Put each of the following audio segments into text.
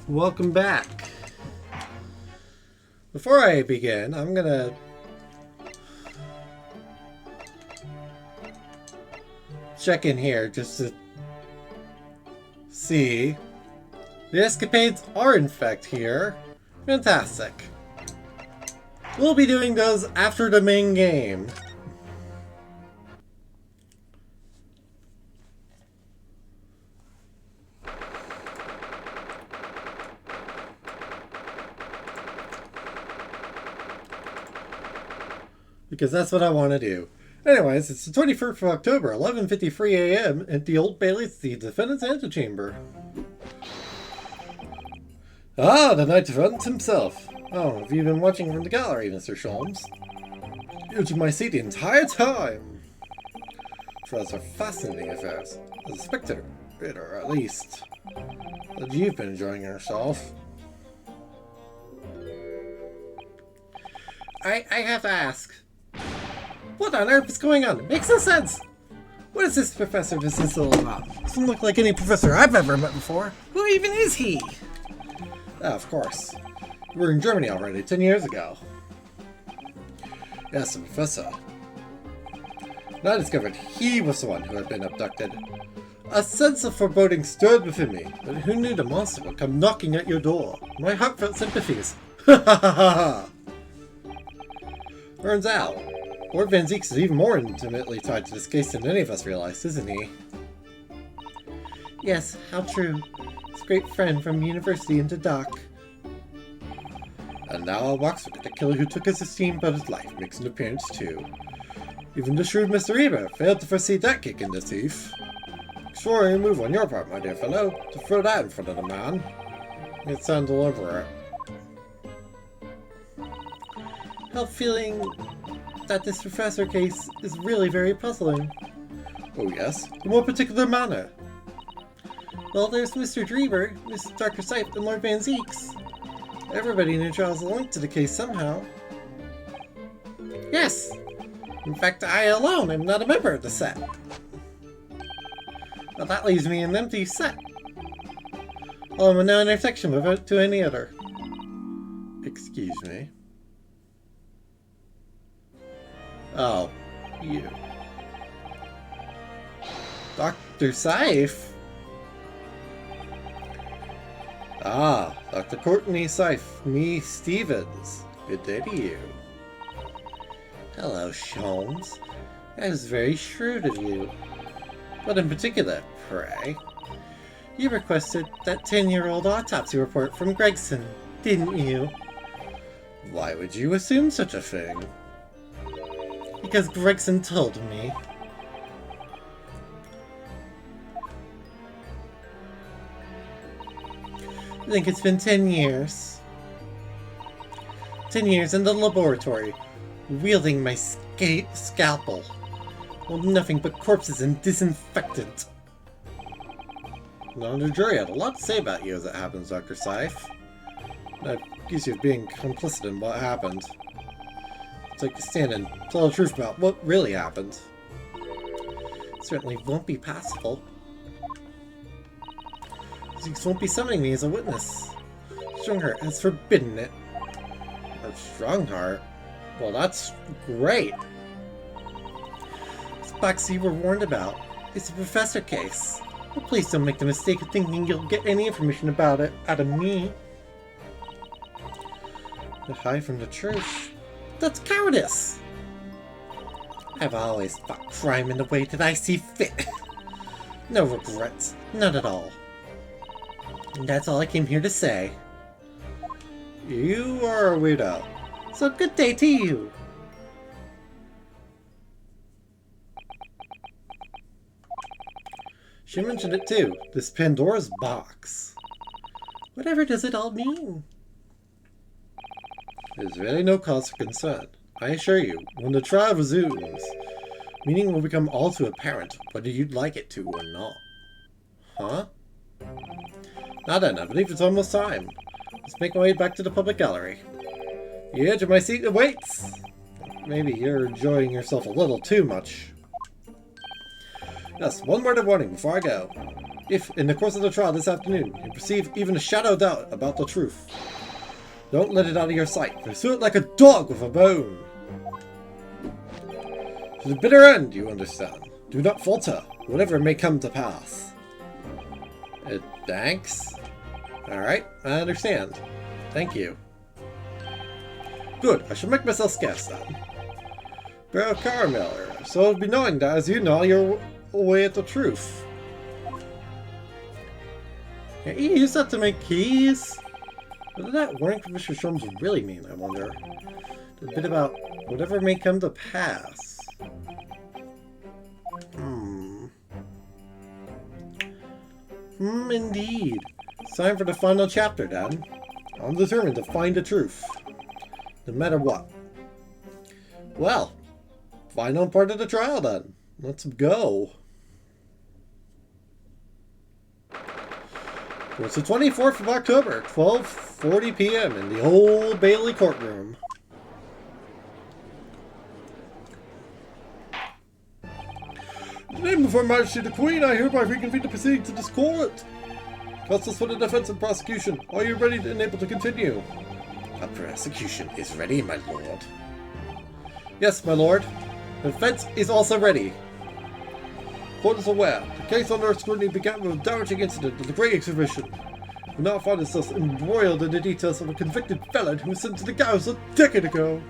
Welcome back. Before I begin, I'm gonna check in here just to see. The escapades are in fact here. Fantastic. We'll be doing those after the main game. Because that's what I want to do. Anyways, it's the 21st of October, 11:53 a.m. at the Old Bailey's, the defendant's antechamber. Ah, the Knight Defendant himself. Oh, have you been watching from the gallery, Mr. Sholmes? You took my seat the entire time. Trials are fascinating affairs. As a spectator, at least. But you've been enjoying yourself. I have to ask. What on earth is going on? It makes no sense! What is this professor business all about? Doesn't look like any professor I've ever met before. Who even is he? Ah, of course. We were in Germany already 10 years ago. Yes, the professor. And I discovered he was the one who had been abducted. A sense of foreboding stirred within me, but who knew the monster would come knocking at your door? My heartfelt sympathies. Ha ha ha ha! Turns out, Lord Van Zieks is even more intimately tied to this case than any of us realized, isn't he? Yes, how true. His great friend from university into dock. And now a waxwork, the killer who took his esteemed brother's life, makes an appearance too. Even the shrewd Mr. Eber failed to foresee that kick in the teeth. Extraordinary move on your part, my dear fellow, to throw that in front of the man. It sounds deliberate. Help feeling that this professor case is really very puzzling. Oh yes? In what particular manner? Well, there's Mr. Dreber, Mrs. Dr. Seif, and Lord Van Zieks. Everybody in the trial is linked to the case somehow. Yes! In fact, I alone am not a member of the set. Well, that leaves me an empty set. Well, I'm in no intersection with it to any other. Excuse me. Oh, you. Dr. Seif? Ah, Dr. Courtney Seif, me Stevens. Good day to you. Hello, Sholmes. That was very shrewd of you. What in particular, pray? You requested that 10-year-old autopsy report from Gregson, didn't you? Why would you assume such a thing? Because Gregson told me. I think it's been 10 years. 10 years in the laboratory, wielding my scalpel. Well, nothing but corpses and disinfectant. Now, the jury had a lot to say about you as it happens, Dr. Seif. I accuse you of being complicit in what happened. Take a stand and tell the truth about what really happened. It certainly won't be possible. Zieks won't be summoning me as a witness. Strongheart has forbidden it. Or Strongheart? Well, that's great. This box you were warned about. It's a professor case. Well, please don't make the mistake of thinking you'll get any information about it out of me. To hide from the truth. That's cowardice! I've always fought crime in the way that I see fit. No regrets. None at all. And that's all I came here to say. You are a weirdo. So good day to you! She mentioned it too. This Pandora's box. Whatever does it all mean? There's really no cause for concern. I assure you, when the trial resumes, meaning will become all too apparent, whether you'd like it to or not. Huh? Now then, I believe it's almost time. Let's make my way back to the public gallery. The edge of my seat awaits! Maybe you're enjoying yourself a little too much. Yes, one word of warning before I go. If, in the course of the trial this afternoon, you perceive even a shadow of doubt about the truth, don't let it out of your sight. Pursue it like a dog with a bone. To the bitter end, you understand. Do not falter, whatever may come to pass. Thanks. Alright, I understand. Thank you. Good, I shall make myself scarce then. Bro Caramel, so it'll be knowing that as you know you're away at the truth. Can you use that to make keys? What did that warning from Mr. Sholmes really mean, I wonder? A bit about whatever may come to pass. Indeed. It's time for the final chapter, Dad. I'm determined to find the truth. No matter what. Well, final part of the trial then. Let's go. It's the 24th of October, 12:40 p.m. in the Old Bailey courtroom. In the name of Her Majesty the Queen, I hereby reconvene the proceedings of this court. Counsels for the defense and prosecution, are you ready and able to continue? The prosecution is ready, my lord. Yes, my lord. The defense is also ready. Court is aware. The case under scrutiny began with a damaging incident at the Great Exhibition. We now find ourselves embroiled in the details of a convicted felon who was sent to the gallows a decade ago.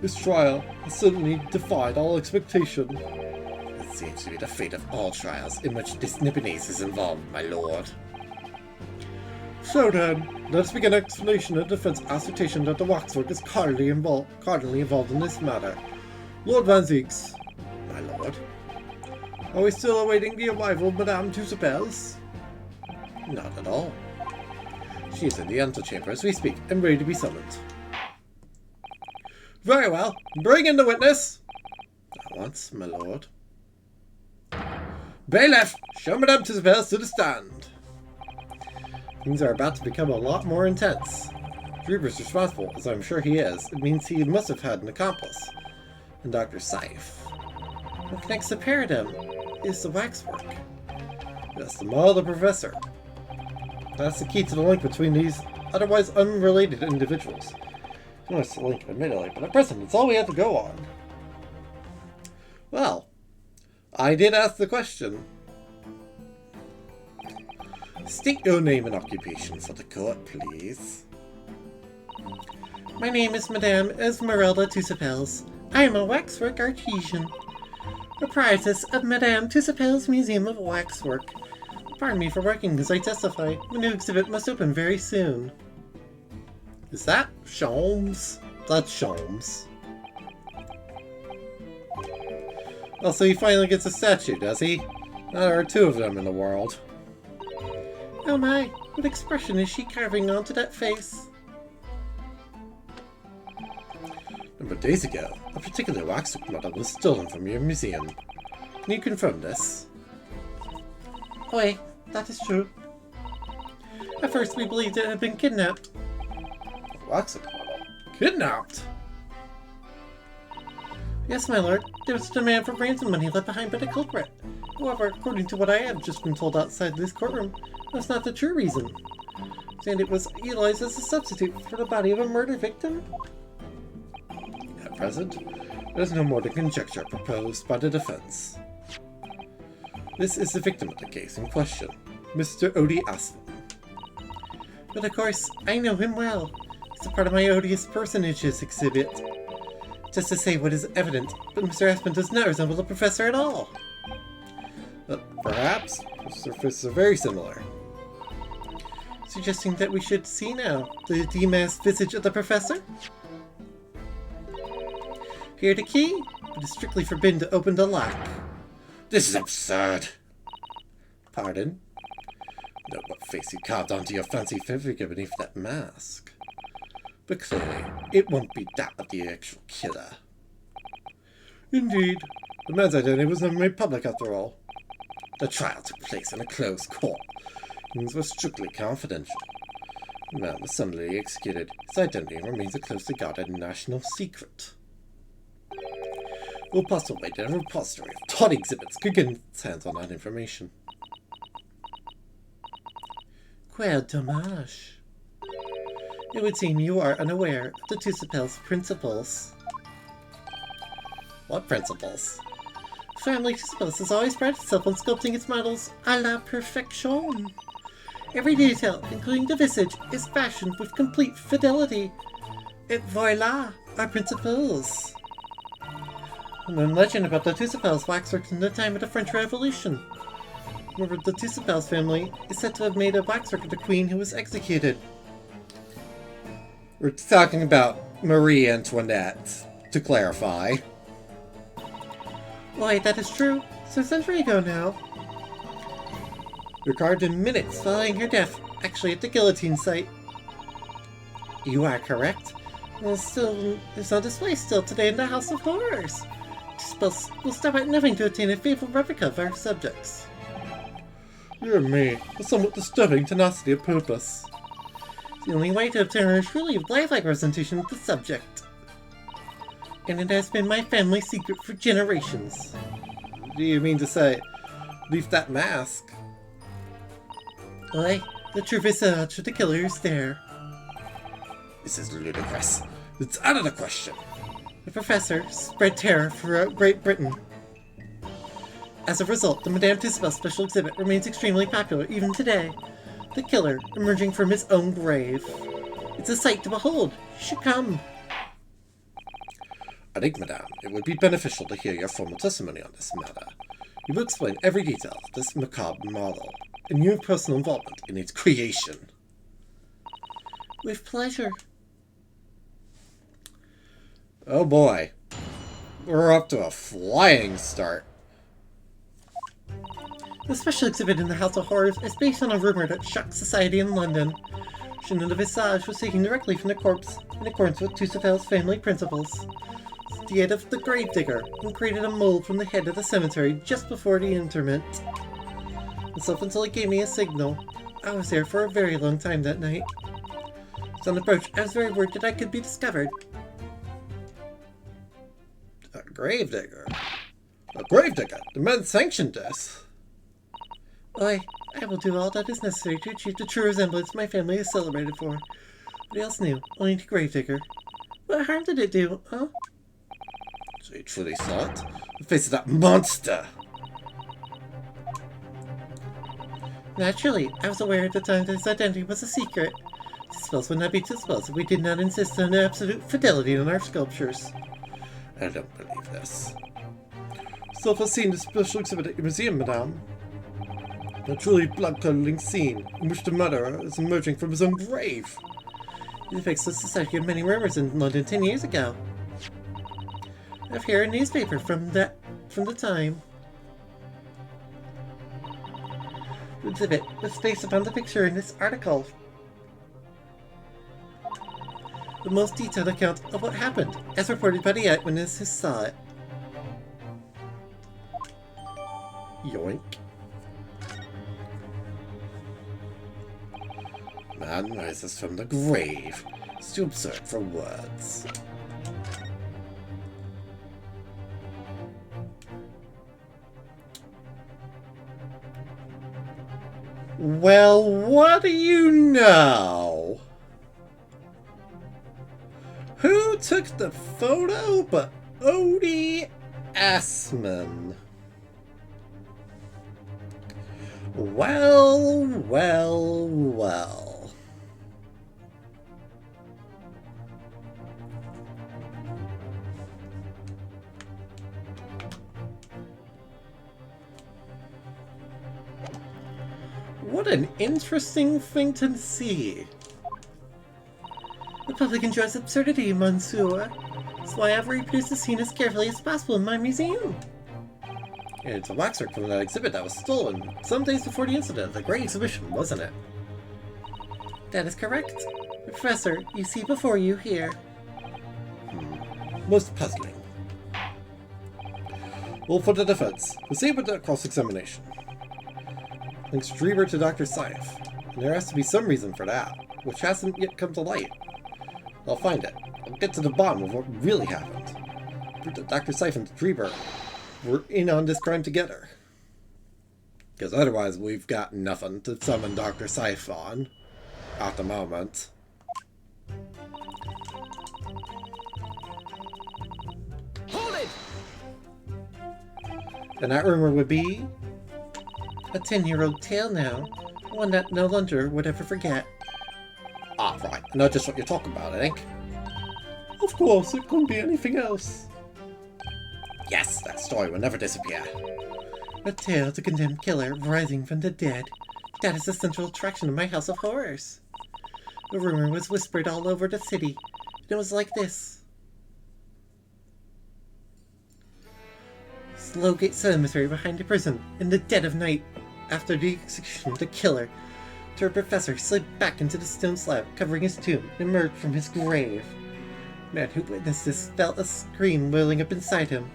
This trial has certainly defied all expectation. It seems to be the fate of all trials in which this Nipponese is involved, my lord. So then, let us begin an explanation of the defense assertion that the waxwork is cardinally involved in this matter. Lord Van Zieks. My lord. Are we still awaiting the arrival of Madame Tusapels? Not at all. She is in the antechamber as we speak and ready to be summoned. Very well. Bring in the witness. At once, my lord. Bailiff, show Madame Tusapels to the stand. Things are about to become a lot more intense. Reaper's responsible, as I'm sure he is. It means he must have had an accomplice. And Dr. Seif. What connects the pair of them is the waxwork. That's the model of the professor. That's the key to the link between these otherwise unrelated individuals. It's the link, admittedly, but at present it's all we have to go on. Well, I did ask the question. State your name and occupation for the court, please. My name is Madame Esmeralda Tusapels. I am a waxwork artisan. Proprietress of Madame Tusapels' Museum of Waxwork. Pardon me for working as I testify. The new exhibit must open very soon. Is that Sholmes? That's Sholmes. Oh, so he finally gets a statue, does he? Now there are two of them in the world. Oh my, what expression is she carving onto that face? A number of days ago, a particular waxwork model was stolen from your museum. Can you confirm this? Oi, that is true. At first we believed it had been kidnapped. A waxwork model? Kidnapped? Yes, my lord. There was a demand for ransom money left behind by the culprit. However, according to what I have just been told outside this courtroom, that's not the true reason. And it was utilized as a substitute for the body of a murder victim? At present, there's no more than conjecture proposed by the defense. This is the victim of the case in question, Mr. Odie Aslan. But of course, I know him well. He's a part of my odious personages exhibit. Just to say what is evident, but Mr. Aspen does not resemble the professor at all. Perhaps the surfaces are very similar. Suggesting that we should see now the demasked visage of the professor? Here the key, but it's strictly forbidden to open the lock. This is absurd. Pardon? Note what face you carved onto your fancy figure beneath that mask. But clearly, it won't be that of the actual killer. Indeed. The man's identity was never made public after all. The trial took place in a closed court. Things were strictly confidential. The man was summarily executed. His identity remains a closely guarded national secret. We'll possibly wait that a repository of taught exhibits could get its hands on that information. Quel dommage. It would seem you are unaware of the TGAAC's principles. What principles? Family TGAAC has always prided itself on sculpting its models à la perfection. Every detail, including the visage, is fashioned with complete fidelity. Et voila, our principles. And then legend about the TGAAC's waxworks in the time of the French Revolution. Remember, the TGAAC family is said to have made a waxwork of the queen who was executed. We're talking about Marie Antoinette, to clarify. Why, that is true. So a century ago now. Recorded in minutes following her death, actually at the guillotine site. You are correct. Well, still, there's on display still today in the House of Horrors. We'll stop at nothing to obtain a faithful replica of our subjects. Dear me, a somewhat disturbing tenacity of purpose. The only way to obtain a truly lifelike representation of the subject. And it has been my family secret for generations. Do you mean to say, leave that mask? Why, the true visage of the killer is there. This is ludicrous. It's out of the question. The professor spread terror throughout Great Britain. As a result, the Madame Tussauds special exhibit remains extremely popular even today. The killer emerging from his own grave. It's a sight to behold. You should come. I think, Madame, it would be beneficial to hear your formal testimony on this matter. You will explain every detail of this macabre model, and your personal involvement in its creation. With pleasure. Oh boy. We're up to a flying start. The special exhibit in the House of Horrors is based on a rumor that shocked society in London. Chenin de Visage was taken directly from the corpse in accordance with TGAAC's family principles. The aid of the gravedigger and created a mold from the head of the cemetery just before the interment. And so until he gave me a signal, I was there for a very long time that night. So on approach, I was very worried that I could be discovered. A gravedigger? A gravedigger? The man sanctioned this. Why, I will do all that is necessary to achieve the true resemblance my family is celebrated for. What else new? Only the gravedigger. What harm did it do, huh? So you truly saw it? The face of that monster! Naturally, I was aware at the time that his identity was a secret. Spells would not be spells if we did not insist on absolute fidelity in our sculptures. I don't believe this. Still have seen the special exhibit at your museum, Madame. A truly blood-curdling scene in which the murderer is emerging from his own grave. It affects the society of many rumors in London 10 years ago. I have here a newspaper from the time. The exhibit was based upon the picture in this article. The most detailed account of what happened, as reported by the eyewitness who saw it. Yoink. Man rises from the grave. It's too absurd for words. Well, what do you know? Who took the photo but Odie Assman? Well, well, well. What an interesting thing to see. The public enjoys absurdity, Monsieur. That's why I've reproduced the scene as carefully as possible in my museum. And it's a waxwork from that exhibit that was stolen some days before the incident of the Great Exhibition, wasn't it? That is correct. Professor, you see before you here. Most puzzling. Well, for the defense, proceed with that cross-examination. Links Dreber to Dr. Seif, and there has to be some reason for that, which hasn't yet come to light. I'll find it. I'll get to the bottom of what really happened. Prove that Dr. Seif and Dreber were in on this crime together. Because otherwise we've got nothing to summon Dr. Siphon at the moment. Hold it! And that rumor would be a 10-year-old tale now. One that no longer would ever forget. Ah, right. I know just what you're talking about, I think. Of course, it couldn't be anything else. Yes, that story will never disappear. A tale of a condemned killer rising from the dead. That is the central attraction of my house of horrors. The rumor was whispered all over the city. It was like this. Slowgate Cemetery behind the prison, in the dead of night. After the execution of the killer, the professor slid back into the stone slab, covering his tomb, and emerged from his grave. The man who witnessed this felt a scream welling up inside him.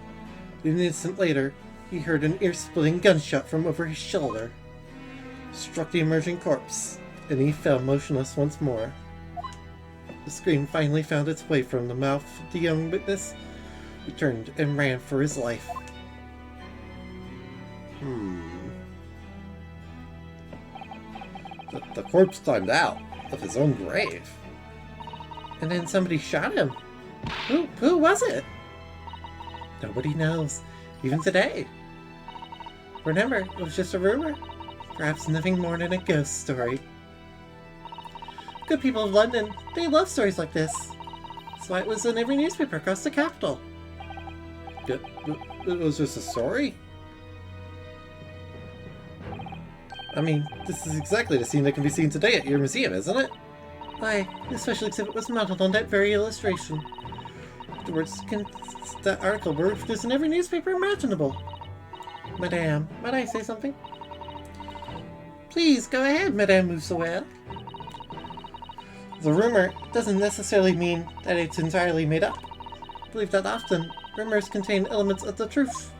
An instant later, he heard an ear-splitting gunshot from over his shoulder. Struck the emerging corpse, and he fell motionless once more. The scream finally found its way from the mouth of the young witness, who turned and ran for his life. The corpse climbed out of his own grave. And then somebody shot him. Who was it? Nobody knows, even today. Remember, it was just a rumor. Perhaps nothing more than a ghost story. Good people of London, they love stories like this. That's why it was in every newspaper across the capital. It was just a story? I mean, this is exactly the scene that can be seen today at your museum, isn't it? Aye, the special exhibit was modeled on that very illustration. The words in that article were reproduced in every newspaper imaginable. Madame, might I say something? Please, go ahead, Madame Moussoel. The rumor doesn't necessarily mean that it's entirely made up. I believe that often, rumors contain elements of the truth.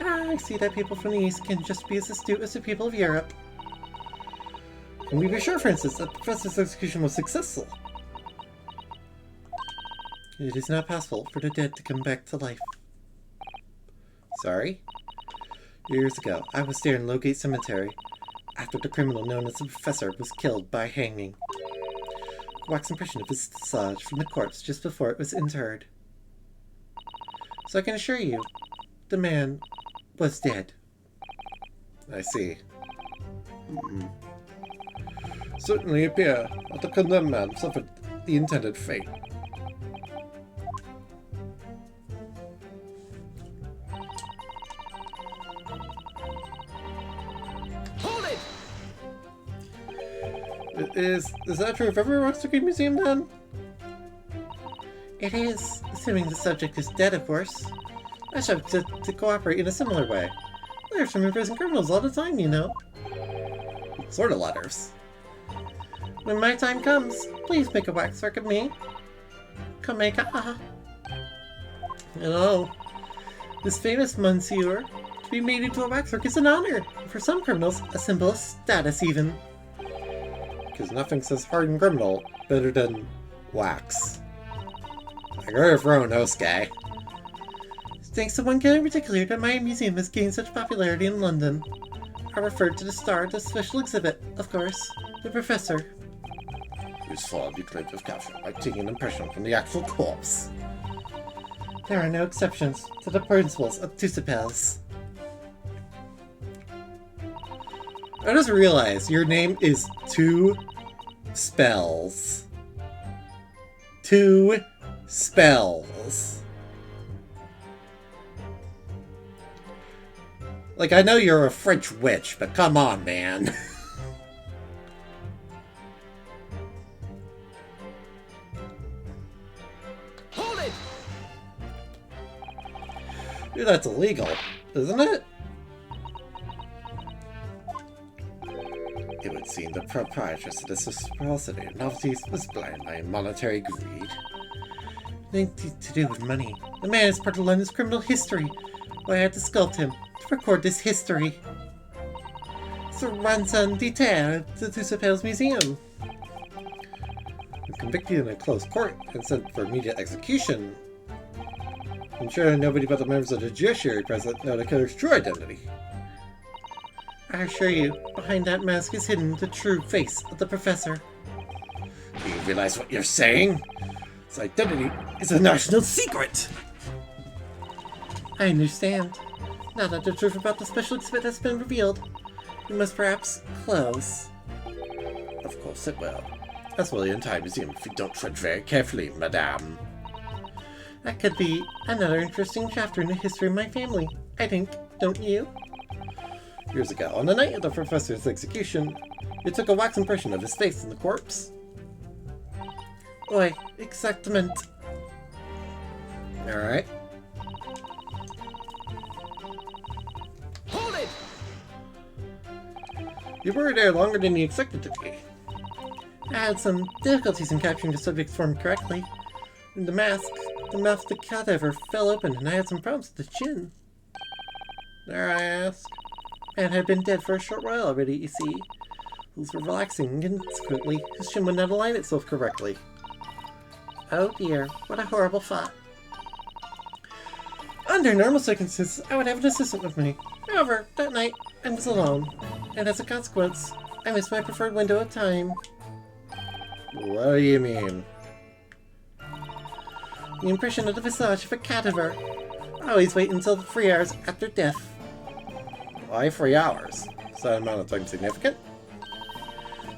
I see that people from the East can just be as astute as the people of Europe. Can we be sure, for instance, that the professor's execution was successful? It is not possible for the dead to come back to life. Sorry? Years ago, I was there in Lowgate Cemetery, after the criminal known as the Professor was killed by hanging. A wax impression of his visage from the corpse just before it was interred. So I can assure you, the man was dead. I see. Certainly appear that the condemned man suffered the intended fate. Hold it! Is that true of every Rockstone museum then? It is, assuming the subject is dead, of course. I should have to cooperate in a similar way. Letters from imprisoned criminals all the time, you know. What sort of letters? When my time comes, please make a waxwork of me. Come make a... Hello. This famous monsieur, to be made into a waxwork is an honor. And for some criminals, a symbol of status even. Because nothing says hardened criminal better than wax. Like her throwing host guy. Thanks to one killer in particular that my museum has gained such popularity in London. I referred to the star of the special exhibit, of course, the Professor. Whose form you claim to have captured by taking an impression from the actual corpse. There are no exceptions to the principles of Tusipels. I just realized your name is Two Spells. Two Spells. Like, I know you're a French witch, but come on, man. Hold it! Dude, that's illegal, isn't it? It would seem the proprietress of this reciprocity of novelties was blind by monetary greed. Nothing to do with money. The man is part of London's criminal history. Why I had to sculpt him to record this history. It's a ransom detail at the Tusipels Museum. When convicted in a closed court and sent for immediate execution, I'm sure nobody but the members of the judiciary present know the killer's true identity. I assure you, behind that mask is hidden the true face of the professor. Do you realize what you're saying? His identity is a national secret! I understand. Now that the truth about the special exhibit has been revealed, we must perhaps close. Of course it will. As will the entire museum if you don't tread very carefully, madame. That could be another interesting chapter in the history of my family, I think, don't you? Years ago, on the night of the professor's execution, you took a wax impression of his face in the corpse. Oi, exactement. Alright. Hold it! You were there longer than you expected to be. I had some difficulties in capturing the subject's form correctly. In the mouth of the cadaver fell open and I had some problems with the chin. There I ask. Man had been dead for a short while already, you see. Those were relaxing, and consequently, his chin would not align itself correctly. Oh dear, what a horrible thought. Under normal circumstances, I would have an assistant with me. However, that night, I was alone, and as a consequence, I missed my preferred window of time. What do you mean? The impression of the visage of a cadaver. I always wait until 3 hours after death. Why 3 hours? Is that amount of time significant?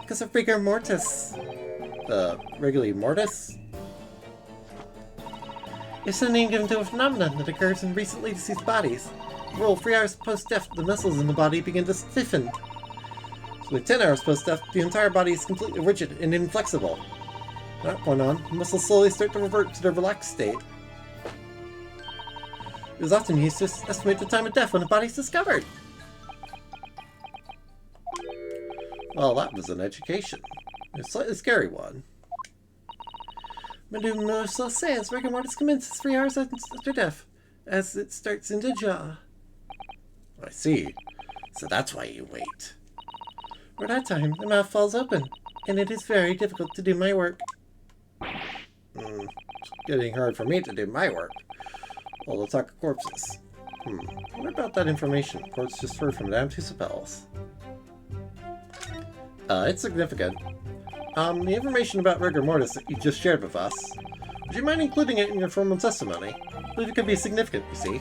Because of rigor mortis. Rigor mortis? It's a name given to a phenomenon that occurs in recently deceased bodies. Roll 3 hours post-death, the muscles in the body begin to stiffen. So with 10 hours post-death, the entire body is completely rigid and inflexible. From that point on, the muscles slowly start to revert to their relaxed state. It is often used to estimate the time of death when a body is discovered. Well, that was an education. A slightly scary one. Madame says rigor mortis commences 3 hours after death, as it starts in the jaw. I see. So that's why you wait. For that time, the mouth falls open, and it is very difficult to do my work. It's getting hard for me to do my work. Well, let's talk corpses. What about that information reports just heard from Madame Tusapels? It's significant. The information about rigor mortis that you just shared with us, would you mind including it in your formal testimony? I believe it could be significant, you see.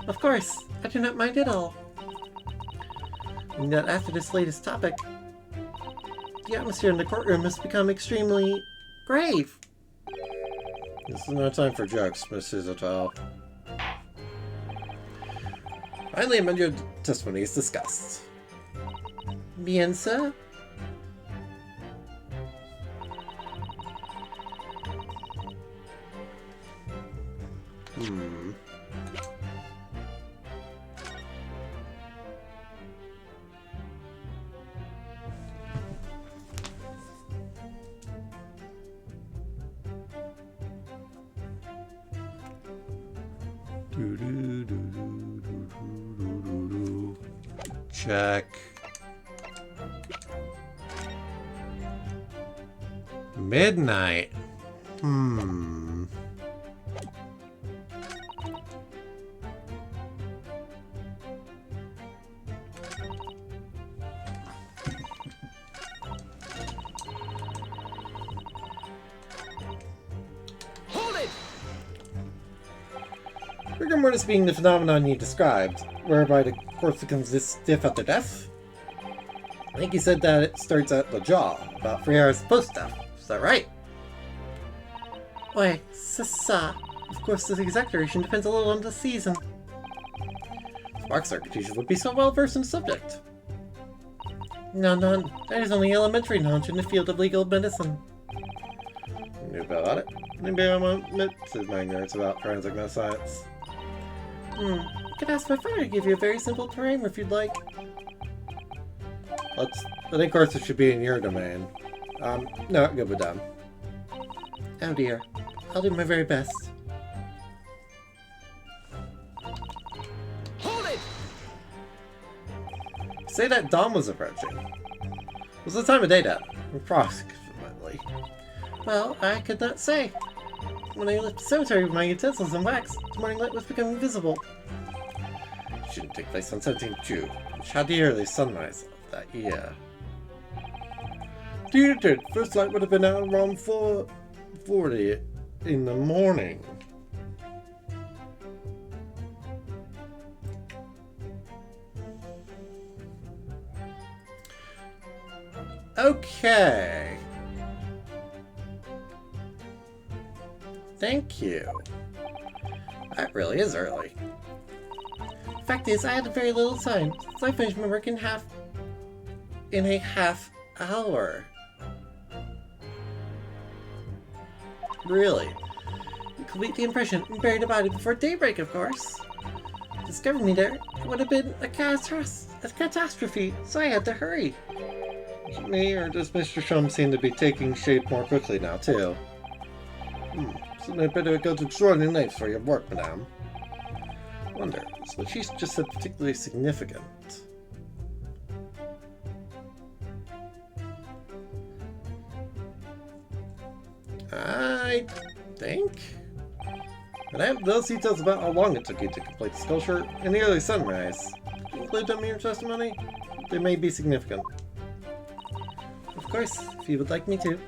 Of course, I do not mind at all. And that after this latest topic, the atmosphere in the courtroom has become extremely grave. This is no time for jokes, Mrs. Otel. Finally, amend your testimony is discussed. Bien, sir. Check. Midnight. Hold it! Rigor mortis being the phenomenon you described, whereby the corpse becomes this stiff after death? I think you said that it starts at the jaw, about 3 hours post-death. Is that right? Why, c'est ça. Of course, the exact duration depends a little on the season. Sparks architecture would be so well versed in the subject. No, none. That is only elementary knowledge in the field of legal medicine. You knew about it? Maybe I won't admit to my ignorance about forensic science. I could ask my father to give you a very simple primer if you'd like. I think courses should be in your domain. No, good with them. Oh dear. I'll do my very best. Hold it! Say that dawn was approaching. What's the time of day then? Approximately. Well, I could not say. When I left the cemetery with my utensils and wax, the morning light was becoming visible. It shouldn't take place on 17th June. Which had the early sunrise of that year. Dear did, first light would have been out around 4:40 in the morning. Okay. Thank you. That really is early. Fact is, I had very little time, so I finished my work in a half hour. Really? You complete the impression and bury the body before daybreak, of course. Discovering me there, it would have been a catastrophe, so I had to hurry. Is it me, or does Mr. Shum seem to be taking shape more quickly now, too? So I better go to extraordinary lengths for your work, madame. Wonder, is what she's just said particularly significant? I think. And I have those details about how long it took you to complete the sculpture in the early sunrise. Did you include them in your testimony? They may be significant. Of course, if you would like me to.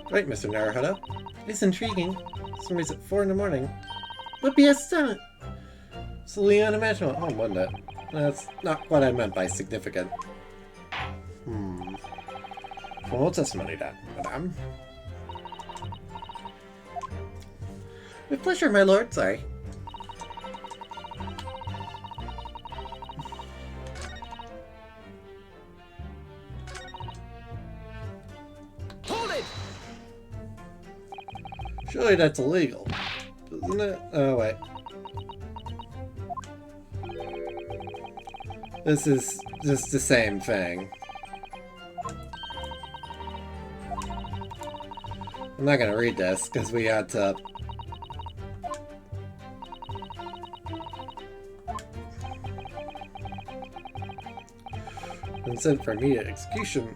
Right, Mr. Naruhodo. It's intriguing. Sunrise at 4 in the morning. Would be astounding. Absolutely unimaginable. Oh, wasn't it? That's not what I meant by significant. Formal testimony then, madame. With pleasure, my lord. Sorry. Hold it! Surely that's illegal, isn't it? Oh, wait. This is just the same thing. I'm not gonna read this because we had to. And sent for immediate execution.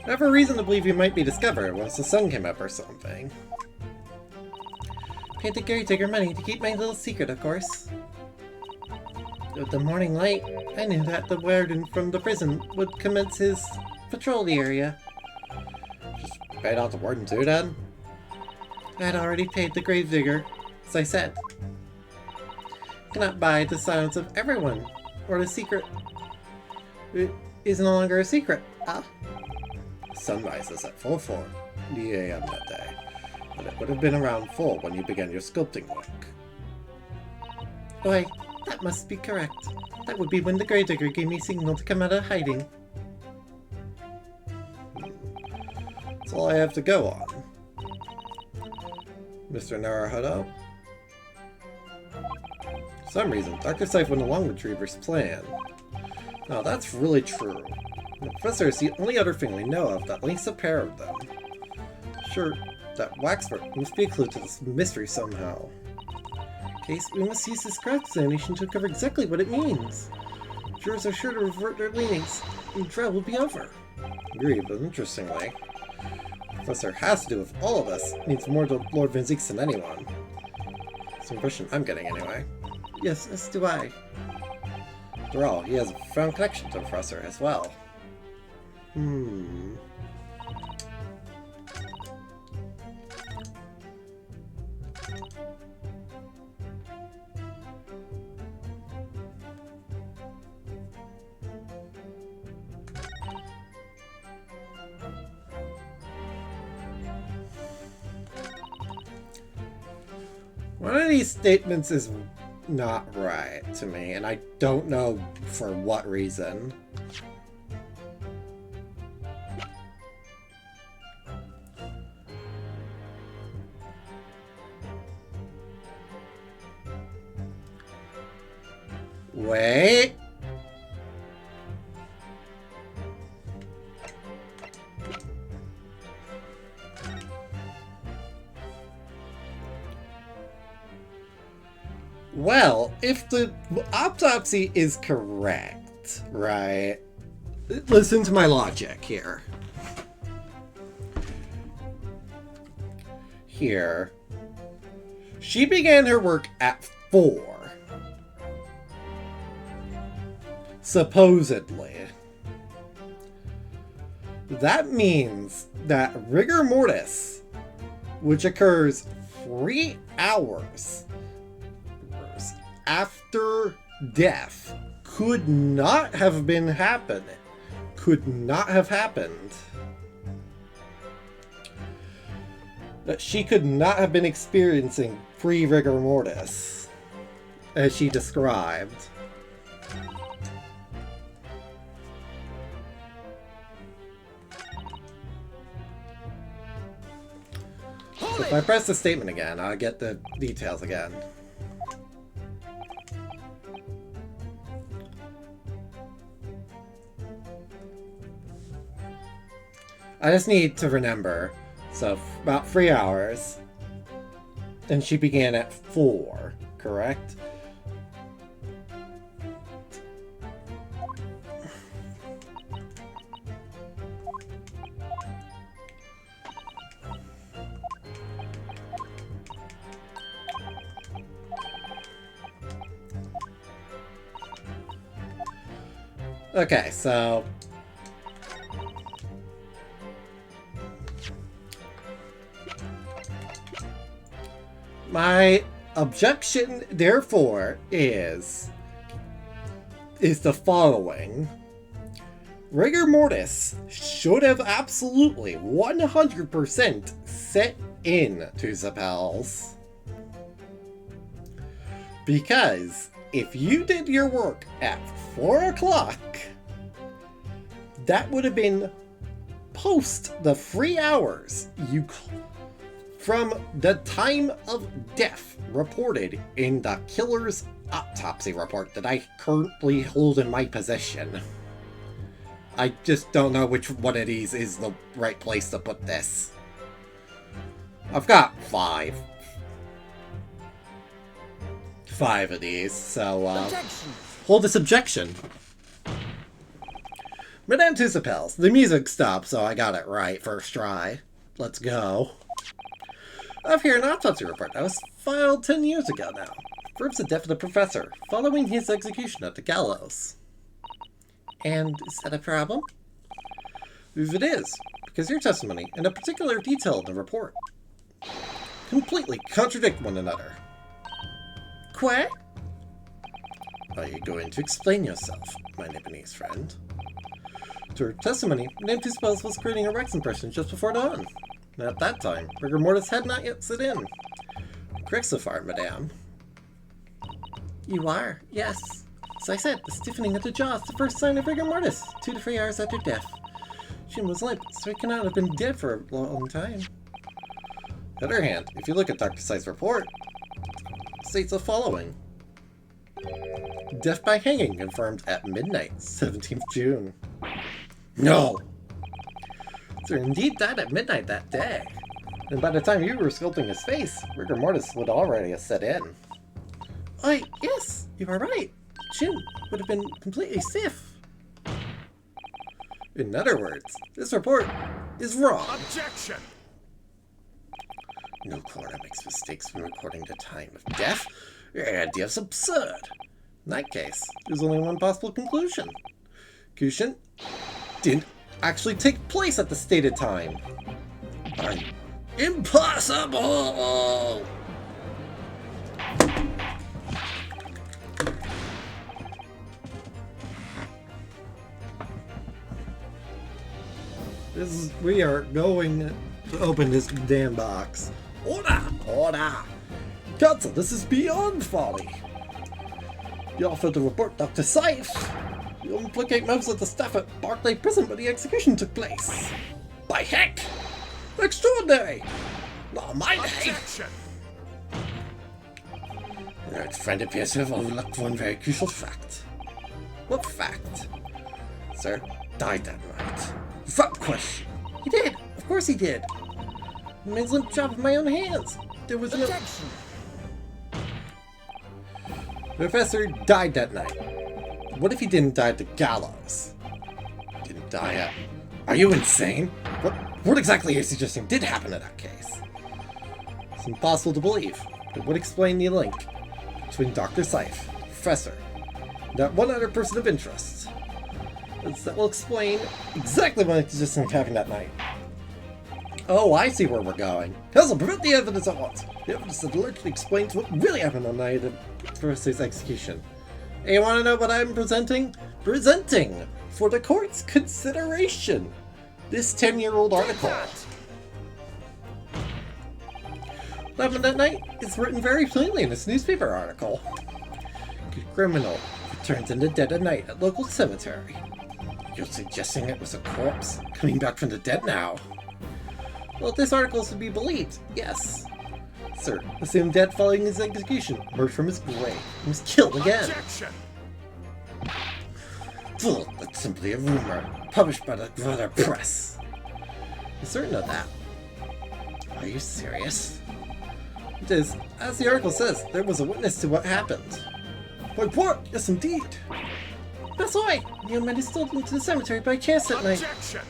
I have a reason to believe you might be discovered once the sun came up or something. Paid the caretaker money to keep my little secret, of course. With the morning light, I knew that the warden from the prison would commence his patrol the area. Just paid out the warden too, then? I had already paid the gravedigger, as I said. I cannot buy the silence of everyone, or the secret. It is no longer a secret. Sunrise is at 4:40 a.m. that day, but it would have been around 4 when you began your sculpting work. Why, that must be correct. That would be when the gravedigger gave me signal to come out of hiding. That's all I have to go on. Mr. Naruhodo? For some reason, Dr. Scythe went along with Reaver's plan. Now that's really true. The professor is the only other thing we know of that links a pair of them. Sure, that waxwork must be a clue to this mystery somehow. In case, we must use this craft examination to uncover exactly what it means. Jurors are sure to revert their leanings, and the trial will be over. Agreed, but interestingly, the professor has to do with all of us. It means more to Lord Van Zieks than anyone. It's the impression I'm getting anyway. Yes, as do I. After all, he has a profound connection to the professor as well. One of these statements is not right to me, and I don't know for what reason. Wait. Well, if the autopsy is correct, right? Listen to my logic here. Here. She began her work at 4. Supposedly. That means that rigor mortis, which occurs 3 hours after death, could not have been happening. Could not have happened. That she could not have been experiencing pre-rigor mortis, as she described. So if I press the statement again, I'll get the details again. I just need to remember. So, about 3 hours. And she began at 4, correct? Okay, so my objection, therefore, is the following. Rigor mortis should have absolutely 100% set in to Zappels. Because if you did your work at 4 o'clock, that would have been post the 3 hours you from the time of death reported in the killer's autopsy report that I currently hold in my possession. I just don't know which one of these is the right place to put this. I've got 5 of these, so hold this objection. Madame Tussapels, the music stopped, so I got it right first try. Let's go. I've here an autopsy report that was filed 10 years ago now. Proves the death of the professor, following his execution at the gallows. And is that a problem? If it is, because your testimony and a particular detail in the report completely contradict one another. Quack? Are you going to explain yourself, my Nipponese friend? To her testimony, Madame Tussapels was creating a Rex impression just before dawn. And at that time, rigor mortis had not yet set in. Correct so far, madame. You are, yes. As I said, the stiffening of the jaw is the first sign of rigor mortis, 2 to 3 hours after death. She was limp, so he cannot have been dead for a long time. On the other hand, if you look at Dr. Tsai's report, it states the following. Death by hanging confirmed at midnight, 17th June. No! Sir indeed died at midnight that day. And by the time you were sculpting his face, rigor mortis would already have set in. Oh, yes, you are right. Chin would have been completely stiff. In other words, this report is wrong. Objection! No coroner makes mistakes when recording the time of death. Your idea is absurd. In that case, there's only one possible conclusion. Execution didn't actually take place at the stated time. Impossible! We are going to open this damn box. Order! Order! Counsel, this is beyond folly. You offered to report Dr. Seif. You implicate most of the staff at Barclay Prison where the execution took place. By heck! Extraordinary! Not my day! Objection! Your correct friend appears to have overlooked one very crucial fact. What fact? Sir died that night. Without question. He did. Of course he did. I made a limp job with my own hands. There was no... Objection! The professor died that night. What if he didn't die at the gallows? Didn't die at... Are you insane? What exactly are you suggesting did happen in that case? It's impossible to believe. It would explain the link between Dr. Seif, Professor, and that one other person of interest. That will explain exactly what existence happened that night. Oh, I see where we're going. Council, prevent the evidence at once. The evidence that allegedly explains what really happened on the night of the Professor's execution. And you want to know what I'm presenting? Presenting for the court's consideration this 10-year-old article. What happened that night is written very plainly in this newspaper article. A criminal returns in the dead of night at local cemetery. You're suggesting it was a corpse coming back from the dead now? Well, this article is to be believed, yes. Sir, assumed dead following his execution, emerged from his grave, and was killed again. Objection! Fool, that's simply a rumor, published by the brother press. You're certain of that? Are you serious? It is, as the article says, there was a witness to what happened. My what? Yes, indeed. That's why. The young man is stolen into the cemetery by chance that night. Objection!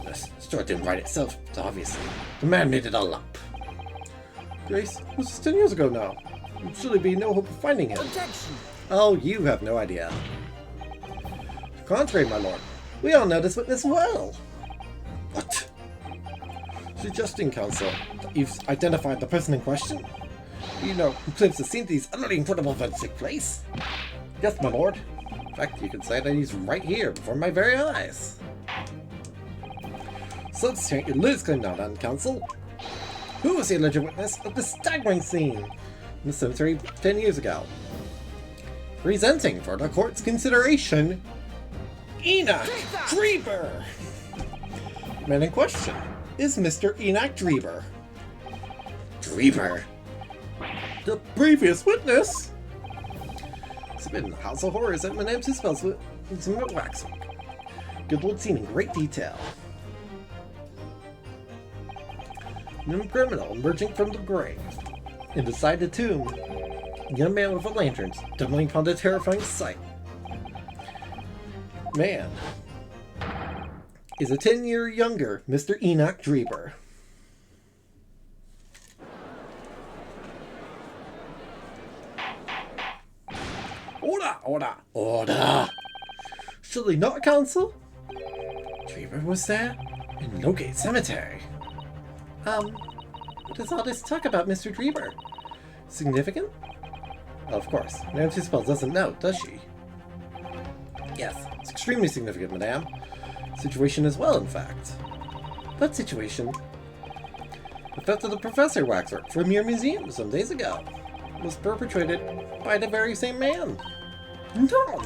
The story didn't write itself, so obviously. The man made it all up. Grace, this was 10 years ago now. There'd surely be no hope of finding him. Objection! Oh, you have no idea. To the contrary, my lord. We all know this witness well. What? Suggesting, counsel, that you've identified the person in question? You know, who claims to have seen these utterly incredible events take place? Yes, my lord. In fact, you could say that he's right here, before my very eyes. Substitute your Liz claim now, then, counsel. Who was the alleged witness of the staggering scene in the cemetery 10 years ago? Presenting for the court's consideration, Enoch Dreber! The man in question is Mr. Enoch Dreber. Dreber? The previous witness? It's been a house of horrors at Madame's spells with some waxwork. Good old scene in great detail. Young criminal emerging from the grave. Inside the tomb, a young man with a lantern stumbling upon the terrifying sight. Man is a 10-year younger Mr. Enoch Dreber. Order! Order! Order! Surely not, counsel? Dreber was there? In Logate Cemetery. What is all this talk about Mr. Dreber? Significant? Well, of course. Nancy Spells doesn't know, does she? Yes, it's extremely significant, madame. Situation as well, in fact. What situation? The theft of the Professor waxwork from your museum some days ago was perpetrated by the very same man. No!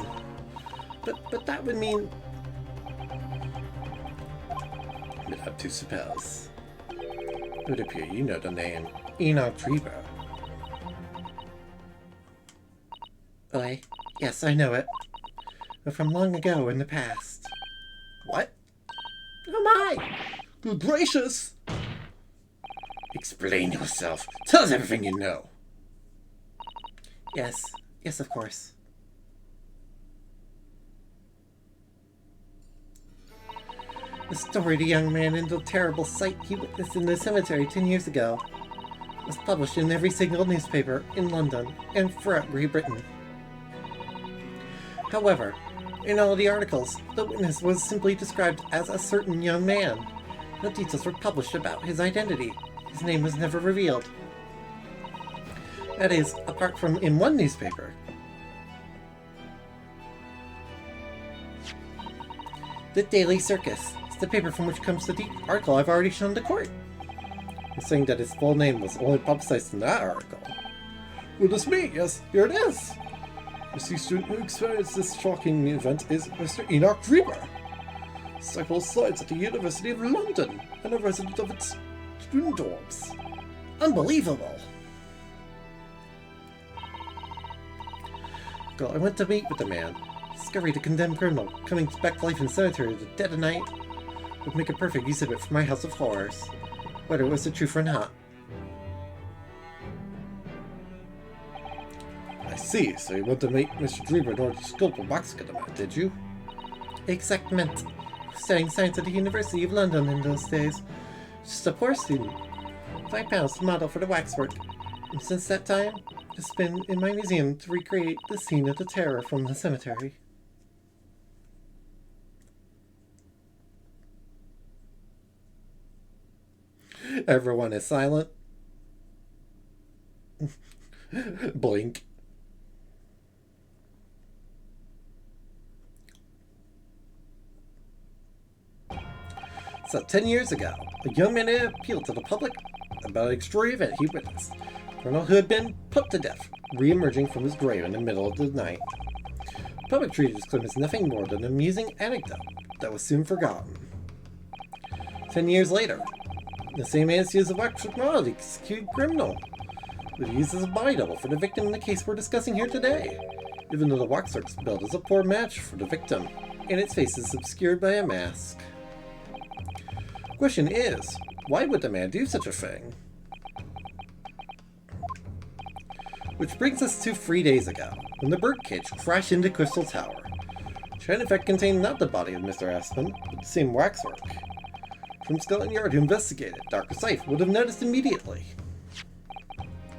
But that would mean... We'd have to suppose. It would appear you know the name Enoch Dreber. Why, yes, I know it. But from long ago in the past. What? Oh my! Good gracious! Explain yourself. Tell us everything you know. Yes, yes, of course. The story of the young man and the terrible sight he witnessed in the cemetery 10 years ago was published in every single newspaper in London and throughout Great Britain. However, in all the articles, the witness was simply described as a certain young man. No details were published about his identity. His name was never revealed. That is, apart from in one newspaper. The Daily Circus. The paper from which comes the article I've already shown to court. I'm saying that his full name was only publicized in that article. Goodness me, yes, here it is. The C student who experienced this shocking event is Mr. Enoch Dreber, several science at the University of London, and a resident of its student dorms. Unbelievable. I went to meet with the man. Discovered a condemned criminal coming back to life in the cemetery at the dead of night would make a perfect exhibit for my house of horrors, whether it was the truth or not. I see, so you went to meet Mr. Dreamer in order to sculpt a wax at the man, did you? Exactamente. Studying science at the University of London in those days. Just a poor student. £5 to model for the waxwork. And since that time, it's been in my museum to recreate the scene of the terror from the cemetery. Everyone is silent. Blink. So 10 years ago, a young man appealed to the public about an extraordinary event he witnessed. A criminal who had been put to death, re-emerging from his grave in the middle of the night. The public treated his claim as nothing more than an amusing anecdote that was soon forgotten. 10 years later, the same man is used as a wax technology to execute a criminal, but he uses a body double for the victim in the case we're discussing here today, even though the waxwork is billed as a poor match for the victim, and its face is obscured by a mask. Question is, why would the man do such a thing? Which brings us to 3 days ago, when the birdcage crashed into Crystal Tower. Which had in fact contained not the body of Mr. Aspen, but the same waxwork. From Scotland Yard who investigated, Dr. Seif would have noticed immediately.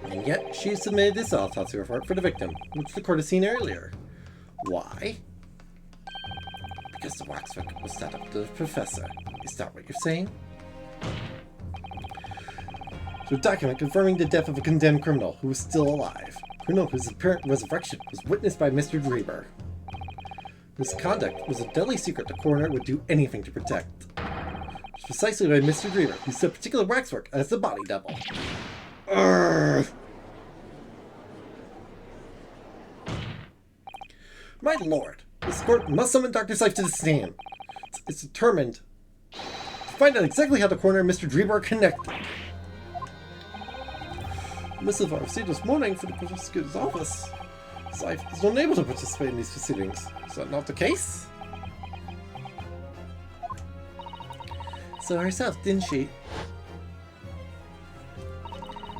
And yet, she submitted this autopsy report for the victim, which the court has seen earlier. Why? Because the waxwork was set up to the professor. Is that what you're saying? So a document confirming the death of a condemned criminal who was still alive. A criminal whose apparent resurrection was witnessed by Mr. Dreamer. His conduct was a deadly secret the coroner would do anything to protect. It's precisely why Mr. Dreamer used that particular waxwork as the body double. Urgh. My lord, this court must summon Dr. Seif to the stand. It's determined to find out exactly how the coroner and Mr. Dreamer are connected. The missive I received this morning from the prosecutor's office. Seif is unable to participate in these proceedings. Is that not the case? So herself, didn't she?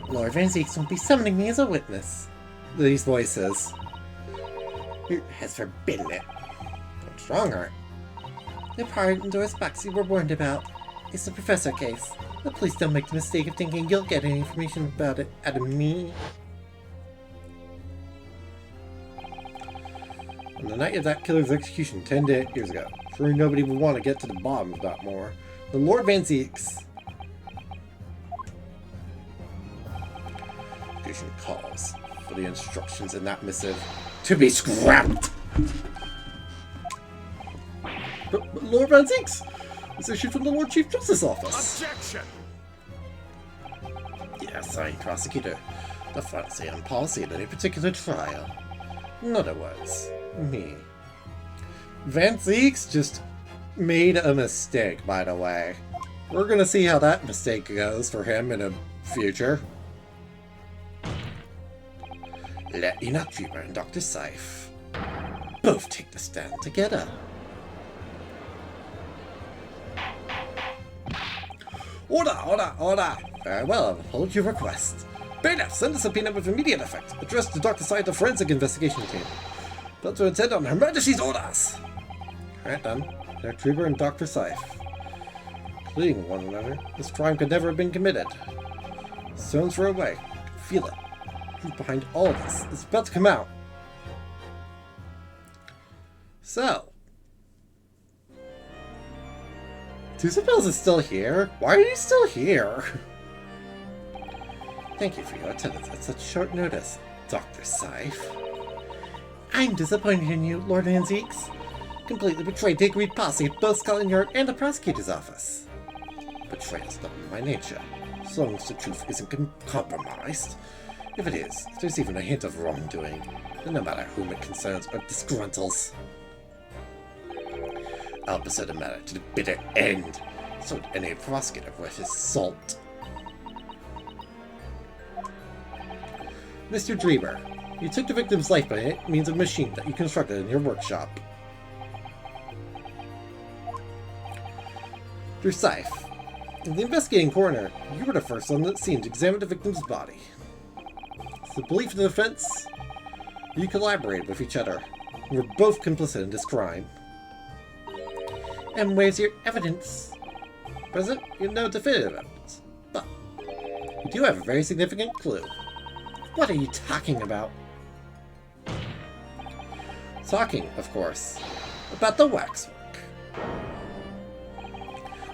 Lord Van Zieks won't be summoning me as a witness. These voices. Who has forbidden it? What's wrong, Art? The part endorsed box you were warned about. It's the professor case. But please don't make the mistake of thinking you'll get any information about it out of me. On the night of that killer's execution 10 years ago, sure nobody would want to get to the bottom of that more. The Lord Van Zieks. Execution calls for the instructions in that missive to be scrapped. But Lord Van Zieks was issued from the Lord Chief Justice's office. Objection! Yes, I, prosecutor. The final say on policy in any particular trial. In other words, me. Van Zieks just made a mistake, by the way. We're gonna see how that mistake goes for him in the future. Let Enoch Dreamer and Dr. Seif both take the stand together. Order, order, order! Very well, I've upheld your request. Bailiff, send a subpoena with immediate effect, addressed to Dr. Seif, the forensic investigation team. Built to attend on Her Majesty's orders! Alright then, Enoch Dreamer and Dr. Seif. Pleading one another, this crime could never have been committed. Stones throw away. Feel it. The truth behind all of this is about to come out. So, Tussipels is still here? Why are you still here? Thank you for your attendance at such short notice, Dr. Seif. I'm disappointed in you, Lord Van Zieks. Completely betrayed the agreed policy of both Scotland Yard and the prosecutor's office. Betrayal's not in my nature, so long as the truth isn't compromised. If it is, if there's even a hint of wrongdoing, then no matter whom it concerns or disgruntles, I'll pursue the matter to the bitter end, so would any prosecutor worth his salt. Mr. Dreamer, You took the victim's life by means of a machine that you constructed in your workshop. Through Scythe. In the investigating coroner, you were the first on the scene to examine the victim's body. The belief in the defense, you collaborated with each other. You were both complicit in this crime. And where's your evidence? Present, you have no definitive evidence. But you do have a very significant clue. What are you talking about? Talking, of course, about the waxwork.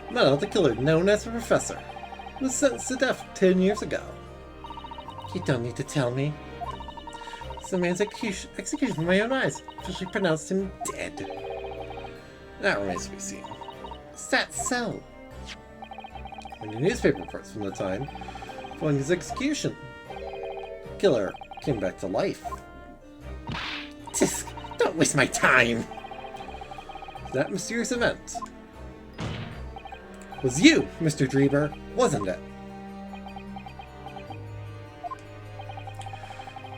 Metal, the killer known as the Professor, was sentenced to death 10 years ago. You don't need to tell me. It's the man's execution from my own eyes. Officially pronounced him dead. That remains to be seen. Is that so? When the newspaper reports from the time following his execution, the killer came back to life. Tisk, don't waste my time! That mysterious event was you, Mr. Dreamer, wasn't it?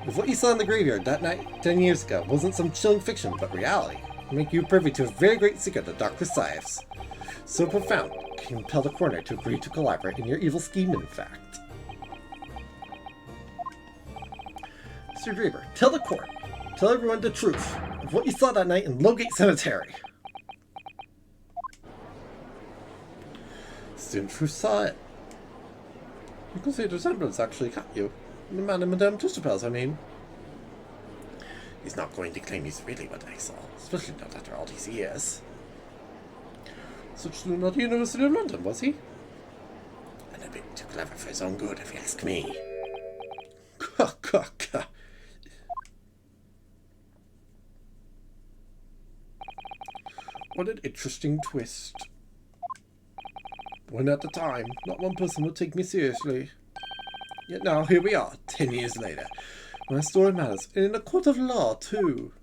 If what you saw in the graveyard that night 10 years ago wasn't some chilling fiction but reality, it make you privy to a very great secret of Dr. Scythe's. So profound, it can compel the coroner to agree to collaborate in your evil scheme, in fact. Mr. Dreamer, tell the court, tell everyone the truth of what you saw that night in Lowgate Cemetery. Student who saw it. You can see the resemblance actually, can't you? The man in Madame Tussauds, I mean. He's not going to claim he's really what I saw, especially not after all these years. Such student at the University of London, was he? And a bit too clever for his own good, if you ask me. What an interesting twist. When at the time, not one person would take me seriously. Yet now, here we are, 10 years later. My story matters, and in a court of law, too.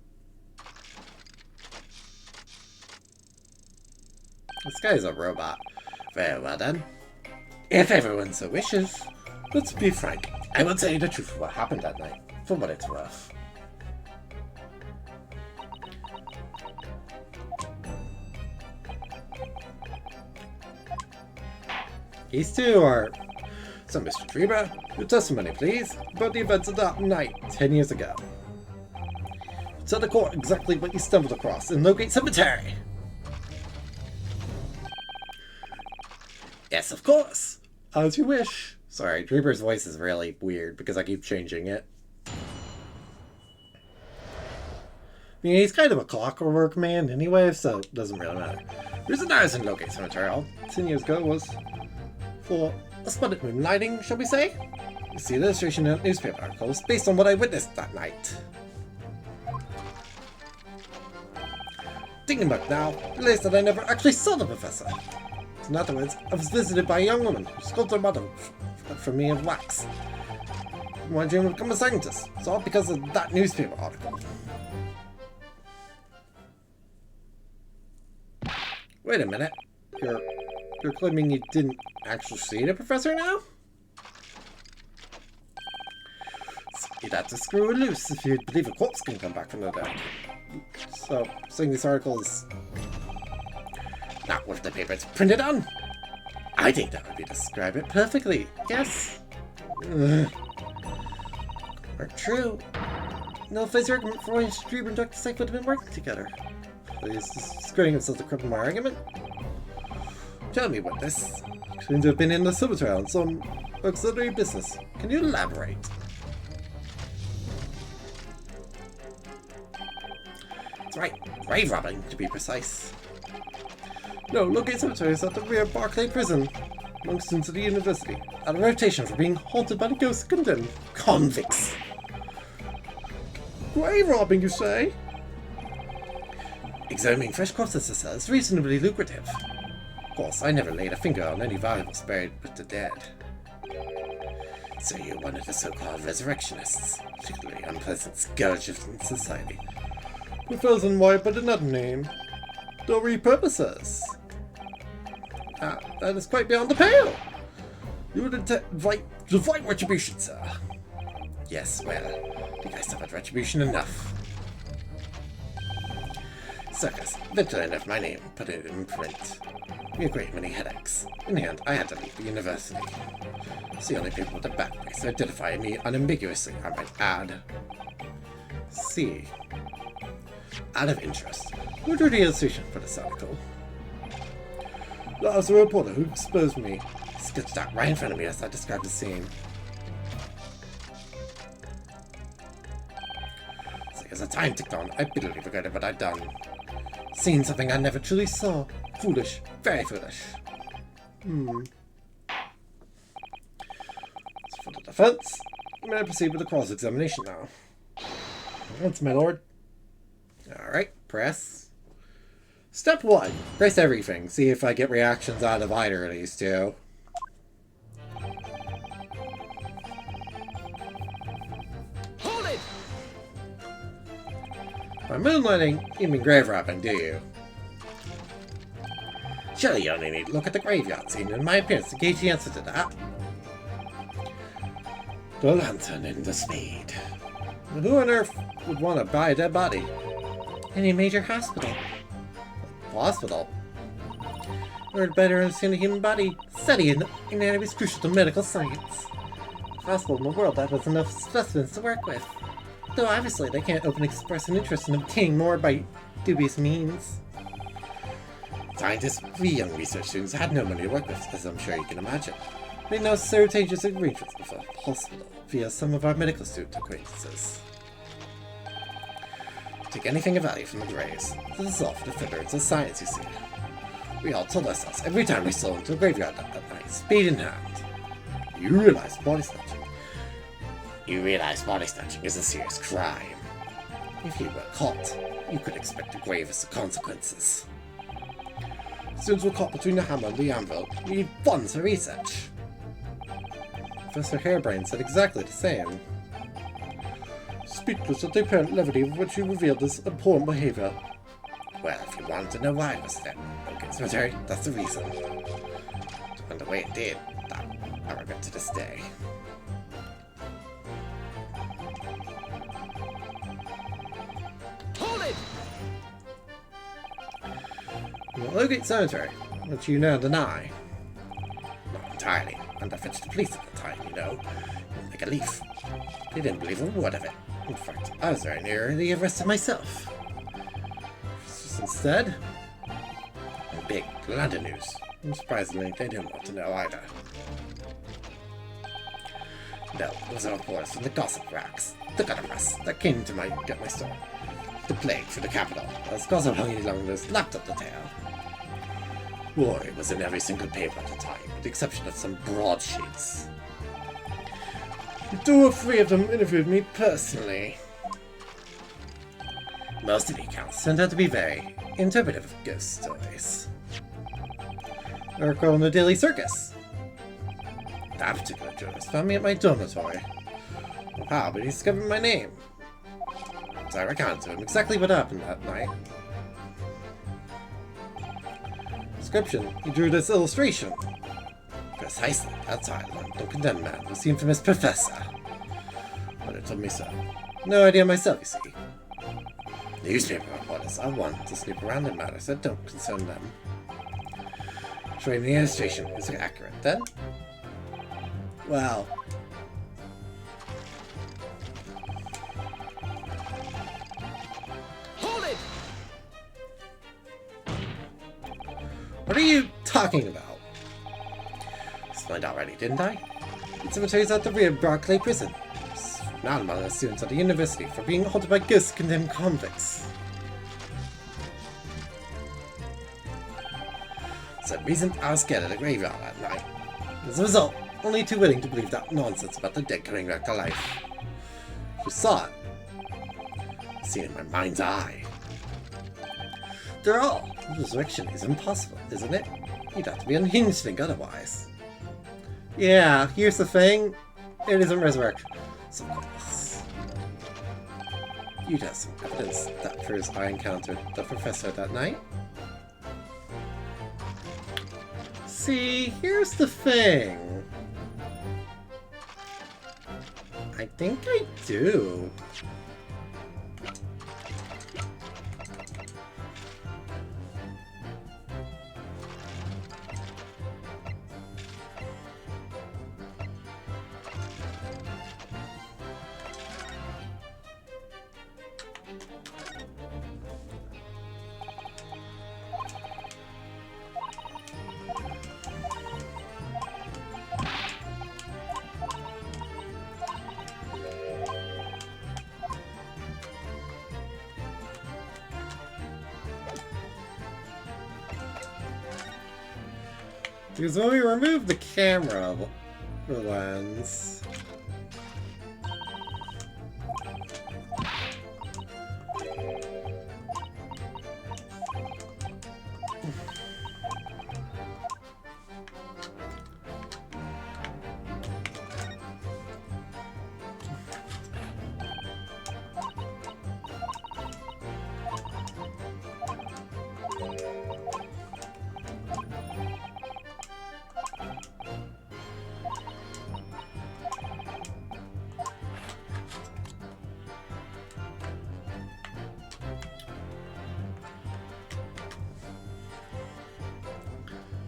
This guy's a robot. Very well then. If everyone so wishes. Let's be frank. I will tell you the truth of what happened that night, for what it's worth. These two are... So, Mr. Dreamer, your testimony, please, about the events of that night 10 years ago. Tell the court exactly what you stumbled across in Lowgate Cemetery. Yes, of course. As you wish. Sorry, Dreamer's voice is really weird because I keep changing it. I mean, he's kind of a clockwork man anyway, so it doesn't really matter. The reason I was in Lowgate Cemetery all 10 years ago was for a splendid moonlighting, shall we say? You see the illustration in newspaper articles based on what I witnessed that night. Thinking back now, I realized that I never actually saw the professor. In other words, I was visited by a young woman who sculpted a model for me of wax. My dream to become a scientist. It's all because of that newspaper article. Wait a minute. You're claiming you didn't actually see the professor now? You'd have to screw it loose if you believe a corpse can come back from the dead. So, saying this article is not worth the paper it's printed on? I think that would be describe it perfectly. Yes. Or true. No further argument for why Dreamer and Dr. Scythe would have been working together. He's just skirting himself to cripple my argument. Tell me what this seems to have been in the cemetery on some auxiliary business. Can you elaborate? That's right, grave robbing to be precise. No, Lowgate Cemetery is at the rear of Barclay Prison, among students at the university, at a rotation for being haunted by the ghosts of condemned convicts. Grave robbing, you say? Examining fresh corpses to sell is reasonably lucrative. Of course, I never laid a finger on any valuables buried with the dead. So you're one of the so-called resurrectionists, particularly unpleasant scourges in society. Prefers in white but another name. They'll repurpose us. That is quite beyond the pale. You would invite divine retribution, sir. Yes, well, think I suffered retribution enough. Circus, vigilant of my name, put it in print. Me a great many headaches. In the end, I had to leave the university. It's the only people with a backface to identify me unambiguously, I might add. See. Out of interest, what were the illustration for this article? That was a reporter who exposed me. Sketched out right in front of me as I described the scene. So as the time ticked on, I bitterly regretted what I'd done. Seen something I never truly saw. Foolish. Very foolish. So for the defense, may I proceed with the cross-examination now? Thanks, my lord. Alright, press. Step 1. Press everything. See if I get reactions out of either of these two. Hold it! By moonlighting, you mean grave robbing, do you? Surely you only need to look at the graveyard scene in my appearance to gauge the answer to that. The lantern and the spade. Who on earth would want to buy a dead body? Any major hospital. Hospital? In order to better understand the human body, study anatomy is crucial to medical science. Hospital in the world that has enough specimens to work with. Though obviously they can't openly express an interest in obtaining more by dubious means. Scientists, we young research students, had no money to work with, as I'm sure you can imagine. We know surreptitious arrangements with a hospital via some of our medical student acquaintances. Take anything of value from the graves. This is all for the furtherance of science, you see. We all told ourselves every time we stole into a graveyard at night, spade in hand. You realize body snatching is a serious crime. If you were caught, you could expect the gravest of consequences. Students were caught between the hammer and the anvil. We need funds for research. Professor Harebrain said exactly the same. Speechless at the apparent levity with which you revealed this abhorrent behavior. Well, if you wanted to know why I was there, okay, Secretary, that's the reason. And the way it did, that I regret to this day. Hold it! Locate Cemetery, which you now deny. Not entirely. And I fetched the police at the time, you know. Like a leaf. They didn't believe a word of it. In fact, I was very near the arrested myself. Instead, big London news. And surprisingly, they didn't want to know either. No, it was a report from the gossip racks, the gutter press, that came to get my story. The plague through the capital, as gossip hung along those lapped up the tail. War was in every single paper at the time, with the exception of some broadsheets. 2 or 3 of them interviewed me personally. Most of the accounts turned out to be very interpretive ghost stories. Article in the Daily Circus. That particular journalist found me at my dormitory. How, but he discovered my name. So I recounted to him exactly what happened that night. Description: he drew this illustration. Precisely, that's how I learned the condemned man was the infamous professor. But it told me so. No idea myself, you see. Newspaper reporters are one to snoop around in matters that don't concern them. Showing the illustration is accurate, then? Well... Hold it! What are you talking about? Explained already, didn't I? The cemetery's at the rear of Barclay Prison. Now among the students at the university for being haunted by ghosts condemned convicts. So the reason I was scared of the graveyard that night. As a result, only too willing to believe that nonsense about the dead coming back to life. You saw it. See it in my mind's eye. After all, resurrection is impossible, isn't it? You'd have to be unhinged to think otherwise. Yeah, here's the thing. It isn't resurrection. So close. You'd have some evidence that proves I encountered the professor that night. See, here's the thing. I I think I do. Because when we remove the camera lens,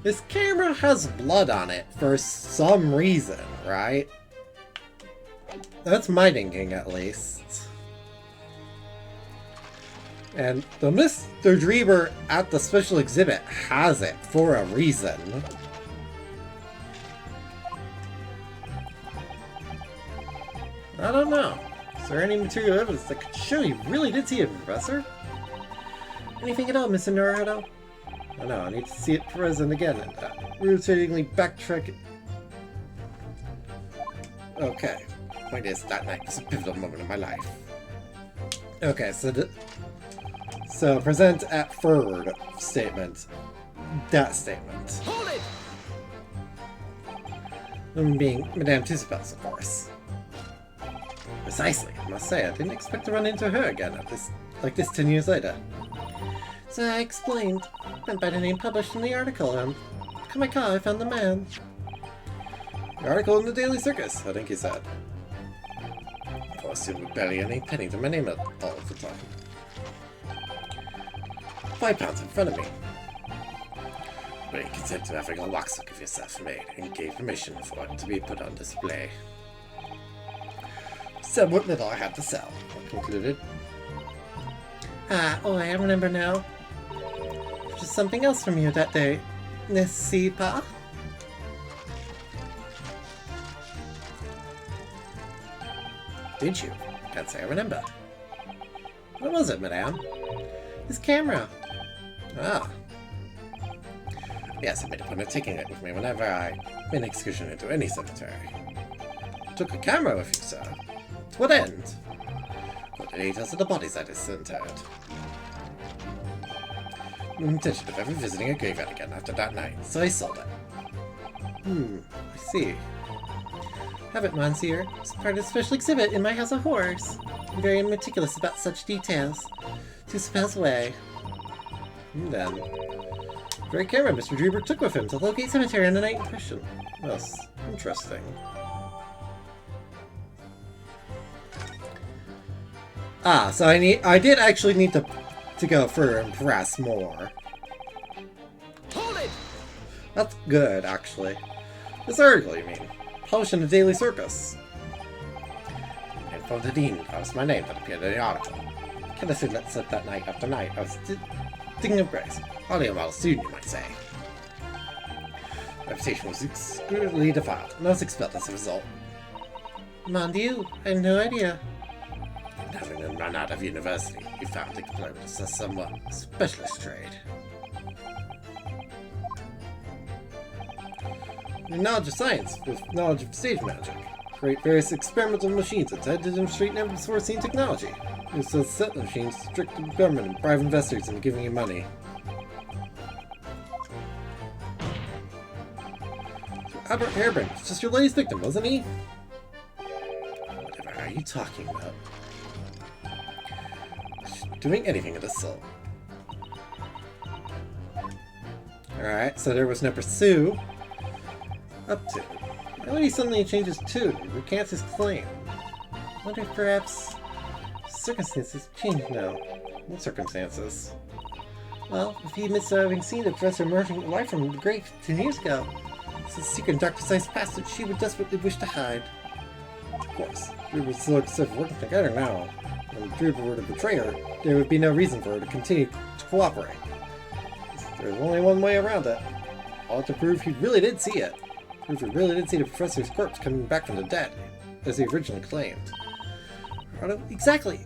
this camera has blood on it for some reason, right? That's my thinking, at least. And the Mr. Dreamer at the special exhibit has it for a reason. I don't know. Is there any material evidence that could show you really did see it, Professor? Anything at all, Mr. Naruto? I know, I need to see it present again and rotatingly backtrack it. Okay. Point is, that night was a pivotal moment in my life. Okay, so present at third statement. That statement. Hold it! Being Madame Tussauds, of course. Precisely, I must say, I didn't expect to run into her again at this, like this 10 years later. So I explained, went by the name published in the article, and to my car I found the man. The article in the Daily Circus, I think he said. Of course, it would barely any penny to my name all of the time. £5 in front of me. But he consented to having a waxwork of yourself made, and gave permission for it to be put on display. Said what little I had to sell, I concluded. Oh, I remember now. Just something else from you that day, n'est-ce pas? Did you? Can't say I remember. What was it, madame? His camera. Ah. Yes, I made a point of taking it with me whenever I made an excursion into any cemetery. Took a camera with you, sir. To what end? What the details of the bodies I disinterred. No intention of ever visiting a graveyard again after that night, so I sold it. I see. Have it, Monsieur. It's part of a special exhibit in my House of Horrors. I'm very meticulous about such details. Tussauds way. Then. Very camera Mr. Dreamer took with him to locate cemetery on the night in question. Yes, interesting. Ah, so I did actually need to go further and press more. Hold it! That's good, actually. This article, you mean? Published in the Daily Circus. And from the Dean, that was my name that appeared in the article. Can't assume that said that night after night. I was thinking of grace. Hardly a model student, you might say. My reputation was extremely defiled, and I was expelled as a result. Mon Dieu, I had no idea. And having been run out of university, you found the employment as a somewhat specialist trade. Your knowledge of science with knowledge of stage magic. Create various experimental machines intended to demonstrate never before seen technology. Use those set machines to trick the government and bribe investors into giving you money. So Albert Harebrant was just your latest victim, wasn't he? Whatever are you talking about? Doing anything of the sort. Alright, so there was no pursue. Up to. Now he suddenly changes tune and recants his claim. wonder if perhaps circumstances changed now. What circumstances? Well, if he admits to having seen the professor emerging alive from the grave 10 years ago, it's a secret in Dr. Science past that she would desperately wish to hide. Of course, we would still accept working together now. And if Druid were to betray her, there would be no reason for her to continue to cooperate. There's only one way around it. All to prove he really did see it. Prove he really did see the professor's corpse coming back from the dead, as he originally claimed. Exactly!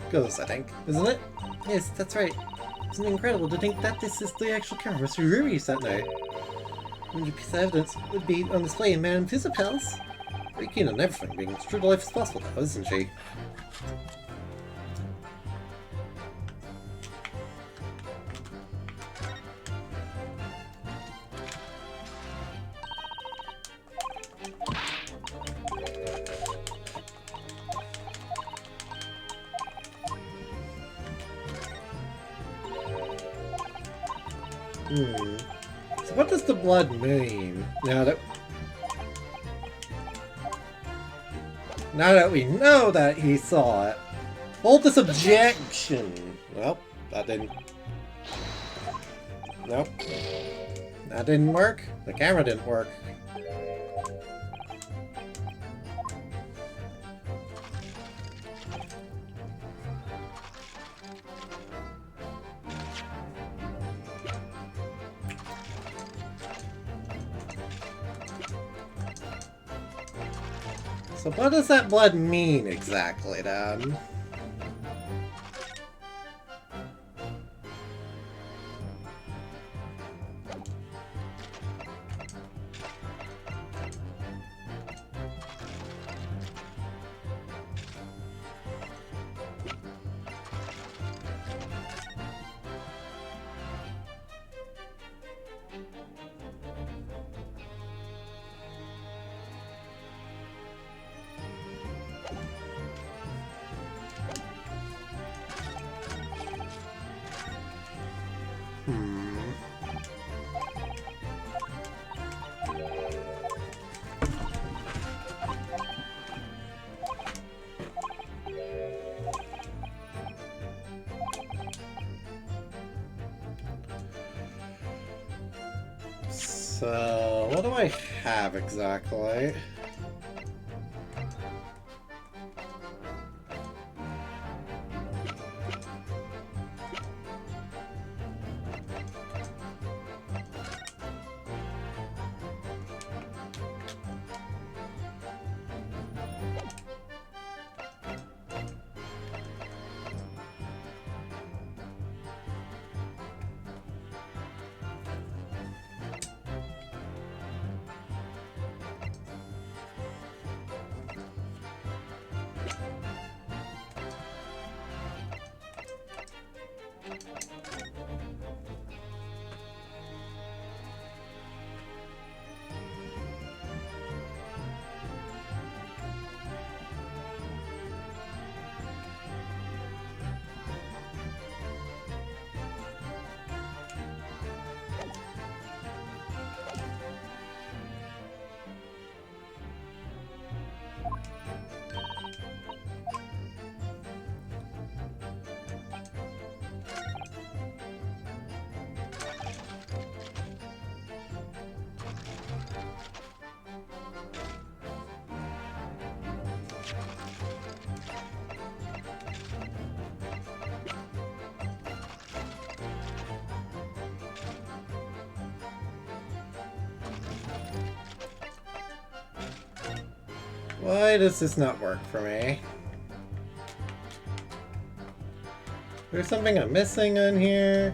Ghost, I think, isn't it? Yes, that's right. Isn't it incredible to think that this is the actual camera Mr. Ruri used that night? One piece of evidence would be on display in Madame Fizzlepals. Very keen on everything being as true to life as possible, though, isn't she? So what does the blood mean? Now that we know that he saw it. Hold this objection! Well, that didn't... Nope. That didn't work. The camera didn't work. So what does that blood mean exactly, then? So, what do I have exactly? Why does this not work for me? There's something I'm missing on here.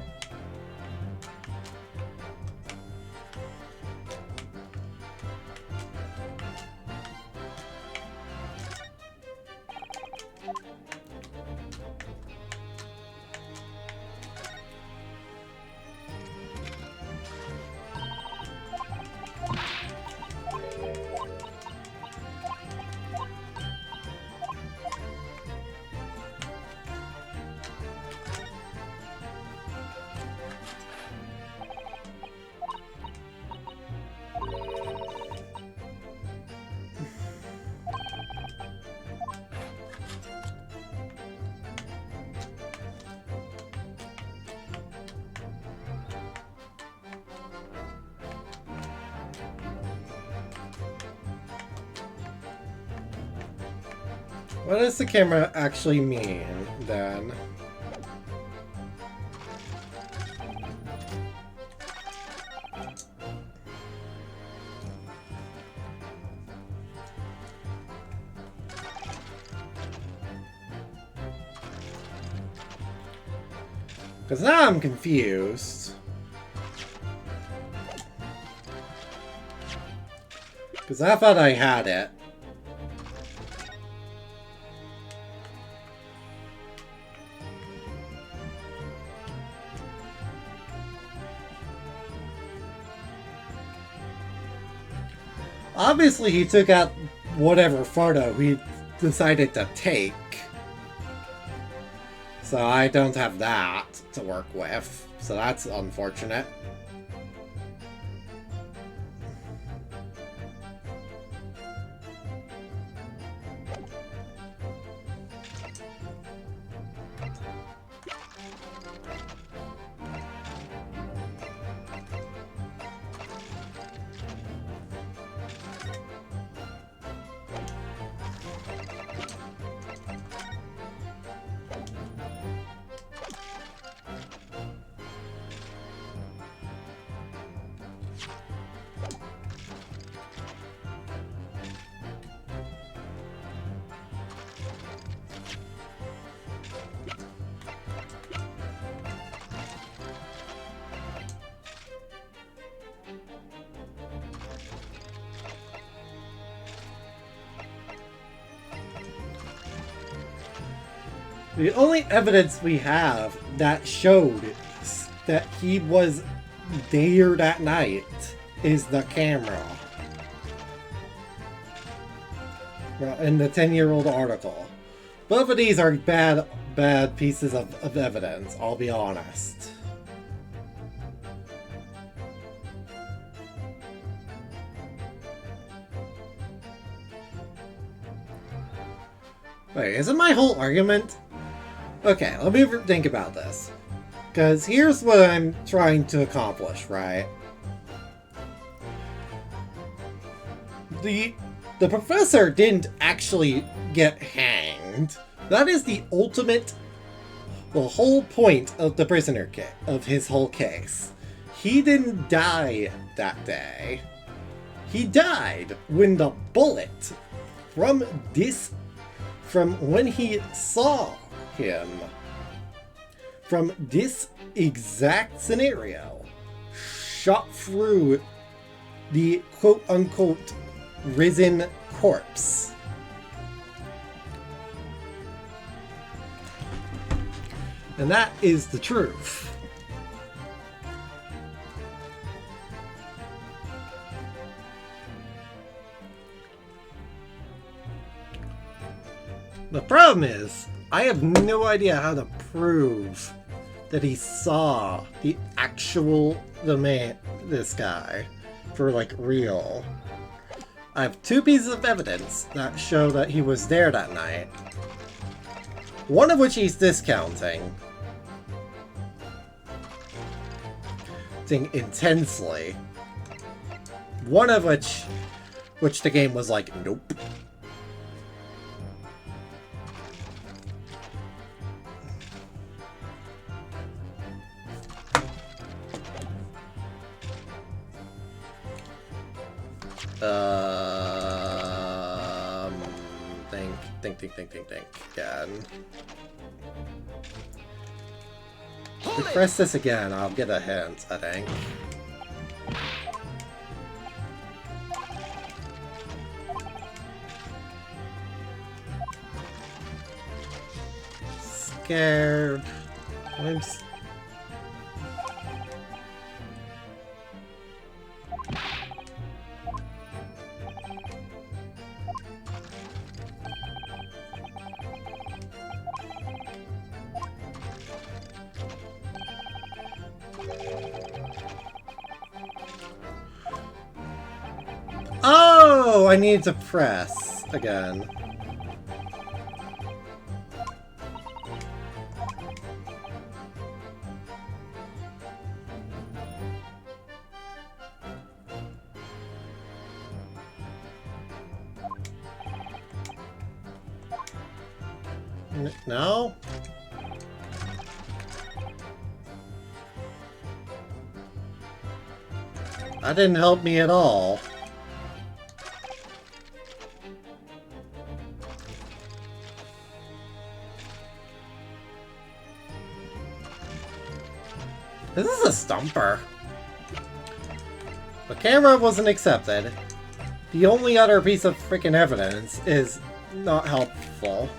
What does the camera actually mean, then? Because now I'm confused. Because I thought I had it. Obviously, he took out whatever photo he decided to take. So I don't have that to work with. So that's unfortunate. The only evidence we have that showed that he was there that night is the camera. Well, in the 10-year-old article. Both of these are bad pieces of evidence, I'll be honest. Wait, isn't my whole argument? Okay, let me think about this. Because here's what I'm trying to accomplish, right? The professor didn't actually get hanged. That is the whole point of the prisoner of his whole case. He didn't die that day. He died when the bullet from when he saw him, from this exact scenario, shot through the quote-unquote risen corpse. And that is the truth. The problem is, I have no idea how to prove that he saw this guy for like real. I have two pieces of evidence that show that he was there that night. One of which he's discounting intensely. One of which the game was like, nope. Think again. If we press this again, I'll get a hint, I think. Scared. Oh, I need to press again. No? That didn't help me at all. This is a stumper. The camera wasn't accepted. The only other piece of freaking evidence is not helpful.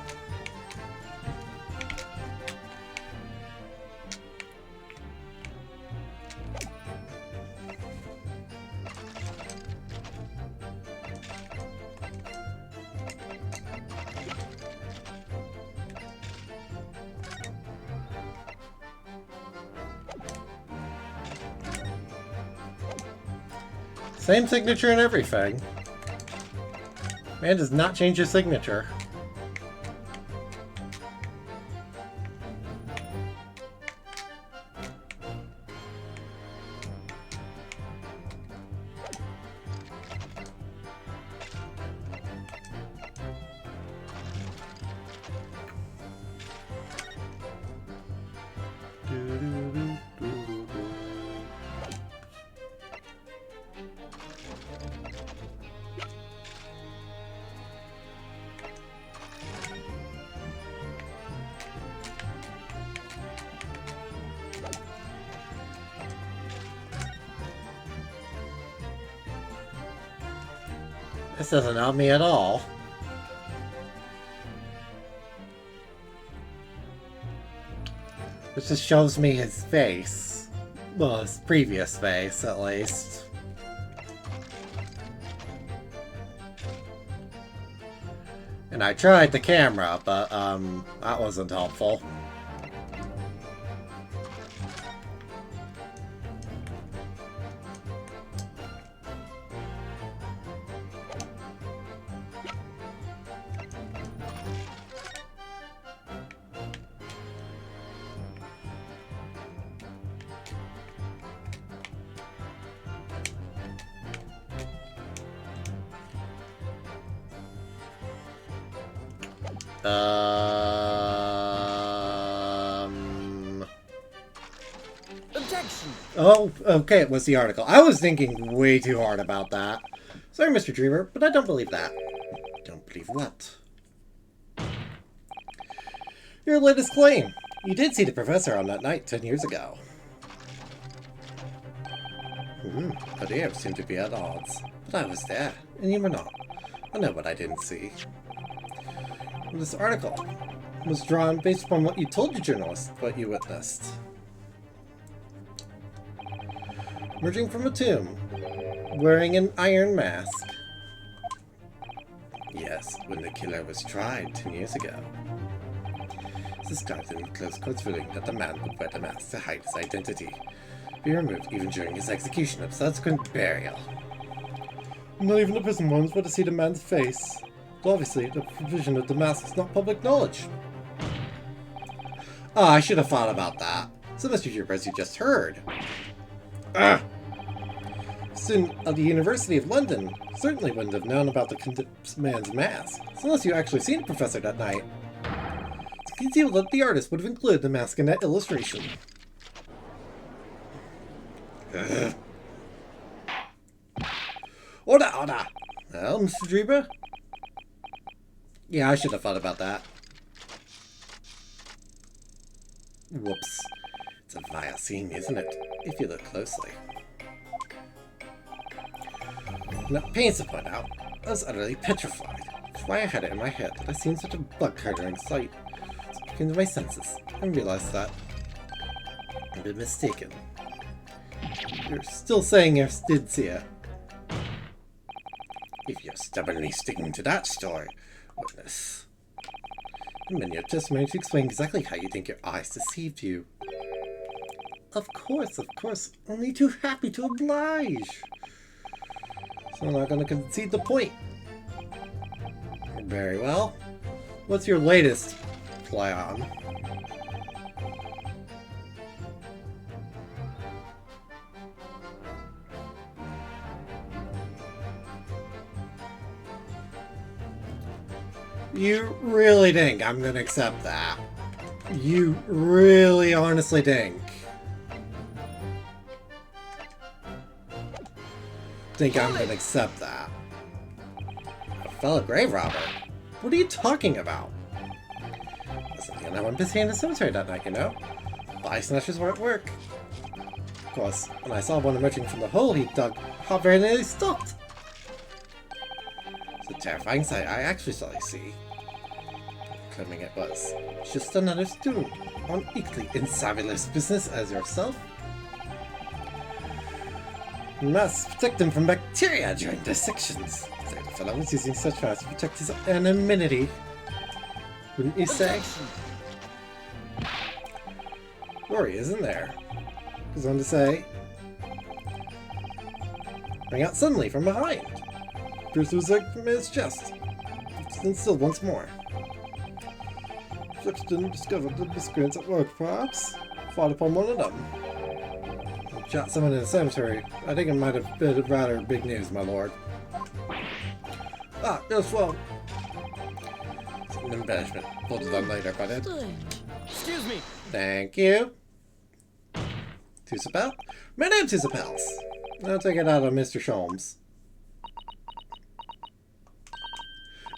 Same signature and everything. Man does not change his signature. This doesn't help me at all. This just shows me his face. Well, his previous face, at least. And I tried the camera, but, that wasn't helpful. Objection! Oh, okay, it was the article. I was thinking way too hard about that. Sorry, Mr. Dreamer, but I don't believe that. Don't believe what? Your latest claim. You did see the professor on that night 10 years ago. The airs seem to be at odds. But I was there, and you were not. I know what I didn't see. This article was drawn based upon what you told the journalist, what you witnessed. Emerging from a tomb, wearing an iron mask. Yes, when the killer was tried 10 years ago. This described in close quotes ruling that the man would wear the mask to hide his identity, be removed even during his execution and subsequent burial. Not even the prison ones were to see the man's face. But obviously, the provision of the mask is not public knowledge. Ah, I should have thought about that. So, Mr. Dreamer, as you just heard. Student of the University of London certainly wouldn't have known about the man's mask, so unless you actually seen the professor that night. It's conceivable that the artist would have included the mask in that illustration. Order, order! Well, Mr. Dreamer? Yeah, I should have thought about that. Whoops. It's a vile scene, isn't it? If you look closely. Now, pains to point out, I was utterly petrified. That's why I had it in my head that I seen such a blood-curdling sight. So I came to my senses and realized that I'd been mistaken. You're still saying you did see it. If you're stubbornly sticking to that story, witness, then your testimony to explain exactly how you think your eyes deceived you. Of course, only too happy to oblige. So I'm not going to concede the point. Very well. What's your latest plan? You really think I'm gonna accept that? You really honestly think I'm gonna accept that? A fellow grave robber? What are you talking about? Listen, you know, I'm busy in the cemetery that night, you know? Body snatchers were at work. Of course, when I saw one emerging from the hole he dug, how very nearly stopped. It's a terrifying sight I actually saw, you see. Claiming it was just another student on equally insavvyless business as yourself. You must protect him from bacteria during dissections. The fellow was using such fast to protect his anonymity. Wouldn't you say? Worry, isn't there? Goes on to say, rang out suddenly from behind. Pierce was like from his chest. Then still once more. Sexton discovered the miscreants at work, perhaps. Fought upon one of them. Shot someone in the cemetery. I think it might have been rather big news, my lord. Ah, yes, well. It's an embellishment. We'll do that later, but it. Excuse me. Thank you. Tusapel? Madame Tusapels. I'll take it out of Mr. Sholmes.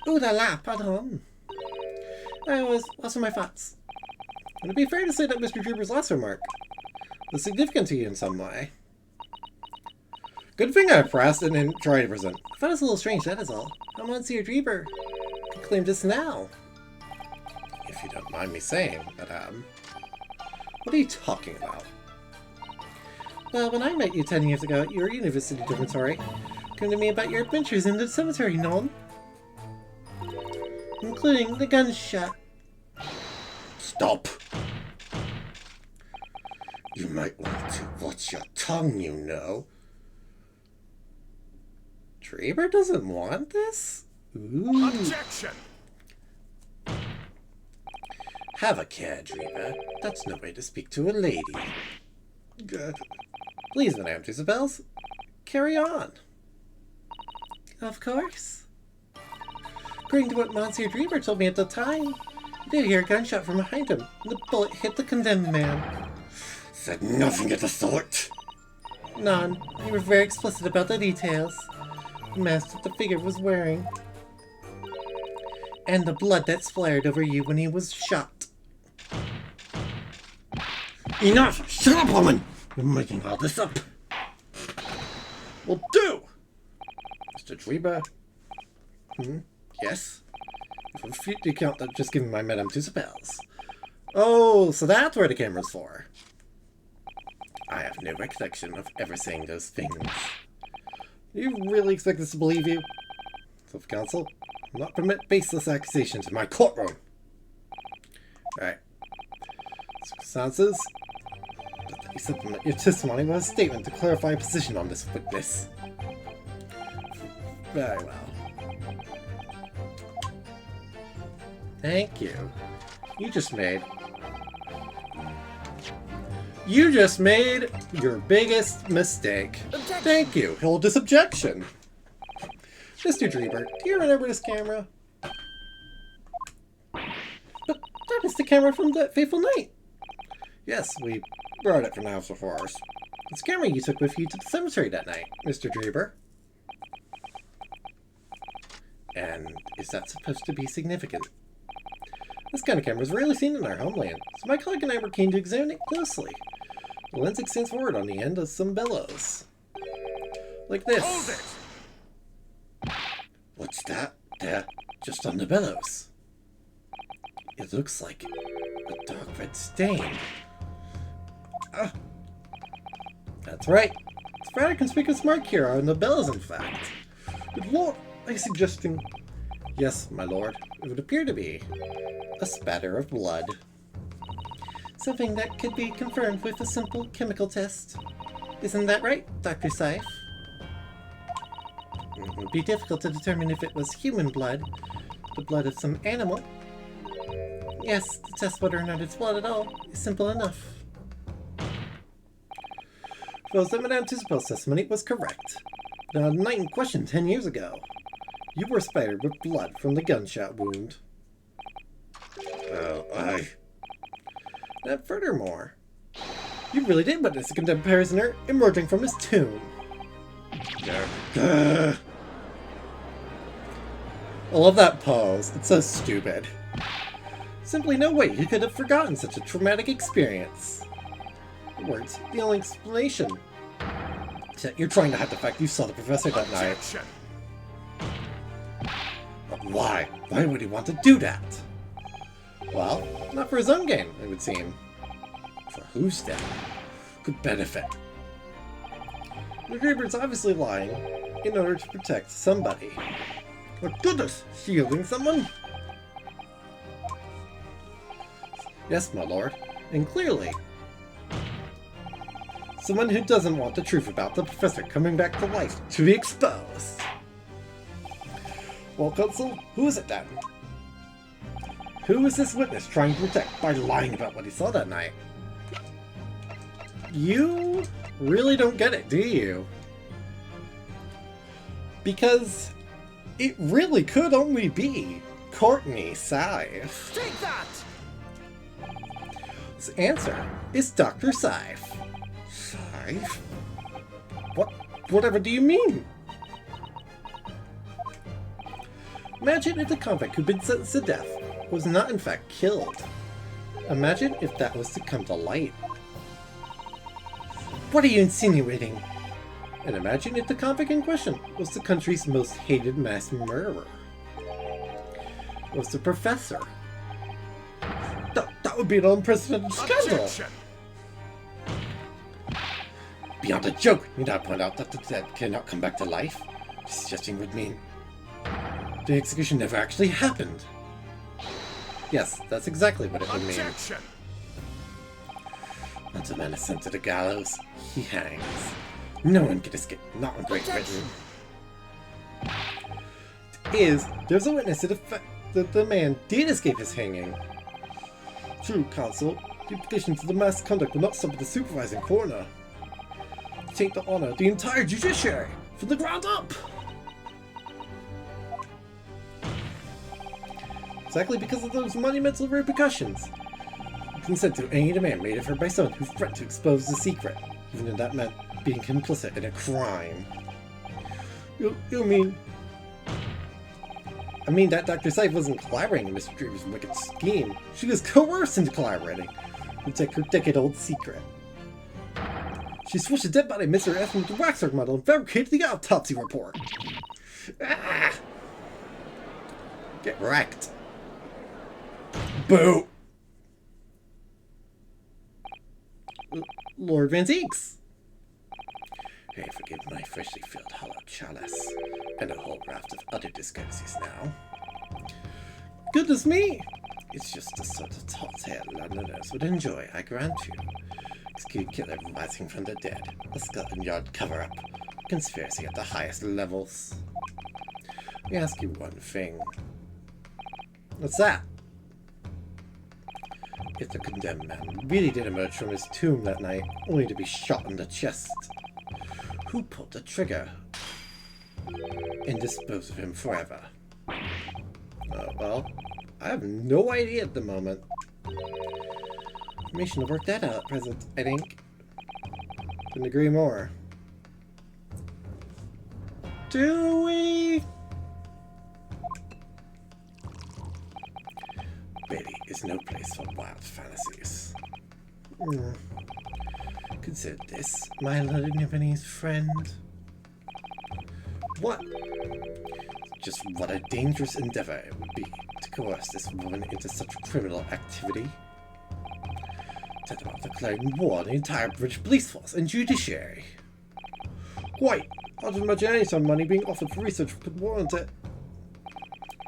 Ooh la la, pardon. What's on my thoughts? Would it be fair to say that Mr. Drooper's last remark was significant to you in some way? Good thing I pressed and didn't try to present. I thought it was a little strange, that is all. How Monsieur Drooper could claim this now? If you don't mind me saying, madame. What are you talking about? Well, when I met you 10 years ago at your university dormitory, come to me about your adventures in the cemetery, non? Including the gunshot. Stop! You might want to watch your tongue, you know. Dreamer doesn't want this? Ooh. Objection! Have a care, Dreamer. That's no way to speak to a lady. Good. Please, Madame Tusapels, carry on. Of course. According to what Monsieur Dreamer told me at the time, he did hear a gunshot from behind him, and the bullet hit the condemned man. Said nothing of the sort. None. You were very explicit about the details. The mask that the figure was wearing. And the blood that splattered over you when he was shot. Enough! Shut up, woman! You're making all this up. Will do! Mr. Dreamer? Yes? Refute the account that just given by Madame Tusapels. Oh, so that's where the camera's for. I have no recollection of ever saying those things. Do you really expect us to believe you? Self-counsel, will not permit baseless accusations in my courtroom. Right. Circumstances? You supplement your testimony with a statement to clarify your position on this witness. Very well. Thank you. You just made your biggest mistake. Objection. Thank you. Hold this objection. Mr. Dreamer, do you remember this camera? But that is the camera from that fateful night. Yes, we borrowed it from the House of Horrors. It's the camera you took with you to the cemetery that night, Mr. Dreamer. And is that supposed to be significant? This kind of camera is rarely seen in our homeland, so my colleague and I were keen to examine it closely. The lens extends forward on the end of some bellows. Like this. Hold it! What's that? There, just on the bellows. It looks like a dark red stain. Ah. That's right. It's a rather conspicuous mark here on the bellows, in fact. But Lord, are you suggesting... Yes, my lord, it would appear to be a spatter of blood. Something that could be confirmed with a simple chemical test. Isn't that right, Dr. Seif? It would be difficult to determine if it was human blood, the blood of some animal. Yes, to test whether or not it's blood at all is simple enough. Suppose that Madame Tusapel's testimony was correct. Now, the night in question 10 years ago, you were spattered with blood from the gunshot wound. And furthermore, you really did witness a condemned prisoner emerging from his tomb. I love that pose. It's so stupid. Simply no way he could have forgotten such a traumatic experience. Words, the only explanation. You're trying to hide the fact you saw the professor that night. But why? Why would he want to do that? Well, not for his own gain, it would seem. For whose then could benefit? The Grieber's obviously lying in order to protect somebody. Oh goodness, shielding someone? Yes, my lord, and clearly. Someone who doesn't want the truth about the professor coming back to life to be exposed. Well, Consul, who is it then? Who is this witness trying to protect by lying about what he saw that night? You really don't get it, do you? Because it really could only be Courtney Scythe. Take that! His answer is Dr. Scythe. Scythe? Whatever do you mean? Imagine if the convict who'd been sentenced to death was not in fact killed. Imagine if that was to come to light. What are you insinuating? And imagine if the convict in question was the country's most hated mass murderer. Was the professor. That would be an unprecedented scandal. Beyond a joke, you now point out that the dead cannot come back to life. Suggesting would mean the execution never actually happened. Yes, that's exactly what it would mean. Once a man is sent to the gallows, he hangs. No one can escape, not in Great Britain. There's a witness to the fact that the man did escape his hanging. True, Consul. The implications of the mass conduct will not stop at the supervising coroner. Take the honor of the entire judiciary from the ground up. Exactly because of those monumental repercussions. Consent to any demand made of her by someone who threatened to expose the secret, even if that meant being complicit in a crime. You mean... I mean that Dr. Scythe wasn't collaborating in Mr. Dreamer's wicked scheme. She was coerced into collaborating to protect her decade-old secret. She switched a dead body of Mr. F with the waxwork model and fabricated the autopsy report. Ah! Get wrecked. Boo! Lord Van Zeeks! Hey, forgive my freshly filled hollow chalice, and a whole raft of other discourtesies now. Goodness me! It's just the sort of tall tale Londoners would enjoy, I grant you. Execute killer rising from the dead, a Scotland Yard cover-up, conspiracy at the highest levels. Let me ask you one thing. What's that? If the condemned man really did emerge from his tomb that night, only to be shot in the chest, who pulled the trigger and disposed of him forever? Well, I have no idea at the moment. Information to work that out at present, I think. Couldn't agree more. Do we? Betty is no place for wild fantasies. Consider this, my Japanese friend. What? Just what a dangerous endeavor it would be to coerce this woman into such criminal activity. Talk about declaring war on the entire British police force and judiciary. Quite. I don't imagine any sort of money being offered for research could warrant it.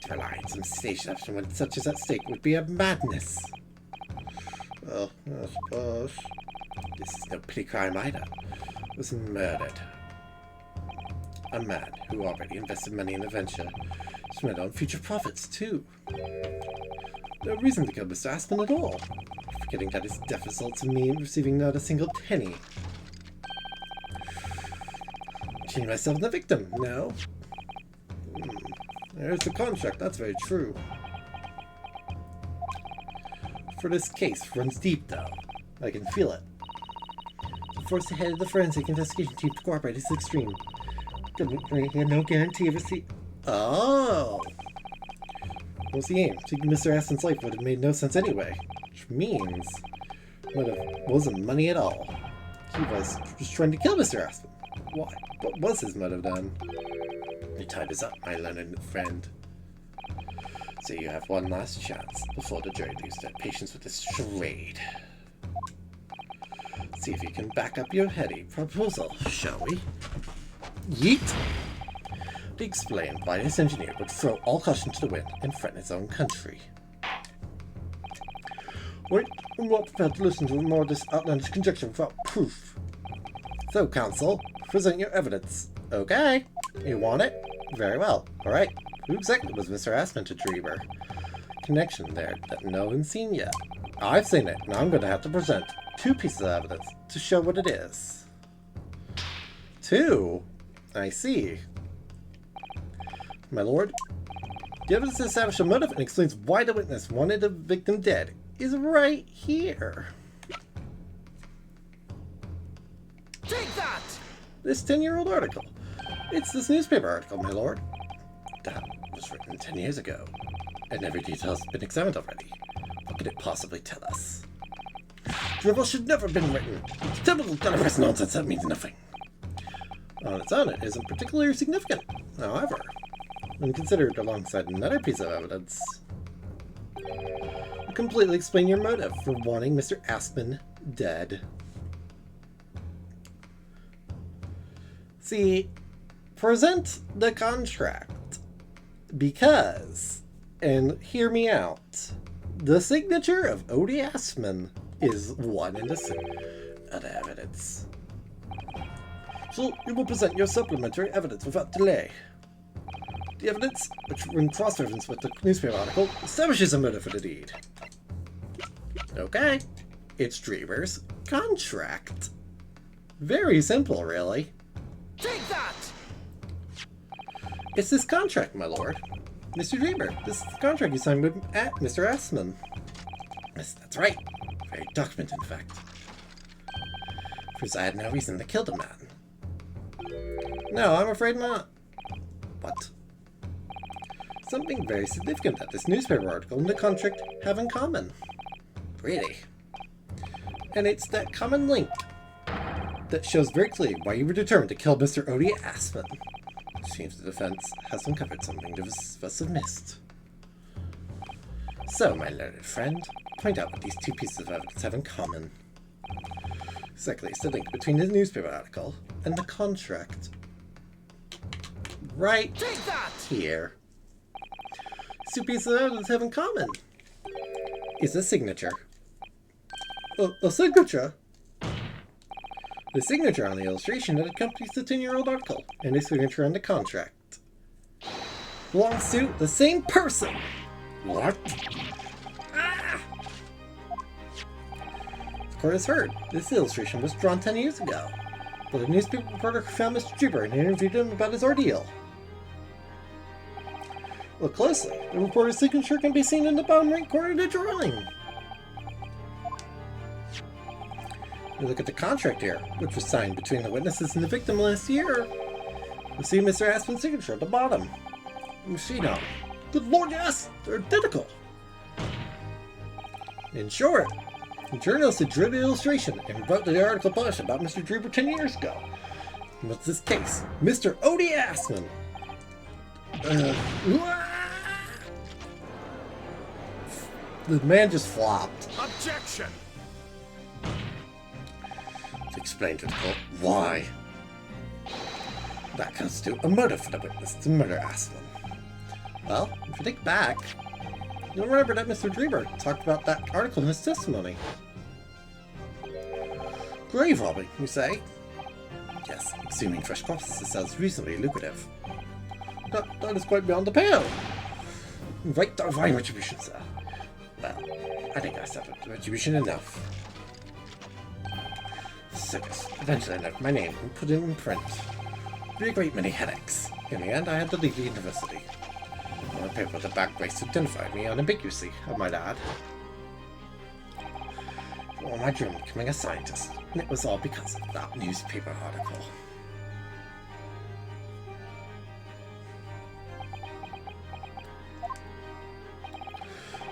To rely on some station after when such is at stake would be a madness. Well, I suppose. This is no petty crime either. Was murdered. A man who already invested money in the venture. Spent on future profits, too. No reason to kill Mr. Aspen at all. Forgetting that his death results in me receiving not a single penny. Change myself in the victim, no? There's the contract, that's very true. for this case runs deep, though. I can feel it. The force the head of the forensic investigation team to cooperate is extreme. He had no guarantee of receipt. Oh! What was the aim? Taking Mr. Aspen's life would have made no sense anyway. Which means... motive wasn't money at all. He was just trying to kill Mr. Aspen. Why? What was his motive then? Your time is up, my learned friend. So you have one last chance before the jury loses their patience with this charade. See if you can back up your heady proposal, shall we? Yeet! To explain why this engineer would throw all caution to the wind and threaten his own country. Wait, I'm not prepared to listen to more of this outlandish conjecture without proof. So, counsel, present your evidence. Okay, you want it? Very well. Alright, who exactly was Mr. Aspen to Dreamer? Connection there that no one's seen yet. I've seen it, and I'm going to have to present 2 pieces of evidence to show what it is. 2? I see. My lord, the evidence to establish a motive and explains why the witness wanted the victim dead is right here. Take that! This 10-year-old article. It's this newspaper article, my lord. That was written 10 years ago, and every detail has been examined already. What could it possibly tell us? Dribble should never have been written. It's typical Gunnerpress nonsense that means nothing. On its own, it isn't particularly significant. However, when considered alongside another piece of evidence, you completely explain your motive for wanting Mr. Aspen dead. See, present the contract because, and hear me out, the signature of Odie Aspen is one in the same other evidence. So you will present your supplementary evidence without delay. The evidence, which when cross-referenced with the newspaper article, establishes a motive for the deed. Okay, it's Dreamer's contract. Very simple, really. Take that! It's this contract, my lord. Mr. Dreamer, this is the contract you signed with Mr. Aspen. Yes, that's right. Very documented, in fact. Because I had no reason to kill the man. No, I'm afraid not. What? Something very significant that this newspaper article and the contract have in common. Really? And it's that common link that shows very clearly why you were determined to kill Mr. Odie Aspen. It seems the defense has uncovered something the rest of us have missed. So, my learned friend, point out what these 2 pieces of evidence have in common. Exactly, it's the link between the newspaper article and the contract. Right here. These 2 pieces of evidence have in common is a signature. A signature? The signature on the illustration that accompanies the 10-year-old article, and the signature on the contract belongs to the same person. What? Ah! The court has heard. This illustration was drawn 10 years ago, but a newspaper reporter found Mr. Dreamer and interviewed him about his ordeal. Look closely. The reporter's signature can be seen in the bottom right corner of the drawing. You look at the contract here, which was signed between the witnesses and the victim last year. You see Mr. Aspen's signature at the bottom. You see now. Good lord, yes! They're identical! In short, the journalist had drew the illustration and wrote the article published about Mr. Dreamer 10 years ago. And what's this case? Mr. Odie Aspen! The man just flopped. Objection! To explain to the court why. That constitutes a motive for the witness to murder Aspen. Well, if you think back, you'll remember that Mr. Dreamer talked about that article in his testimony. Grave robbing, you say? Yes, exhuming fresh corpses sounds reasonably lucrative. That is quite beyond the pale. Right divine retribution, sir. Well, I think I suffered retribution enough. Circus. Eventually I left my name and put it in print. Be a great many headaches. In the end, I had to leave the university. On a paper with a back race identified me unambiguously, I might add. all my dream of becoming a scientist, and it was all because of that newspaper article.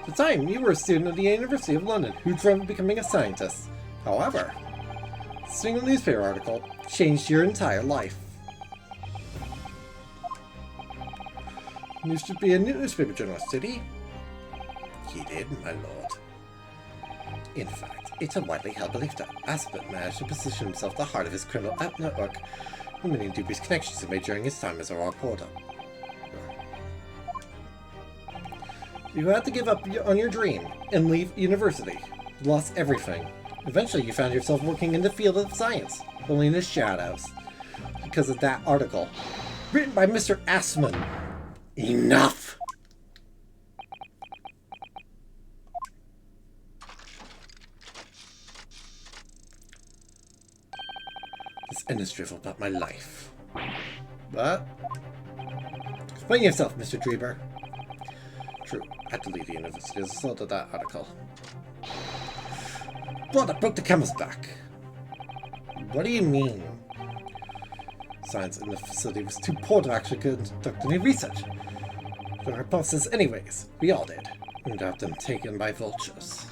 At the time, you were a student at the University of London who dreamt of becoming a scientist. However, a single newspaper article changed your entire life. You used to be a newspaper journalist, did he? He did, my lord. In fact, it's a widely held belief that Aspet managed to position himself at the heart of his criminal network, and many dubious connections he made during his time as a reporter. You had to give up on your dream and leave university. You lost everything. Eventually, you found yourself working in the field of science, only in the shadows, because of that article, written by Mr. Assman. Enough! This end is drivel about my life. What? Explain yourself, Mr. Dreber. True, I had to leave the university as a result of that article. Blood, I broke the camel's back. What do you mean? Science in the facility was too poor to actually conduct any research. The hypothesis anyways. We all did. We'd have them taken by vultures.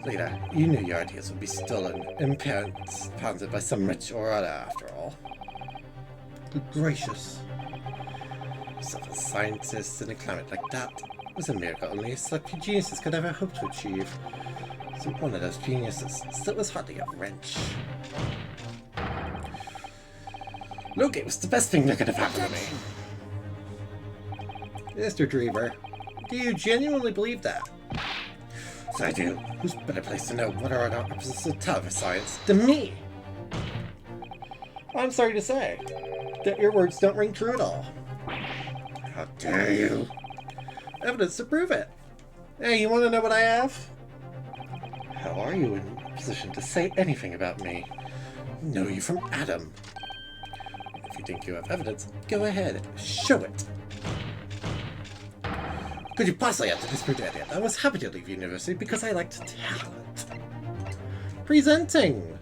Later, you knew your ideas would be stolen and implanted by some rich or other after all. Good gracious. Yourself a scientist in a climate like that was a miracle only a select few geniuses could ever hope to achieve. So one of those geniuses still was hardly a wrench. Look, it was the best thing that could have happened to me. Mr. Drever, do you genuinely believe that? Yes, I do. Who's better placed to know what are our opposites of television science than me? I'm sorry to say that your words don't ring true at all. How dare you? Evidence to prove it. Hey, you want to know what I have? How are you in a position to say anything about me? I know you from Adam. If you think you have evidence, go ahead, show it. Could you possibly have to disprove it? I was happy to leave university because I liked talent. Presenting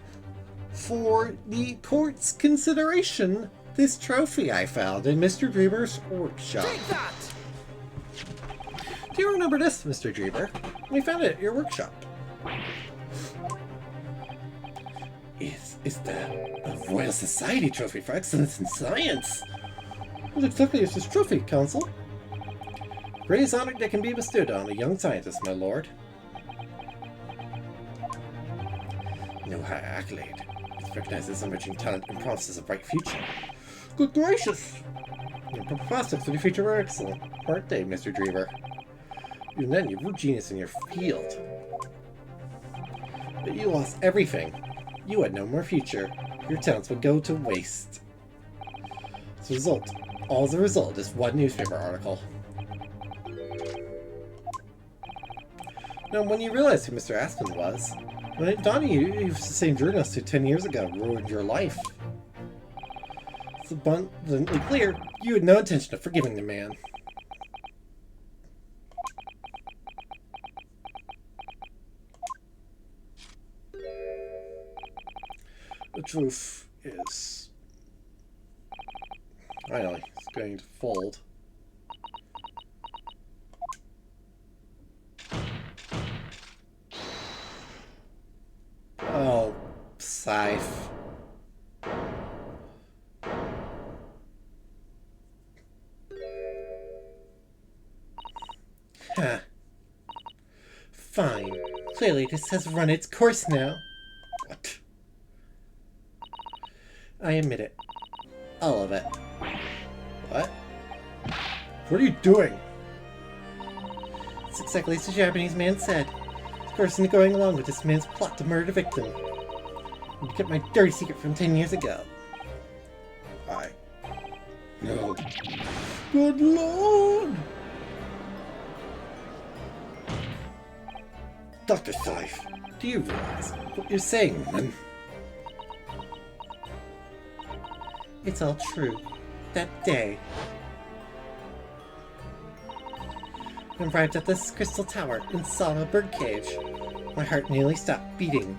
for the court's consideration this trophy I found in Mr. Dreber's workshop. Take that! Do you remember this, Mr. Dreber? We found it at your workshop. Is that a Royal Society trophy for excellence in science? What exactly is this trophy, Counsel? Greatest honor that can be bestowed on a young scientist, my lord. No higher accolade. It recognizes emerging talent and promises a bright future. Good gracious! Your prospects for the future are excellent, aren't they, Mr. Drever? Even then, you're a genius in your field. But you lost everything. You had no more future. Your talents would go to waste. As a result, is one newspaper article. Now, when you realized who Mr. Aspen was, when it dawned on you, he was the same journalist who 10 years ago ruined your life. It's abundantly clear you had no intention of forgiving the man. The truth is, finally, it's going to fold. Oh, Scythe. Huh. Fine. Clearly this has run its course now. What? I admit it. All of it. What? What are you doing? It's exactly as the Japanese man said. The person going along with this man's plot to murder the victim. You kept my dirty secret from 10 years ago. No. Good lord! Dr. Scythe, do you realize what you're saying, woman? It's all true. That day, I arrived at this crystal tower and saw a birdcage. My heart nearly stopped beating.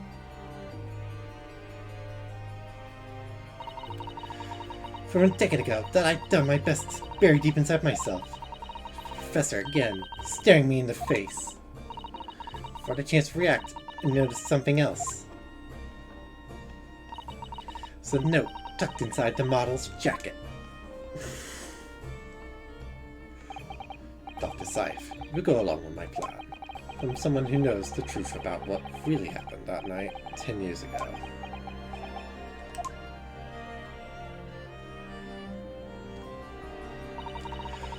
From a decade ago, that I'd done my best buried deep inside myself. Professor again, staring me in the face. Before I had a chance to react, I noticed something else. It was a note tucked inside the model's jacket. Dr. Seif, you go along with my plan. From someone who knows the truth about what really happened that night 10 years ago.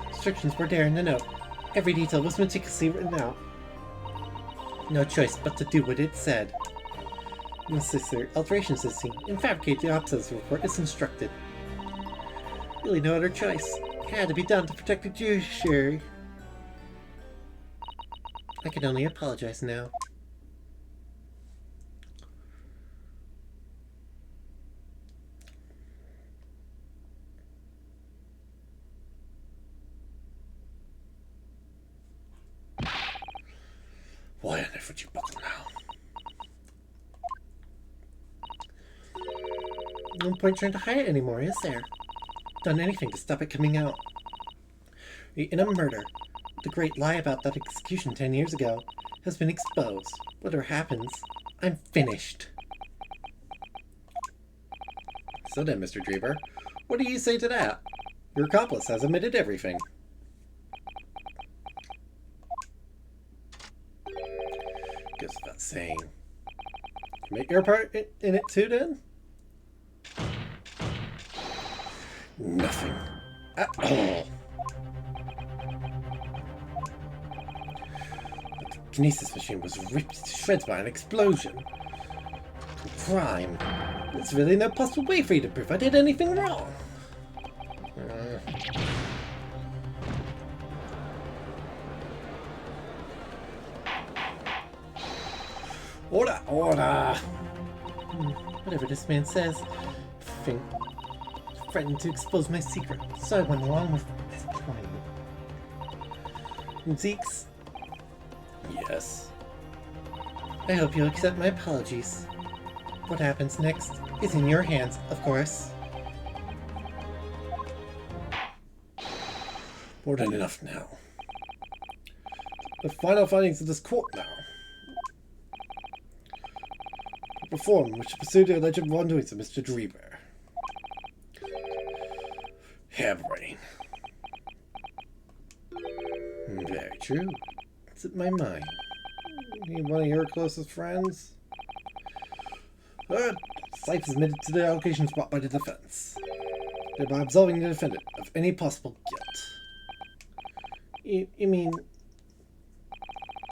Instructions were there in the note. Every detail was meticulously written out. No choice but to do what it said. Necessary alterations is seen, and fabricate the opposite report as instructed. Really no other choice. It had to be done to protect the judiciary. I can only apologize now. Why on earth would you buckle now? No point trying to hide it anymore, is there? Done anything to stop it coming out. In a murder, the great lie about that execution 10 years ago has been exposed. Whatever happens, I'm finished. So then, Mr. Drever, what do you say to that? Your accomplice has admitted everything. Guess that's saying. Make your part in it too, then? Nothing. At all. The kinesis machine was ripped to shreds by an explosion. Crime. There's really no possible way for you to prove I did anything wrong. Order! Order! Whatever this man says, I threatened to expose my secret, so I went along with his plan. Zeeks? Yes? I hope you'll accept my apologies. What happens next is in your hands, of course. More than enough now. The final findings of this court now. Reform which pursued the alleged wrongdoings of Mr. Drever. Harebrain. Very true. It's in my mind. He one of your closest friends? Seif is admitted to the allegations brought by the defense, thereby absolving the defendant of any possible guilt. You mean...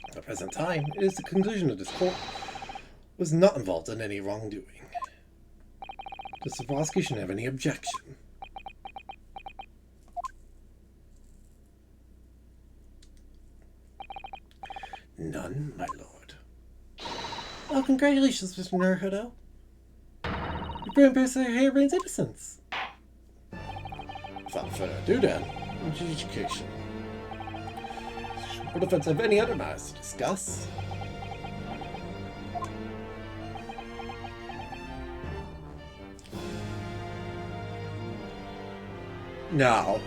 At the present time, it is the conclusion of this court was not involved in any wrongdoing. Does the prosecution have any objection? None, my lord. Oh, congratulations, Mr. Naruhodo. You proved Professor Harebrain's innocence. Without further ado then, adjudication. What defense have any other matters to discuss? No.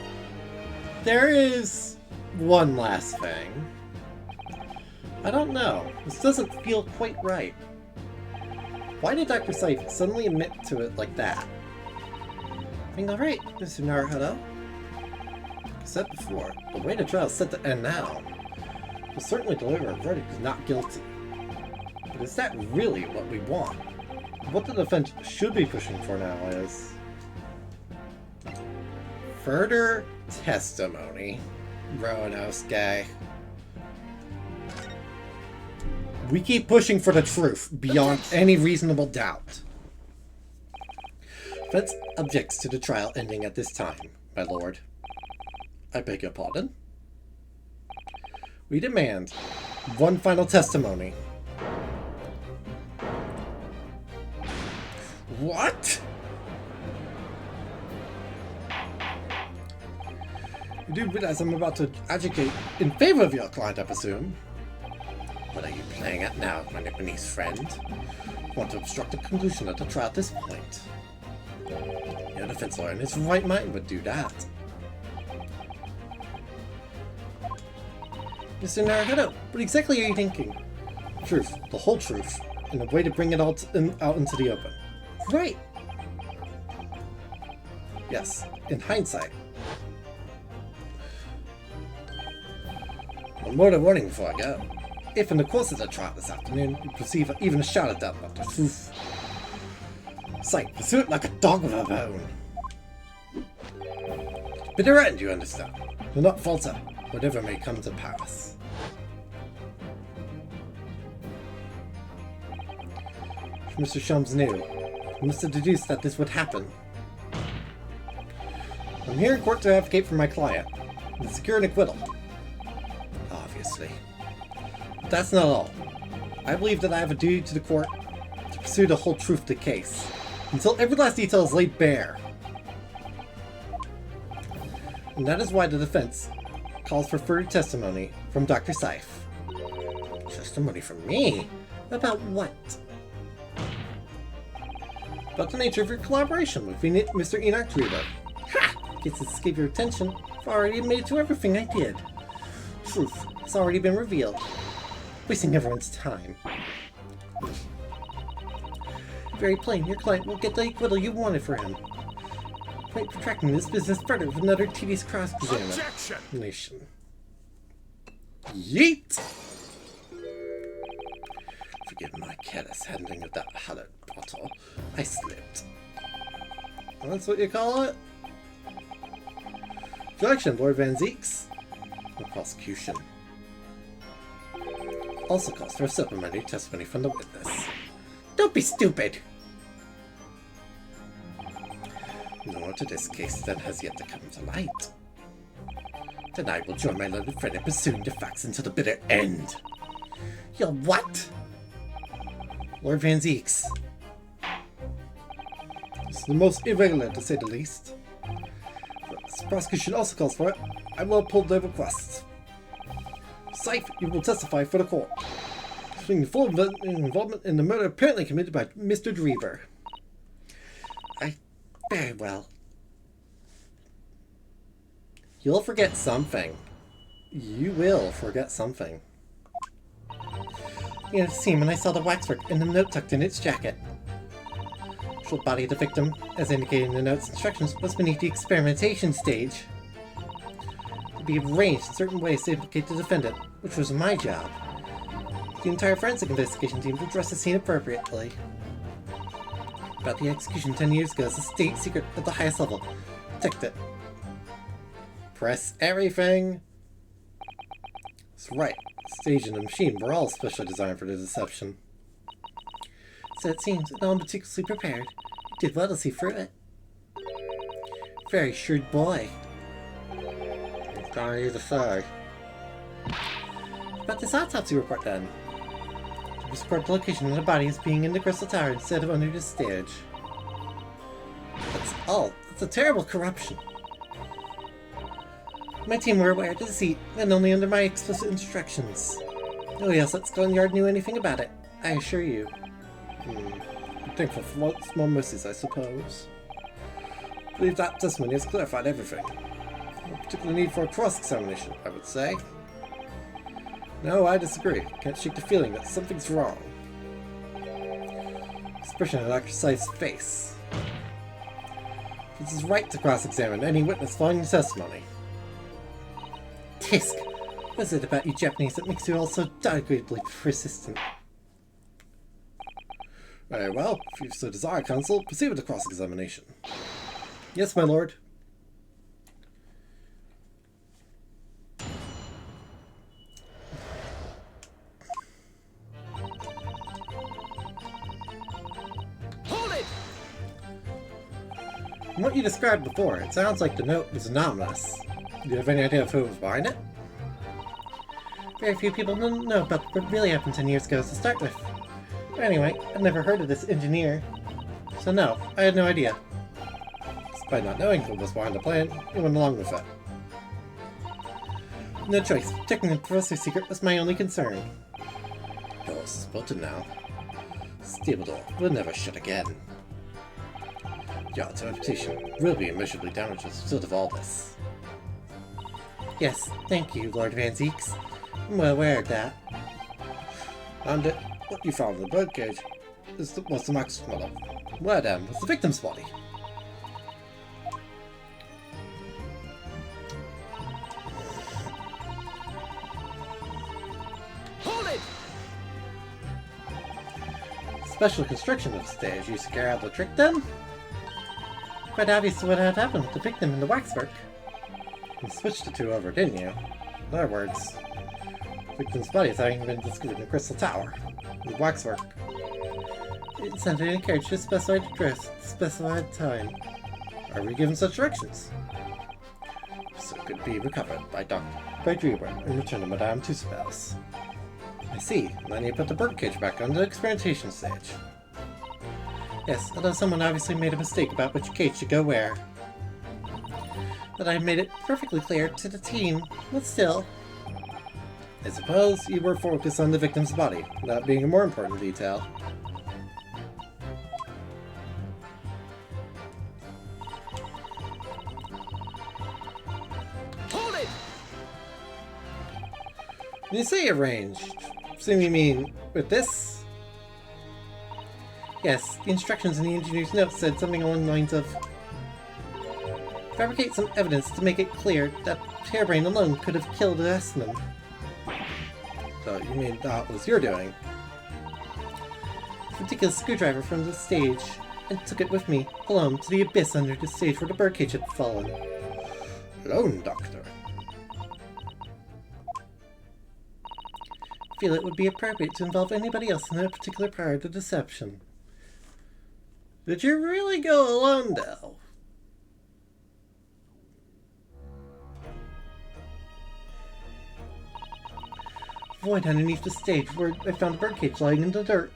There is one last thing. I don't know. This doesn't feel quite right. Why did Dr. Seif suddenly admit to it like that? I think alright, Mr. Naruhodo. Like I said before, the way the trial is set to end now will certainly deliver a verdict of not guilty. But is that really what we want? What the defense should be pushing for now is further testimony. Roanoke guy. We keep pushing for the truth beyond any reasonable doubt. Defense objects to the trial ending at this time, my lord. I beg your pardon? We demand one final testimony. What? You do realize I'm about to advocate in favor of your client, I presume? What are you playing at now, my Nipponese friend? Want to obstruct the conclusion of the trial at this point? Your defense lawyer in his right mind would do that. Mr. Naruhodo, what exactly are you thinking? Truth, the whole truth, and a way to bring it all out into the open. Right! Yes, in hindsight. One more warning before I go. If in the course of the trial this afternoon you perceive even a shadow of doubt about the truth, sight, pursue it like a dog with a bone. Bitter end, you understand. Do not falter, whatever may come to pass. Mr. Shums knew. He must have deduced that this would happen. I'm here in court to advocate for my client and secure an acquittal. Obviously. But that's not all. I believe that I have a duty to the court to pursue the whole truth of the case, until every last detail is laid bare. And that is why the defense calls for further testimony from Dr. Seif. Testimony from me? About what? About the nature of your collaboration with Mr. Enoch Driba. Ha! Guess to escape your attention. I've already admitted to everything I did. Truth has already been revealed. Wasting everyone's time. Very plain, your client will get the acquittal you wanted for him. Quite protracting this business further with another tedious cross-examination. Yeet! Forgive my careless handling of that hallowed bottle. I slipped. That's what you call it? Objection, Lord Van Zeeks. The prosecution also calls for a supplementary testimony from the witness. Don't be stupid! No more to this case than has yet to come to light. Then I will join my learned friend in pursuing the facts until the bitter end. You'll what? Lord Van Zeeks. This is the most irregular, to say the least. But this prosecution also calls for it. I will uphold their requests. Seif, you will testify for the court. Showing full involvement in the murder apparently committed by Mr. Drever. Very well. You'll forget something. You will forget something. You know, see when I saw the waxwork and the note tucked in its jacket. The actual body of the victim, as indicated in the note's instructions, was beneath the experimentation stage. To be arranged in certain ways to implicate the defendant, which was my job. The entire forensic investigation team to address the scene appropriately. About the execution 10 years ago is a state secret at the highest level. Protect it. Press everything! That's right. The stage and the machine were all specially designed for the deception. So it seems, no one particularly prepared. You did well to see through it. Very shrewd boy. It's kind of you to say. About this autopsy report then. Record the location of the body as being in the Crystal Tower instead of under the stage. That's all. It's a terrible corruption. My team were aware of the deceit, and only under my explicit instructions. Nobody else at Scotland Yard knew anything about it, I assure you. I'm thankful for what small mercies, I suppose. I believe that testimony has clarified everything. No particular need for a cross-examination, I would say. No, I disagree. Can't shake the feeling that something's wrong. Expression on Dr. Seif's face. It's his right to cross-examine any witness following the testimony. Tisk! What is it about you Japanese that makes you all so doggedly persistent? Very well. If you so desire, counsel, proceed with the cross-examination. Yes, my lord. From what you described before, it sounds like the note was anonymous. Do you have any idea of who was behind it? Very few people know about what really happened 10 years ago to start with. But anyway, I've never heard of this engineer. So no, I had no idea. Despite not knowing who was behind the plan, I went along with it. No choice. Protecting the professor's secret was my only concern. Doors is bolted now. Stable door will never shut again. Your reputation will be immeasurably damaged as a result of all this. Yes, thank you, Lord Van Zeeks. I'm well aware of that. And what you found in the birdcage was the Max model. Where then was the victim's body? Hold it! Special construction of the stage used to carry out the trick then? Quite obvious what had happened with the victim in the waxwork. You switched the two over, didn't you? In other words, the victim's body is having been discovered in the Crystal Tower. The waxwork. It sent it in a carriage to a specified address at a specified time. Are we given such directions? So it could be recovered by Dreamer and returned to Madame Tussauds. I see. Now you put the birdcage back on the experimentation stage. Yes, although someone obviously made a mistake about which cage to go where. But I made it perfectly clear to the team, but still. I suppose you were focused on the victim's body, that being a more important detail. Hold it! When you say arranged, assume you mean with this? Yes, the instructions in the engineer's notes said something along the lines of fabricate some evidence to make it clear that Harebrained alone could have killed Esmond. So you mean that was your doing? I took a screwdriver from the stage and took it with me, alone, to the abyss under the stage where the birdcage had fallen. Alone, Doctor. I feel it would be appropriate to involve anybody else in a particular part of the deception. Did you really go alone, though? Void underneath the stage where I found a birdcage lying in the dirt.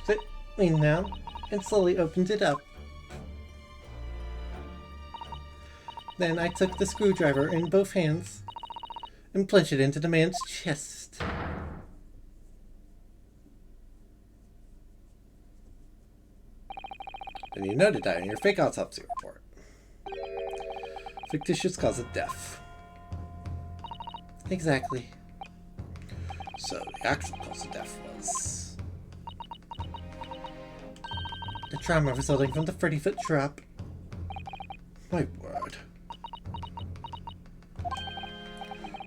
So, leaned down and slowly opened it up. Then I took the screwdriver in both hands and plunged it into the man's chest. And you noted that in your fake autopsy report. Fictitious cause of death. Exactly. So the actual cause of death was the trauma resulting from the 30-foot drop. My word.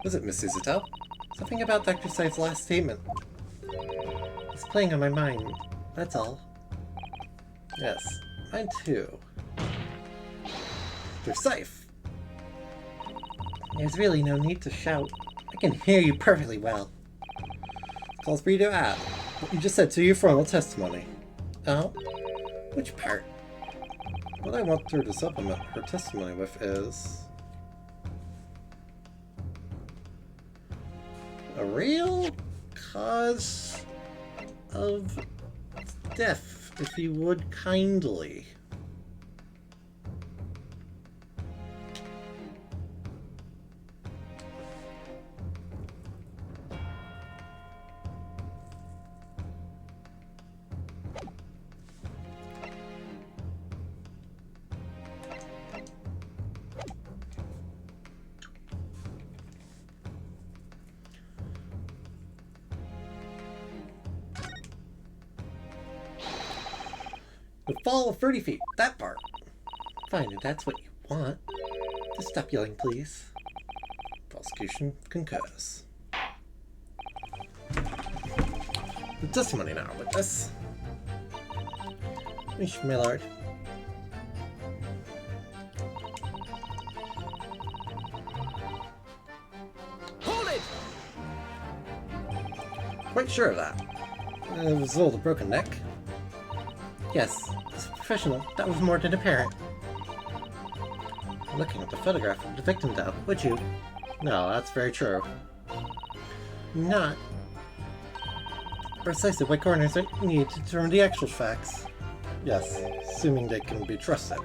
Was it Miss Isabel? Something about Dr. Scythe's last statement. It's playing on my mind, that's all. Yes, mine too. Dr. Scythe! There's really no need to shout. I can hear you perfectly well. Calls for you to add what you just said to your formal testimony. Oh? Which part? What I want her to supplement her testimony with is a real cause of death, if you would kindly. The fall of 30 feet, that part. Fine, if that's what you want. Just stop yelling, please. Prosecution concurs. The testimony now, witness. Miss Millard. Hold it! Quite sure of that. It was all the broken neck. Yes, as a professional, that was more than apparent. Looking at the photograph of the victim, though, would you? No, that's very true. Not precisely what coroners need to determine the actual facts. Yes, assuming they can be trusted.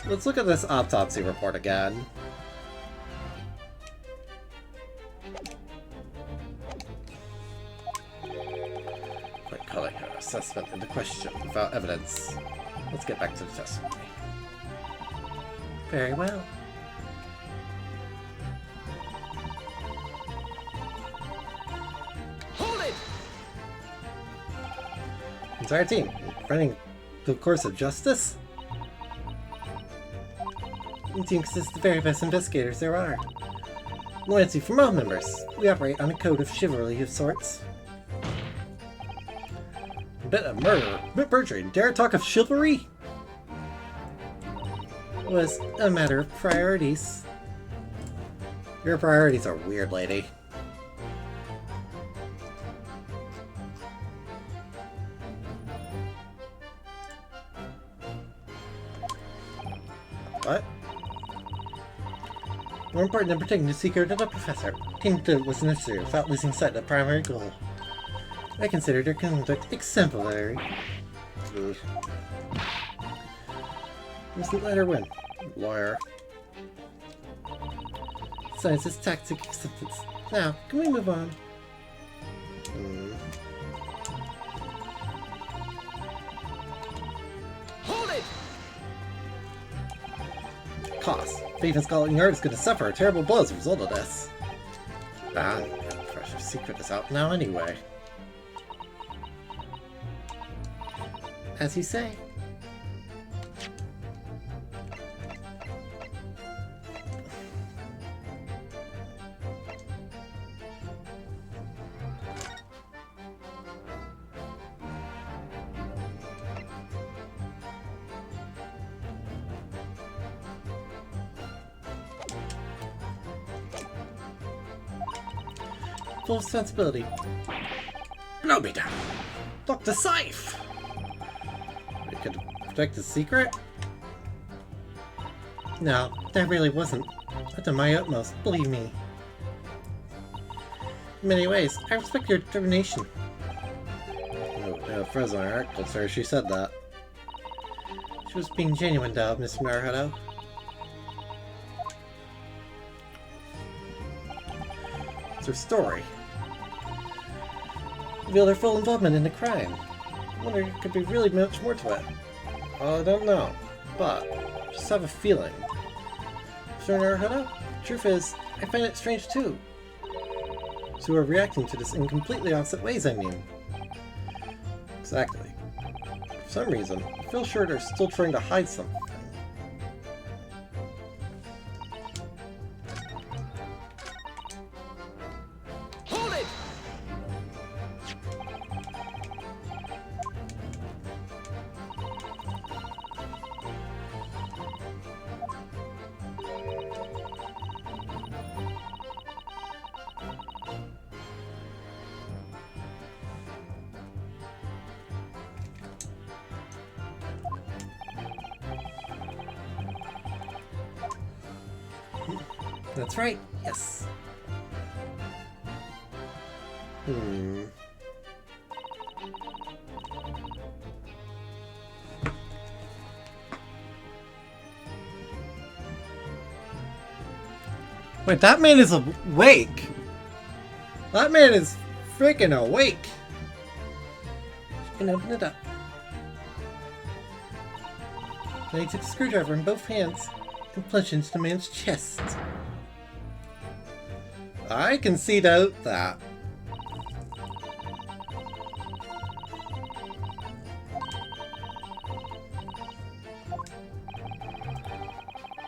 Let's look at this autopsy report again. Quite calling her assessment into question without evidence. Let's get back to the testimony. Very well. Hold it! Entire team, running the course of justice? The team consists of the very best investigators there are. Loyalty from all members. We operate on a code of chivalry of sorts. A bit of murder, a bit perjury. Dare talk of chivalry? It was a matter of priorities. Your priorities are weird, lady. What? More important than protecting the secret of the professor, Team did was necessary without losing sight of the primary goal. I considered her conduct exemplary. Mustn't let her win. Lawyer. Science's tactic acceptance. Now, can we move on? Hold it! Cost. Faith in Scotland Yard is going to suffer a terrible blow as a result of this. Ah, the precious secret is out now anyway. As you say. Full responsibility. Blow me down. Dr. Scythe! We could protect the secret? No, that really wasn't. I did my utmost, believe me. In many ways, I respect your determination. Oh, Frozen article, sir, she said that. She was being genuine, though, Miss Naruto. It's her story. Reveal her full involvement in the crime. I wonder if there could be really much more to it. Well, I don't know, but I just have a feeling. Mr. Naruto, truth is, I find it strange too. So we're reacting to this in completely opposite ways, I mean. Exactly. For some reason, I feel sure they're still trying to hide something. Hold it! That's right, yes. Wait, that man is awake! That man is freaking awake! You can open it up. Then he took a screwdriver in both hands and plunged into the man's chest. I can see that.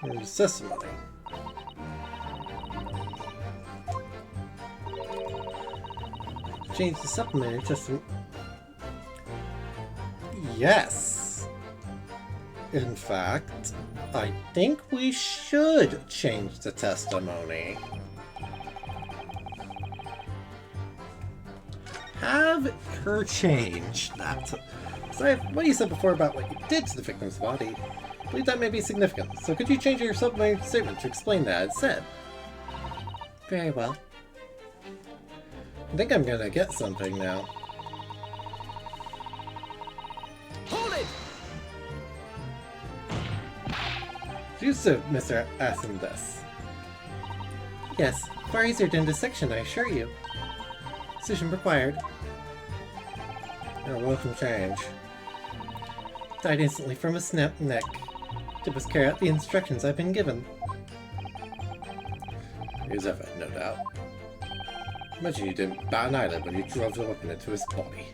There's testimony. Change the supplementary testimony. Yes. In fact, I think we should change the testimony. Have her change that. So what you said before about what you did to the victim's body, I believe that may be significant. So could you change your supplementary statement to explain that instead? Very well. I think I'm gonna get something now. Hold it! Do so, Mr. Ascendus. Yes, far easier than dissection, I assure you. Decision required. You're welcome change. Died instantly from a snapped neck. Did was carry out the instructions I've been given. He's ever, no doubt. Imagine you didn't bat an eyelid when you drove the weapon into his body.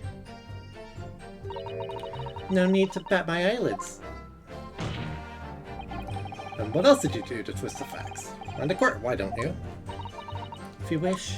No need to bat my eyelids. And what else did you do to twist the facts? Run to court, why don't you? If you wish.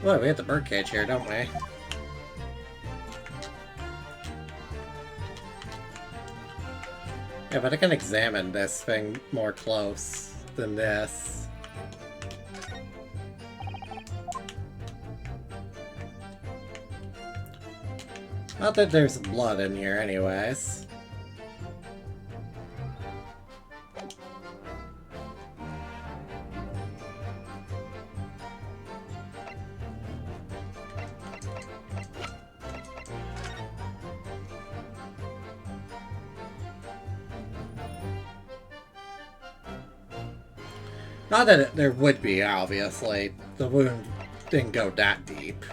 Well, we have the birdcage here, don't we? Yeah, but I can examine this thing more close than this. Not that there's blood in here anyways. Not that there would be, obviously. The wound didn't go that deep.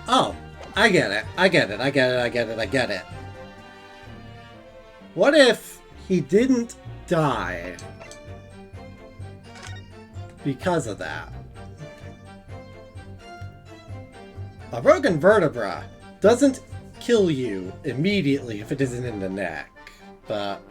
Oh, I get it. I get it. I get it. I get it. I get it. What if he didn't die because of that? A broken vertebra doesn't kill you immediately if it isn't in the neck, but...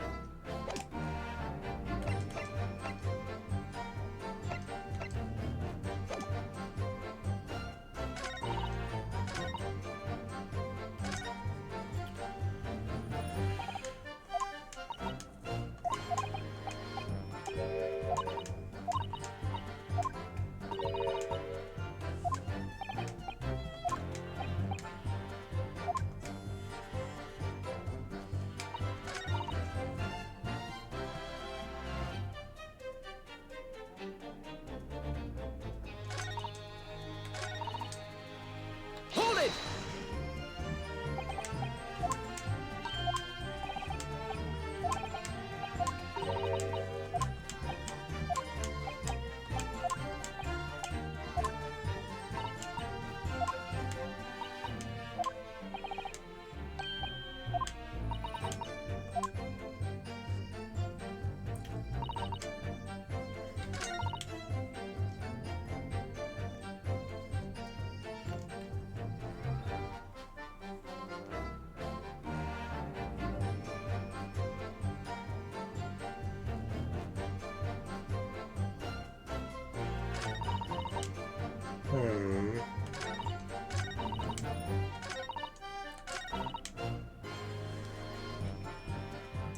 Hold it!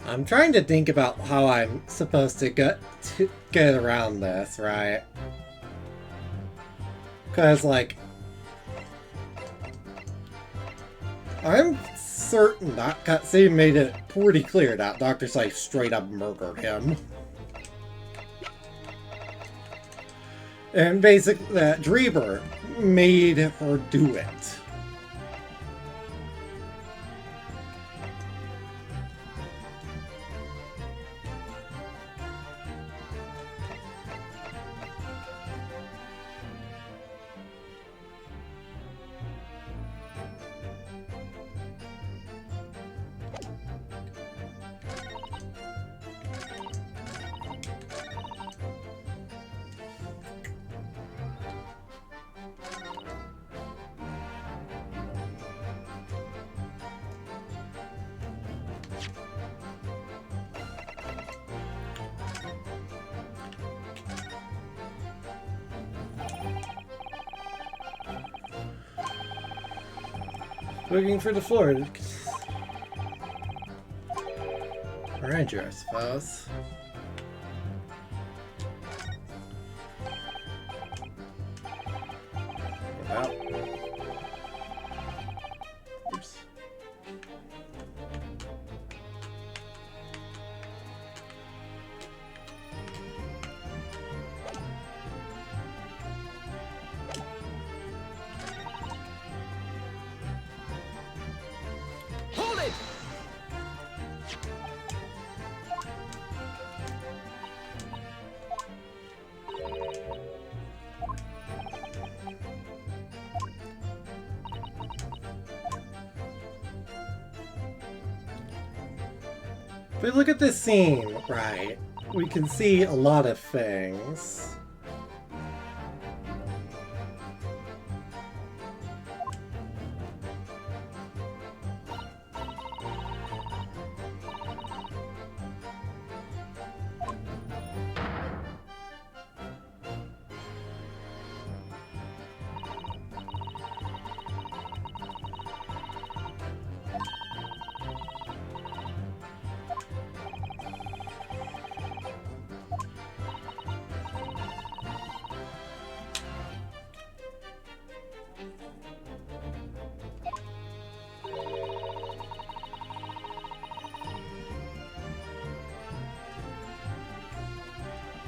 I'm trying to think about how I'm supposed to get around this, right? Because, like, I'm certain that cutscene made it pretty clear that Dr. Scythe straight up murdered him. And basically, that Dreamer made her do it. Looking for the floor. Around you, I suppose. Well. Oops. Hold it! If we look at this scene, right, we can see a lot of things.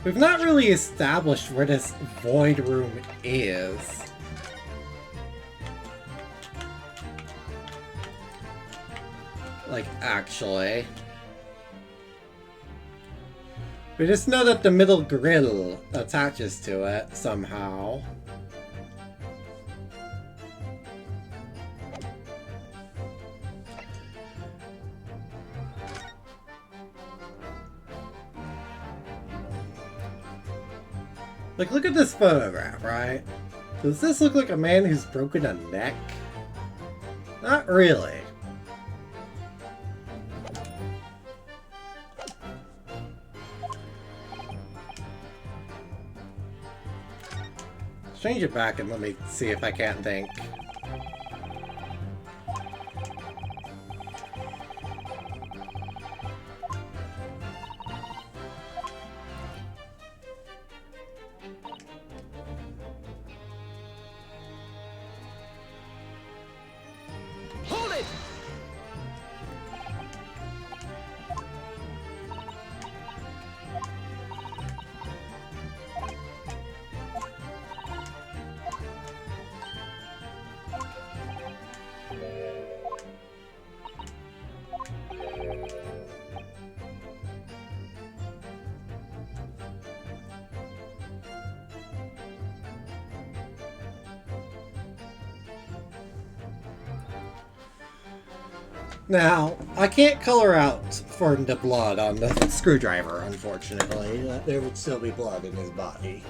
We've not really established where this void room is. Like, actually. We just know that the middle grill attaches to it somehow. Like, look at this photograph, right? Does this look like a man who's broken a neck? Not really. Change it back and let me see if I can't think. Hold it! Now, I can't color out for the blood on the screwdriver, unfortunately. There would still be blood in his body.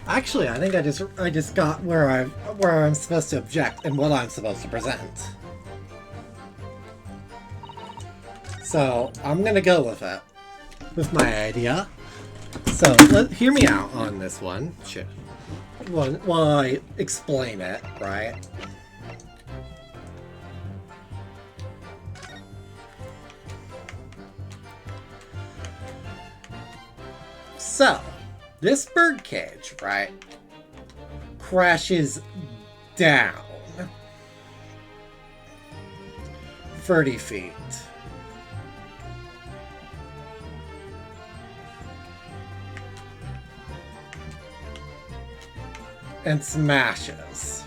Actually, I think I just got where I'm supposed to object and what I'm supposed to present. So I'm gonna go with it, with my idea. So hear me out on this one. Shit. While I explain it, right? So, This bird cage, right, crashes down 30 feet. And smashes.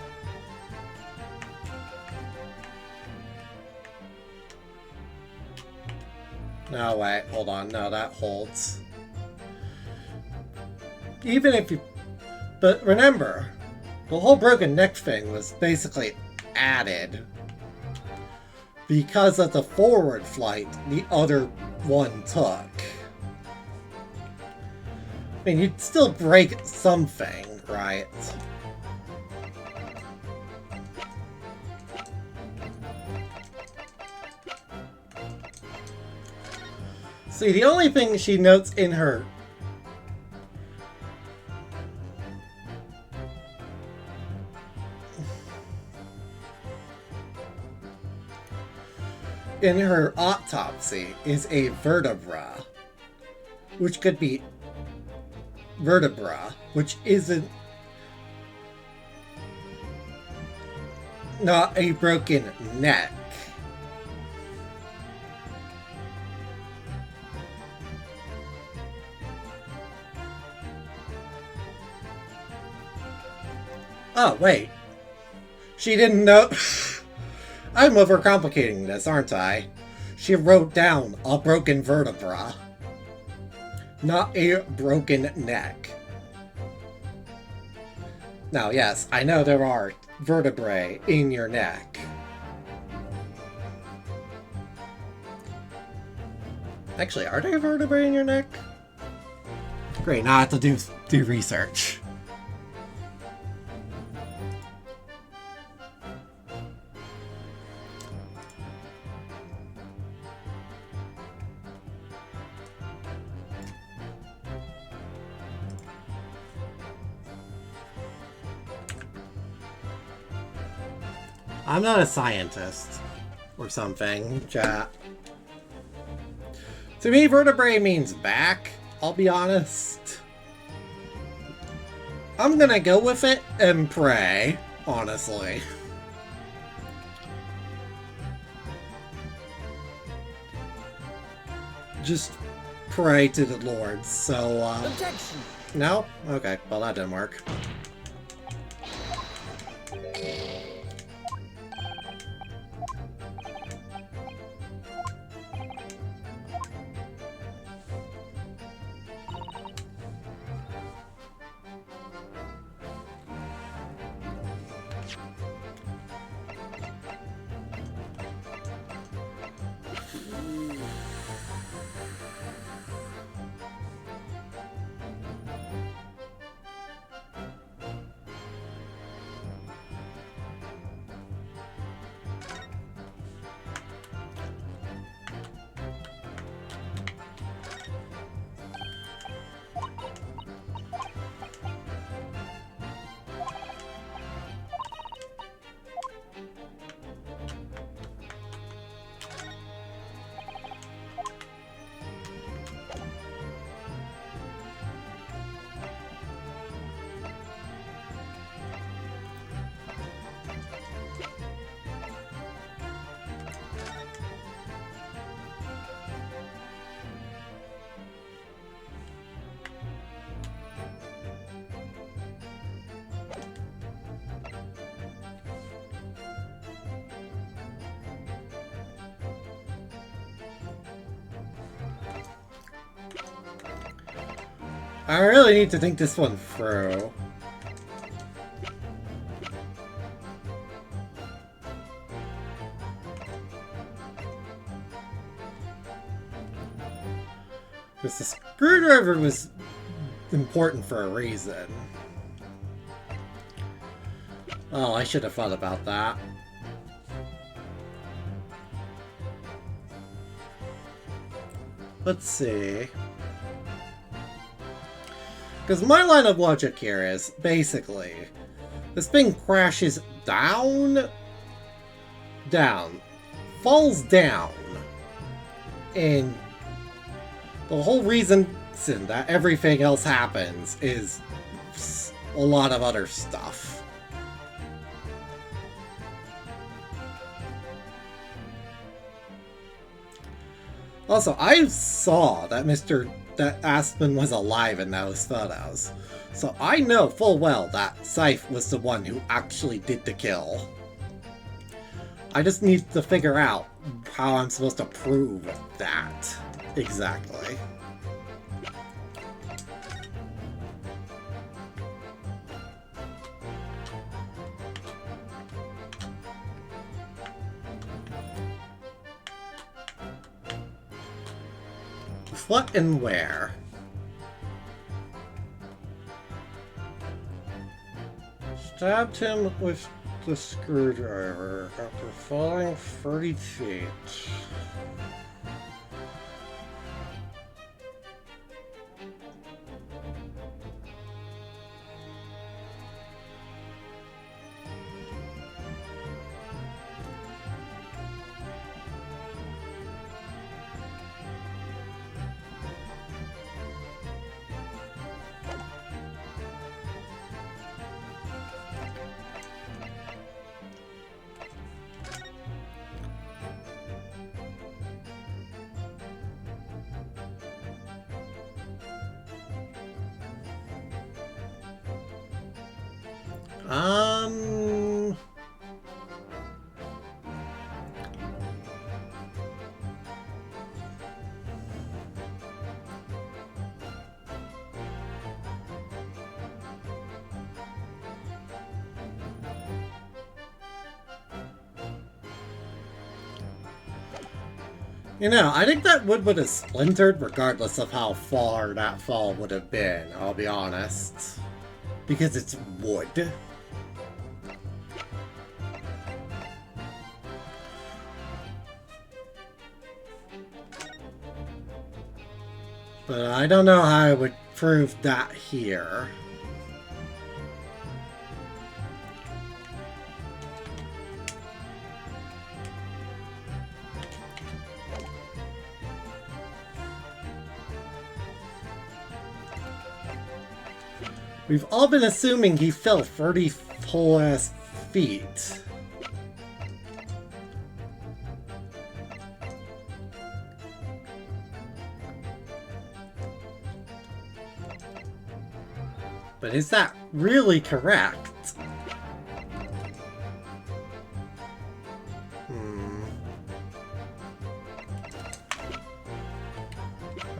No, wait, hold on. No, that holds. Even if you... But remember, the whole broken neck thing was basically added because of the forward flight the other one took. I mean, you'd still break something, right? See, the only thing she notes in her autopsy is a vertebra, which could be vertebra, which isn't not a broken neck. Oh, wait. She didn't know. I'm overcomplicating this, aren't I? She wrote down a broken vertebra, not a broken neck. Now, yes, I know there are vertebrae in your neck. Actually, are there vertebrae in your neck? Great, now I have to do research. I'm not a scientist or something, chat. To me, vertebrae means back, I'll be honest. I'm gonna go with it and pray, honestly. Just pray to the Lord, so, Objection! No? Okay, well that didn't work. I really need to think this one through. Because the screwdriver was important for a reason. Oh, I should have thought about that. Let's see. Because my line of logic here is, basically, this thing crashes down, falls down, and the whole reason reason that everything else happens is a lot of other stuff. Also, I saw that Aspen was alive in those photos. So I know full well that Scythe was the one who actually did the kill. I just need to figure out how I'm supposed to prove that exactly. What and where? Stabbed him with the screwdriver after falling 30 feet. You know, I think that wood would have splintered regardless of how far that fall would have been, I'll be honest. Because it's wood. But I don't know how I would prove that here. We've all been assuming he fell 30 plus feet. But is that really correct?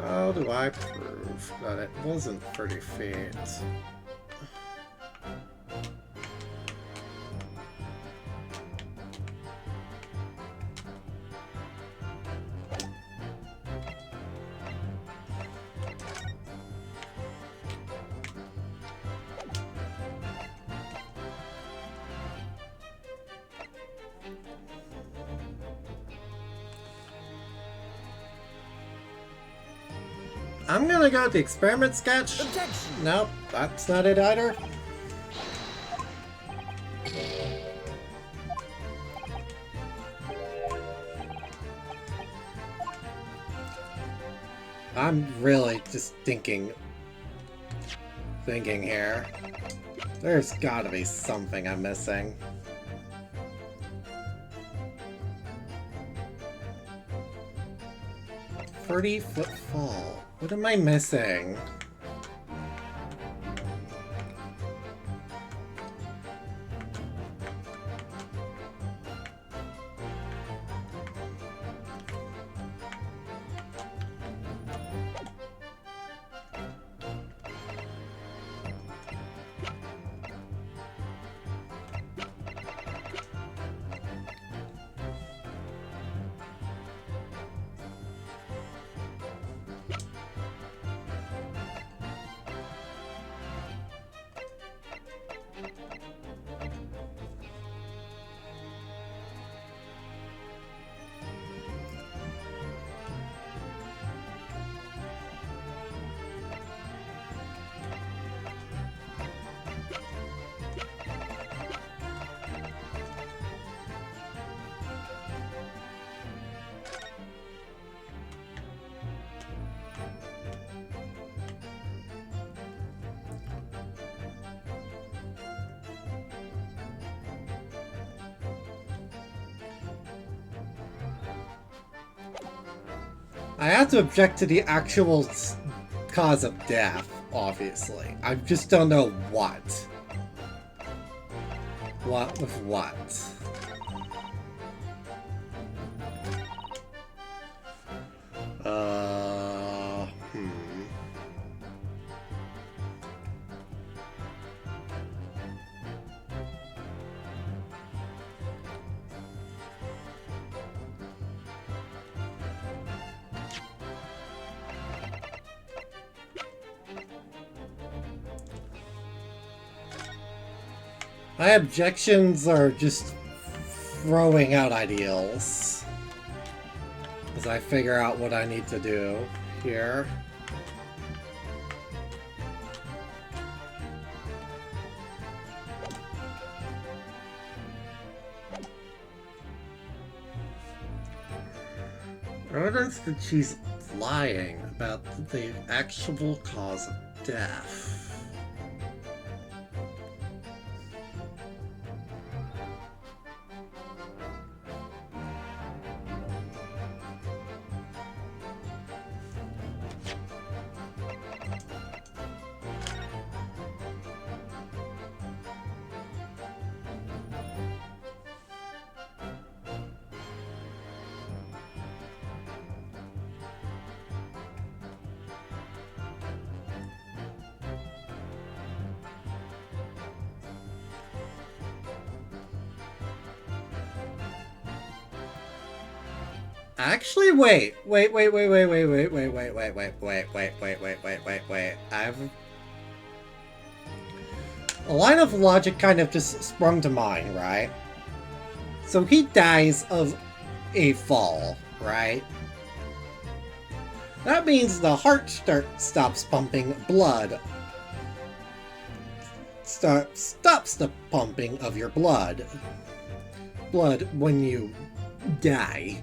How do I prove that it wasn't 30 feet? I'm gonna go with the experiment sketch. Objection. Nope, that's not it either. I'm really just thinking here. There's gotta be something I'm missing. "30-foot fall." What am I missing? I have to object to the actual cause of death, obviously. I just don't know what. What with what? Hmm. My objections are just throwing out ideals as I figure out what I need to do here. Evidence that she's lying about the actual cause of death. Actually, wait. I've... A line of logic kind of just sprung to mind, right? So he dies of a fall, right? That means the heart stops pumping blood. Stops the pumping of your blood. Blood when you die.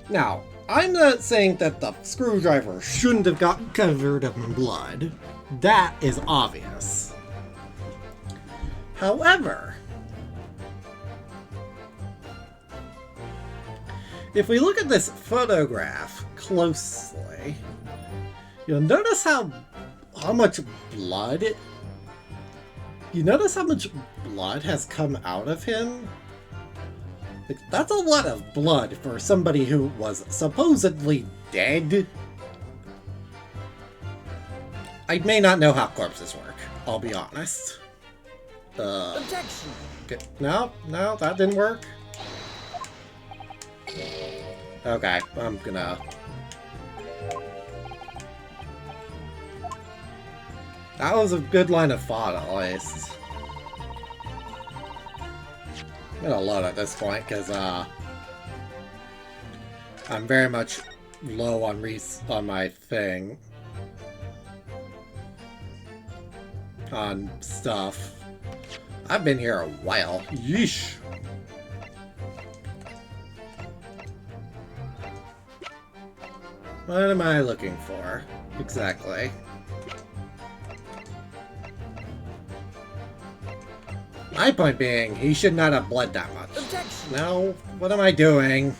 Now, I'm not saying that the screwdriver shouldn't have gotten covered in blood. That is obvious. However, if we look at this photograph closely, you'll notice how much blood... You notice how much blood has come out of him? That's a lot of blood for somebody who was supposedly dead. I may not know how corpses work, I'll be honest. Objection! Okay. No, that didn't work. Okay, I'm gonna... That was a good line of thought, at least. I'm gonna load at this point, because, I'm very much low on my thing. On stuff. I've been here a while. Yeesh. What am I looking for? Exactly. My point being, he should not have bled that much. Objection. No, what am I doing?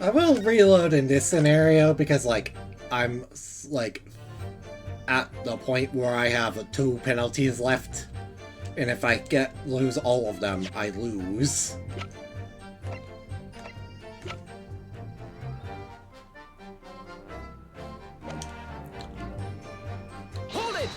I will reload in this scenario because, like, I'm, like, at the point where I have 2 penalties left. And if I lose all of them, I lose. Hold it!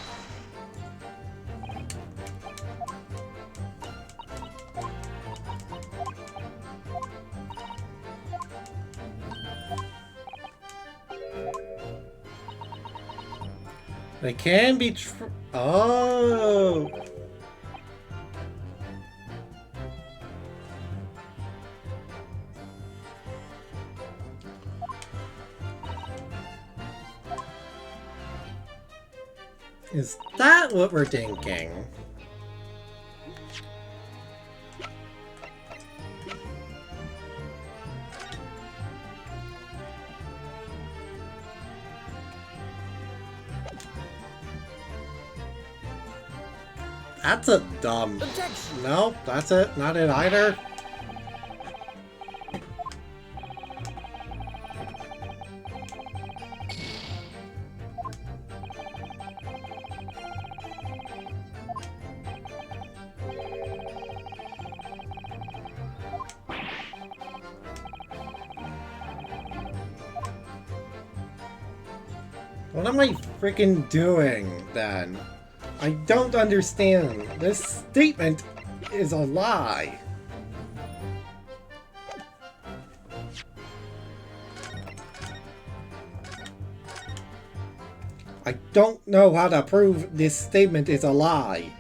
They can be Oh! Is that what we're thinking? That's a dumb... Objection! No, that's it. Not it either. What am I freaking doing, then? I don't understand. This statement is a lie. I don't know how to prove this statement is a lie.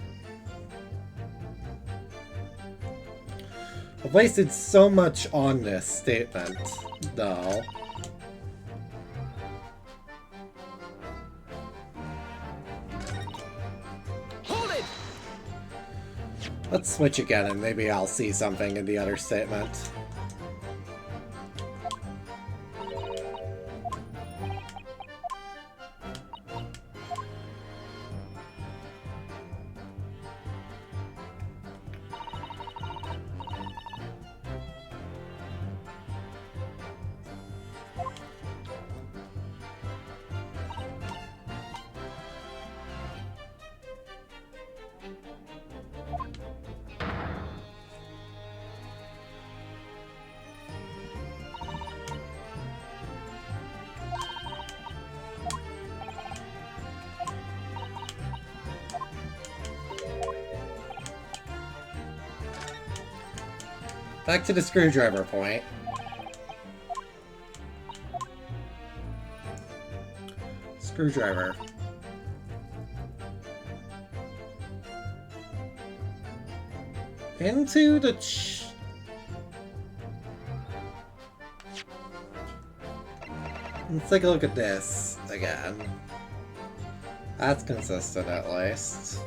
I've wasted so much on this statement, though. Let's switch again and maybe I'll see something in the other statement. Back to the screwdriver point. Screwdriver. Into the Let's take a look at this again. That's consistent at least.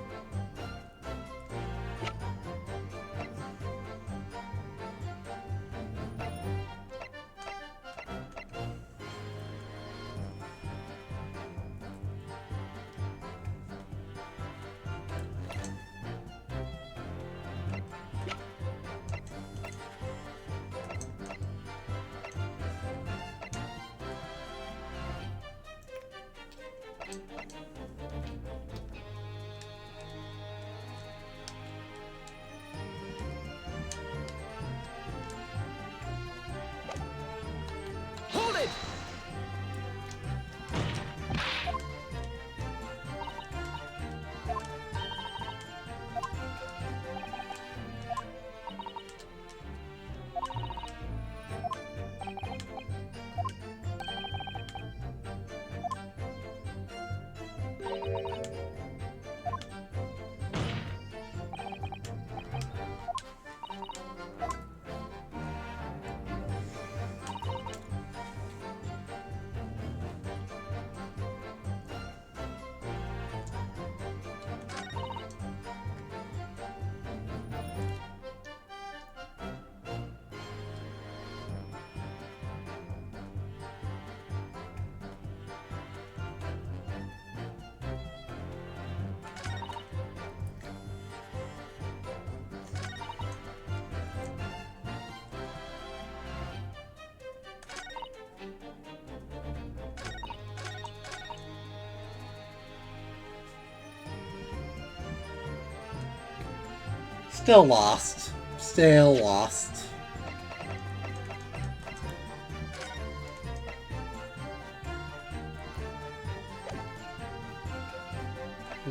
Still lost. Still lost.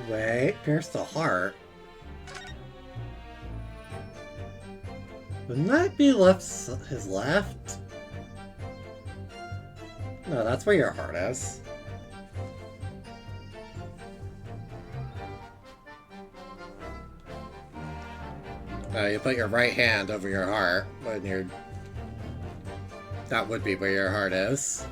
Wait, pierce the heart. Wouldn't that be his left? No, that's where your heart is. You put your right hand over your heart when you're... That would be where your heart is.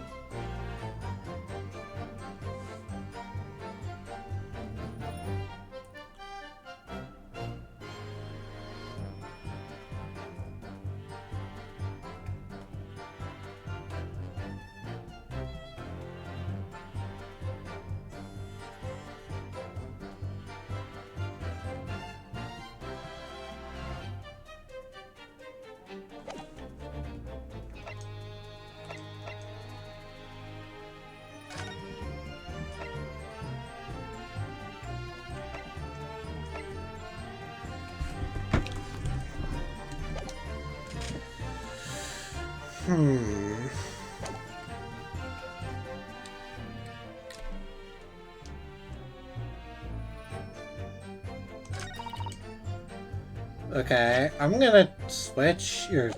Okay, I'm gonna switch your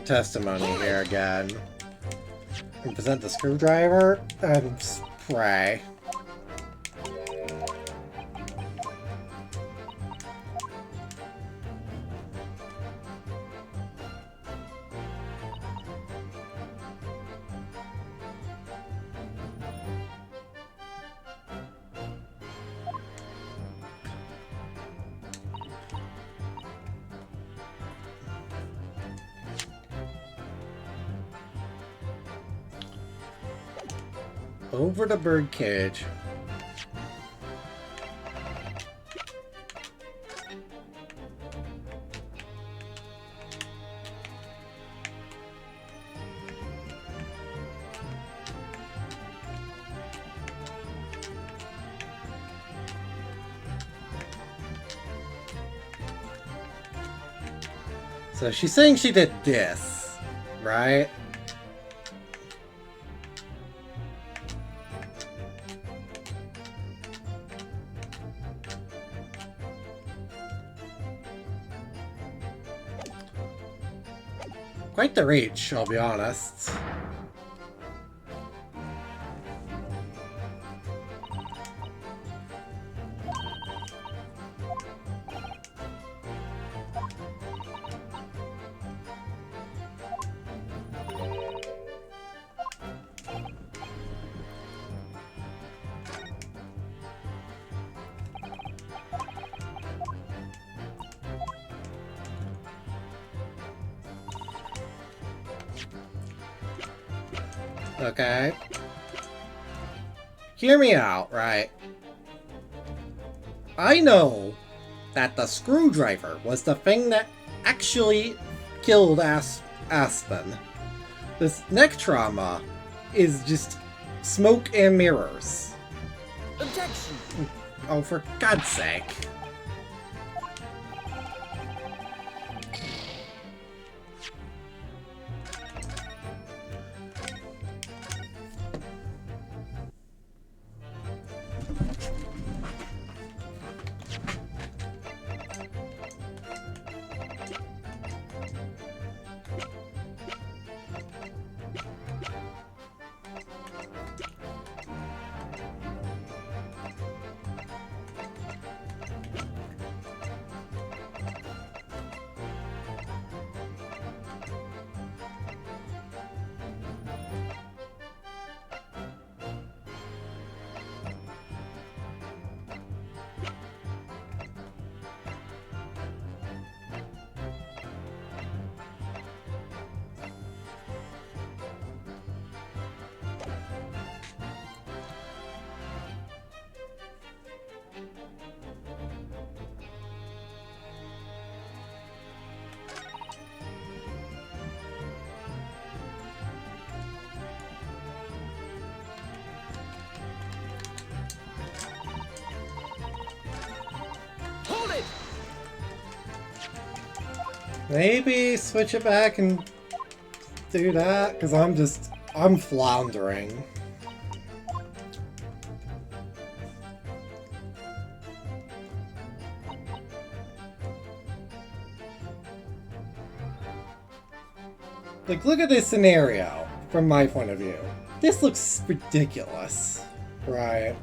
testimony here again. And present the screwdriver and spray. Over the bird cage. So she's saying she did this, right? Quite the reach, I'll be honest. Okay. Hear me out, right? I know that the screwdriver was the thing that actually killed Aspen. This neck trauma is just smoke and mirrors. Objection! Oh, for God's sake. Hold it! Maybe switch it back and do that, because I'm floundering. Like, look at this scenario from my point of view. This looks ridiculous, right?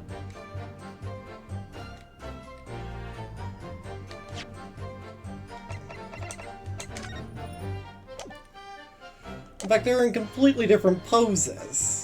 In fact, they're in completely different poses.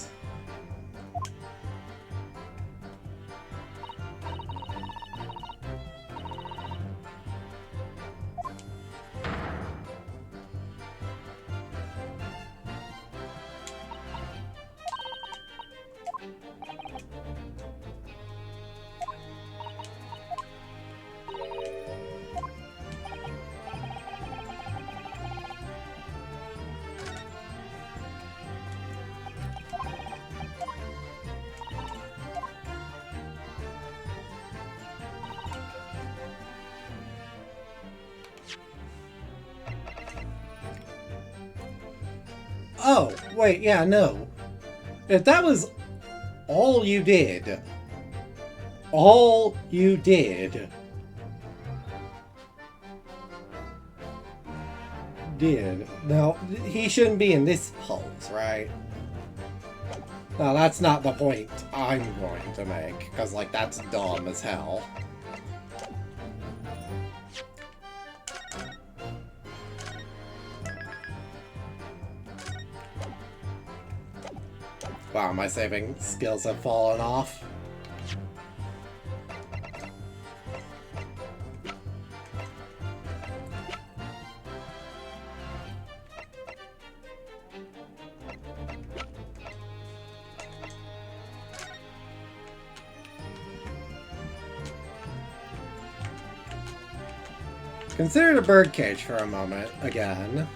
Oh, wait, yeah, no. If that was all you did, now, he shouldn't be in this pose, right? No, that's not the point I'm going to make, because, like, that's dumb as hell. Wow, my saving skills have fallen off. Consider the birdcage for a moment, again.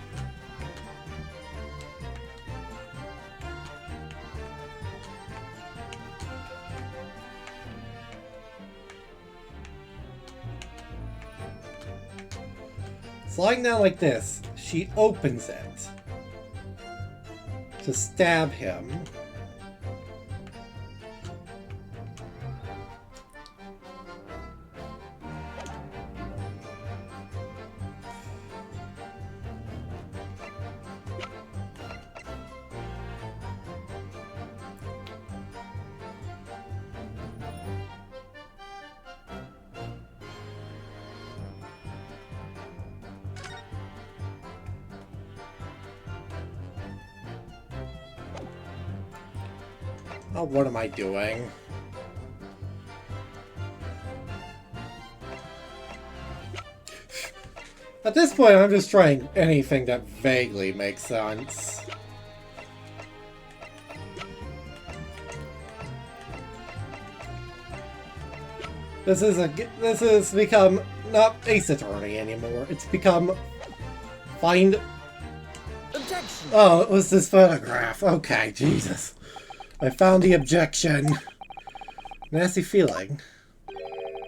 Sliding down like this, she opens it to stab him. Oh, what am I doing? At this point, I'm just trying anything that vaguely makes sense. This has become not Ace Attorney anymore. It's become find. Objection! Oh, it was this photograph. Okay, Jesus. I found the objection. Nasty feeling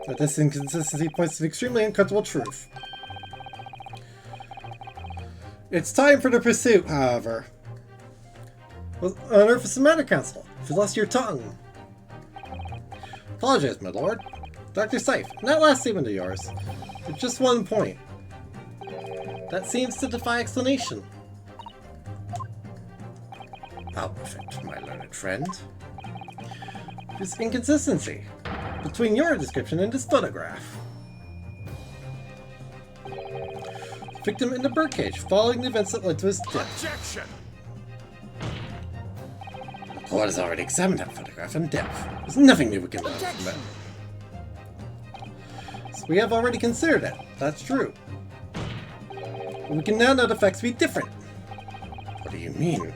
that this inconsistency points to an extremely uncomfortable truth. It's time for the pursuit, however. On Earth is the matter, Counsel? If you lost your tongue. Apologize, my lord. Dr. Seif, that last statement of yours. It's just one point. That seems to defy explanation. How perfect, my learned friend. This inconsistency between your description and this photograph. Victim in the birdcage, following the events that led to his death. Objection! The court has already examined that photograph in depth. There's nothing new we can learn from it. So we have already considered it. That's true. But we can now know the facts to be different. What do you mean?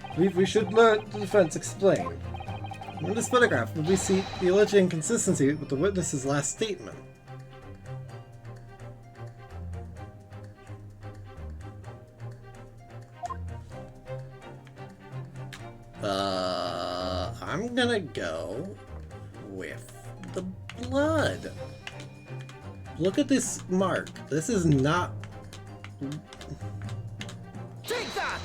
I believe we should let the defense explain. In this photograph, we see the alleged inconsistency with the witness's last statement. I'm gonna go with the blood. Look at this mark. This is not... Take that!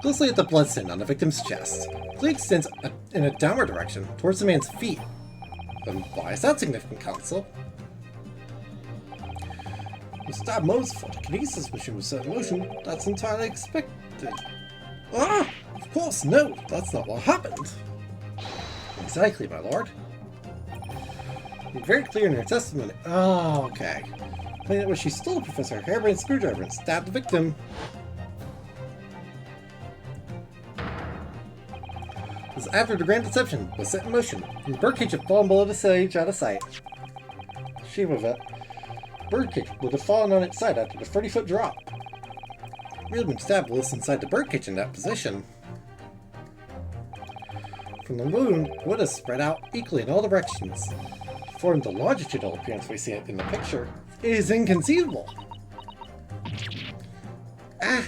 Closely at the bloodstain on the victim's chest. The blade extends in a downward direction towards the man's feet. And why is that significant, Counsel? The stab mode's photokinesis machine was set in motion. That's entirely expected. Ah! Of course, no! That's not what happened! Exactly, my lord. You're very clear in your testimony. Oh, okay. Claiming that she stole Professor Harebrain's screwdriver and stabbed the victim. This was after the grand deception was set in motion, and the birdcage had fallen below the stage out of sight. Shame of it. Birdcage would have fallen on its side after the 30-foot drop. Really been stabbed whilst inside the birdcage in that position. From the wound, it would have spread out equally in all directions. To form the longitudinal appearance we see it in the picture is inconceivable. Ah!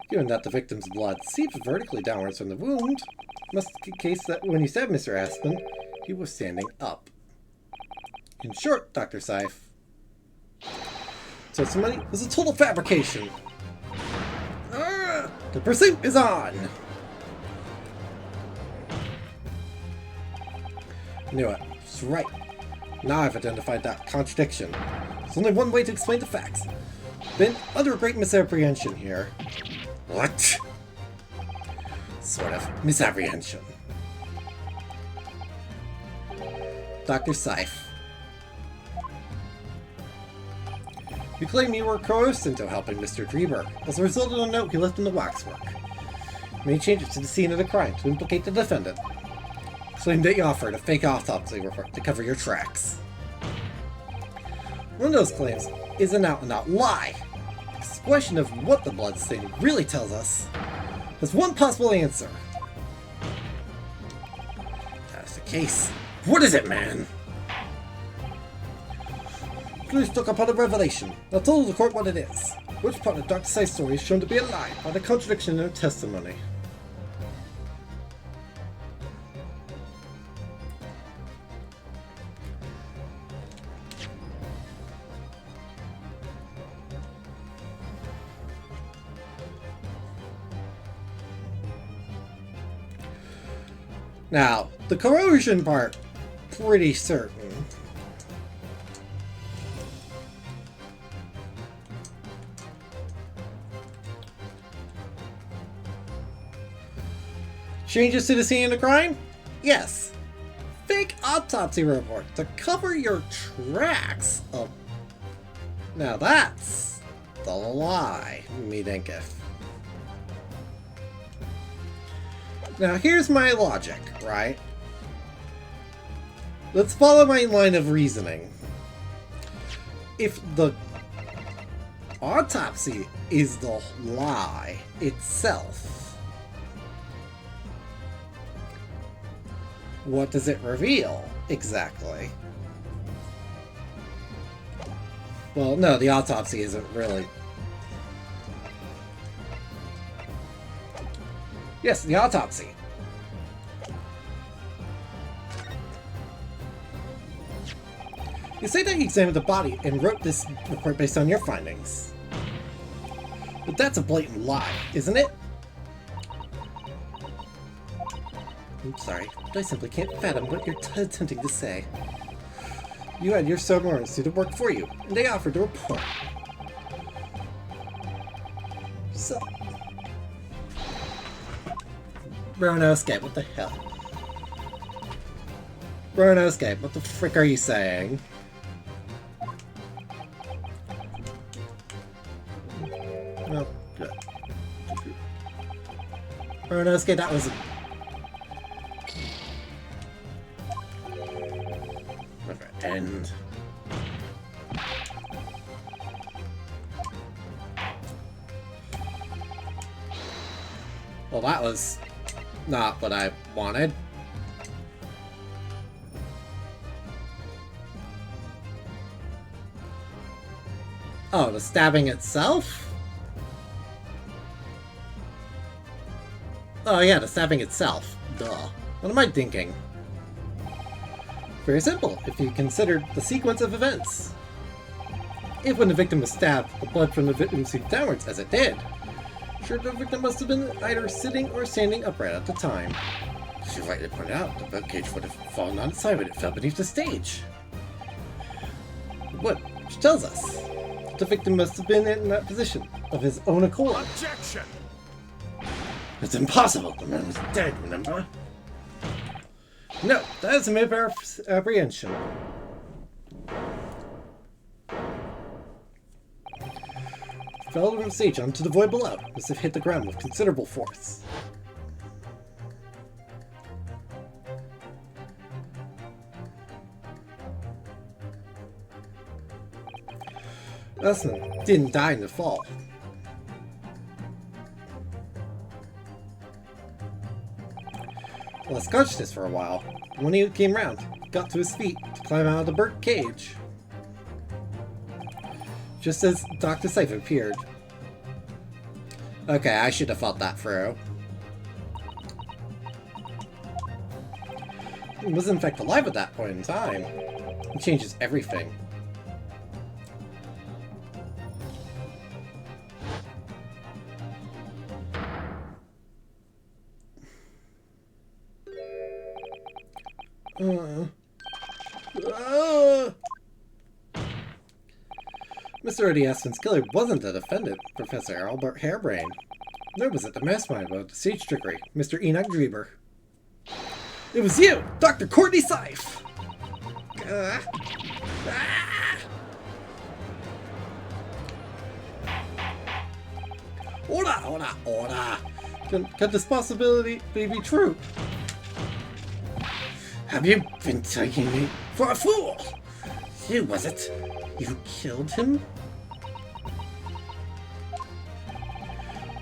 Given that the victim's blood seeps vertically downwards from the wound, must be the case that when he stabbed Mr. Aspen, he was standing up. In short, Dr. Seif, testimony was a total fabrication. The pursuit is on! Knew it. That's right. Now I've identified that contradiction. There's only one way to explain the facts. Been under a great misapprehension here. What? Sort of misapprehension. Dr. Seif. You claim you were coerced into helping Mr. Dreeberg as a result of a note he left in the waxwork. You made changes to the scene of the crime to implicate the defendant. Claimed that you offered a fake autopsy report to cover your tracks. One of those claims is an out-and-out lie. This question of what the blood stain really tells us has one possible answer. If that's the case, what is it, man? Please took upon a revelation. Now tell the court what it is. Which part of Dr. Seif's story is shown to be a lie by the contradiction in her testimony? Now, the corrosion part, pretty certain. Changes to the scene of the crime? Yes. Fake autopsy report to cover your tracks. Oh. Now that's the lie, me thinketh. Now here's my logic, right? Let's follow my line of reasoning. If the autopsy is the lie itself, what does it reveal exactly? Well, no, the autopsy isn't really. Yes, the autopsy. You say that you examined the body and wrote this report based on your findings. But that's a blatant lie, isn't it? I'm sorry, but I simply can't fathom what you're attempting to say. You had your subordinates do the work for you, and they offered a report. So... Bronosuke, what the hell? Bronosuke, what the frick are you saying? Oh, good. Bronosuke, that was... Okay, end. Well, that was... not what I wanted. Oh, the stabbing itself? Oh yeah, the stabbing itself. Duh. What am I thinking? Very simple, if you consider the sequence of events. If when the victim was stabbed, the blood from the victim seeped downwards, as it did, sure, the victim must have been either sitting or standing upright at the time. As you rightly pointed out, the birdcage would have fallen on its side when it fell beneath the stage. What? Which tells us the victim must have been in that position of his own accord. Objection! It's impossible. The man was dead, remember? No, that is a misapprehension. fell from the stage onto the void below, as if hit the ground with considerable force. Usman didn't die in the fall. Lost consciousness for a while. When he came round, he got to his feet to climb out of the burnt cage. Just as Dr. Scythe appeared. Okay, I should have thought that through. He was in fact alive at that point in time. It changes everything. Mr. Eddie Aspen's killer wasn't the defendant, Professor Albert Harebrain. Nor was it the mastermind about the stage trickery, Mr. Enoch Dreber. It was you, Dr. Courtney Scythe! Order! Can this possibility be true? Have you been taking me for a fool? You, was it? You killed him?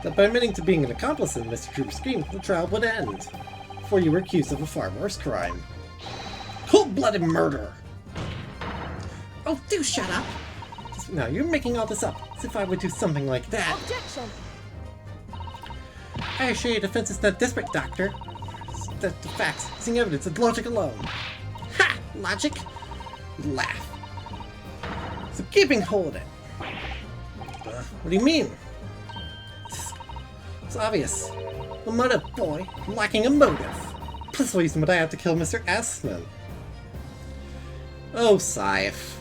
That by admitting to being an accomplice in Mr. Dreber's scheme, the trial would end. Before you were accused of a far worse crime. Cold-blooded murder! Oh, do shut up! Now you're making all this up, as if I would do something like that. Objection! I assure you defense is not desperate, Doctor. The facts, using evidence and logic alone. Ha! Logic? You laugh. So keeping hold of it. What do you mean? It's obvious. A motive, boy. Lacking a motive. Plus the reason would I have to kill Mr. Aspen. Oh, Scythe.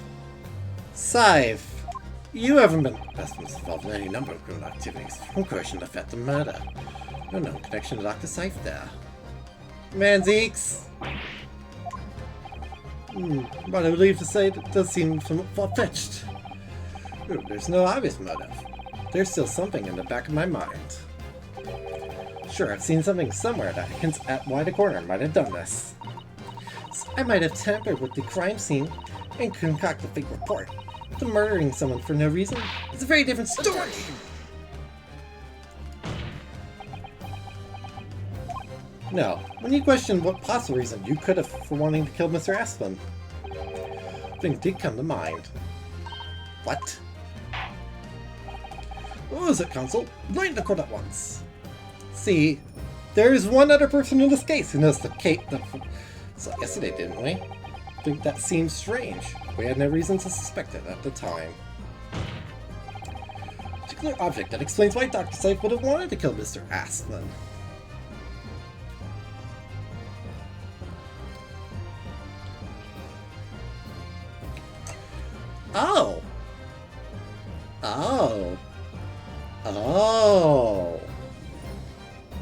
Scythe. You haven't been involved in any number of criminal activities, from coercion to theft and murder. No known connection to Dr. Scythe there. Manzeeks! But I would leave to say it does seem somewhat far-fetched. There's no obvious motive. There's still something in the back of my mind. Sure, I've seen something somewhere that hints at why the coroner might have done this. So I might have tampered with the crime scene and concocted a fake report. But murdering someone for no reason is a very different story! No, when you question what possible reason you could have for wanting to kill Mr. Aspen, things did come to mind. What? What was it, Counsel? Join the court at once. See, there is one other person in this case who knows the case. So yesterday, didn't we? I think that seems strange. We had no reason to suspect it at the time. Particular object that explains why Dr. Scythe would have wanted to kill Mr. Aspen. Oh! Oh! Oh!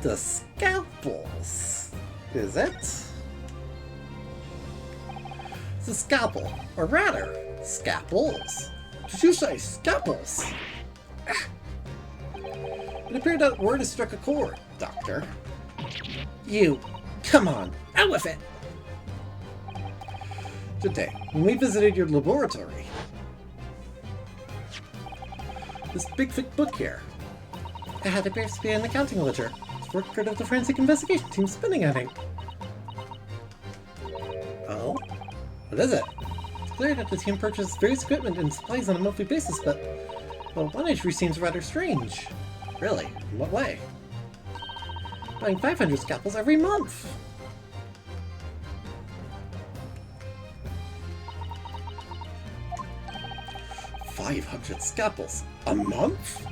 The scalpels! Is it? The scalpel, or rather, scalpels. Did you say scalpels? It appeared that word has struck a chord, Doctor. You, come on, out with it! Today, when we visited your laboratory, this big thick book here, it had appears to be an accounting ledger. It's record of the forensic investigation team spinning, I think. Oh? What is it? It's clear that the team purchases various equipment and supplies on a monthly basis, but, well, one entry seems rather strange. Really? In what way? Buying 500 scalpels every month! $500 scalpels a month?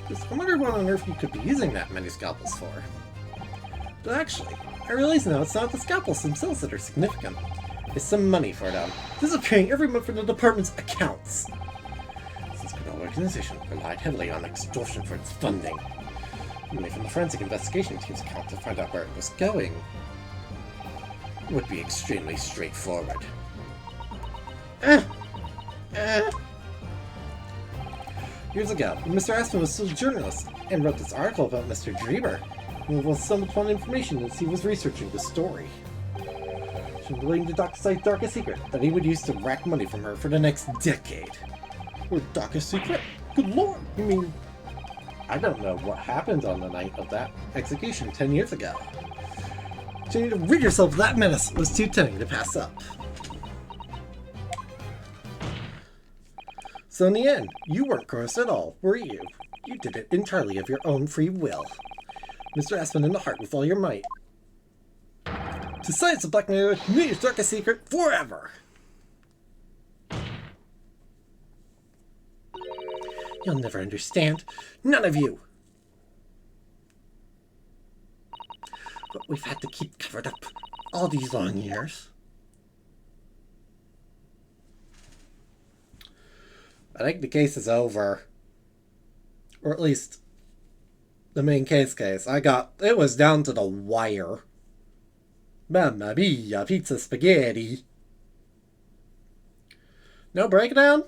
I wonder what on earth you could be using that many scalpels for. But actually, I realize now it's not the scalpels themselves that are significant. It's some money for them, disappearing every month from the department's accounts. This criminal organization relied heavily on extortion for its funding. Only from the forensic investigation team's account to find out where it was going would be extremely Years ago, when Mr. Aspen was still a journalist and wrote this article about Mr. Dreamer, and was stumbled upon information as he was researching the story. She was relating to Dr. Scythe's darkest secret that he would use to rack money from her for the next decade. Her darkest secret? Good lord! You mean... I don't know what happened on the night of that execution 10 years ago. So you need to rid yourself of that menace was too tempting to pass up. So in the end, you weren't cursed at all, were you? You did it entirely of your own free will. Mr. Aspen in the heart with all your might. To science of Black Mirror, Community's darkest secret forever! You'll never understand. None of you! But we've had to keep covered up all these long years. I think the case is over. Or at least the main case. It was down to the wire. Mamma mia, pizza spaghetti. No breakdown?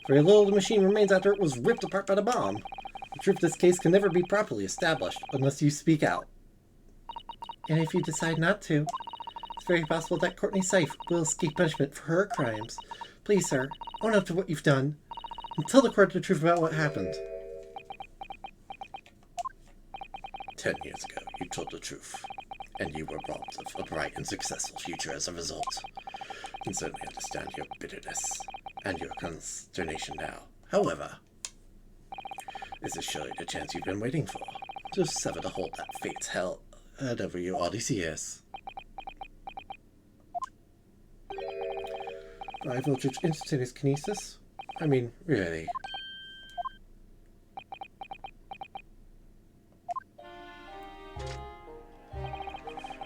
Very little of the machine remains after it was ripped apart by the bomb. The truth of this case can never be properly established unless you speak out. And if you decide not to, it's very possible that Courtney Scythe will escape punishment for her crimes. Please, sir, own up to what you've done, and tell the court the truth about what happened. 10 years ago, you told the truth, and you were robbed of a bright and successful future as a result. I can certainly understand your bitterness and your consternation now. However, this is surely the chance you've been waiting for, to sever the hold that fate's held over you all these years. High voltage instantaneous kinesis? I mean, really.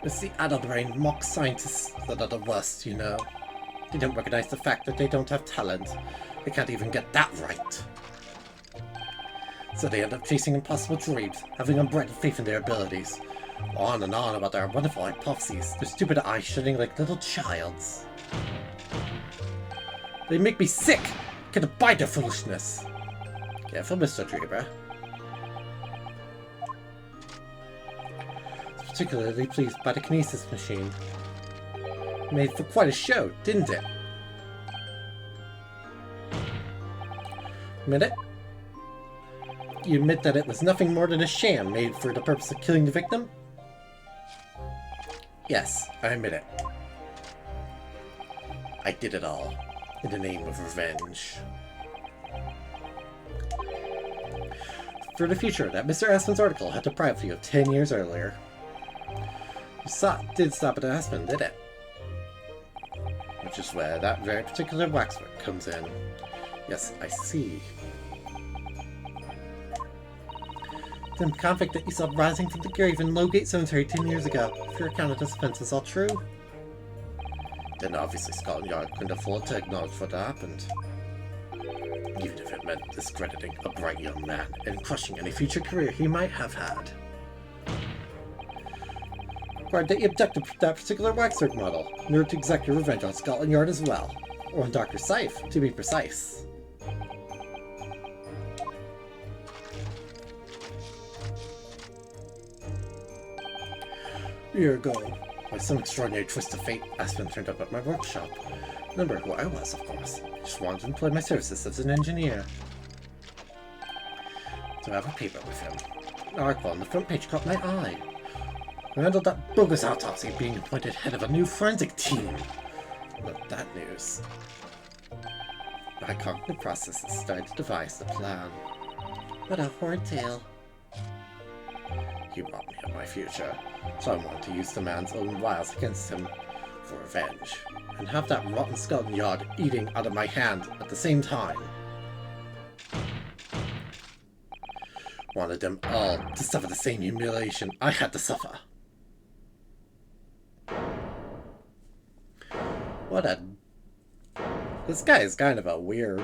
It's the out-of-the-brain mock scientists that are the worst, you know. They don't recognize the fact that they don't have talent. They can't even get that right. So they end up chasing impossible dreams, having unbridled faith in their abilities. On and on about their wonderful hypotheses, their stupid eyes shining like little child's. They make me sick! Can't abide their foolishness. Careful, Mr. Dreamer. I was particularly pleased by the kinesis machine. Made for quite a show, didn't it? Admit it? You admit that it was nothing more than a sham made for the purpose of killing the victim? Yes, I admit it. I did it all in the name of revenge. For the future, that Mr. Aspen's article had deprived you of 10 years earlier. Did stop at Aspen, did it? Which is where that very particular waxwork comes in. Yes, I see. The conflict that you saw rising from the grave in Lowgate Cemetery 10 years ago, if your account of this offense is all true. Then obviously Scotland Yard couldn't afford to acknowledge what happened. Even if it meant discrediting a bright young man and crushing any future career he might have had. Required that you abducted that particular waxwork model, in order to exact your revenge on Scotland Yard as well. Or on Dr. Scythe, to be precise. A year ago, by some extraordinary twist of fate, Aspen turned up at my workshop. Remember who I was, of course. Just wanted to employ my services as an engineer. So I have a paper with him. An article on the front page caught my eye. I handled that bogus autopsy being appointed head of a new forensic team. Not that news. My cognitive processes started to devise the plan. What a horrid tale. He robbed me of my future, so I wanted to use the man's own wiles against him for revenge, and have that rotten Scotland Yard eating out of my hand at the same time. Wanted them all to suffer the same humiliation I had to suffer. What a... This guy is kind of a weird...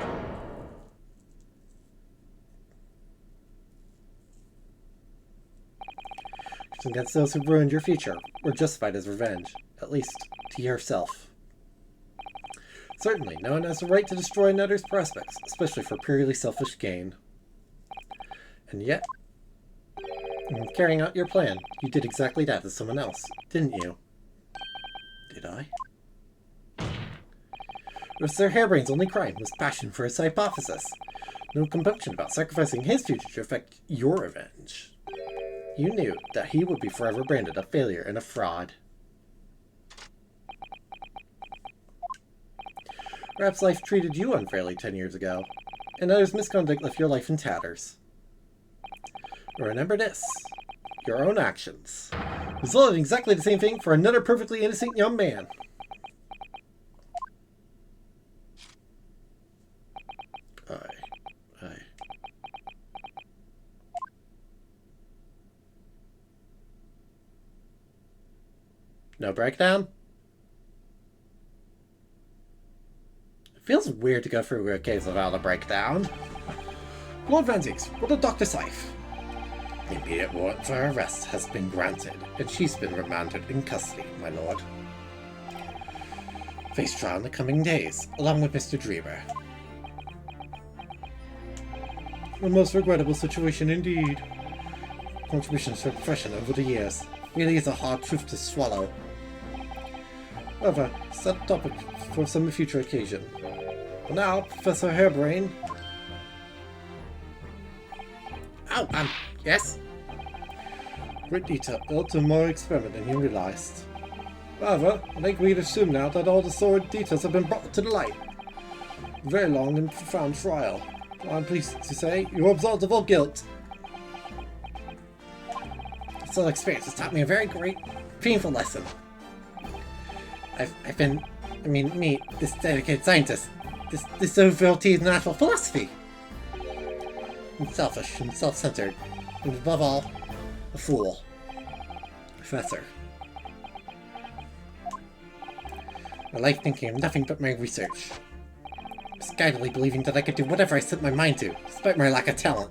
Against those who ruined your future were justified as revenge, at least to yourself. Certainly, no one has the right to destroy another's prospects, especially for purely selfish gain. And yet, in carrying out your plan, you did exactly that to someone else, didn't you? Did I? Mr. Harebrain's only crime was passion for his hypothesis. No compunction about sacrificing his future to effect your revenge. You knew that he would be forever branded a failure and a fraud. Perhaps life treated you unfairly 10 years ago, and others' misconduct left your life in tatters. But remember this. Your own actions resulted in exactly the same thing for another perfectly innocent young man. No breakdown? It feels weird to go through a case without a breakdown. Lord Van Zieks, what did Dr. Scythe? The immediate warrant for her arrest has been granted, and she's been remanded in custody, my lord. Face trial in the coming days, along with Mr. Dreamer. A most regrettable situation indeed. Contributions to her profession over the years really is a hard truth to swallow. However, set a topic for some future occasion. For now, Professor Harebrain. Oh, yes? Great detail built a more experiment than you realized. However, I think we'd assume now that all the sordid details have been brought to the light. A very long and profound trial. I'm pleased to say you're absolved of all guilt. This whole experience has taught me a very great, painful lesson. I've been, me, this dedicated scientist, this devotee of natural philosophy. I'm selfish and self-centered, and above all, a fool. Professor. My life thinking of nothing but my research. Misguidedly believing that I could do whatever I set my mind to, despite my lack of talent.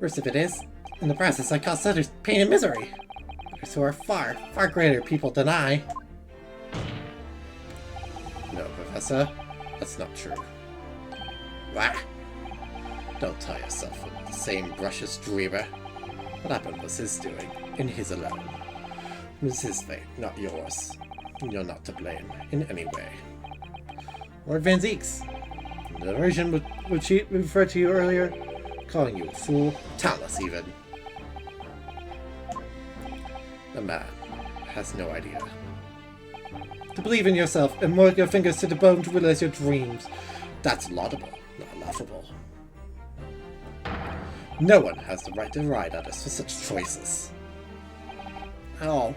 Worst of it is, in the process I caused others pain and misery. Others who are far, far greater people than I. No, Professor, that's not true. Wah! Don't tie yourself with the same brush as Dreamer. What happened was his doing, and his alone. It was his fate, not yours. You're not to blame, in any way. Lord Van Zieks, the version which he referred to you earlier, calling you a fool, talentless even. The man has no idea. To believe in yourself and work your fingers to the bone to realize your dreams, that's laudable, not laughable. No one has the right to ride others for such choices. Oh.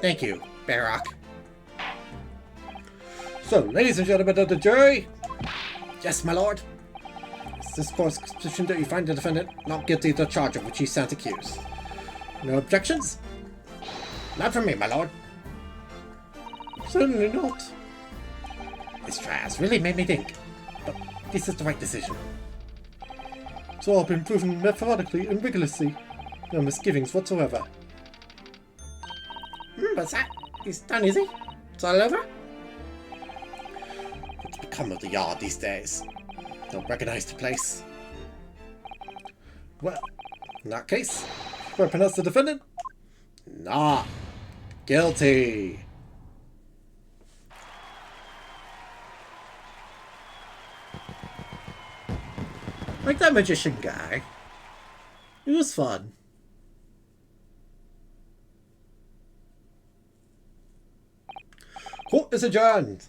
Thank you, Barock. So, ladies and gentlemen of the jury. Yes, my lord. Is this court's position that you find the defendant not guilty of the charge of which he stands accused? No objections? Not from me, my lord. Certainly not. This trial has really made me think, but this is the right decision. It's all been proven methodically and rigorously. No misgivings whatsoever. What's that? He's done, is he? It's all over? What's become of the yard these days? Don't recognize the place. Well, in that case, do I pronounce the defendant? Not guilty. Like that magician guy. It was fun. Court is adjourned.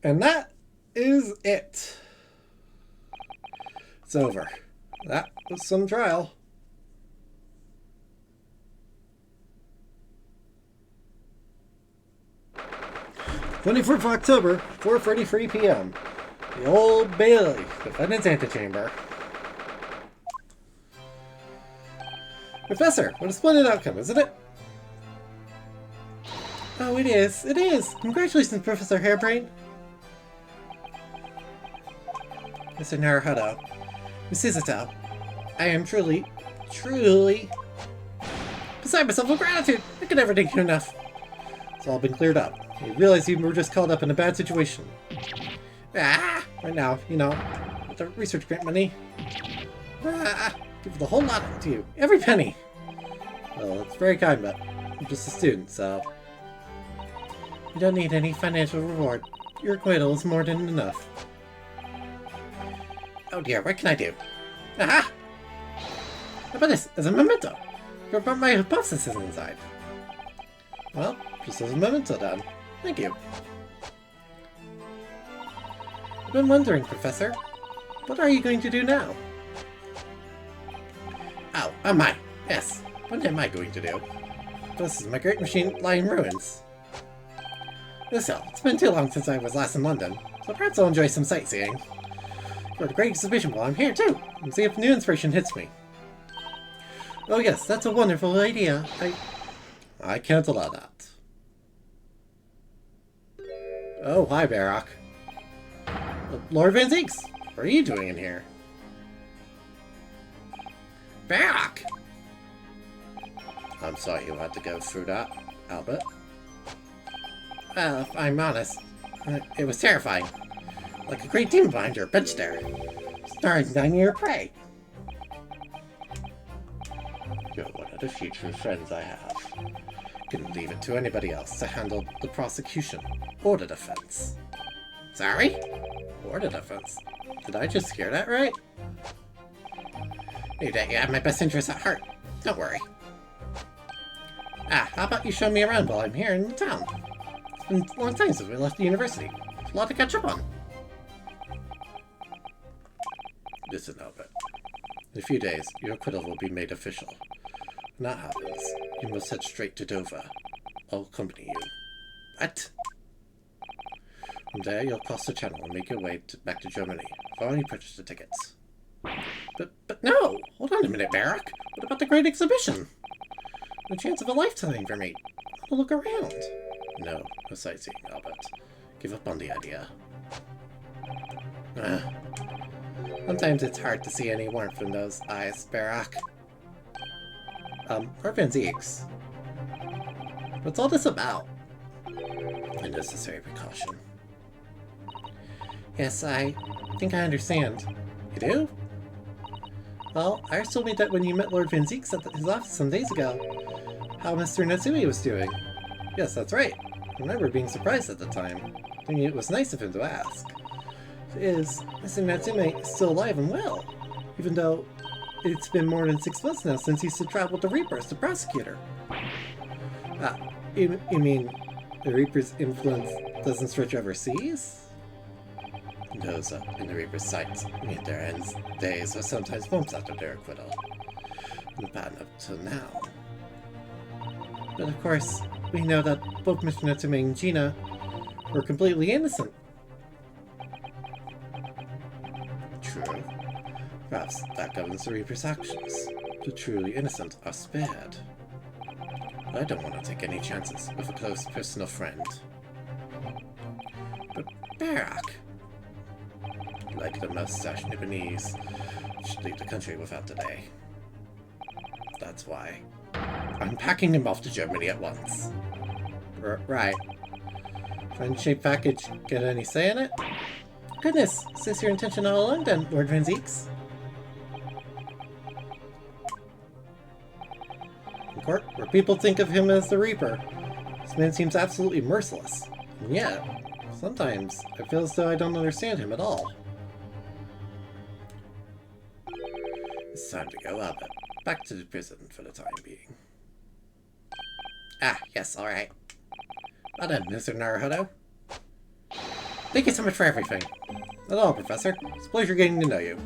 And that is it. It's over. That was some trial. 24th of October, 4:33 p.m. The Old Bailey, Defendant's Antechamber. Professor, what a splendid outcome, isn't it? Oh, it is. It is. Congratulations, Professor Harebrain. Mr. Naruhodo. Miss Izuto. I am truly beside myself with gratitude. I can never thank you enough. It's all been cleared up. You realize you were just caught up in a bad situation. Ah! Right now, you know, with the research grant money. Ah! Give the whole lot to you. Every penny! Well, it's very kind, but I'm just a student, so... You don't need any financial reward. Your acquittal is more than enough. Oh dear, what can I do? Aha! How about this, as a memento? But my hypothesis is inside. Well, just as a memento then. Thank you. I've been wondering, Professor. What are you going to do now? Oh, am I? Yes. What am I going to do? This is my great machine lying in ruins. So, it's been too long since I was last in London, so perhaps I'll enjoy some sightseeing. For a great exhibition while I'm here too, and see if new inspiration hits me. Oh yes, that's a wonderful idea. I can't allow that. Oh, hi, Barak. Lord Van Zieks, what are you doing in here? Barak! I'm sorry you had to go through that, Albert. Well, if I'm honest, it was terrifying. Like a great demon behind your bench there, staring down your prey. You're one of the future friends I have. Couldn't leave it to anybody else to handle the prosecution or the defense. Sorry? Or the defense. Did I just hear that right? You have my best interests at heart. Don't worry. Ah, how about you show me around while I'm here in the town? It's been a long time since we left the university. There's a lot to catch up on. Listen, Albert. In a few days, your acquittal will be made official. When that happens, you must head straight to Dover. I'll accompany you. What? From there, you'll cross the channel and make your way back to Germany. I've already purchased the tickets. But no! Hold on a minute, Barak. What about the great exhibition? The chance of a lifetime for me. I'll look around. No sightseeing, Albert. Give up on the idea. Sometimes it's hard to see any warmth in those eyes, Barak. Or Van Zieks. What's all this about? A necessary precaution. Yes, I think I understand. You do? Well, I told me that when you met Lord Van Zieks at his office some days ago, how Mr. Natsumi was doing. Yes, that's right. I remember being surprised at the time, thinking it was nice of him to ask. Mr. Natsume still alive and well, even though it's been more than 6 months now since he's traveled to Reaper as the prosecutor. You mean the Reaper's influence doesn't stretch overseas? Those up in the Reaper's sights meet their ends days or sometimes months after their acquittal. In the pattern up till now. But of course, we know that both Mr. Natsume and Gina were completely innocent. True. Perhaps that governs the Reaper's actions. The truly innocent are spared. But I don't want to take any chances with a close personal friend. But Barak, like the mustache Nibbanese, should leave the country without delay. That's why I'm packing him off to Germany at once. Right. Friendship package, get any say in it? Goodness, is this your intention all along then, Lord Van Zieks? In court, where people think of him as the Reaper, this man seems absolutely merciless. And yet, sometimes I feel as though I don't understand him at all. It's time to go, Albert. Back to the prison for the time being. Ah, yes, alright. Well done, Mr. Naruhodo. Thank you so much for everything. Not all, Professor. It's a pleasure getting to know you.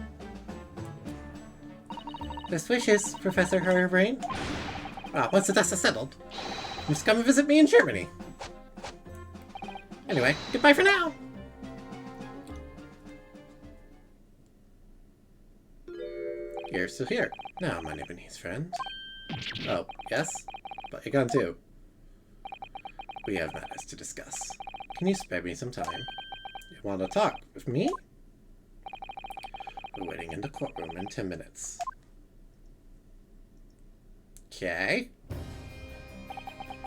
Best wishes, Professor Hurrabrain. Once the dust is settled, just come and visit me in Germany. Anyway, goodbye for now! You're still here. Now, my Nibbanese friend. Oh, yes? But you're gone too. We have matters to discuss. Can you spare me some time? You want to talk with me? We're waiting in the courtroom in 10 minutes. Okay.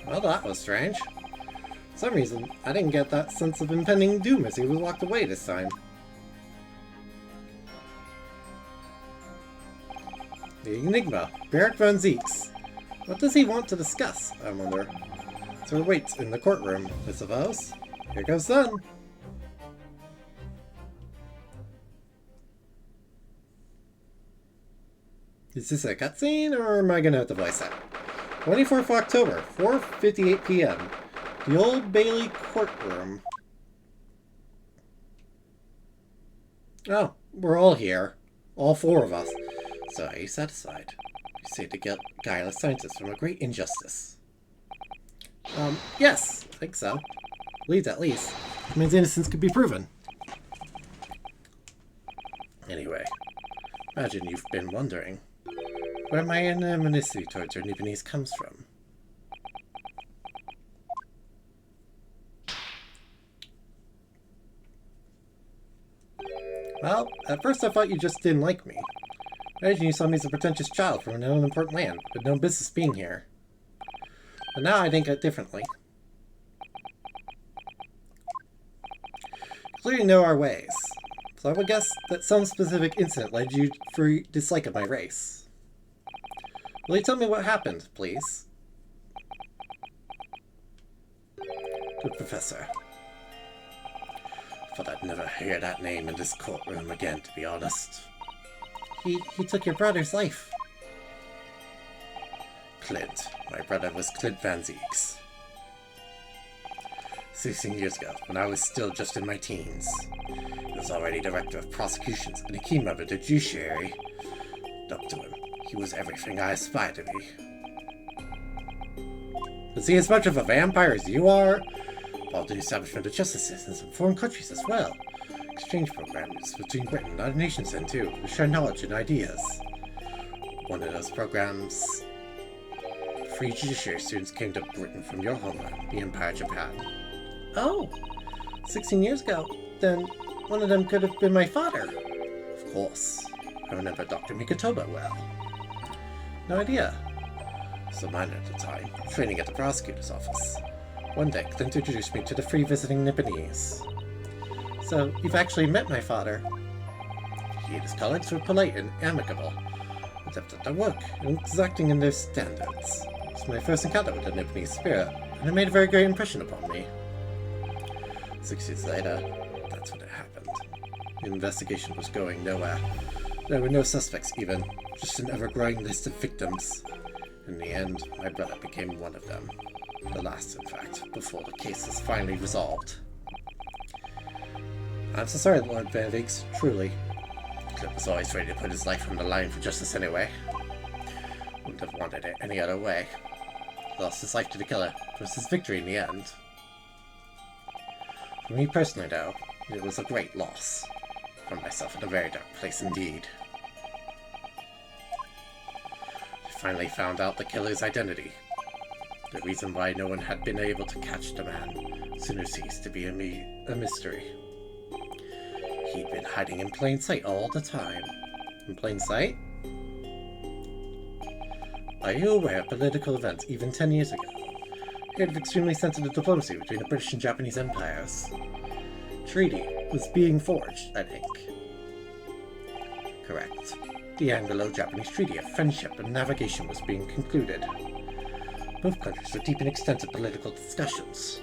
Well, that was strange. For some reason, I didn't get that sense of impending doom as he walked away this time. The Enigma, Barrack von Zeeks. What does he want to discuss, I wonder? So waits in the courtroom, I suppose. Here goes Sun. Is this a cutscene, or am I gonna have to voice that? 24th of October, 4:58 p.m. The Old Bailey courtroom. Oh, we're all here. All four of us. So are you satisfied? You saved a guileless scientist from a great injustice. Yes, I think so. Leads at least. It means innocence could be proven. Anyway, imagine you've been wondering where my anonymity towards your Nipponese comes from. Well, at first I thought you just didn't like me. Imagine you saw me as a pretentious child from an unimportant land, with no business being here. But now I think differently. Clearly know our ways, so I would guess that some specific incident led you to dislike of my race. Will you tell me what happened, please? Good Professor. I thought I'd never hear that name in this courtroom again, to be honest. He took your brother's life. Clint. My brother was Clint Van Zeeks. 16 years ago, when I was still just in my teens. He was already director of prosecutions and a key member of the judiciary. Up to him. He was everything I aspired to be. Was he as much of a vampire as you are? Involved in the establishment of justice systems in foreign countries as well. Exchange programs between Britain and other nations then too, to share knowledge and ideas. One of those programs... Free judiciary students came to Britain from your homeland, the Empire of Japan. Oh! 16 years ago. Then one of them could have been my father. Of course. I remember Dr. Mikotoba well. No idea. I was a minor at the time, training at the prosecutor's office. One day, Clint introduced me to the free visiting Nipponese. So, you've actually met my father. He and his colleagues were polite and amicable, adept at their work and exacting in their standards. It was my first encounter with the Nipponese spirit, and it made a very great impression upon me. 6 years later, that's when it happened. The investigation was going nowhere. There were no suspects even, just an ever-growing list of victims. In the end, my brother became one of them. The last, in fact, before the case was finally resolved. I'm so sorry, Lord Van Veeks, truly. Clint was always ready to put his life on the line for justice anyway. Wouldn't have wanted it any other way. He lost his life to the killer. It was his victory in the end. For me personally, though, it was a great loss. I found myself in a very dark place indeed. I finally found out the killer's identity. The reason why no one had been able to catch the man sooner ceased to be a mystery. He'd been hiding in plain sight all the time. In plain sight? Are you aware of political events even 10 years ago? Heard of extremely sensitive diplomacy between the British and Japanese empires. Treaty was being forged, I think. Correct. The Anglo-Japanese Treaty of Friendship and Navigation was being concluded. Both countries were deep in extensive political discussions.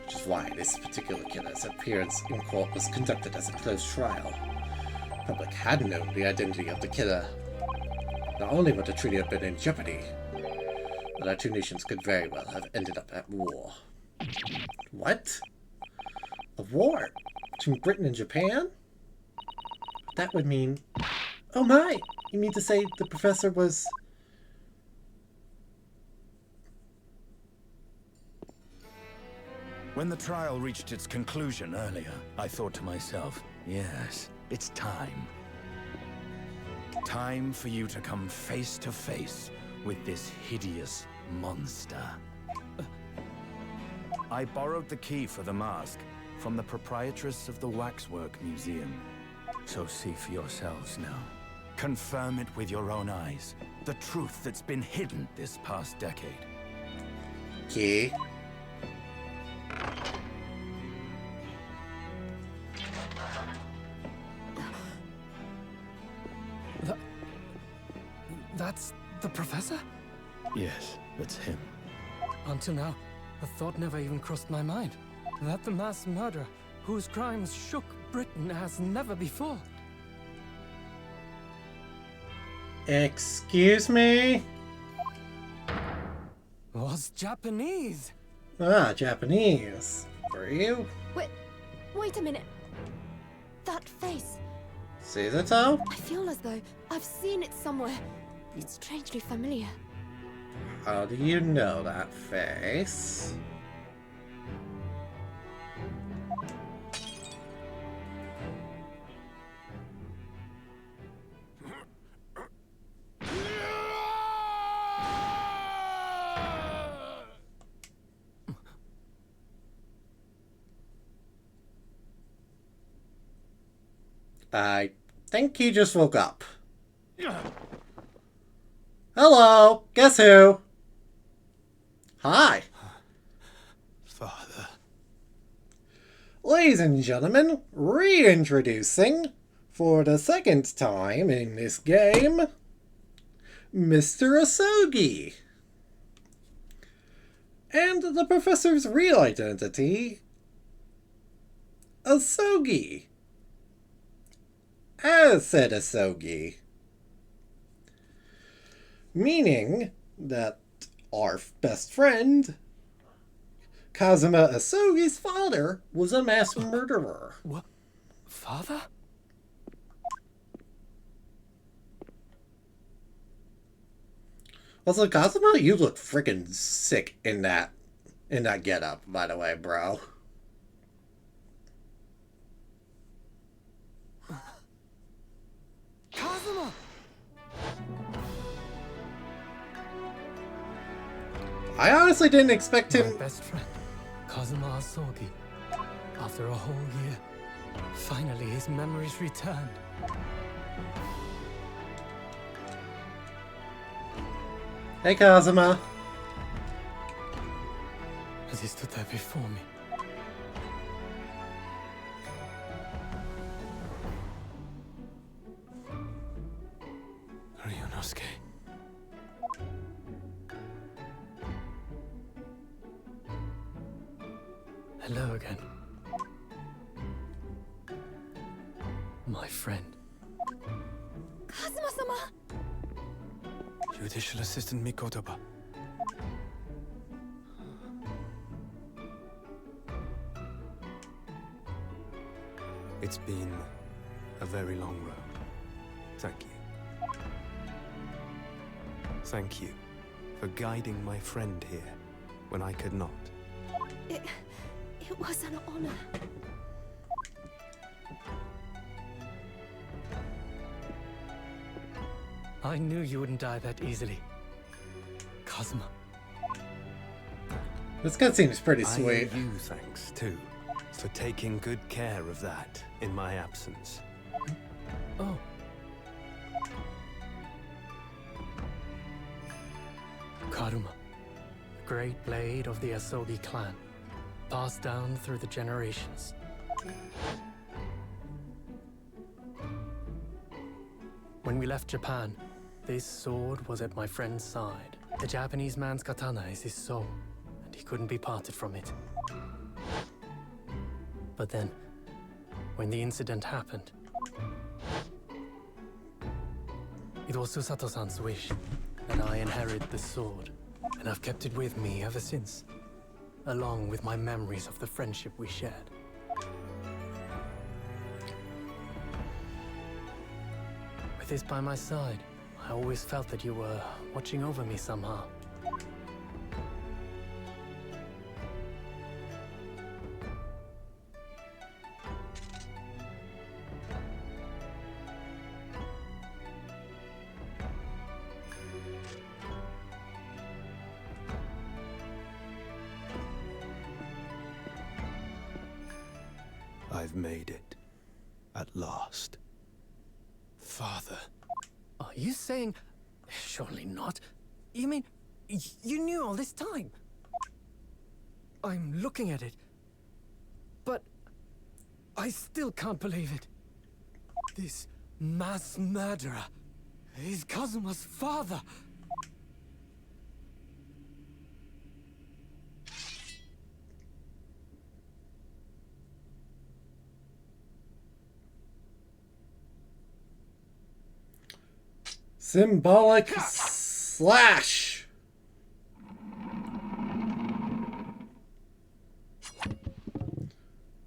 Which is why this particular killer's appearance in court was conducted as a closed trial. The public had known the identity of the killer. Not only would the treaty have been in jeopardy, but our two nations could very well have ended up at war. What? A war? Between Britain and Japan? That would mean... Oh my! You mean to say the professor was... When the trial reached its conclusion earlier, I thought to myself, yes, it's time. Time for you to come face to face with this hideous monster. I borrowed the key for the mask from the proprietress of the Waxwork Museum. So see for yourselves now. Confirm it with your own eyes. The truth that's been hidden this past decade. Key? The professor? Yes, it's him. Until now, the thought never even crossed my mind that the mass murderer whose crimes shook Britain as never before. Excuse me? Was Japanese. Ah, Japanese. Were you? Wait a minute. That face. Suzuto? I feel as though I've seen it somewhere. It's strangely familiar. How do you know that face? I think he just woke up. Hello! Guess who? Hi! Father. Ladies and gentlemen, reintroducing, for the second time in this game, Mr. Asogi. And the professor's real identity, Asogi. As said Asogi. Meaning that our best friend, Kazuma Asogi's father, was a mass murderer. What? Father? Also, Kazuma, you look freaking sick in that getup, by the way, bro. Kazuma! I honestly didn't expect My him. best friend, Kazuma Asogi. After a whole year, finally his memories returned. Hey, Kazuma. As he stood there before me. Ryunosuke. Hello again. My friend. Kazuma-sama! Judicial Assistant Mikotoba. It's been a very long road. Thank you. Thank you for guiding my friend here when I could not. It was an honor. I knew you wouldn't die that easily. Kazuma. This cutscene is pretty I sweet. owe you thanks, too, for taking good care of that in my absence. Oh. Karuma. The great blade of the Asogi clan. Passed down through the generations. When we left Japan, this sword was at my friend's side. The Japanese man's katana is his soul, and he couldn't be parted from it. But then, when the incident happened, it was Susato-san's wish that I inherit the sword, and I've kept it with me ever since, along with my memories of the friendship we shared. With this by my side, I always felt that you were watching over me somehow. I've made it. At last. Father. Are you saying... Surely not. You mean... you knew all this time? I'm looking at it. But... I still can't believe it. This mass murderer is Kazuma's father. Symbolic slash.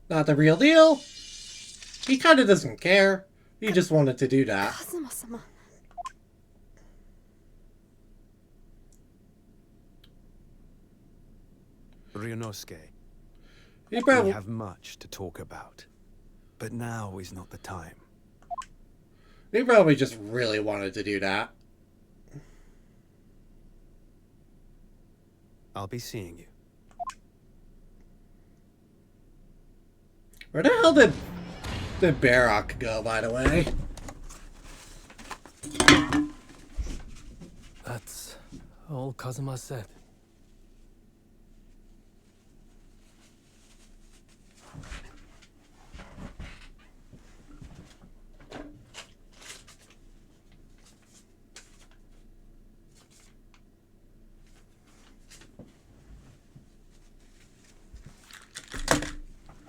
Not the real deal. He kind of doesn't care. He just wanted to do that. Kazuma-sama. Ryunosuke, He we probably, have much to talk about. But now is not the time. he probably just really wanted to do that. I'll be seeing you. Where the hell did Barrock go, by the way? That's all Kazuma said.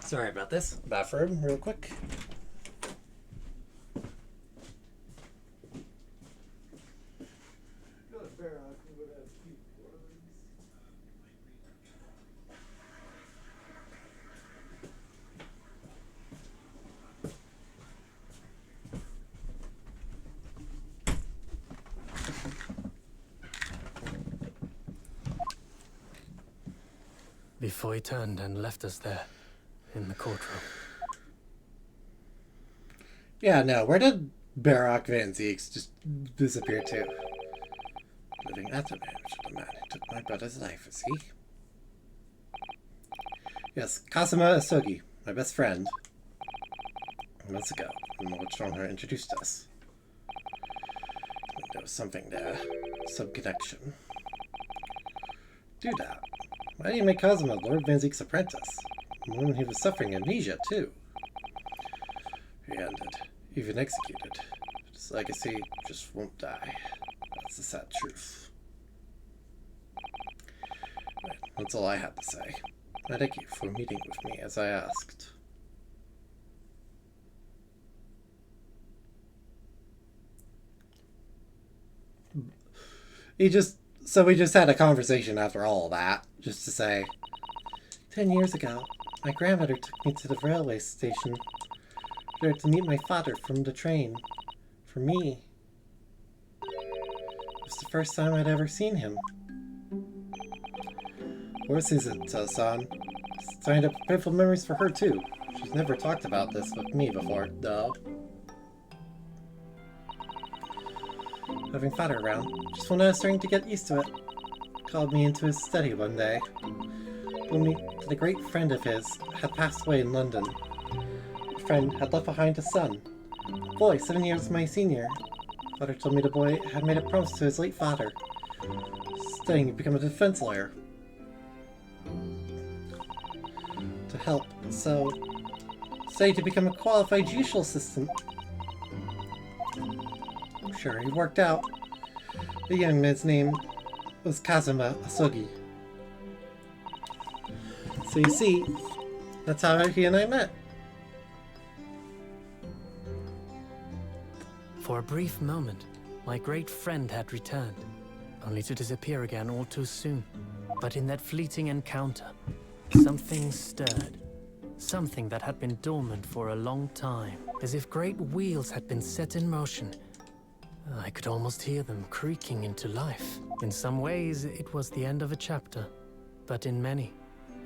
Sorry about this. Bathroom, real quick. Before he turned and left us there, in the courtroom. Yeah, no, where did Barrock Van Zeeks just disappear to? Living at the mansion of the man who took my brother's life, is he? Yes, Kazuma Asugi, my best friend. Months ago, when Lord Strongheart introduced us. There was something there. Some connection. Do that. Why do you make Kazuma Lord Van Zeek's apprentice? When he was suffering amnesia, too. He ended, even executed. His legacy just won't die. That's the sad truth. Right, that's all I had to say. I thank you for meeting with me as I asked. We just had a conversation after all of that, just to say, 10 years ago, my grandmother took me to the railway station there to meet my father from the train. For me, it was the first time I'd ever seen him. Of course, isn't, son. Signed up painful memories for her, too. She's never talked about this with me before, though. Having father around, just when I was starting to get used to it, called me into his study one day. Told me that a great friend of his had passed away in London. The friend had left behind a son, a boy 7 years my senior. Father told me the boy had made a promise to his late father, studying to become a defense lawyer. To help, so studied to become a qualified judicial assistant. I'm sure he worked out. The young man's name was Kazuma Asugi. So you see, that's how he and I met. For a brief moment, my great friend had returned, only to disappear again all too soon. But in that fleeting encounter, something stirred. Something that had been dormant for a long time, as if great wheels had been set in motion. I could almost hear them creaking into life. In some ways, it was the end of a chapter, but in many,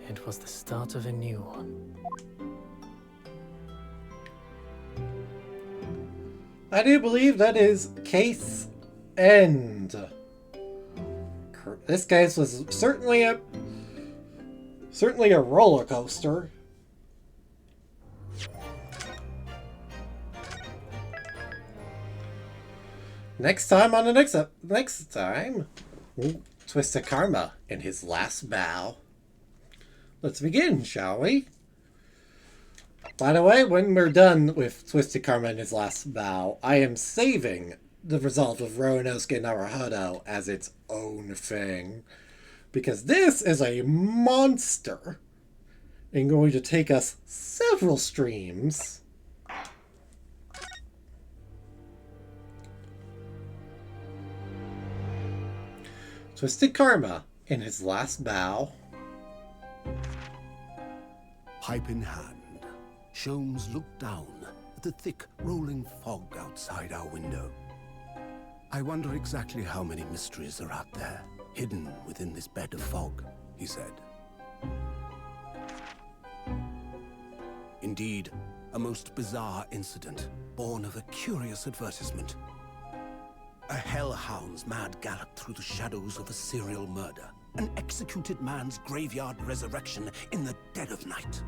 it was the start of a new one. I do believe that is case end. This case was certainly a roller coaster. Next time on the next time, Twisted Karma in his last bow. Let's begin, shall we? By the way, when we're done with Twisted Karma in his last bow, I am saving the result of Roanosuke Naruhodo as its own thing. Because this is a monster and going to take us several streams. Twisted Karma in his last bow. Pipe in hand, Sholmes looked down at the thick, rolling fog outside our window. I wonder exactly how many mysteries are out there, hidden within this bed of fog, he said. Indeed, a most bizarre incident, born of a curious advertisement. A hellhound's mad gallop through the shadows of a serial murder. An executed man's graveyard resurrection in the dead of night.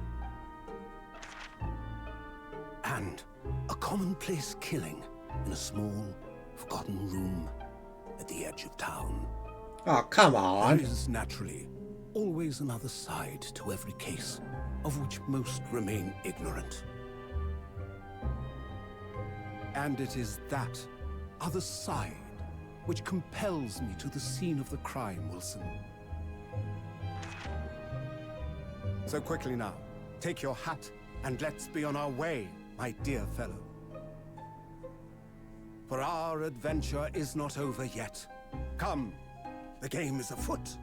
And a commonplace killing in a small, forgotten room at the edge of town. Oh, come on. There is, naturally, always another side to every case, of which most remain ignorant. And it is that other side which compels me to the scene of the crime, Wilson. So quickly now, take your hat and let's be on our way, my dear fellow. For our adventure is not over yet. Come, the game is afoot.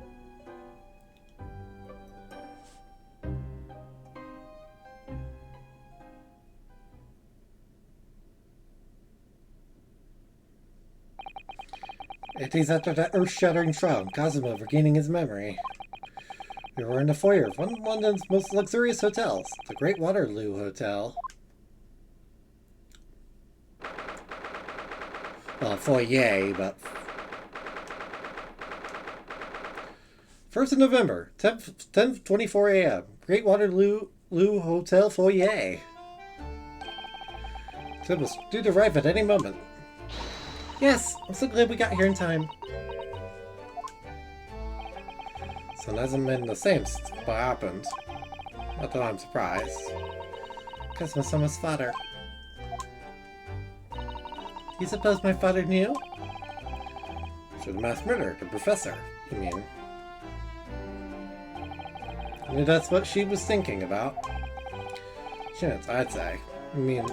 It is after that earth-shattering trial, Cosimo regaining his memory. We were in the foyer of one of London's most luxurious hotels, the Great Waterloo Hotel. Well, foyer, but... 1st of November, 10:24 a.m. Great Waterloo Hotel foyer. Tim was due to arrive at any moment. Yes, I'm so glad we got here in time. So it hasn't been the same since what happened. Not that I'm surprised. Cosmo's almost father. You suppose my father knew? For the mass murder, the professor, you mean? I mean, that's what she was thinking about. Chance, I'd say. I mean,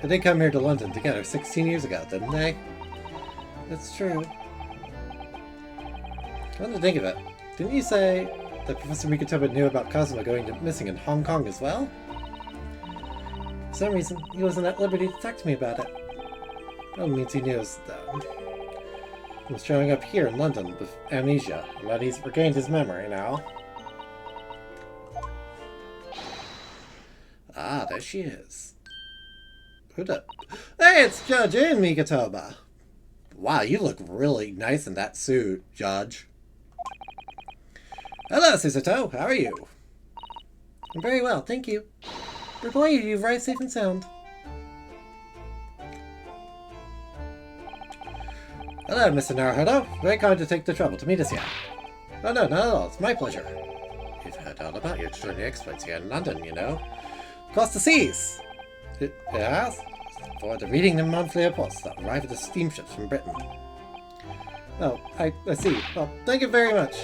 they did come here to London together 16 years ago, didn't they? That's true. Come to think of it, didn't you say that Professor Mikotoba knew about Cosmo going missing in Hong Kong as well? For some reason, he wasn't at liberty to talk to me about it. Probably means he knew he was showing up here in London with amnesia, and that he's regained his memory now. Ah, there she is. Who'd up? Hey, it's Judge and Mikotoba! Wow, you look really nice in that suit, Judge. Hello, Susato. How are you? I'm very well, thank you. Report you've arrived safe and sound. Hello, Mr. Naruhodo. Very kind to take the trouble to meet us here. Oh, no, not at all. It's my pleasure. We've heard all about your extraordinary exploits here in London, you know. Across the seas. Yes? Forward to reading the monthly reports that arrive at the steamships from Britain. Oh, I see. Well, thank you very much.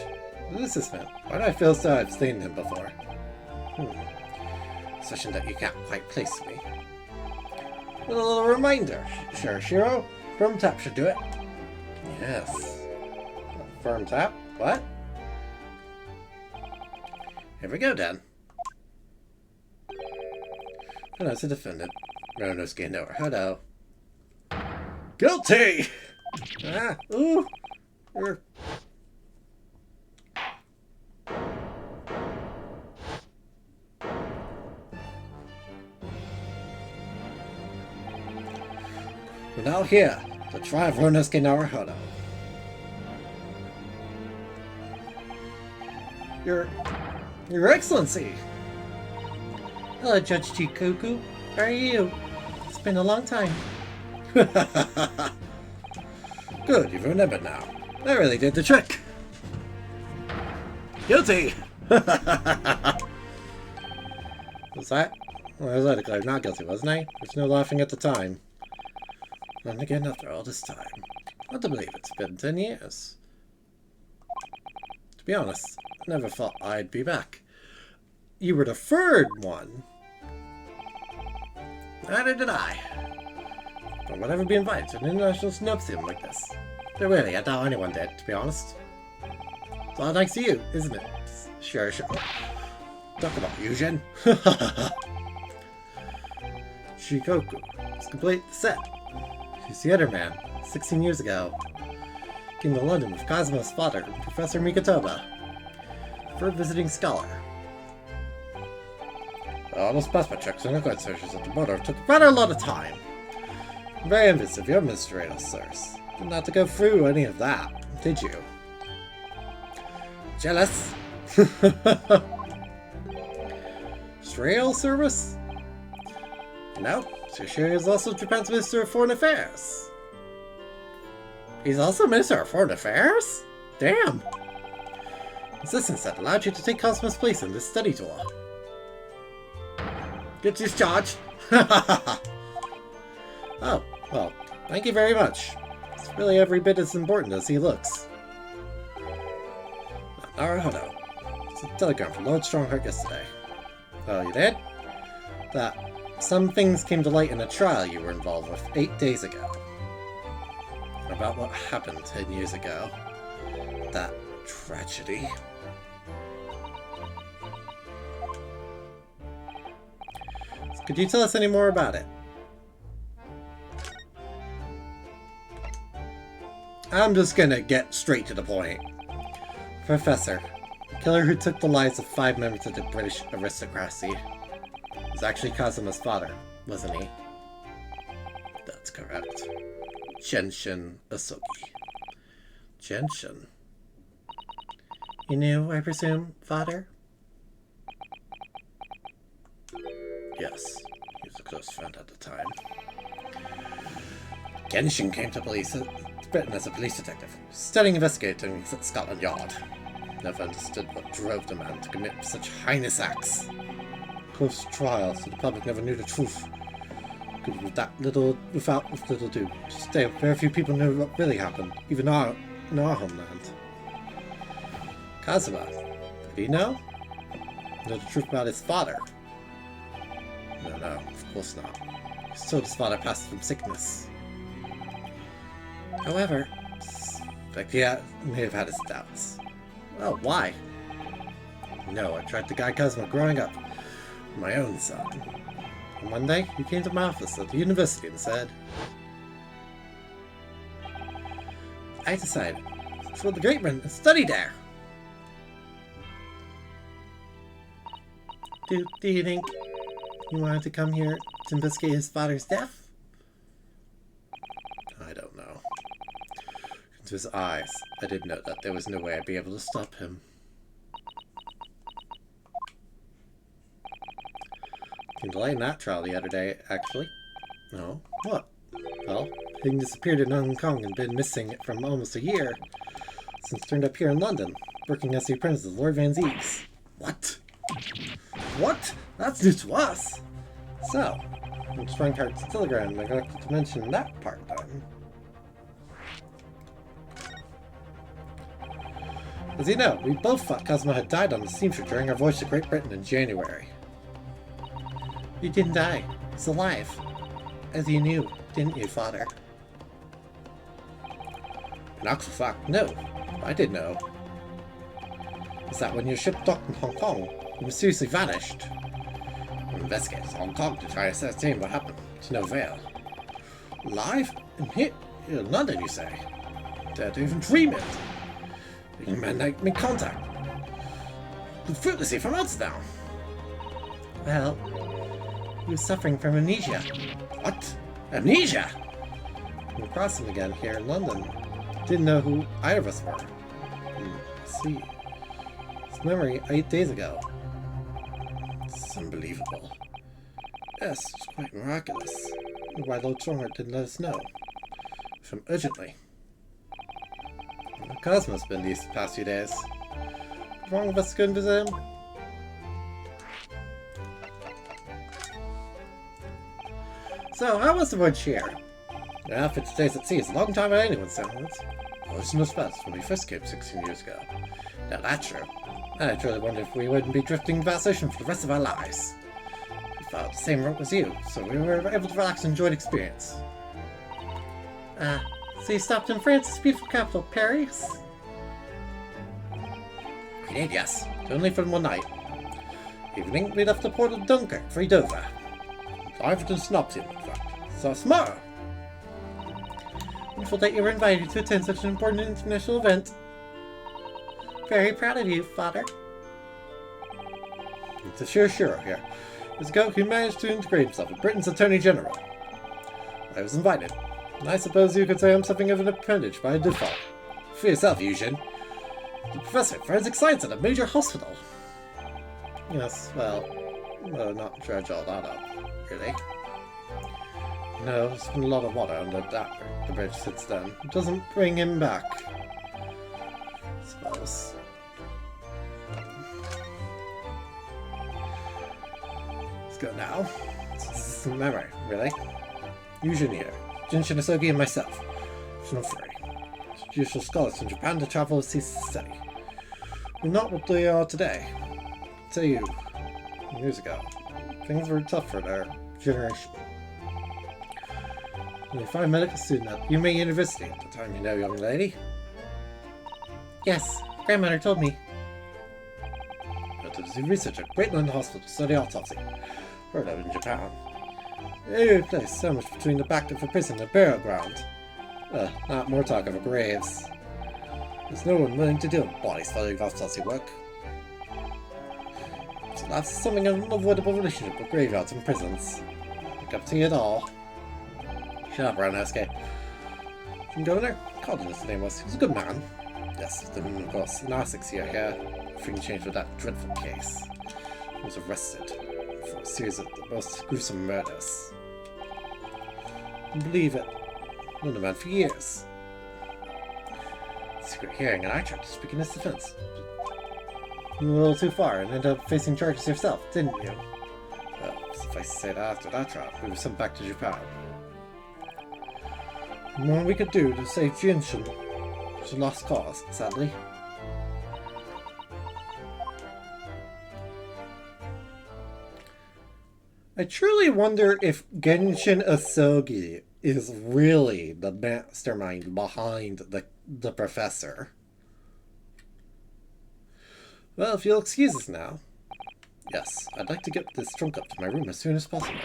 Who is this man? Why do I feel so I've seen him before? Such that you can't quite place me. With a little reminder. Sure, Shiro. Firm tap should do it. Yes. A firm tap? What? Here we go, then. Hello, it's a defendant. Ronosuke Naruhodo. Guilty! Ah, ooh! We're now here, the trial of Ronosuke Naruhodo. Your Excellency! Hello, Judge Chikuku. How are you? It's been a long time. Good, you've remembered now. That really did the trick. Guilty! Was that? Well, I was I declared not guilty, wasn't I? There's no laughing at the time. And again after all this time. Hard to believe it's been 10 years. To be honest, I never thought I'd be back. You were the third one. Neither did I. But would ever be invited to an international symposium like this? But really, I doubt anyone did, to be honest. It's all thanks to you, isn't it? Sure. Talk about Eugen. Shikoku is complete set. She's the other man, 16 years ago. Came to London with Kazuma's father, Professor Mikotoba, for a visiting scholar. All those passport checks and record searches at the border took rather a lot of time. I'm very envious of your administrator, sirs. Didn't have to go through any of that, did you? Jealous? Trail service? No, Tsushiro is also Japan's Minister of Foreign Affairs. He's also Minister of Foreign Affairs? Damn! Assistance that allowed you to take Cosmo's place in this study tour. Get discharged! Oh, well, thank you very much. It's really every bit as important as he looks. Naruhodo. It's a telegram from Lord Strongheart yesterday. Oh, you did? That some things came to light in a trial you were involved with 8 days ago. About what happened 10 years ago. That tragedy. So could you tell us any more about it? I'm just gonna get straight to the point. Professor, the killer who took the lives of 5 members of the British aristocracy was actually Kazuma's father, wasn't he? That's correct. Genshin Asogi. Genshin. You knew, I presume, father? Yes, he was a close friend at the time. Genshin came to Britain as a police detective, studying investigating at Scotland Yard. Never understood what drove the man to commit such heinous acts. Close trial, so the public never knew the truth. Without little ado. Today, very few people knew what really happened, even in our homeland. Kazuma, did he know? Know the truth about his father? No, of course not. He was told his father passed from sickness. However, he may have had his doubts. Well, why? No, I tried to guide Kazuma growing up. My own son. And one day, he came to my office at the university and said, I decided to go to the Great Britain and study there. Do you think he wanted to come here to investigate his father's death? I don't know. Into his eyes, I did note that there was no way I'd be able to stop him. Came to light in that trial the other day, actually. No? What? Well, he disappeared in Hong Kong and been missing from almost a year. Since turned up here in London, working as the apprentice of Lord Van Zeeks. What? What? That's new to us! So, in Strongheart's telegram, I neglected to mention that part then. As you know, we both thought Kazuma had died on the steamship during our voyage to Great Britain in January. He didn't die. He's alive. As you knew, didn't you, father? In actual fact, no. I did know. Is that when your ship docked in Hong Kong, you mysteriously vanished? We investigated Hong Kong to try to ascertain what happened, to no avail. Alive? And here in London, you say? Dare to even dream it. The man made contact. Fruitlessly from Amsterdam. Well, he was suffering from amnesia. What? Amnesia? We crossed him again here in London. Didn't know who either of us were. See. His memory 8 days ago. It's unbelievable. Yes, it's quite miraculous. Why Lord Strongheart didn't let us know. From urgently. Cosmo's been these past few days. What's wrong with us to go and visit him? So, how was the voyage here? Well, 50 days at sea is a long time at anyone's standards. Always knows best when we first came 16 years ago. Now that's true. I truly wonder if we wouldn't be drifting past ocean for the rest of our lives. We followed the same route as you, so we were able to relax and enjoy the experience. So you stopped in France's beautiful capital, Paris? invited, yes. Only for one night. Evening, we left the port of Dunkirk for Dover. Arrived in Snopton, in fact. So tomorrow. Wonderful that you were invited to attend such an important international event. Very proud of you, Father. It's a sure here. It's a goat who managed to integrate himself with Britain's Attorney General. I was invited. And I suppose you could say I'm something of an appendage by default. For yourself, Eugen. The professor of forensic science at a major hospital. Yes, well, not dredge all that up, really. No, there's been a lot of water under the bridge since then. It doesn't bring him back, I suppose. Let's go now. This is a memory, really. Eugen here, Jin Shinosugi and myself. Shinofuri. Judicial scholars from Japan to travel overseas to study. We're not what they are today. I'll tell you, years ago, things were tough for their generation. Only 5 medical student at Yume University at the time, you know, young lady. Yes, grandmother told me. But to do research at Great London Hospital to study autopsy. Heard of in Japan. Every place so much between the back of a prison and a burial ground. Not more talk of graves. There's no one willing to do bodies following autopsy work. So that's something of an unavoidable relationship with graveyards and prisons. Look up to you at all. Shut up, Roanoske. From Governor? Caldwell, his name was. He was a good man. Yes, then of course, in our 6 year here, everything changed with that dreadful case. He was arrested for a series of the most gruesome murders. I believe it. Known the man for years. Secret hearing, and I tried to speak in his defense. You went a little too far and ended up facing charges yourself, didn't you? Well, suffice to say that after that trial, we were sent back to Japan. The more we could do to save Jinshin was a lost cause, sadly. I truly wonder if Genshin Asogi is really the mastermind behind the professor. Well, if you'll excuse us now. Yes, I'd like to get this trunk up to my room as soon as possible.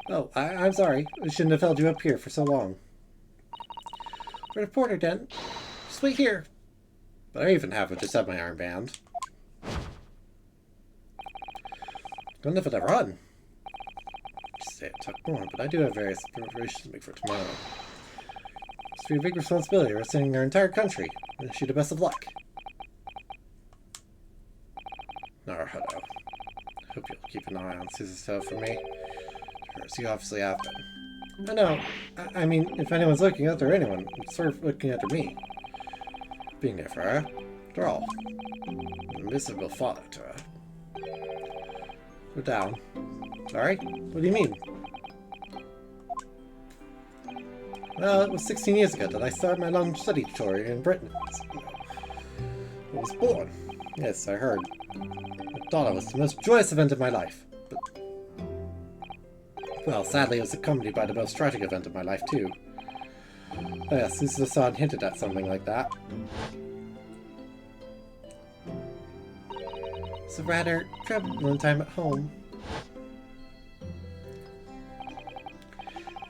Oh, I'm sorry. I shouldn't have held you up here for so long. For the porter, then. Just wait here. But I even have it just at my armband. Don't know if I'd run. Say it took more, but I do have various preparations to make for tomorrow. It's to be a big responsibility representing our entire country. I wish you the best of luck. Naruhodo. I hope you'll keep an eye on Suzuto for me. As you obviously have been. I know. I mean, if anyone's looking after anyone, it's sort of looking after me. Being there for her. After all, I'm a miserable father to her. Go down. Sorry? What do you mean? Well, it was 16 years ago that I started my long study tour in Britain. I was born. Yes, I heard. I thought it was the most joyous event of my life. But, well, sadly, it was accompanied by the most tragic event of my life, too. Oh yes, Suzuto-san hinted at something like that. It's a rather turbulent time at home.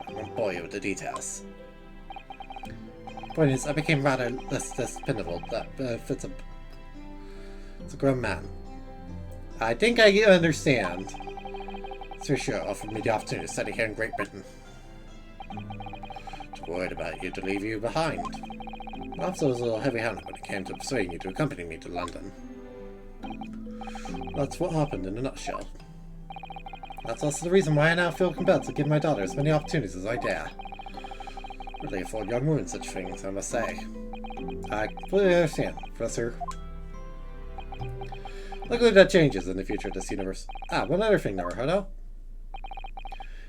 I won't bore you with the details. Point is, I became rather less dependable. That it's a grown man. I think I understand. Sir Sure offered me the opportunity to study here in Great Britain. Too worried about you to leave you behind. I also was a little heavy-handed when it came to persuading you to accompany me to London. That's what happened in a nutshell. That's also the reason why I now feel compelled to give my daughter as many opportunities as I dare. Really afford young women such things, I must say. I completely understand, Professor. Luckily that changes in the future of this universe. Ah, one other thing, Naruhodo.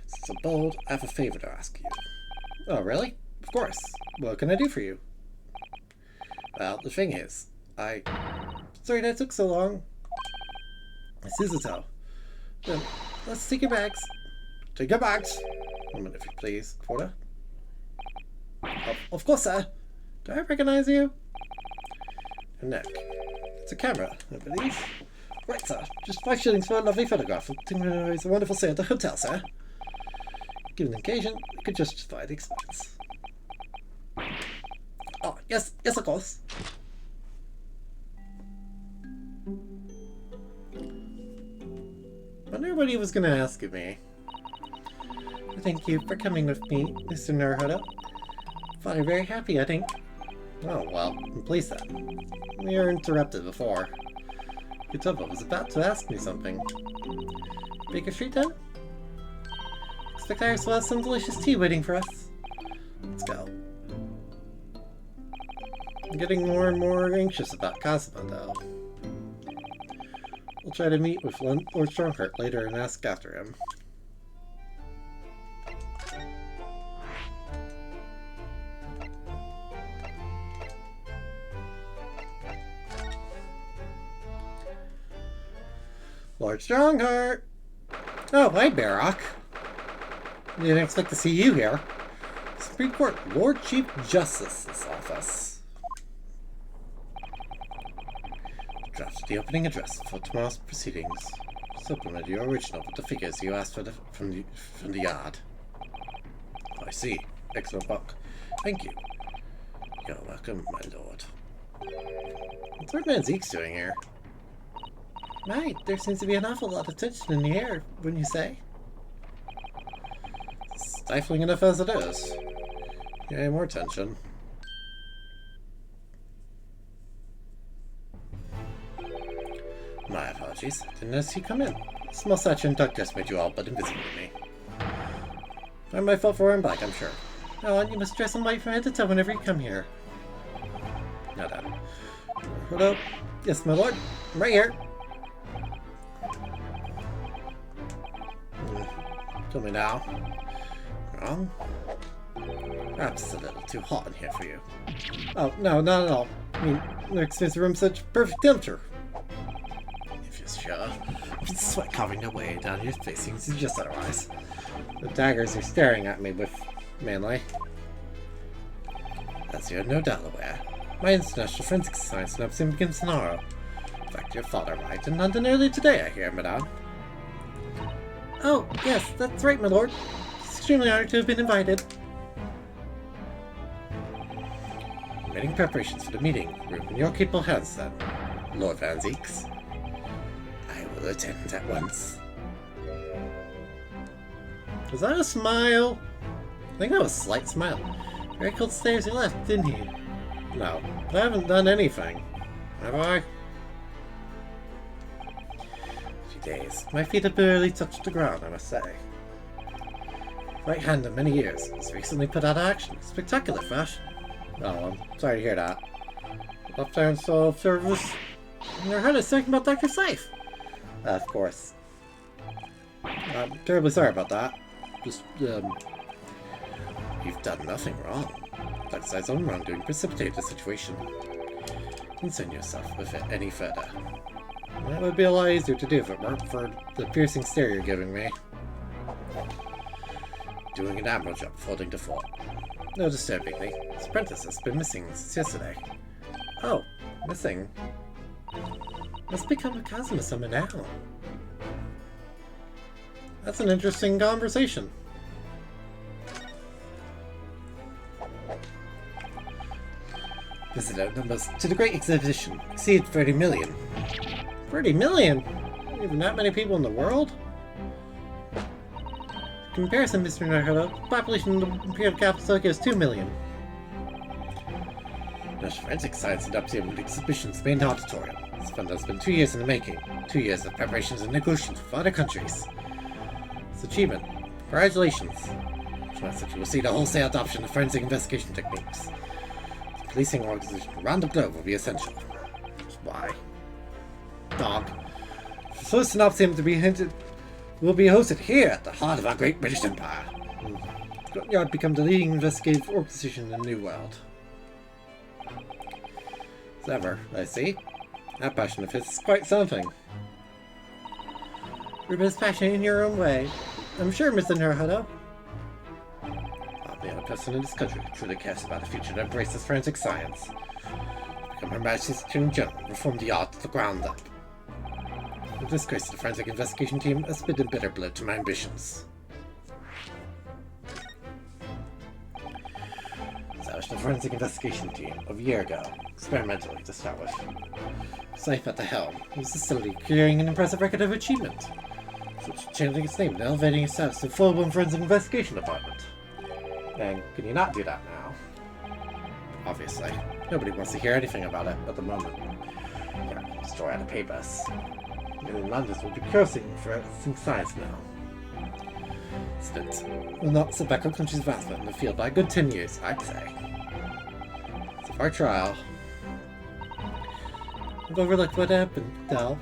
Since I'm bold, I have a favor to ask you. Oh, really? Of course. What can I do for you? Well, the thing is, sorry that took so long. Suzuto. Then, let's take your bags. Take your bags! 1 minute, if you please. Quarter? Of course, sir. Do I recognize you? Your neck. It's a camera, I believe. Right, sir. Just 5 shillings for a lovely photograph. It's a wonderful stay at the hotel, sir. Given the occasion, we could justify the expense. Oh, yes, of course. Wonder what he was going to ask of me. Thank you for coming with me, Mr. Naruhodo. Father very happy, I think. Oh, well, I'm pleased that. We were interrupted before. Yutoba was about to ask me something. Baker Street, then? Expect Iris will have some delicious tea waiting for us. Let's go. I'm getting more and more anxious about Kazuma, though. We'll try to meet with Lord Strongheart later and ask after him. Lord Strongheart! Oh, hi, Barock. Didn't expect to see you here. Supreme Court Lord Chief Justice's office. Drafted the opening address for tomorrow's proceedings. Supplemented your original with the figures you asked for from the yard. I see. Excellent book. Thank you. You're welcome, my lord. What's Lord Van Zeke's doing here? Right, there seems to be an awful lot of tension in the air, wouldn't you say? Stifling enough as it is. Yeah, more tension. My apologies. Didn't notice you come in. Small stature and duck dress made you all but invisible to me. Not my fault for wearing black, I'm sure. Oh, you must dress in white from head to toe whenever you come here. No doubt. Hold up. Yes, my lord. I'm right here. Tell me now. Wrong? Perhaps it's a little too hot in here for you. Oh, no, not at all. I mean, the expensive room's such perfect temperature. If you're sure. With sweat covering their way down your face, you can suggest otherwise. The daggers are staring at me with manly. As you're no doubt aware, my international forensic science lab soon begins tomorrow. In fact, your father arrived in London early today, I hear, madame. Oh, yes, that's right, my lord. It's extremely honored to have been invited. Making preparations for the meeting. We're in your capable hands, then, Lord Van Zeeks. I will attend at once. Was that a smile? I think that was a slight smile. Very cold stay as he left, didn't he? No, but I haven't done anything. Have I? Days. My feet have barely touched the ground, I must say. Right hand in many years has recently put out of action. Spectacular fashion. Oh, I'm sorry to hear that. Left hand soul service. Your head is thinking about Dr. Safe. Of course. I'm terribly sorry about that. Just, you've done nothing wrong. Dr. Safe's own wrongdoing precipitated the situation. Concern yourself with it any further. That would be a lot easier to do if it weren't for the piercing stare you're giving me. Doing an admirable job folding to fort. No disturbingly, his apprentice has been missing since yesterday. Oh, missing? Must become a Kazuma Sama now. That's an interesting conversation. Visitor numbers to the Great Exhibition exceed 30 million. 30 million? Even that many people in the world? Comparison, Mr. Naruhodo, the population of the imperial capital Tokyo is 2 million. National Forensic Science adopted the exhibition's main auditorium. This fund has been 2 years in the making. 2 years of preparations and negotiations with other countries. This achievement. Congratulations. Which means that you will see the wholesale adoption of forensic investigation techniques. The policing organization around the globe will be essential. Why? Dog. The first synopsis to be hinted will be hosted here at the heart of our great British Empire. Scotland Yard become the leading investigative organization in the New World. As ever, I see. That passion of his is quite something. You're both passionate in your own way. I'm sure, Mr. Naruhodo. I'm the only person in this country who truly cares about a future that embraces forensic science. To become Her Majesty's Attorney General reformed the art to the ground up. The disgrace to the forensic investigation team has been a bitter blow to my ambitions. Established the forensic investigation team of a year ago, experimentally to start with. Safe at the helm, it was steadily creating an impressive record of achievement, such as changing its name and elevating its status to a full-blown forensic investigation department. And can you not do that now? Obviously, nobody wants to hear anything about it at the moment. Yeah, destroy out of papers. And Londoners will be cursing for its size now. Incident will not set back our country's advancement in the field by a good 10 years, I'd say. So our trial. I've overlooked what happened, Del.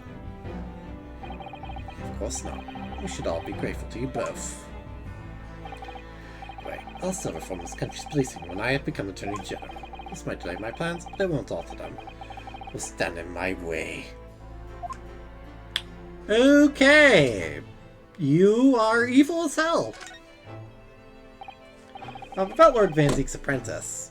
Of course not. We should all be grateful to you both. Anyway, I'll still reform this country's policing when I have become Attorney General. This might delay my plans, but it won't alter them. It will stand in my way. Okay! You are evil as hell! About Lord Van Zeek's apprentice.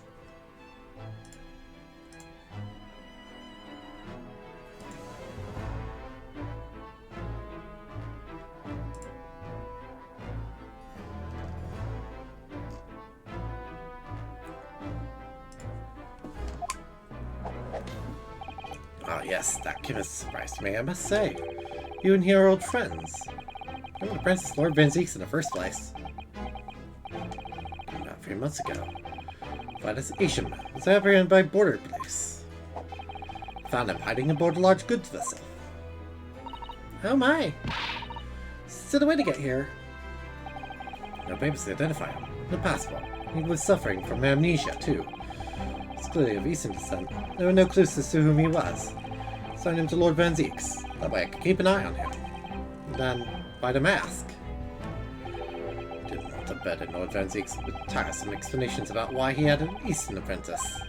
Ah yes, that came as a surprise to me, I must say. You and he are old friends. I'm an apprentice Lord Van Zeek's in the first place. About 3 months ago, Vitus Asian man was apprehended by border police. Found him hiding aboard a large goods vessel. Oh my! Still a way to get here. No papers to identify him. No passport. He was suffering from amnesia too. He's clearly of Eastern descent. There were no clues as to whom he was. Signed him to Lord Van Zeek's. That way I could keep an eye on him. And then, buy the mask. Didn't want to burden Lord Van Zeek's with tiresome explanations about why he had an Eastern apprentice.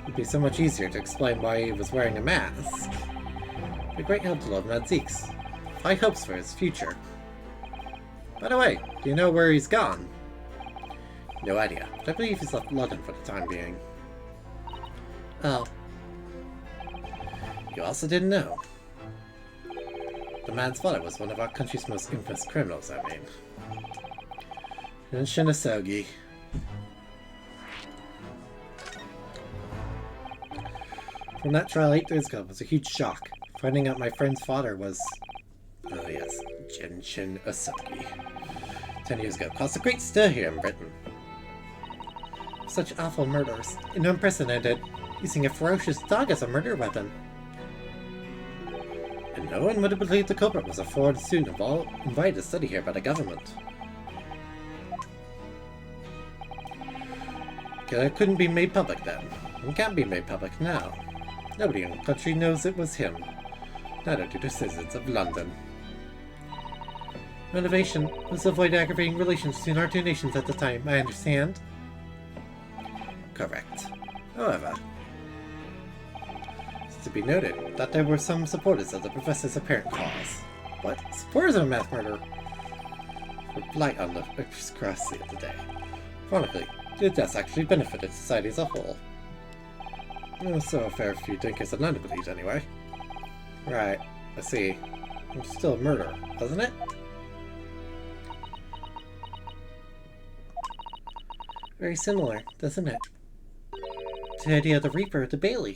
It'd be so much easier to explain why he was wearing a mask. It'd be a great help to Lord Van Zeek's. High hopes for his future. By the way, do you know where he's gone? No idea, but I believe he's left London for the time being. Oh. You also didn't know. The man's father was one of our country's most infamous criminals, I mean. In Shinasogi. From that trial 8 days ago was a huge shock. Finding out my friend's father was... oh yes, Genshin Asogi. 10 years ago caused a great stir here in Britain. Such awful murders, and unprecedented, using a ferocious dog as a murder weapon. And no one would have believed the culprit was a foreign student invited to study here by the government. It couldn't be made public then, and can't be made public now. Nobody in the country knows it was him. Neither do the citizens of London. Motivation was to avoid aggravating relations between our two nations at the time, I understand. Correct. However, it's to be noted that there were some supporters of the professor's apparent cause. What? Supporters of a mass murder? Were blight on the aristocracy of the day. Ironically, the deaths actually benefited society as a whole. So a fair few thinkers in London believed anyway. Right, I see. It's still a murder, wasn't it? Very similar, doesn't it? To the idea of the Reaper at the Bailey.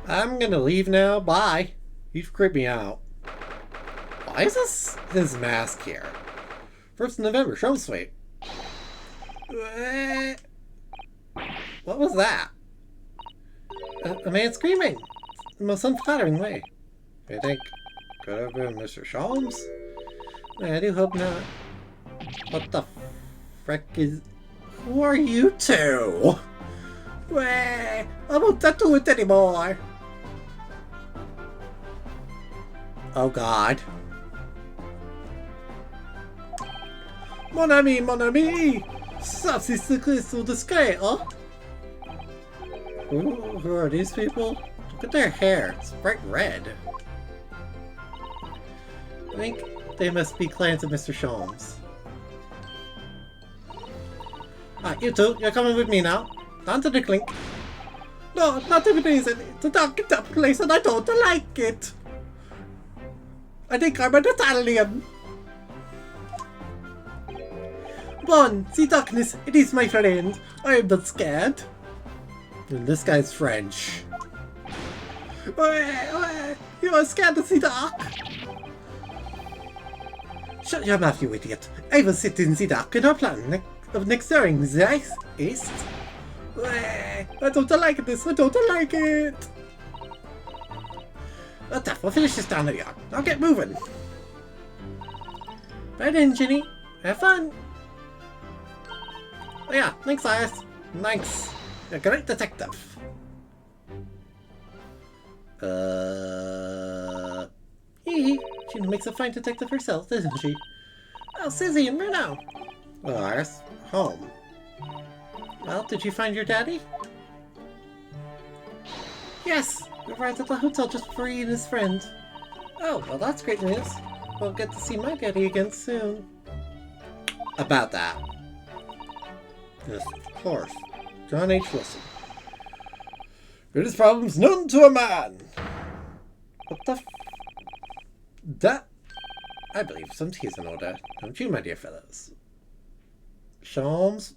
I'm gonna leave now. Bye. You've creeped me out. Why is his mask here? 1st of November, show sweep. What was that? A man screaming. The most unflattering way. I think could have been Mr. Sholmes? I do hope not. What the frick is... Who are you two? I won't do it anymore. Oh god. Mon ami, mon ami! Ça, c'est ce que sont discret, hein? Ooh, who are these people? Look at their hair. It's bright red. I think they must be clients of Mr. Sholmes. Ah, you two, you're coming with me now. Down to the clink. No, not the reason. It's a dark up place and I don't like it. I think I'm an Italian. Come on, see darkness. It is my friend. I am not scared. And this guy's French. You are scared to see dark? Shut your mouth, you idiot. I will sit in the dark in our plan of next during this east. I don't like this. I don't like it. Well, tough. We'll finish this down the yard. I'll get moving. Right in, Ginny. Have fun. Oh yeah, thanks, Iris. Thanks. You're a great detective. Hee. She makes a fine detective herself, doesn't she? Oh, Sizzy and Bruno. Well, Iris, home. Well, did you find your daddy? Yes! We arrived at the hotel just before he and his friend. Oh, well that's great news. We'll get to see my daddy again soon. About that. Yes, of course. John H. Wilson. Greatest problems known to a man! What the f... That... I believe some tea is in order. Don't you, my dear fellows? Sholmes?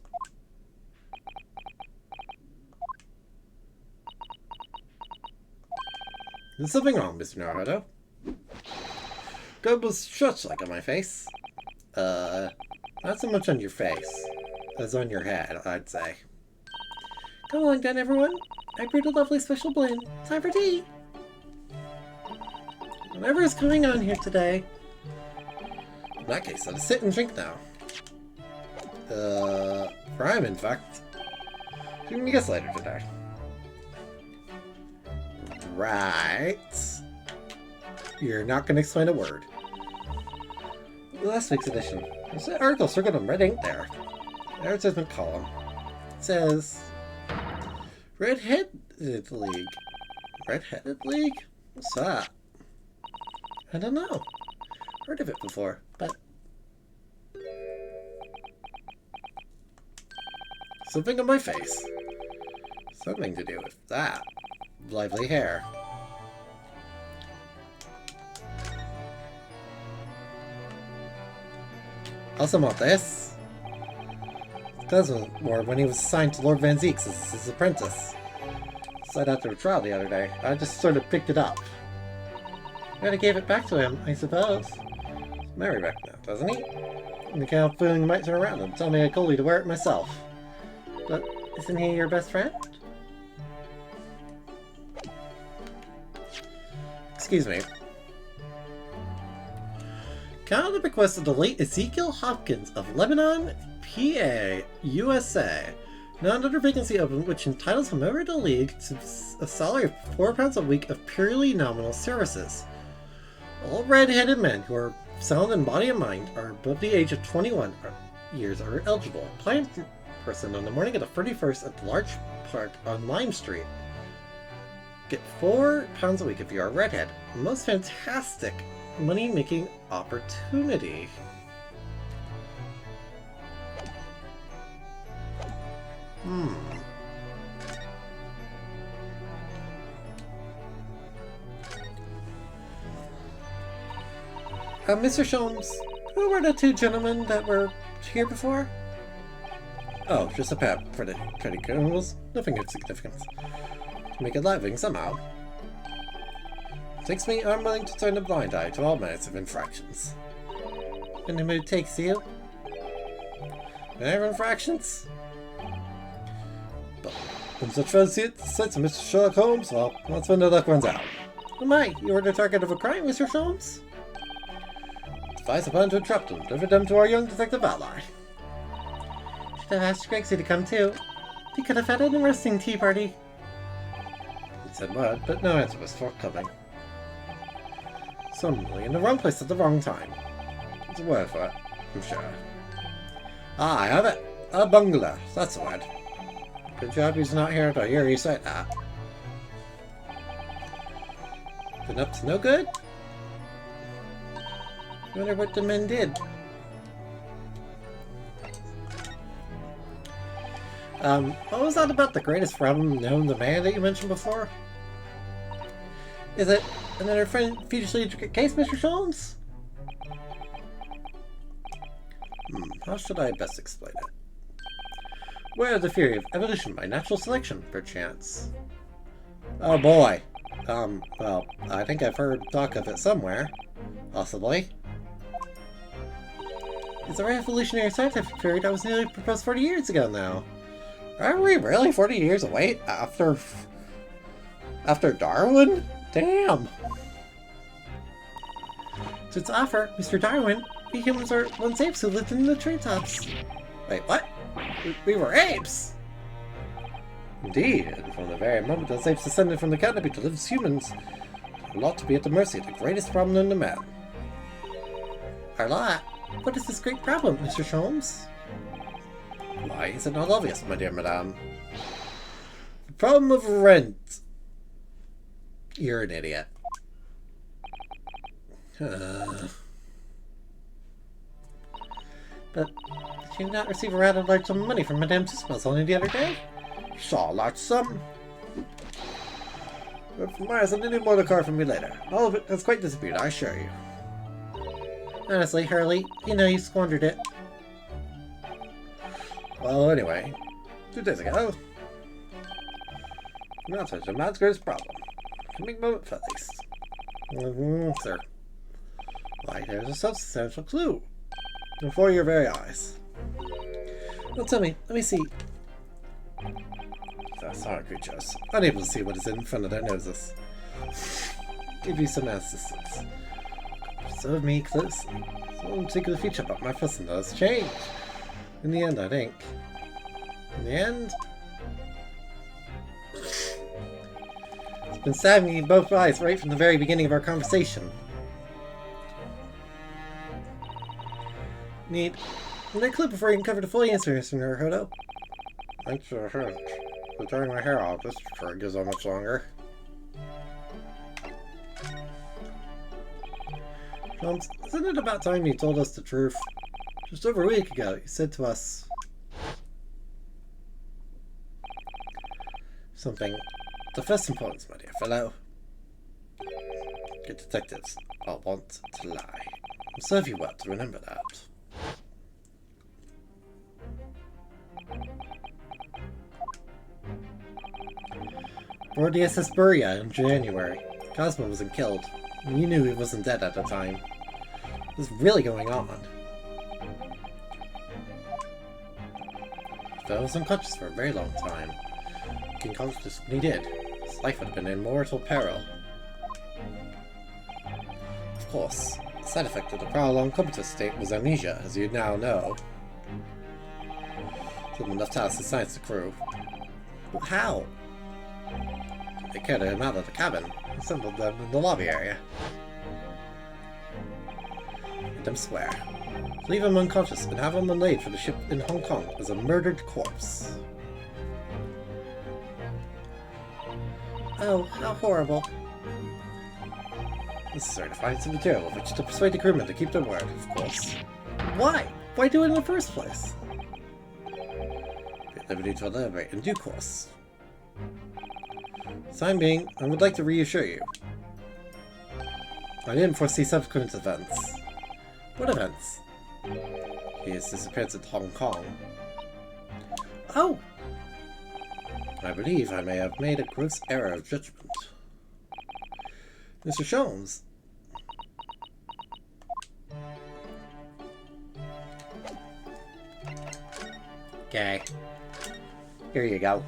There's something wrong, Mr. Naruto. God was stretched like on my face. Not so much on your face as on your head, I'd say. Come along then, everyone. I brewed a lovely special blend. Time for tea! Whatever is going on here today. In that case, let us sit and drink now. For I'm, in fact, doing a guest later today. Right. You're not going to explain a word. Last week's edition. There's an article circled on Red Ink there. Advertisement column. It says... Red-Headed League. Red-Headed League? What's that? I don't know. Heard of it before, but... Something on my face. Something to do with that. Lively hair. Also want this. Cousin wore when he was assigned to Lord Van Zeeks as his apprentice. Signed after a trial the other day. I just sort of picked it up. I gave it back to him, I suppose. He's married back now, doesn't he? And the kind of feeling he might turn around and tell me I told you to wear it myself. But isn't he your best friend? Excuse me. Canada requested the late Ezekiel Hopkins of Lebanon, PA, USA. Now another vacancy open which entitles a member of the league to a salary of £4 a week of purely nominal services. All red-headed men who are sound in body and mind are above the age of 21 years are eligible. Apply in person on the morning of the 31st at the large park on Lime Street. Get £4 a week if you are a redhead. Most fantastic money-making opportunity. Mr. Sholmes, who were the two gentlemen that were here before? Oh, just a pair of pretty criminals. Nothing of significance. To make a living somehow. Takes me, I'm willing to turn a blind eye to all manner of infractions. And the mood takes you? There infractions? But when such fellows see it, sights of Mr. Sherlock Holmes, well, that's when the luck runs out. Oh my, you were the target of a crime, Mr. Sholmes? Advise upon to interrupt them, deliver them to our young detective ally. Should have asked Gregsy to come too. He could have had an interesting tea party. He said what, but no answer was forthcoming. Suddenly in the wrong place at the wrong time. There's a word for it, I'm sure. Ah, I have it. A bungler, that's the word. Good job he's not here to hear you say that. Been up to no good? Wonder what the men did. What was that about the greatest problem known to man that you mentioned before? Is it another fugitive intricate case, Mr. Sholmes? How should I best explain it? Where the theory of evolution by natural selection, perchance? Oh boy. Well, I think I've heard talk of it somewhere. Possibly. It's a revolutionary scientific theory that was nearly proposed 40 years ago now. Are we really 40 years away after Darwin? Damn! To its offer, Mr. Darwin, we humans were once apes who lived in the treetops. Wait, what? We were apes? Indeed, and from the very moment those apes descended from the canopy to live as humans, our lot to be at the mercy of the greatest problem known to man. Our lot? What is this great problem, Mr. Sholmes? Why is it not obvious, my dear madame? The problem of rent. You're an idiot. But did you not receive a rather large sum of money from Madame Tussaud's only the other day? Saw a large sum. But for Mars, and any more to car from me later. All of it has quite disappeared, I assure you. Honestly, Hurley, you know you squandered it. Well, anyway, 2 days ago, you answered the man's greatest problem. Coming moment for at least. Sir. Why, there's a substantial clue. Before your very eyes. Well, tell me, let me see. Sorry, creatures. Unable to see what is in front of their noses. Give you some assistance. Observe me closely. Some particular feature about my person does change. In the end, I think. In the end? It's been stabbing me in both eyes right from the very beginning of our conversation. Need a clip before you can cover the full answer, Mr. Naruhodo. Thanks for the hint. But tearing my hair off, this trick goes on much longer. Holmes, isn't it about time you told us the truth? Just over a week ago, you said to us something. The first importance, my dear fellow. Good detectives all want to lie. It'll serve you well to remember that. Board the SS Buria in January. Cosmo wasn't killed, and you knew he wasn't dead at the time. What was really going on? Phil was unconscious for a very long time. Being conscious when he did, his life would have been in mortal peril. Of course, the side effect of the prolonged comatose state was amnesia, as you now know. Someone left house to science the crew. But how? They carried him out of the cabin, assembled them in the lobby area. Made them swear. Leave him unconscious and have him unlaid for the ship in Hong Kong as a murdered corpse. Oh, how horrible. Necessary to find some material with which to persuade the crewmen to keep their word, of course. Why? Why do it in the first place? Be at liberty to elaborate in due course. Time being, I would like to reassure you. I didn't foresee subsequent events. What events? His disappearance in Hong Kong. Oh! I believe I may have made a gross error of judgment. Mr. Sholmes. Okay. Here you go.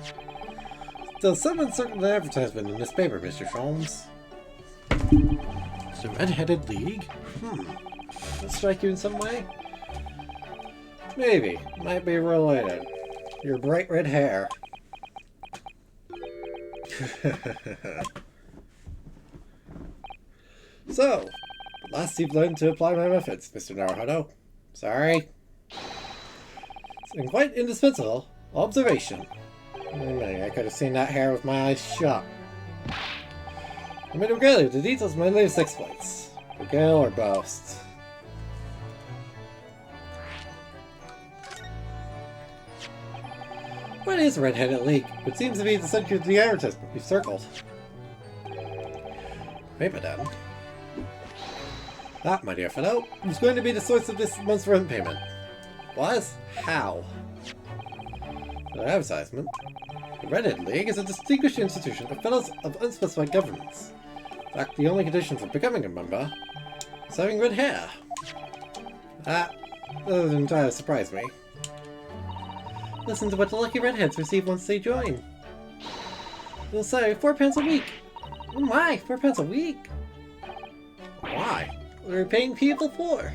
There's some uncertain advertisement in this paper, Mr. Sholmes. The Red-Headed League? Does that strike you in some way? Maybe. Might be related. Your bright red hair. So, at last you've learned to apply my methods, Mr. Naruhodo. Sorry. It's been quite indispensable observation. I could have seen that hair with my eyes shut. I may regale you with the details of my latest exploits. Regale or boast. What is a red-headed leak? It seems to be the subject of the advertisement we've circled. Maybe then. That, my dear fellow, is going to be the source of this month's rent payment. Was? How? The advertisement. The Red-Headed League is a distinguished institution of fellows of unspecified governments. In fact, the only condition for becoming a member is having red hair. That doesn't entirely surprise me. Listen to what the lucky redheads receive once they join. They'll say £4 a week. Oh my, £4 a week? Why? What are we paying people for?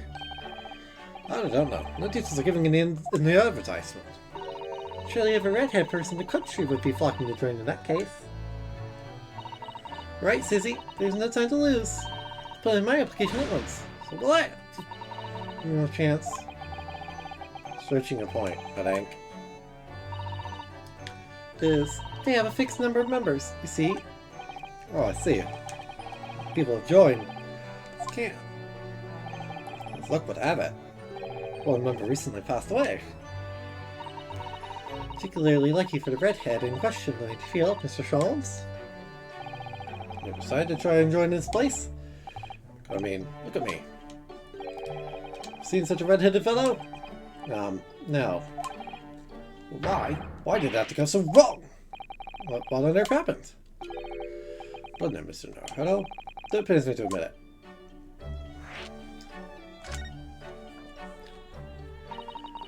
I don't know. No details are given in the advertisement. Surely every redhead person in the country would be flocking to join in that case. Right, Sissy. There's no time to lose. Put in my application at once. So will I? No chance. Searching a point, I think. Is they have a fixed number of members, you see? Oh, I see. People have joined. This can't. As luck would have it. One member recently passed away. Particularly lucky for the redhead in question, don't you feel, Mr. Sholmes? You decided to try and join this place? I mean, look at me. Seen such a red-headed fellow? No. Why? Why did that have to go so wrong? What on earth happened? Doesn't it, Mr. Naruto? That pains me to admit it.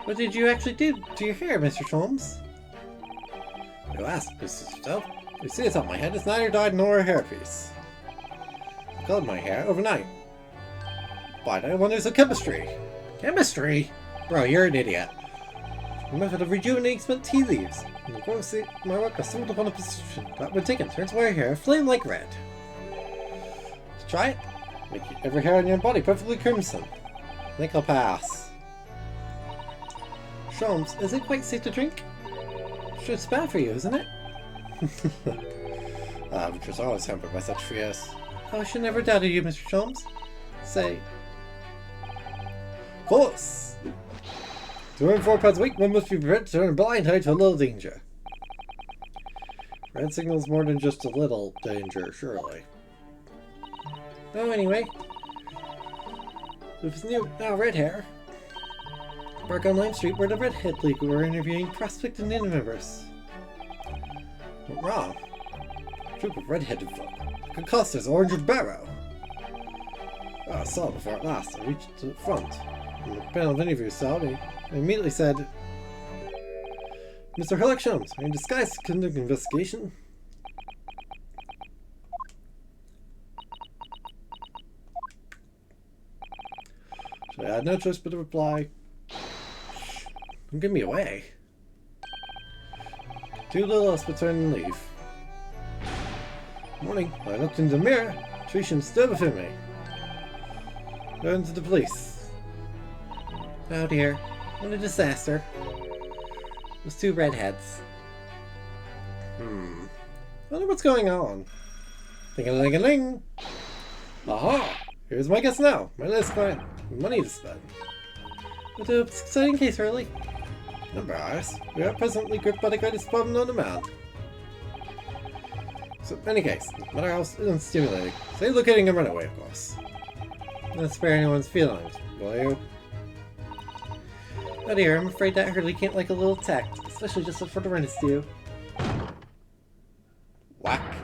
What did you actually do to your hair, Mr. Sholmes? You asked, Mrs. Stowe. You see it's on my head, it's neither dyed nor a hairpiece. I colored my hair overnight. Why, I wonder some chemistry. Chemistry? Bro, you're an idiot. A method of rejuvenating spent tea leaves. And of course, my work was stumbled upon a position that, when taken, turns my hair flame like red. To try it? Make every hair on your body perfectly crimson. I think I'll pass. Sholmes, is it quite safe to drink? Sure, it's bad for you, isn't it? Which was always hampered by such fears. Oh, I should never doubted you, Mr. Sholmes. Say. Of course! To earn £4 a week, one must be prepared to turn a blind eye to a little danger. Red signals more than just a little danger, surely. Oh, anyway. With his new, now red hair. Park on Lime Street where the Redhead League were interviewing prospective members. Went wrong. A troop of red-headed folk. Could cost us Orange Barrow. Oh, I saw it before at last. I reached to the front. And the panel of interviewers saw me. I immediately said, Mr. Herlock Sholmes, are you in disguise to conduct an investigation? So I had no choice but to reply, don't give me away. Do little else but turn and leave. Morning, when I looked into the mirror, Trisham stood before me. Going to the police. Oh dear, what a disaster. Those two redheads. I wonder what's going on. Ding-a-ling-a-ling! Aha! Here's my guess now. My last client. Money to spend. What an exciting case, really. Number ours. We are presently gripped by the greatest problem known to man. So, in any case, no matter how unstimulating, say locating a runaway, of course. Not spare anyone's feelings, will you? Oh dear, I'm afraid that Hurley can't like a little tact, especially just for the renters do. Whack.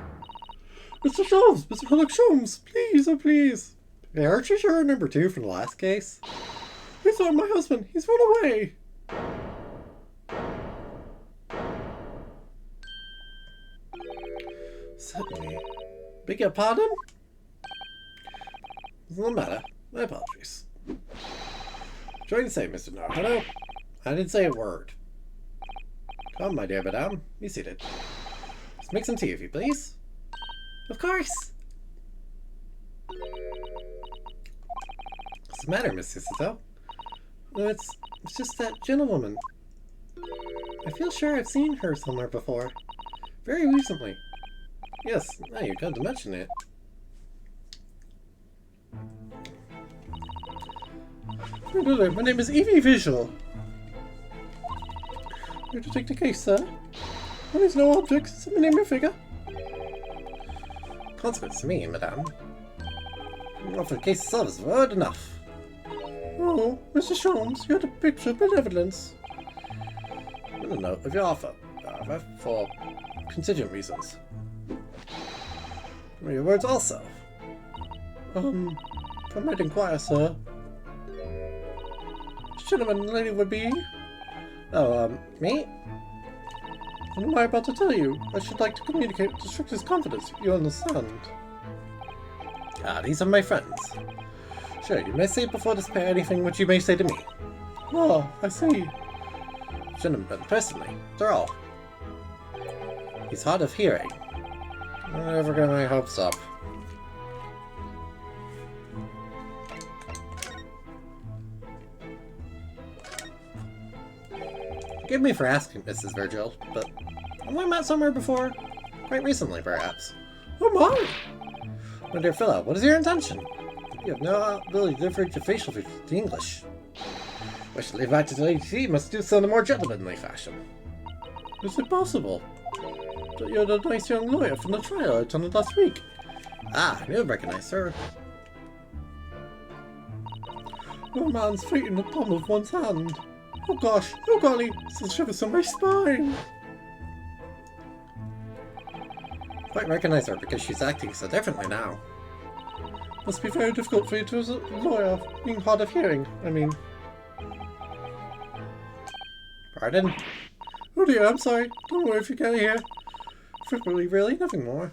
Mr. Sholmes! Mr. Herlock Sholmes! Please, oh please! Hey, aren't you sure number 2 from the last case? He's not my husband! He's run away! Certainly. Beg your pardon? Doesn't matter. My apologies. Trying to say, Mr. Naruto, I didn't say a word. Come, my dear madame, be seated. Let's make some tea, if you please. Of course. What's the matter, Miss Cicito? No, it's just that gentlewoman. I feel sure I've seen her somewhere before. Very recently. Yes, now you're good to mention it. My name is Evie Visual. Here to take the case, sir. There is no objects, except my name and figure. Consequence to me, madame. Not for the case itself is word enough. Oh, Mr. Sholmes, you had a picture of benevolence. In the note of your offer, however, for contingent reasons. Your words also. I might inquire, sir. Which gentleman and lady would be? Oh, me? What am I about to tell you? I should like to communicate with the strictest confidence, you understand. Ah, these are my friends. Sure, you may say before this pair anything which you may say to me. Oh, I see. Gentlemen, personally, they're all. He's hard of hearing. I'm never get my hopes up. Forgive me for asking, Mrs. Virgil, but have we met somewhere before? Quite recently, perhaps. Oh my! My dear fellow, what is your intention? You have no ability to differentiate your facial features to English. Wish to leave back to the ADC must do so in a more gentlemanly fashion. Is it possible that you're the nice young lawyer from the trial I attended last week? Ah, I knew I'd recognize her. No man's fate in the palm of one's hand. Oh gosh, oh golly, this shivers on my spine. Quite recognize her because she's acting so differently now. Must be very difficult for you to as a lawyer, being hard of hearing, I mean. Pardon? Oh dear, I'm sorry. Don't worry if you can't hear. Frequently, really, nothing more.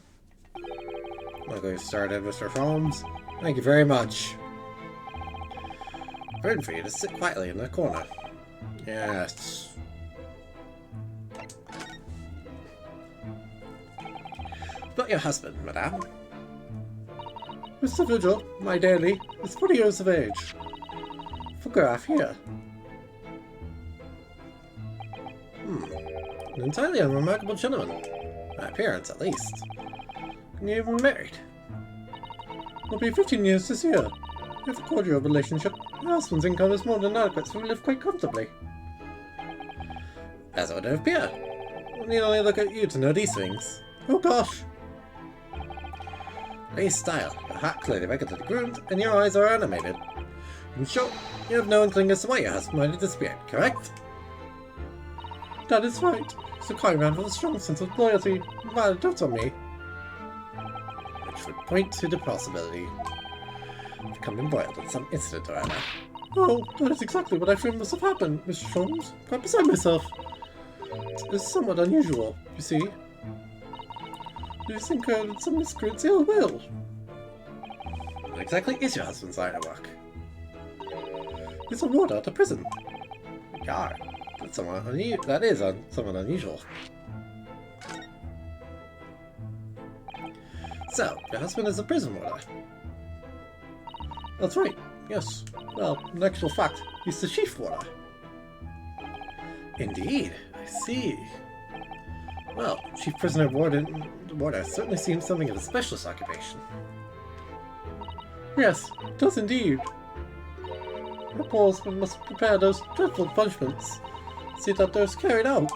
I'm going to start it, Mr. Holmes. Thank you very much. Waiting for you to sit quietly in the corner. Yes. But your husband, madame? Mr. Vigil, my daily, is 40 years of age. Photograph here. An entirely unremarkable gentleman. My appearance, at least. And you were married. It'll be 15 years this year. We have a cordial relationship. My husband's income is more than adequate, so we live quite comfortably. As it would appear. We need only look at you to know these things. Oh gosh! Nice style. Your hat clearly regularly groomed, and your eyes are animated. In short, you have no inkling as to why your husband might have disappeared, correct? That is right. He's a kind man with a strong sense of loyalty and valid doubts on me. Which would point to the possibility of becoming embroiled in some incident or other. Oh, that is exactly what I fear must have happened, Mr. Sholmes. Quite beside myself. It's somewhat unusual, you see. He's incurred some miscreant's ill will. What exactly is your husband's line of work? He's a warder at a prison. God, that's somewhat somewhat unusual. So, your husband is a prison warder? That's right, yes. Well, in actual fact, he's the chief warder. Indeed, I see. Well, chief prisoner warder certainly seems something of a specialist occupation. Yes, it does indeed. Your poor husband must prepare those dreadful punishments. See that they're carried out.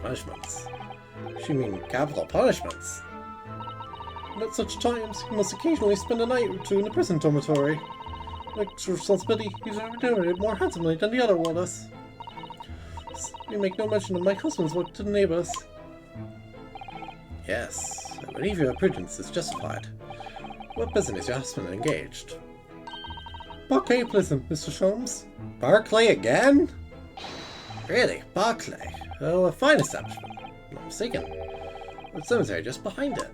Punishments? You mean capital punishments? And at such times, he must occasionally spend a night or two in the prison dormitory. Like responsibility, he's remunerated more handsomely than the other warders. We make no mention of my husband's work to the neighbors. Yes, I believe your prudence is justified. What business is your husband engaged? Barclay Prison, Mr. Sholmes. Barclay again? Really? Barclay? Oh, a fine establishment. Not mistaken. The cemetery just behind it.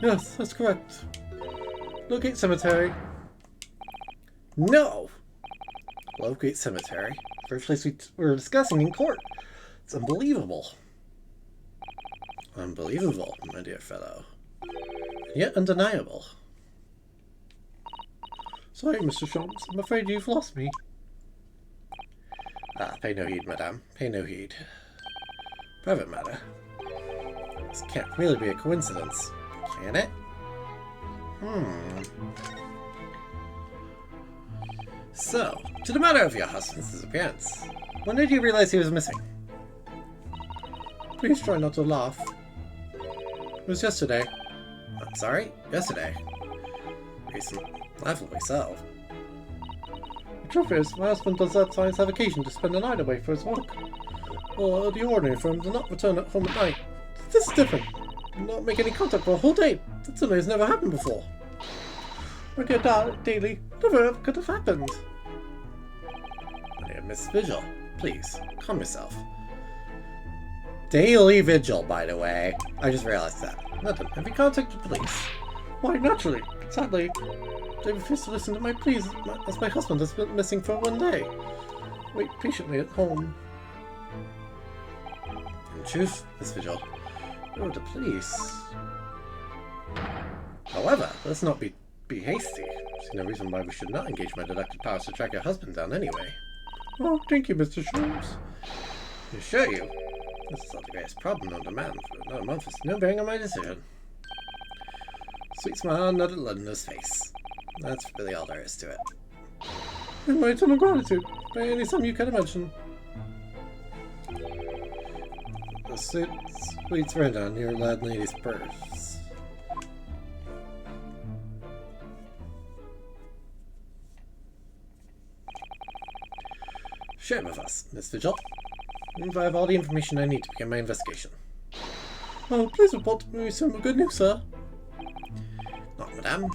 Yes, that's correct. Lowgate Cemetery. No! Lowgate Cemetery. First place we were discussing in court. It's unbelievable. Unbelievable, my dear fellow. And yet undeniable. Sorry, Mr. Sholmes. I'm afraid you've lost me. Ah, pay no heed, madame. Pay no heed. Private matter. This can't really be a coincidence, can it? So, to the matter of your husband's disappearance. When did you realize he was missing? Please try not to laugh. It was yesterday. I'm sorry? Yesterday. Recent. Laughably so. The truth is, my husband does at times have occasion to spend the night away for his work. Well, the ordinary for him to not return at home at night. This is different. Not make any contact for a whole day. That certainly has never happened before. My dear Daily, never ever could have happened. My dear Miss Vigil, please, calm yourself. Daily Vigil, by the way. I just realized that. Nothing. Have you contacted the police? Why, naturally. Sadly, they refuse to listen to my pleas as my husband has been missing for 1 day. Wait patiently at home. In truth, Miss Vigil, you're the police. However, let's not be hasty. There's no reason why we should not engage my deductive powers to track your husband down anyway. Oh, thank you, Mr. Sholmes. I assure you, this is not the greatest problem known to man. For another month has no bearing on my decision. Sweet smile nodded London's face. That's really all there is to it. In my eternal gratitude, by any sum you can imagine. The sweet surrender on your lad lady's purse. Share it with us, Miss Vigil. I have all the information I need to begin my investigation. Oh, please report to me some good news, sir. Not, madame.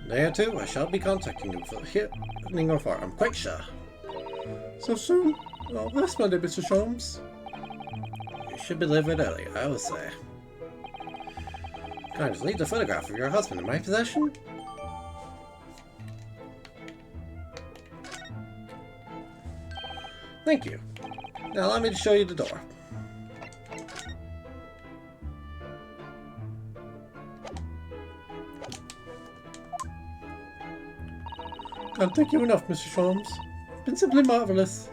In a day or two, I shall be contacting you for evening or far, I'm quite sure. So soon? Well, that's Monday, Mr. Sholmes. You should be delivered early, I will say. Can I just leave the photograph of your husband in my possession? Thank you. Now allow me to show you the door. Can't thank you enough, Mr. Sholmes. It's been simply marvelous.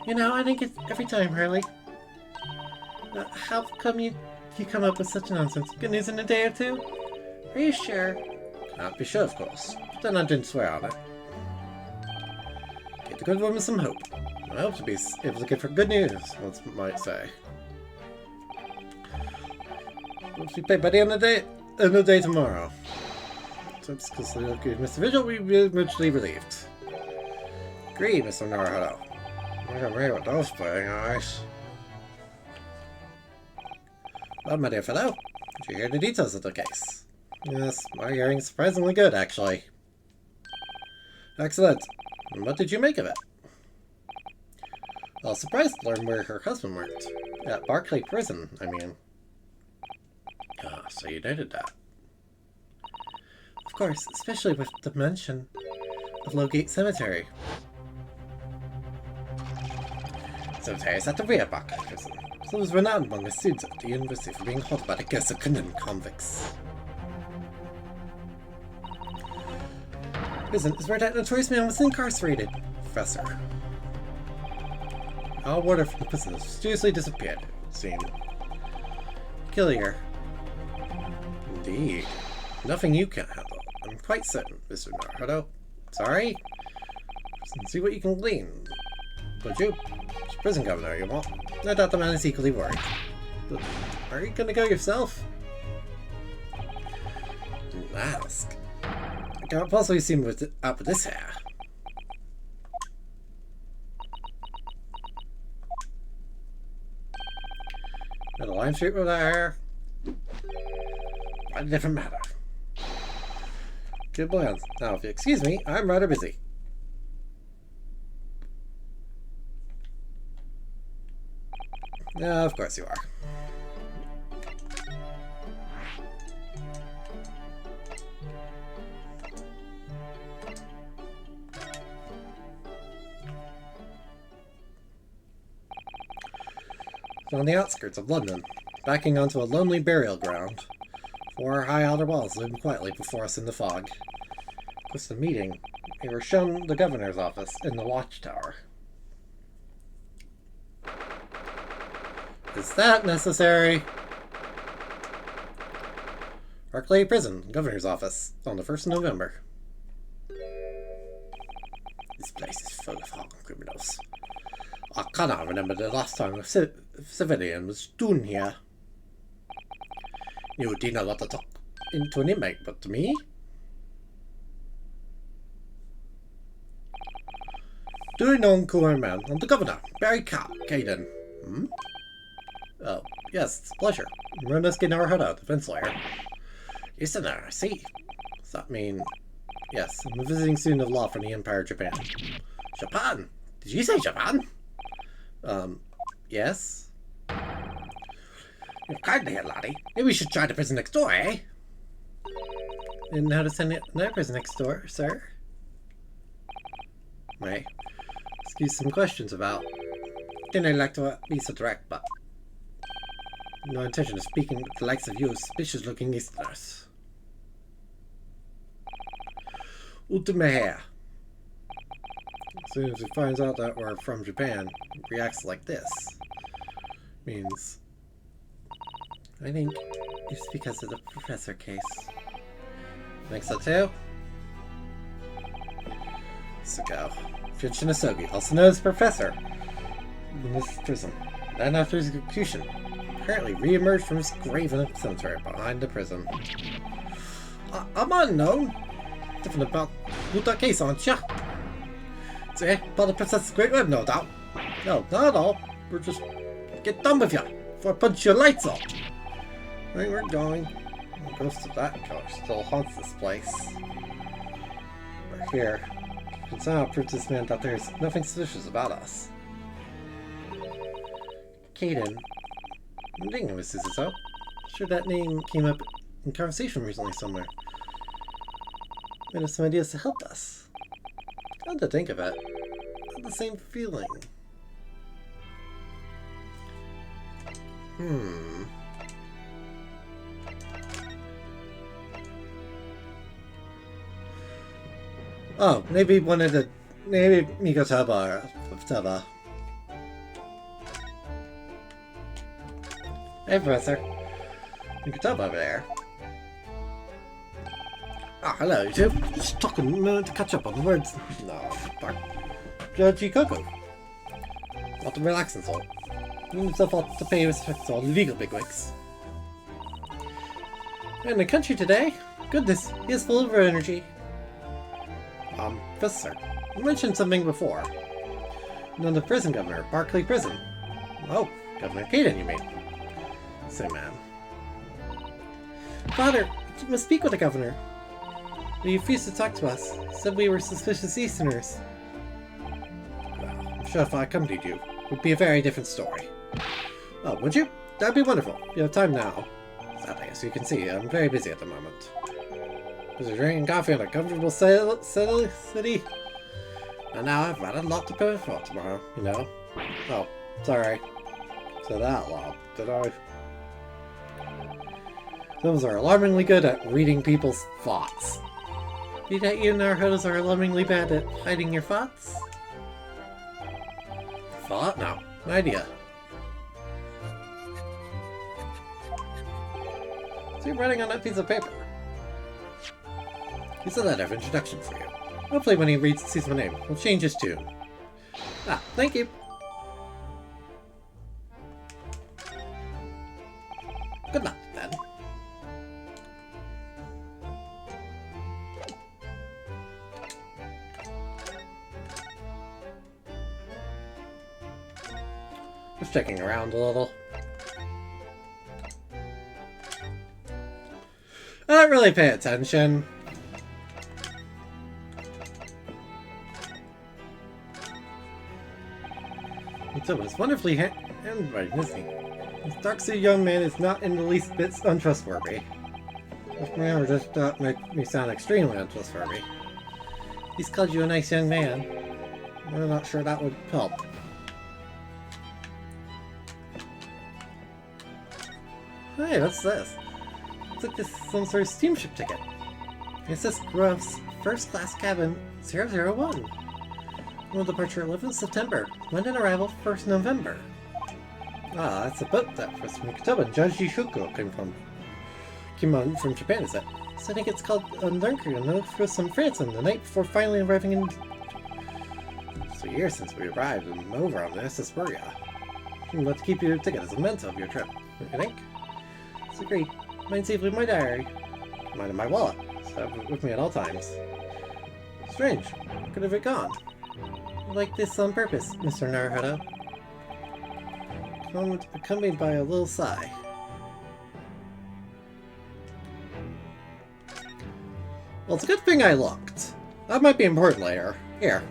You know, I think it's every time, Hurley. How come you come up with such nonsense? Good news in a day or two? Are you sure? Can't be sure, of course. But then I didn't swear on it. Give the good woman some hope. I hope to be able to give her good news, one might say. Once we pay by the end of the day tomorrow. So it's because they look good, Mr. Vigil, we'll be mutually relieved. Agree, Mr. Naruto. I can read with those playing eyes. Well, my dear fellow, did you hear the details of the case? Yes, my hearing's surprisingly good, actually. Excellent. And what did you make of it? Well, surprised to learn where her husband worked. At Barclay Prison, I mean. Ah, so you noted that. Of course, especially with the mention of Lowgate Cemetery. Cemetery is at the rear Barclay Prison, so it was renowned among the students at the university for being haunted by the ghosts of condemned convicts. Prison is where that notorious man was incarcerated, Professor. All water from the prison has mysteriously disappeared, it would seem. Peculiar. Indeed. Nothing you can't handle. I'm quite certain, Mr. Naruto. Sorry? See what you can glean. Would you? It's prison governor you want. No doubt the man is equally worried. But are you gonna go yourself? Didn't ask. I can't possibly see him up with this hair. Got a lime streak with that hair. Quite a different matter. Good plans. Now, if you excuse me, I'm rather busy. Of course you are. On the outskirts of London, backing onto a lonely burial ground. Four high outer walls loomed quietly before us in the fog. What's the meeting? They were shown the governor's office in the watchtower. Is that necessary? Barclay Prison, governor's office, on the 1st of November. This place is full of hardened criminals. I cannot remember the last time a civilian was down here. You didn't know what to talk into an inmate, but to me? Do you know Uncle Man? I'm the governor, Barry Caden. Hmm? Oh, yes, it's a pleasure. Run us getting our head out, defense lawyer. Listener, I see. Does that mean... Yes, I'm a visiting student of law from the Empire of Japan. Japan? Did you say Japan? Yes? You're kind here, laddie. Maybe we should try the prison next door, eh? Didn't know how to send it another prison next door, sir. Right. Excuse some questions about... Didn't like to be so direct, but... No intention of speaking with the likes of you suspicious-looking listeners. Ultimahair. As soon as he finds out that we're from Japan, he reacts like this. Means... I think it's because of the professor case. Think so too? So go. Judge Shinosugi, also known as Professor, in this prison. Then after his execution, apparently re-emerged from his grave in a cemetery behind the prison. I'm unknown. Different about that case, aren't ya? See, about the Princess's Great Web, no doubt. No, not at all. We're just get done with ya before I punch your lights off. Right, we're going. The ghost of that killer still haunts this place. We're here. And somehow prove to this man that there's nothing suspicious about us. Caden. I'm thinking of Miss Suzuto. Sure that name came up in conversation recently somewhere. Might have some ideas to help us. Come to think of it, I have the same feeling. Oh, maybe one of the... Maybe Mikotaba or Taba. Hey, Professor. Mikotaba over there. Ah, hello, you two. Just talking to catch up on the words. No, fuck. Judge Coco. Not to relax and so. He himself ought to pay respect to all legal bigwigs. In the country today? Goodness, he is full of energy. Professor, you mentioned something before. The prison governor, Barclay Prison. Oh, Governor Caden, you mean? Say, man. Father, you must speak with the governor. He refused to talk to us. Said we were suspicious Easterners. Well, I'm sure if I accompanied you, it would be a very different story. Oh, would you? That'd be wonderful. You have time now. Sadly, as you can see, I'm very busy at the moment. Just drinking coffee in a comfortable city. And now I've got a lot to prepare for tomorrow, you know? Oh, sorry. Said that out loud, did I? Those are alarmingly good at reading people's thoughts. Be that you and our hosts are alarmingly bad at hiding your thoughts? Thought? No. No idea. So you're writing on that piece of paper. Here's a letter of introduction for you. Hopefully when he sees my name, he'll change his tune. Ah, thank you. Good luck, then. Just checking around a little. I don't really pay attention. It's wonderfully handwriting, isn't he? This dark-suited young man is not in the least bit untrustworthy. This man just make me sound extremely untrustworthy. He's called you a nice young man. I'm not sure that would help. Hey, what's this? Looks like this is some sort of steamship ticket. It's this gross first-class cabin 001. Well, departure 11th September. London arrival 1st November. Ah, that's the boat that Professor Mikotoba and Judge Yishuko came on from Japan, is it? So I think it's called Dunkirk and from France on the night before finally arriving in... It's a year since we arrived and over on the SS Buria. I'm about to keep your ticket as a memento of your trip. Don't you think? It's agreed. Mine safely in my diary. Mine in my wallet. So I have it with me at all times. Strange. Where could have it gone? Like this on purpose, Mr. Naruhodo. Comment accompanied by a little sigh. Well, it's a good thing I looked. That might be important later. Here.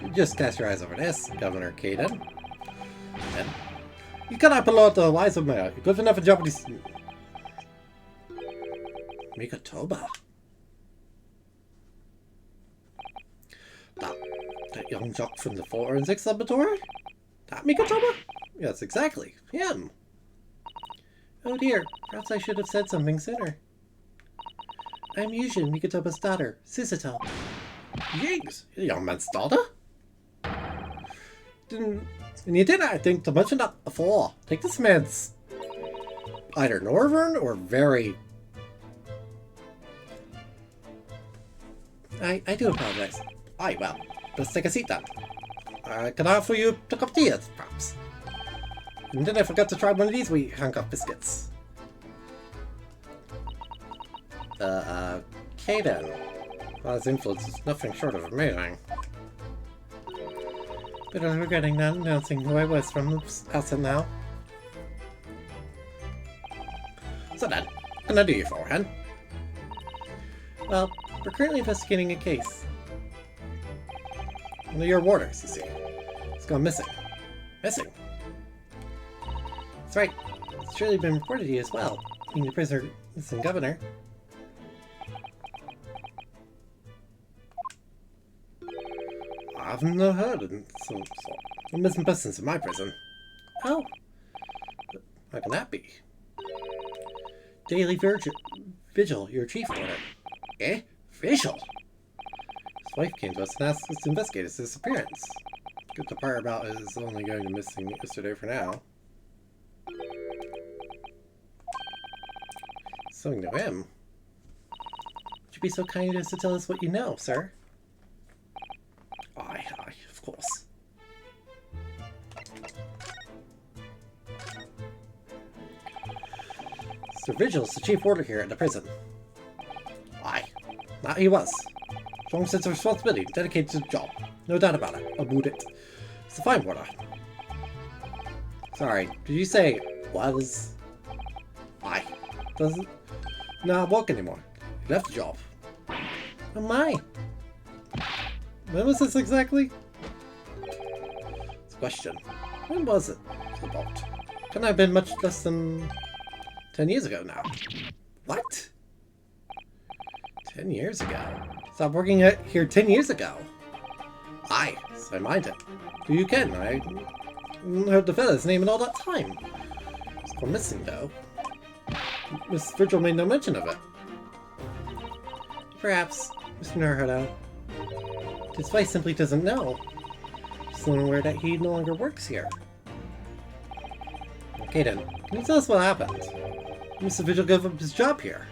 You just cast your eyes over this, Governor Kaden. And you cannot below the wise of mayor. You're good enough in Japanese. Mikotoba. That young jock from the forensics laboratory? That Mikotoba? Yes, exactly. Him. Oh dear, perhaps I should have said something sooner. I'm Yujin, Mikotoba's daughter, Susato. Yeez, a young man's daughter? And you did, I think, to mention that before. I think this man's either northern or very... I do apologize. Aye, well, let's take a seat then. Can I offer you a cup of tea, perhaps? And then I forgot to try one of these wee handcuff biscuits. Kaden. Well, his influence is nothing short of amazing. Bitterly regretting not announcing who I was from the outset now. So then, what can I do you for, Hen? Well, we're currently investigating a case. One of your warders, you see. It's gone missing. Missing? That's right. It's surely been reported to you as well, being the prisoner missing governor. I've not heard of some sort of missing persons in my prison. Oh. How can that be? Daily Vigil, your chief order. Eh? Vigil? His wife came to us and asked us to investigate his disappearance. Get the part about his only going to missing yesterday for now. Something to him. Would you be so kind as to tell us what you know, sir? Aye, of course. Sir Vigil's the chief warder here at the prison. Aye, that he was. Strong sense of responsibility, dedicated to the job. No doubt about it. About it. It's a fine warder. Sorry, did you say was? Aye. Doesn't not work anymore. He left the job. Oh my. When was this exactly? It's a question. When was it? About. Couldn't have been much less than 10 years ago now. What? 10 years ago? Stopped working here 10 years ago. Aye, so I mind it. Do you ken? I heard the fella's name in all that time. It's gone missing though. Miss Virgil made no mention of it. Perhaps, Mr. Naruhodo. His wife simply doesn't know. Just unaware that he no longer works here. Okay then, can you tell us what happened? Mr. Vigil gave up his job here.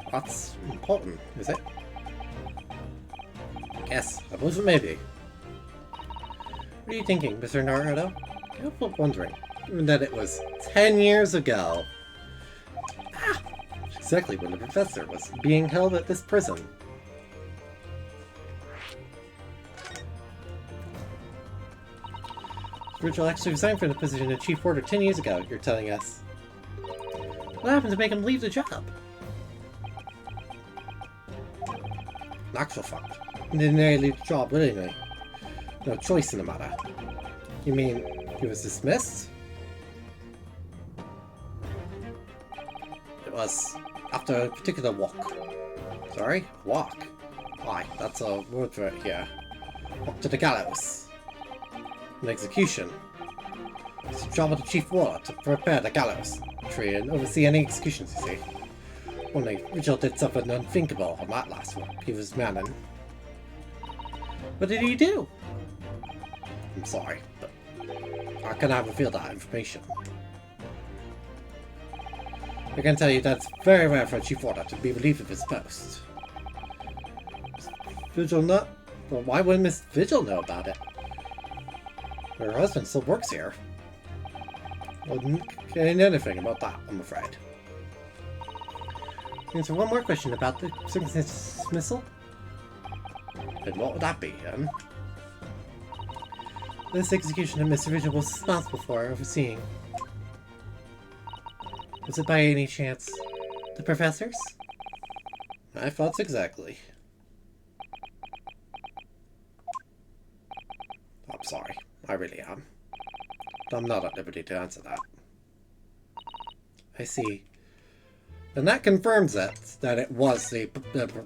That's important, is it? Yes, I believe it may be. What are you thinking, Mr. Naruhodo? I can't help wondering, given that it was 10 years ago. Ah, exactly when the professor was being held at this prison. Virgil actually resigned from the position of Chief Warder 10 years ago, you're telling us. What happened to make him leave the job? In actual fact, he didn't really leave the job willingly. No choice in the matter. You mean he was dismissed? It was after a particular walk. Sorry? Walk? Why, that's a word for it here. Walk to the gallows. An execution. It's the job of the chief warder to prepare the gallows tree and oversee any executions, you see. Only Vigil did something unthinkable on that last one. He was manning. What did he do? I'm sorry, but I cannot reveal that information. I can tell you that's very rare for a chief warder to be relieved of his post. Vigil not? Well, why wouldn't Miss Vigil know about it? Her husband still works here. Wouldn't get anything about that, I'm afraid. Answer one more question about the circumstance dismissal. And what would that be, This execution that Mr. Vigil was responsible for overseeing. Was it by any chance the professor's? My thoughts exactly. I'm sorry, I really am. I'm not at liberty to answer that. I see. And that confirms it, that it was the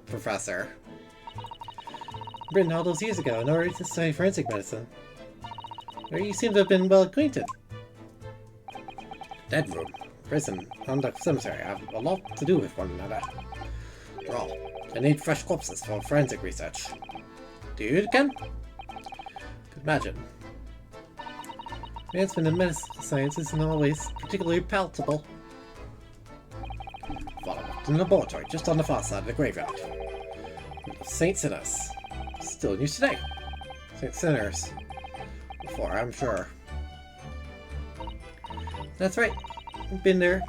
professor. Written all those years ago in order to study forensic medicine. Where you seem to have been well acquainted. Dead room, prison, and the cemetery have a lot to do with one another. After all, I need fresh corpses for forensic research. Do you, Ken? Could imagine. Advancement in medicine science isn't always particularly palatable. Father worked in the laboratory just on the far side of the graveyard. Saint Sinners. Still in use today. Saint Sinners. Before, I'm sure. That's right. We've been there.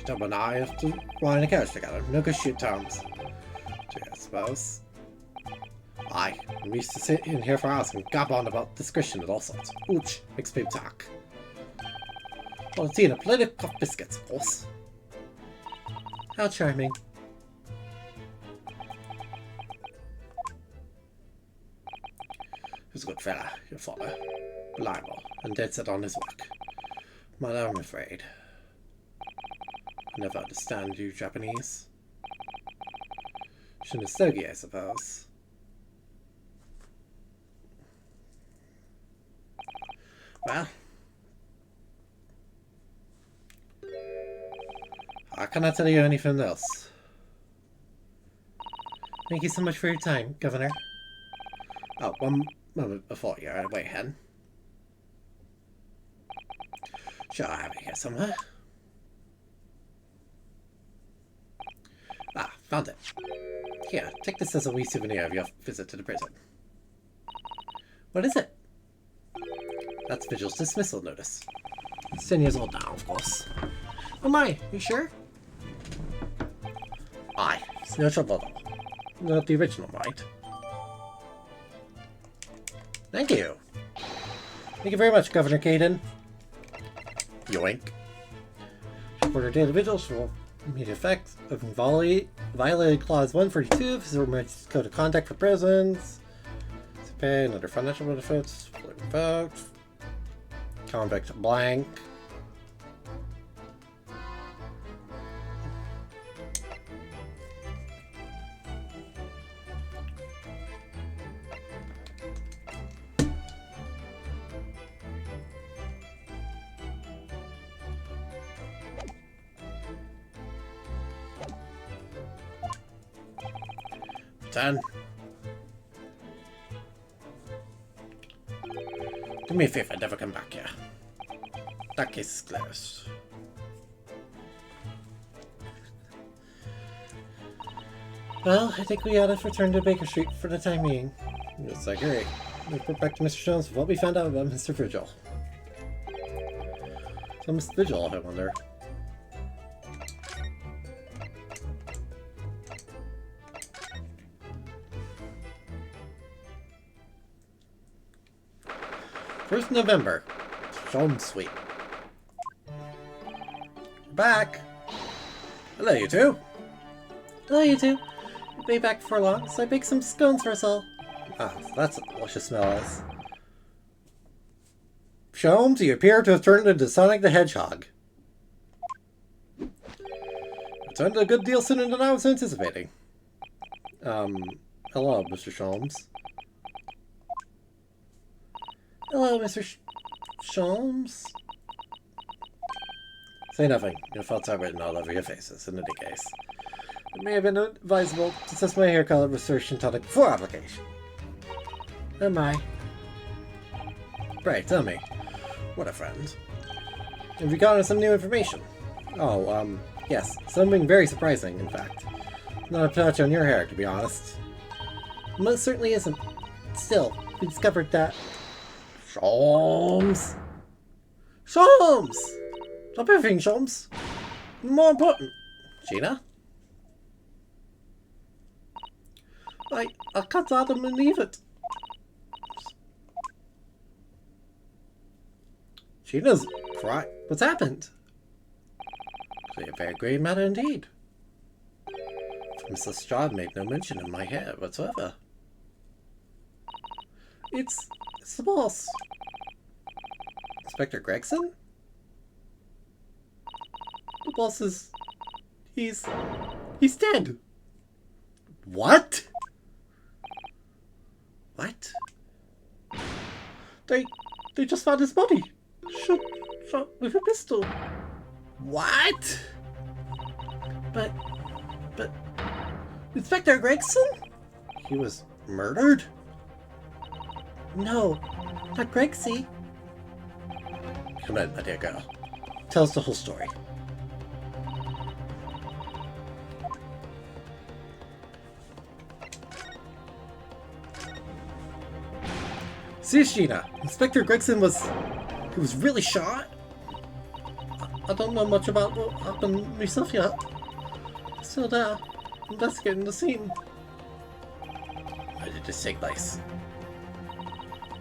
Tom and I have to ride in a carriage together. No good shoot times. Gee, I suppose. Aye, we used to sit in here for hours and gab on about discretion and all sorts. Ooch, makes people talk. Well, tea and a plate of puff biscuits, of course. How charming. He's a good fella, your father. Reliable, and dead set on his work. But I'm afraid. I never understand you Japanese. Shimistogi, I suppose. Well, I cannot tell you anything else. Thank you so much for your time, Governor. Oh, one moment before you're away, Hen. Sure, I have it here somewhere. Ah, found it. Here, take this as a wee souvenir of your visit to the prison. What is it? That's Vigil's dismissal notice. It's 10 years old now, of course. Oh my, you sure? Aye, it's no trouble at all. Not the original, right? Thank you. Thank you very much, Governor Caden. Yoink. Reporter data vigils for immediate effect of violated Clause 142 of his Emergency Code of Conduct for prisons. To pay another financial benefits. Fully revoked. Convict blank. Done. Do me a favor, never come back here. That case is closed. Well, I think we ought to return to Baker Street for the time being. Yes, I agree. We'll report back to Mr. Jones with what we found out about Mr. Vigil. So Mr. Vigil, I wonder. First November. Home sweet. Back. Hello, you two. Hello, you two. We'll be back before long, so I baked some scones for us all. Ah, that's a delicious smell, Alice. Sholmes, you appear to have turned into Sonic the Hedgehog. It turned a good deal sooner than I was anticipating. Hello, Mr. Sholmes. Hello, Mr. Sholmes. Say nothing. Your faults are written all over your faces, in any case. It may have been advisable to test my hair color research and tonic before application. Oh my. Right, tell me. What a friend. Have you gotten some new information? Oh, yes. Something very surprising, in fact. Not a touch on your hair, to be honest. Most certainly isn't. Still, we discovered that... Sholmes! Sholmes! Stop everything, Sholmes! More important. Gina? I can't Adam and leave it. Gina's crying. What's happened? Clearly a very grave matter indeed. Mrs. Strahd made no mention of my hair whatsoever. It's the boss. Inspector Gregson? The boss is... He's dead. What? What? They just found his body. Shot with a pistol. What? But... Inspector Gregson? He was murdered? No, not Gregsy. Come in, my dear girl. Tell us the whole story. See, Gina, Inspector Gregson was really shot. I don't know much about what happened myself yet. Still there, investigating the scene. Where did this take place?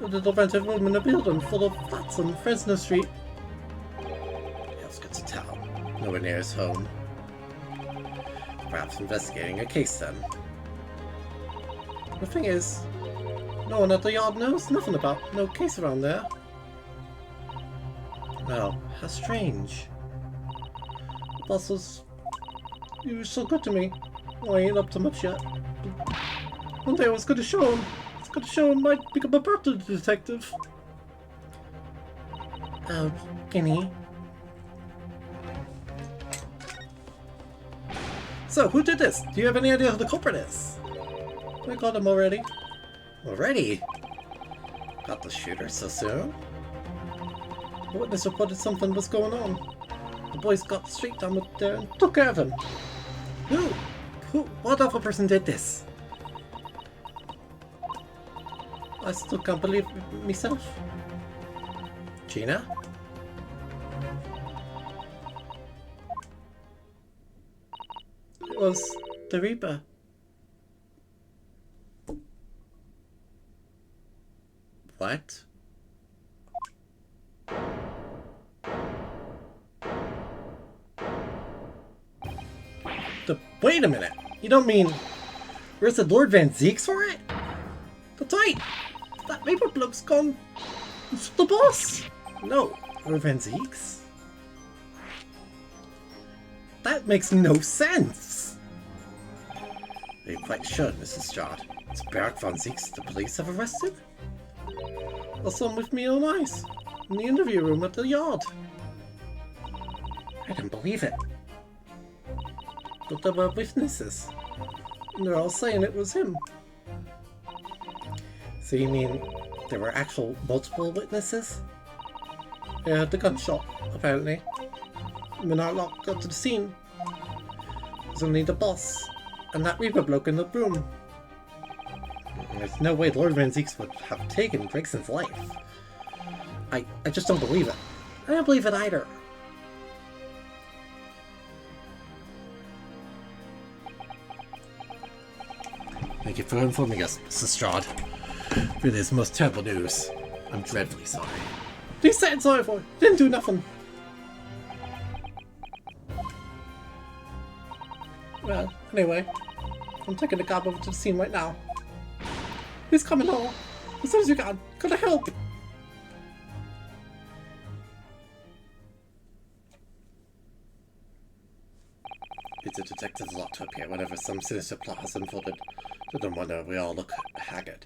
A little rented room in a building full of flats on Fresno Street. The outskirts of town, nowhere near his home. Perhaps investigating a case then. The thing is, no one at the yard knows nothing about no case around there. Well, how strange. The boss was... He was so good to me. Well, I ain't up to much yet. But one day I was going to show him. I was going to show him I'd become a proper detective. Oh, Guinea. So, who did this? Do you have any idea who the culprit is? I got him already. Already? Got the shooter so soon? The witness reported something was going on. The boys got straight down there and took care of him. What other person did this? I still can't believe it myself. Gina? It was the Reaper. What? Wait a minute! You don't mean... Where's the Lord Van Zeeks for it? That's right! That Reaper bloke's gone... It's the boss! No, Lord Van Zeeks? That makes no sense! Are you quite sure, Mrs. Strahd? It's Barack Von Zeeks the police have arrested? I saw him with me own eyes, in the interview room at the yard. I didn't believe it. But there were witnesses, and they're all saying it was him. So you mean there were actual multiple witnesses? They heard the gunshot, apparently. When Outlook got to the scene, it was only the boss and that Reaper bloke in the room. There's no way Lord Van Zeeks would have taken Gregson's life. I just don't believe it. I don't believe it either. Thank you for informing us, Mrs. Strahd. For this most terrible news. I'm dreadfully sorry. Please say it's sorry for. Didn't do nothing. Well, anyway, I'm taking the cab over to the scene right now. He's coming home. As soon as you can. Gotta help. It's a detective's lot to appear whenever some sinister plot has unfolded. No wonder we all look haggard.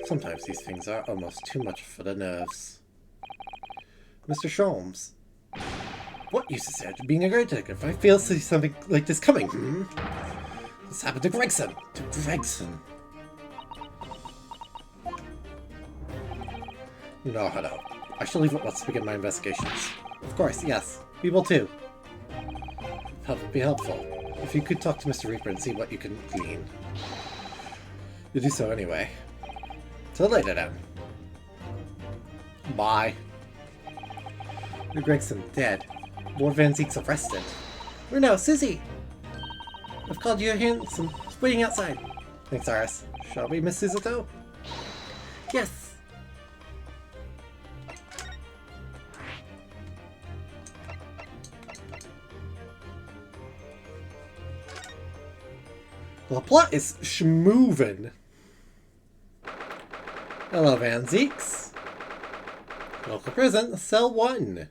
Sometimes these things are almost too much for the nerves. Mr. Sholmes. What use is there to being a great detective if I fail to see something like this coming? Hmm? This happened to Gregson. To Gregson. No, hello. I shall leave at once to begin my investigations. Of course, yes. We will too. Help be helpful. If you could talk to Mr. Reaper and see what you can glean. You do so anyway. Till later then. Bye. Lord Gregson dead. Lord Van Zeek's arrested. Where now, Susie? I've called you a hint and waiting outside. Thanks, Iris. Shall we, Miss Susato? Yes. The plot is schmoovin'. Hello, Van Zeeks. Local prison, cell 1.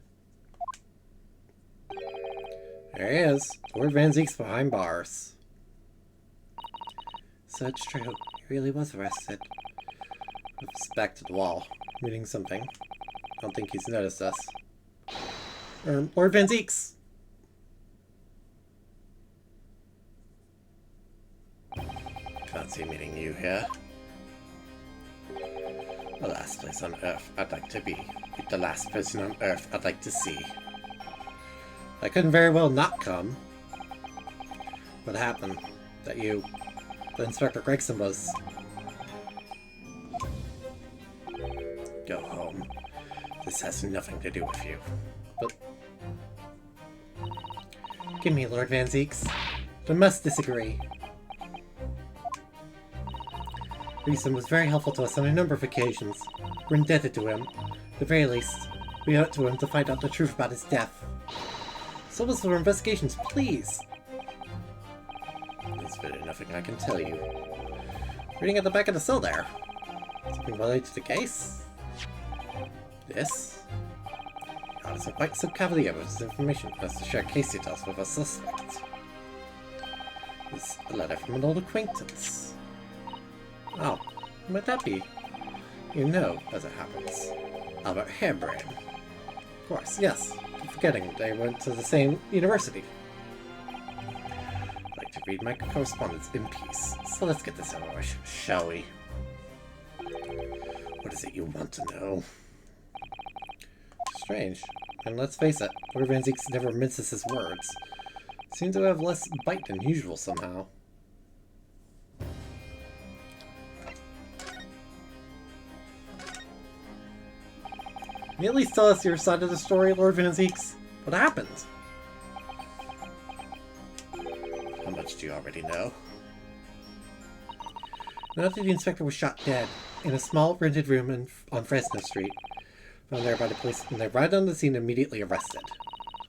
There he is. Lord Van Zeek's behind bars. So it's true. He really was arrested. With his back to the wall, reading something. I don't think he's noticed us. Lord Van Zeeks. Fancy meeting you here. The last place on Earth I'd like to be. The last person on Earth I'd like to see. I couldn't very well not come. What happened? That you... that Inspector Gregson was... Go home. This has nothing to do with you. But... Give me Lord Van Zeeks. I must disagree. Gregson was very helpful to us on a number of occasions. We're indebted to him. At the very least, we owe it to him to find out the truth about his death. So was for investigations, please! There's really nothing I can tell you. Reading at the back of the cell there. Something related to the case? This? God isn't quite so cavalier with his information as to share case details with a suspect. This is a letter from an old acquaintance. Oh, who might that be? You know, as it happens. Albert Harebrain. Of course, yes. Keep forgetting they went to the same university. I'd like to read my correspondence in peace. So let's get this over with, shall we? What is it you want to know? Strange. And let's face it, Lord Van Zeeks never minces his words. Seems to have less bite than usual somehow. Can you at least tell us your side of the story, Lord Van Zeeks? What happened? How much do you already know? Now that the inspector was shot dead in a small rented room on Fresno Street, found there by the police, and they arrived on the scene and immediately arrested.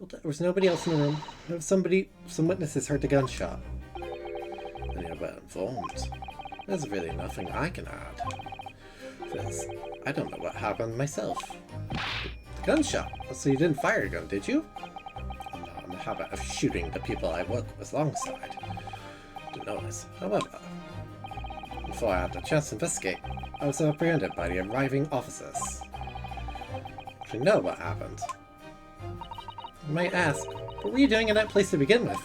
There was nobody else in the room. Some witnesses heard the gunshot. And you're well informed. There's really nothing I can add. Because I don't know what happened myself. The gunshot? So you didn't fire a gun, did you? I'm not in the habit of shooting the people I work with alongside. To notice, however, before I had the chance to investigate, I was apprehended by the arriving officers. You know what happened. You might ask, what were you doing in that place to begin with?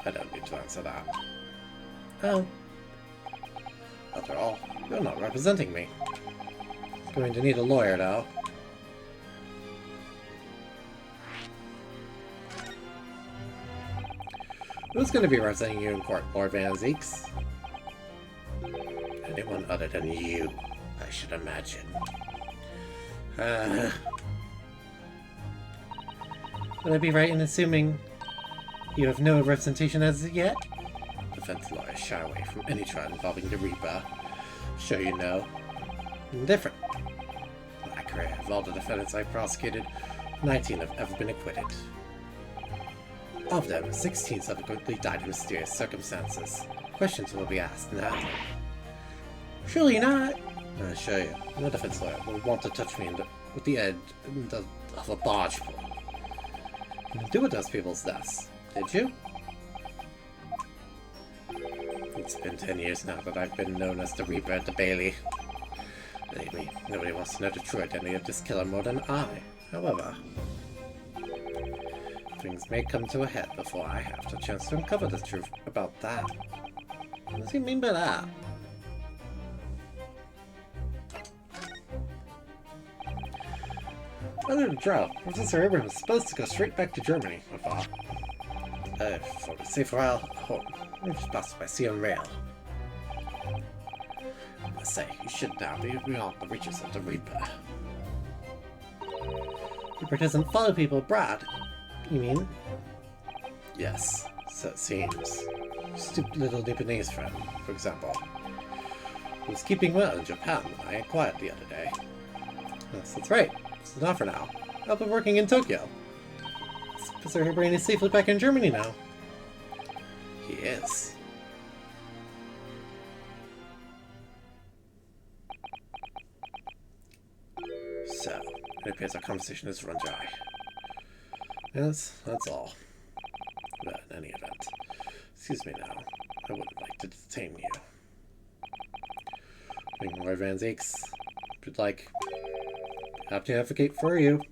I don't need to answer that. Oh. After all, you're not representing me. Going to need a lawyer, though. Who's going to be representing you in court, Lord Van Zeeks? Anyone other than you, I should imagine. Would I be right in assuming you have no representation as of yet? Defense lawyers shy away from any trial involving the Reaper. Sure you know. Different. In my career, of all the defendants I've prosecuted, 19 have ever been acquitted. Of them, 16 subsequently died in mysterious circumstances. Questions will be asked now. Surely not. I assure you, no defense lawyer will want to touch me with the edge of a barge pole. You didn't do with those people's deaths, did you? It's been 10 years now that I've been known as the Reaper at the Bailey. Believe me, nobody wants to know the true identity of this killer more than I. However, Things may come to a head before I have the chance to uncover the truth about that. What does he mean by that? Other than trial, Professor Abraham is supposed to go straight back to Germany, I thought. For the safe while, home. I'm just passed by sea and rail. I say, you should now be beyond the reaches of the Reaper. Reaper doesn't follow people abroad, you mean? Yes, so it seems. Stupid little Japanese friend, for example, who was keeping well in Japan when I inquired the other day. Yes, that's right. It's an offer now. I'll be working in Tokyo. Professor Hebrain is safely back in Germany now. He is. So, it appears our conversation has run dry. Yes, that's all. But in any event, excuse me now. I wouldn't like to detain you. Bring more Van Zeeks. If you'd like, have to advocate for you.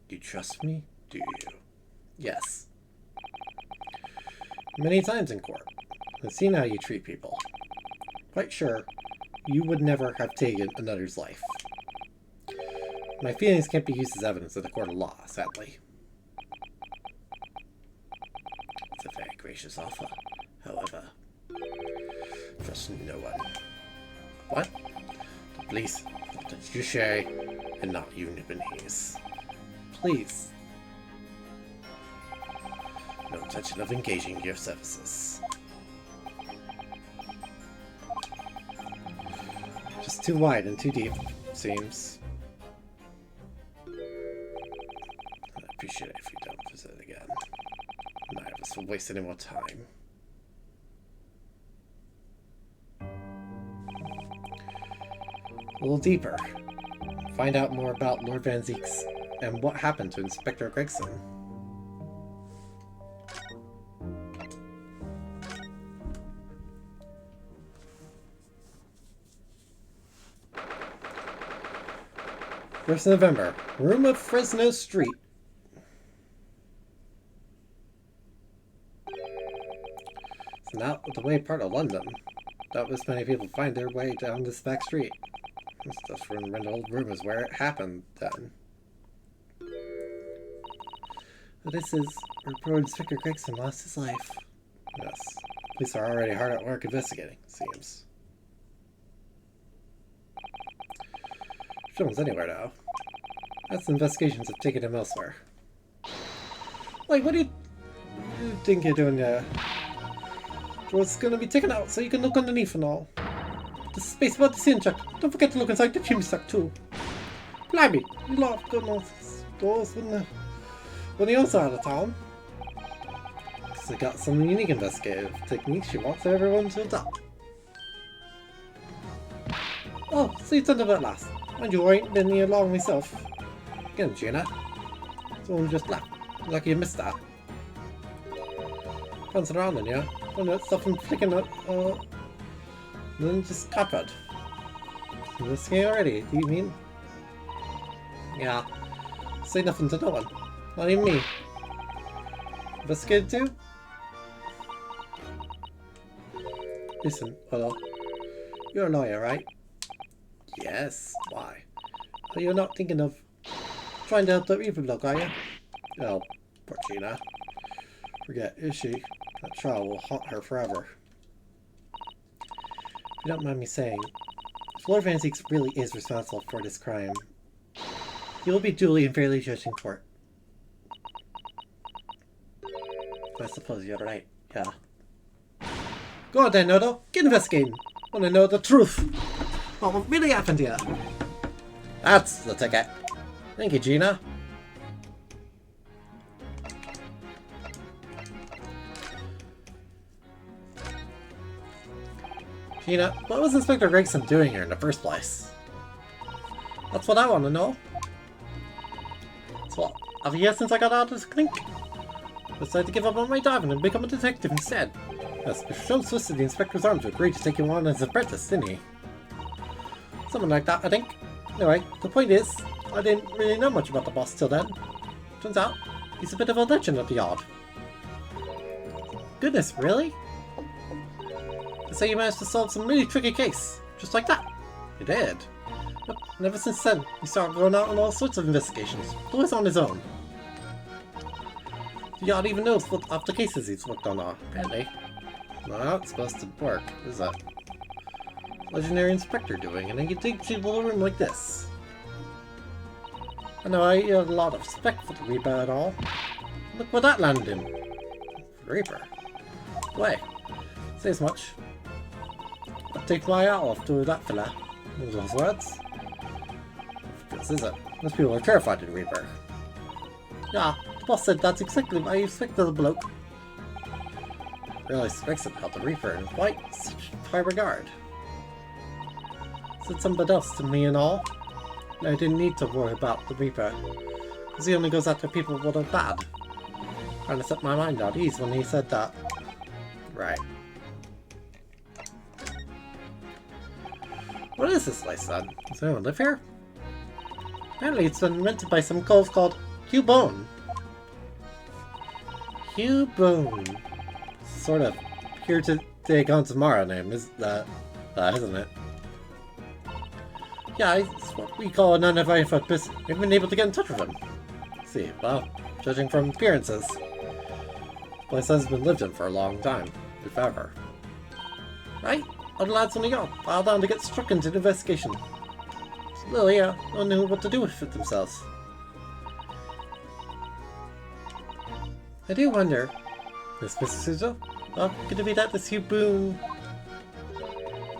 You trust me, do you? Yes. Many times in court. I've seen how you treat people. Quite sure you would never have taken another's life. My feelings can't be used as evidence in a court of law, sadly. It's a very gracious offer, however. Trust no one. What? The police, the judiciary, and not you Nibbanese. Please. No intention of engaging your services. Just too wide and too deep, seems. I'd appreciate it if you don't visit again. Neither of us will waste any more time. A little deeper. Find out more about Lord Van Zeeks and what happened to Inspector Gregson. First November, room of Fresno Street. It's not the way part of London. Doubtless many people find their way down this back street. This just from an old room is where it happened then. This is where poor Inspector Gregson lost his life. Yes. Police are already hard at work investigating, it seems. Jones anywhere now. That's investigations have taken him elsewhere. Like, what do you think you're doing there? Joe's gonna be taken out so you can look underneath and all. The space about the scene check. Don't forget to look inside the chimney stack too. Blimey, you love goodness doors when the other side of town. Because they got some unique investigative techniques she wants everyone to adopt. Oh, so you turned up at last. Mind you, I ain't been here long myself. Again, Gina. Someone just left. Lucky you missed that. Bouncing around in here. Doing that stuff and flicking it, then just covered. This game already, do you mean? Yeah. Say nothing to no one. Not even me. Investigated too? Listen, Otto. You're a lawyer, right? Yes. Why? Are you not thinking of trying to help the evil dog, are you? Oh, poor Gina. Forget, is she? That trial will haunt her forever. If you don't mind me saying, if Lord Van Zeeks really is responsible for this crime, he will be duly and fairly judged in court. I suppose you're right, yeah. Go on then, Odo. Get investigating. Want to know the truth. What really happened here? That's the ticket. Thank you, Gina. Gina, what was Inspector Gregson doing here in the first place? That's what I want to know. So, I've been here since I got out of this clink. Decided to give up on my diving and become a detective instead. Yes, Mr. Jones twisted the inspector's arm to agree to take him on as an apprentice, didn't he? Something like that, I think. Anyway, the point is, I didn't really know much about the boss till then. Turns out, he's a bit of a legend at the Yard. Goodness, really? They say you managed to solve some really tricky case, just like that. You did. Yep, and ever since then, he started going out on all sorts of investigations, always on his own. The Yard even knows what of the cases he's worked on are, apparently. Not how it's supposed to work, is it? Legendary Inspector doing, and then you dig to a room like this. I know I had a lot of respect for the Reaper and all. Look where that landed him. Reaper? Wait, say as much. I'll take my hat off to that fella. Those words. This is it. Most people are terrified of the Reaper. Yeah, the boss said that's exactly what I expected of the bloke. Really speaks about the Reaper in quite such high regard. Said somebody else to me and all. I didn't need to worry about the Reaper, because he only goes after people that are bad. Kind of set my mind at ease when he said that. Right. What is this place then? Does anyone live here? Apparently it's been rented by some cove called Hugh Bone. Hugh Bone. Sort of here to take on tomorrow name, is that, isn't it? Yeah, it's what we call an unidentified person. We've been able to get in touch with him. Let's see, well, judging from appearances, this place has been lived in for a long time, if ever. Right? All the lads on the yacht piled down to get struck into the investigation. Still, yeah, don't know what to do with it themselves. I do wonder, Miss Suzo? Well, could it be that this Hugh Boone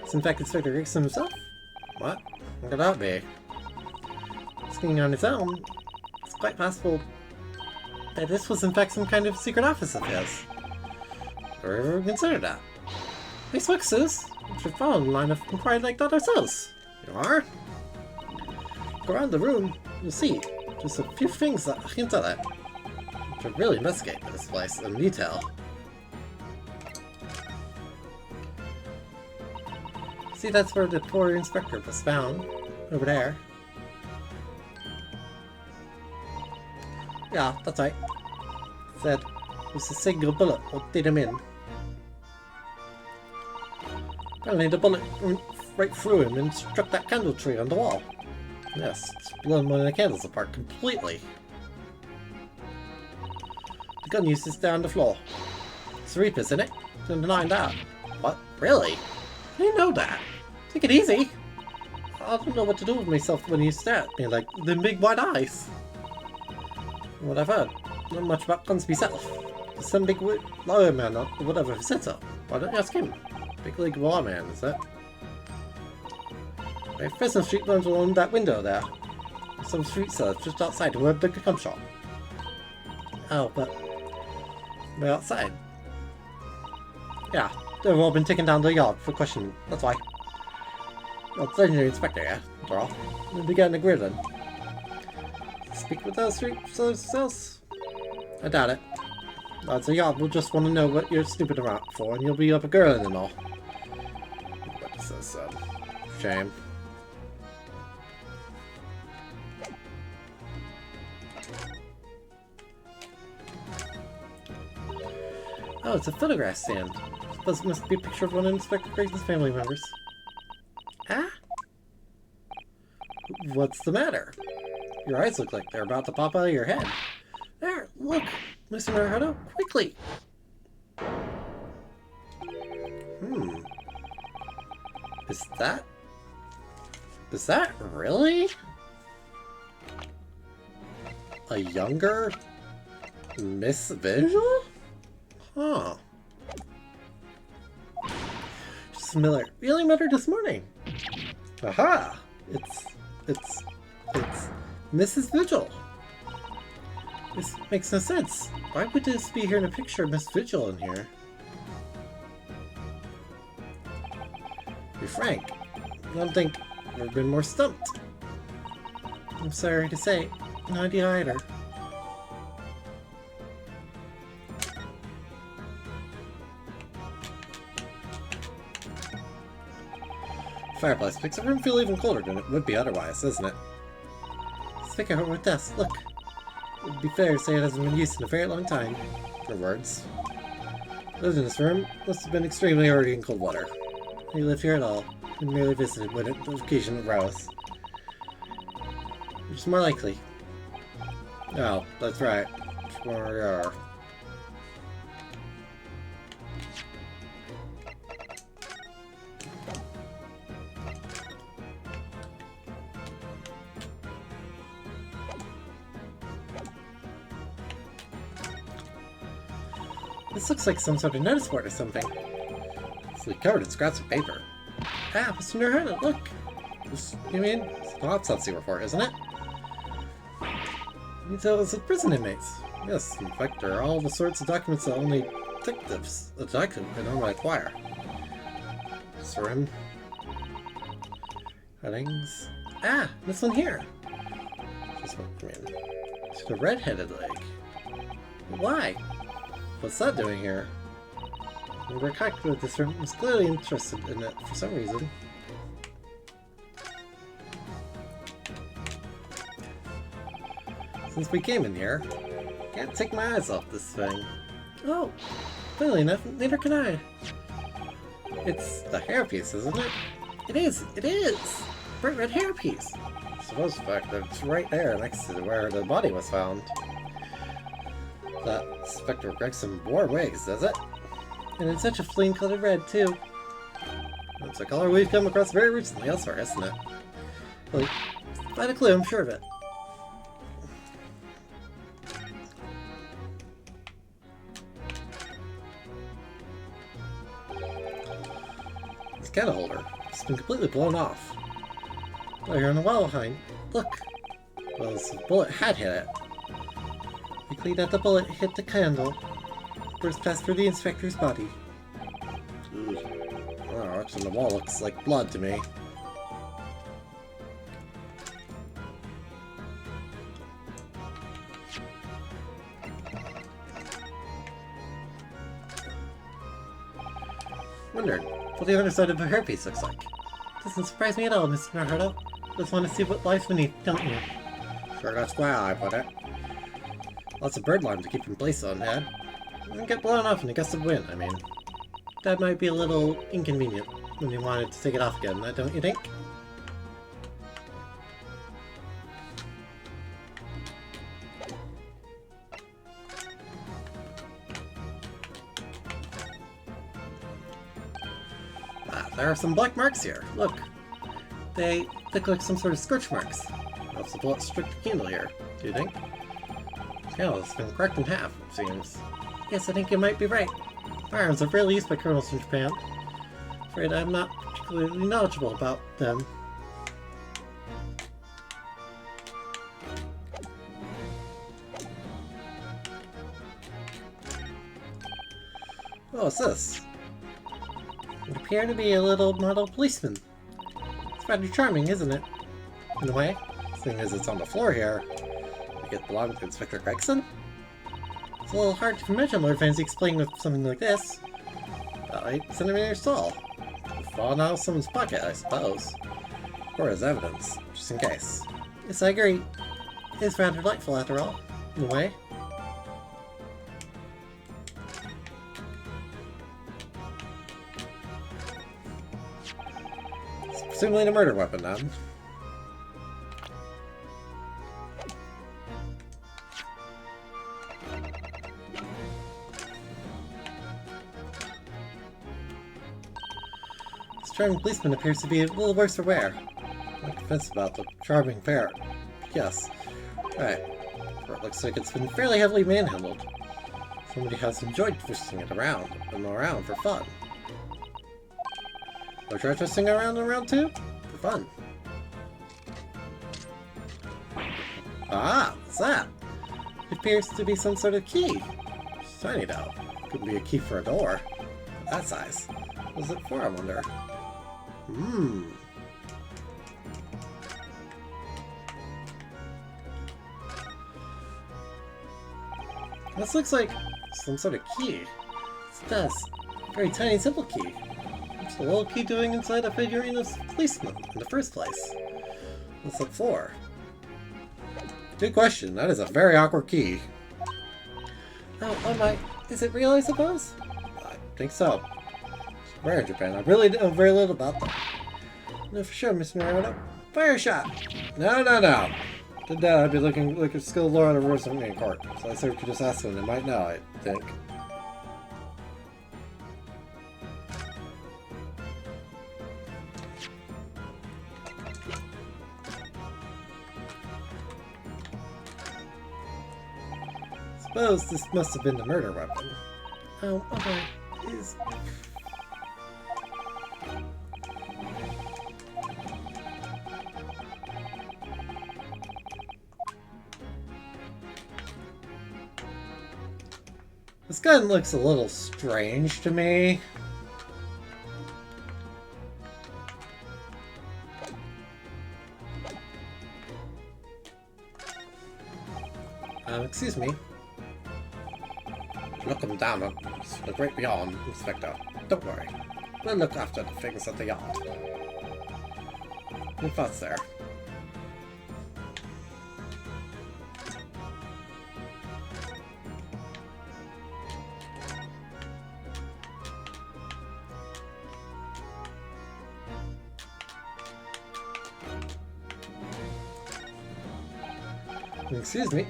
is in fact Inspector Gregson himself? What? What could that be? Skiing on his own, it's quite possible that this was in fact some kind of secret office of his. Or ever consider that? Nice work, Sus. We should follow the line of inquiry like that ourselves. You are? Go around the room, you'll see just a few things that hint at it. We should really investigate this place in detail. See, that's where the poor inspector was found. Over there. Yeah, that's right. Said it was a single bullet what did him in. Apparently the bullet went right through him and struck that candle tree on the wall. Yes, it's blown one of the candles apart completely. The gun used is down on the floor. It's Reaper's in it. Don't deny that. What? Really? I didn't know that. Take it easy. I don't know what to do with myself when you stare at me like the big white eyes. From what I've heard, not much about guns myself. There's some big lawyer man or whatever who said so. Why don't you ask him? Big league lawman, is it? My Fresno Street runs along that window there. There's some street sellers just outside where the gun shop. Oh, but they're outside. Yeah, they've all been taken down to the yard for questioning. That's why. Well, it's legendary inspector, yeah, after all. We'll be getting a grid then. Speak with those street sellers? I doubt it. Lads of yard will just want to know what you're snooping around for, and you'll be up a girl and all. But this is shame. Oh, it's a photograph stand. I suppose it must be a picture of one of Inspector Grayson's family members. Ah? What's the matter? Your eyes look like they're about to pop out of your head. There, look, Mr. Naruto, quickly! Is that really a younger Miss Visual? Huh. Miller really met her this morning. Aha! It's Mrs. Vigil. This makes no sense. Why would this be here in a picture of Miss Vigil in here? To be frank, I don't think I've ever been more stumped. I'm sorry to say, no idea either. Fireplace makes the room feel even colder than it would be otherwise, doesn't it? Let's figure out what it does. Look. It would be fair to say it hasn't been used in a very long time. For words. Lived in this room. Must have been extremely hardy in cold water. He lived here at all. And merely visited when the occasion arose. Which is more likely. Oh, that's right. Where we are. This looks like some sort of notice board or something. It's like covered in scraps of paper. Ah, Mr. Naruto, look! You mean, it's an autopsy report, isn't it? You tell us it's prison inmates. Yes, in fact, there are all the sorts of documents that only detectives, a detective, can normally acquire. Serum. Headings. Ah, this one here! This one, I mean, it's a red-headed leg. Why? What's that doing here? The character of this room was clearly interested in it for some reason. Since we came in here, can't take my eyes off this thing. Oh, funnily enough, neither can I. It's a hairpiece, isn't it? It is! It is! Bright red hairpiece! I suppose the fact that it's right there next to where the body was found. That Spectre Gregson wore wigs, does it? And in such a flame-colored red, too. It's a color we've come across very recently elsewhere, isn't it? Well, find a clue, I'm sure of it. This candle holder has been completely blown off. Oh, you're on the wall behind. Look! Well, the bullet had hit it. Quickly that the bullet hit the candle, burst past through the inspector's body. Ooh. Oh, what's on the wall looks like blood to me. Wondered what the other side of the hairpiece looks like. Doesn't surprise me at all, Mr. Naruto. Just want to see what lies beneath, don't you? Sure, that's why I put it. Lots of bird lime to keep in place on that. And get blown off in a gust of wind, I mean. That might be a little inconvenient when you wanted to take it off again, don't you think? Ah, there are some black marks here. Look. They look like some sort of scorch marks. That's the bullet struck the candle here, do you think? Yeah, it's been cracked in half, it seems. Yes, I think you might be right. Firearms are rarely used by criminals in Japan. Afraid I'm not particularly knowledgeable about them. Oh, what's this? You appear to be a little model policeman. It's rather charming, isn't it? In a way, seeing as it's on the floor here. It belonged to Inspector Gregson? It's a little hard to imagine Lord Fancy explaining with something like this. Send him in your stall. Fallen out of someone's pocket, I suppose. Or as evidence, just in case. Yes, I agree. It's rather delightful after all, in a way. It's presumably a murder weapon, then. Charming policeman appears to be a little worse for wear. I'm convinced about the charming ferret. Yes. Right. It looks like it's been fairly heavily manhandled. Somebody has enjoyed twisting it around and around for fun. Or try twisting it around and around too? For fun. Ah! What's that? It appears to be some sort of key. It's tiny though. Could be a key for a door. That size. What's it for, I wonder? This looks like some sort of key. It does. Very tiny, simple key. What's the little key doing inside a figurine of policeman in the first place? What's it for? Good question. That is a very awkward key. Oh my. Is it real, I suppose? I think so. It's rare in Japan. I really know very little about that. No, for sure, Mr. Naruto. Fire shot! No. Did that, I'd be looking like a skilled lord of Rosen in court. So I said we could just ask them. They might know, I think. Suppose this must have been the murder weapon. Oh, okay. Is... This gun looks a little strange to me. Excuse me. Looking down on the great beyond, Inspector. Don't worry. We'll look after the things at the yard. Good thoughts there. Excuse me.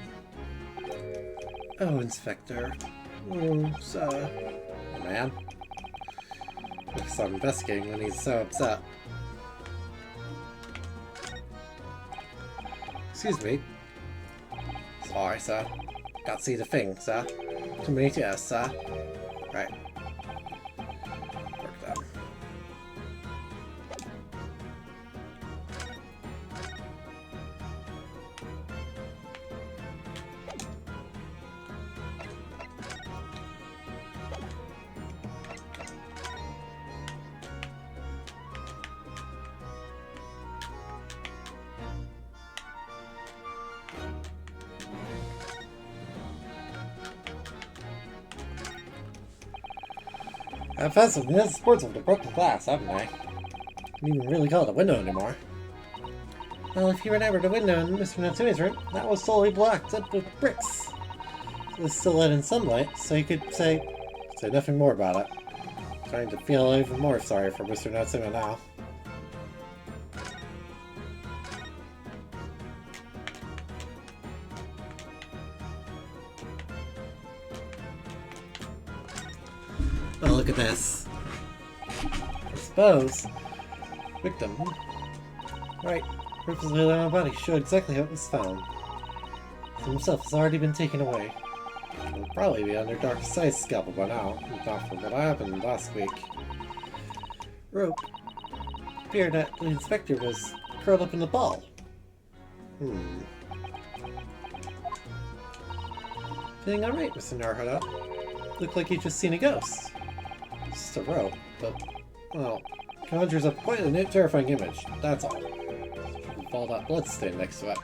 Oh, Inspector. Oh, sir. Oh, man. Looks like I'm investigating when he's so upset. Excuse me. Sorry, sir. Can't see the thing, sir. Too many tears, sir. Right. Work that. I've had some nice sports of the broken glass, haven't I? Can't even really call it a window anymore. Well, if you remember the window in Mr. Natsume's room, that was solely blocked up with bricks. It was still let in sunlight, so you could say nothing more about it. Trying to feel even more sorry for Mr. Natsume now. Oh, look at this. I suppose. Victim. Right. Ripples on my body show exactly how it was found. So himself has already been taken away. He'll probably be under Dark Side's scalpel by now, if not for what happened last week. Rope. Appeared that the inspector was curled up in the ball. Feeling alright, Mr. Naruto. Looked like you'd just seen a ghost. Just a rope, but, well, conjures up quite a terrifying image, that's all. With all that blood stain next to it.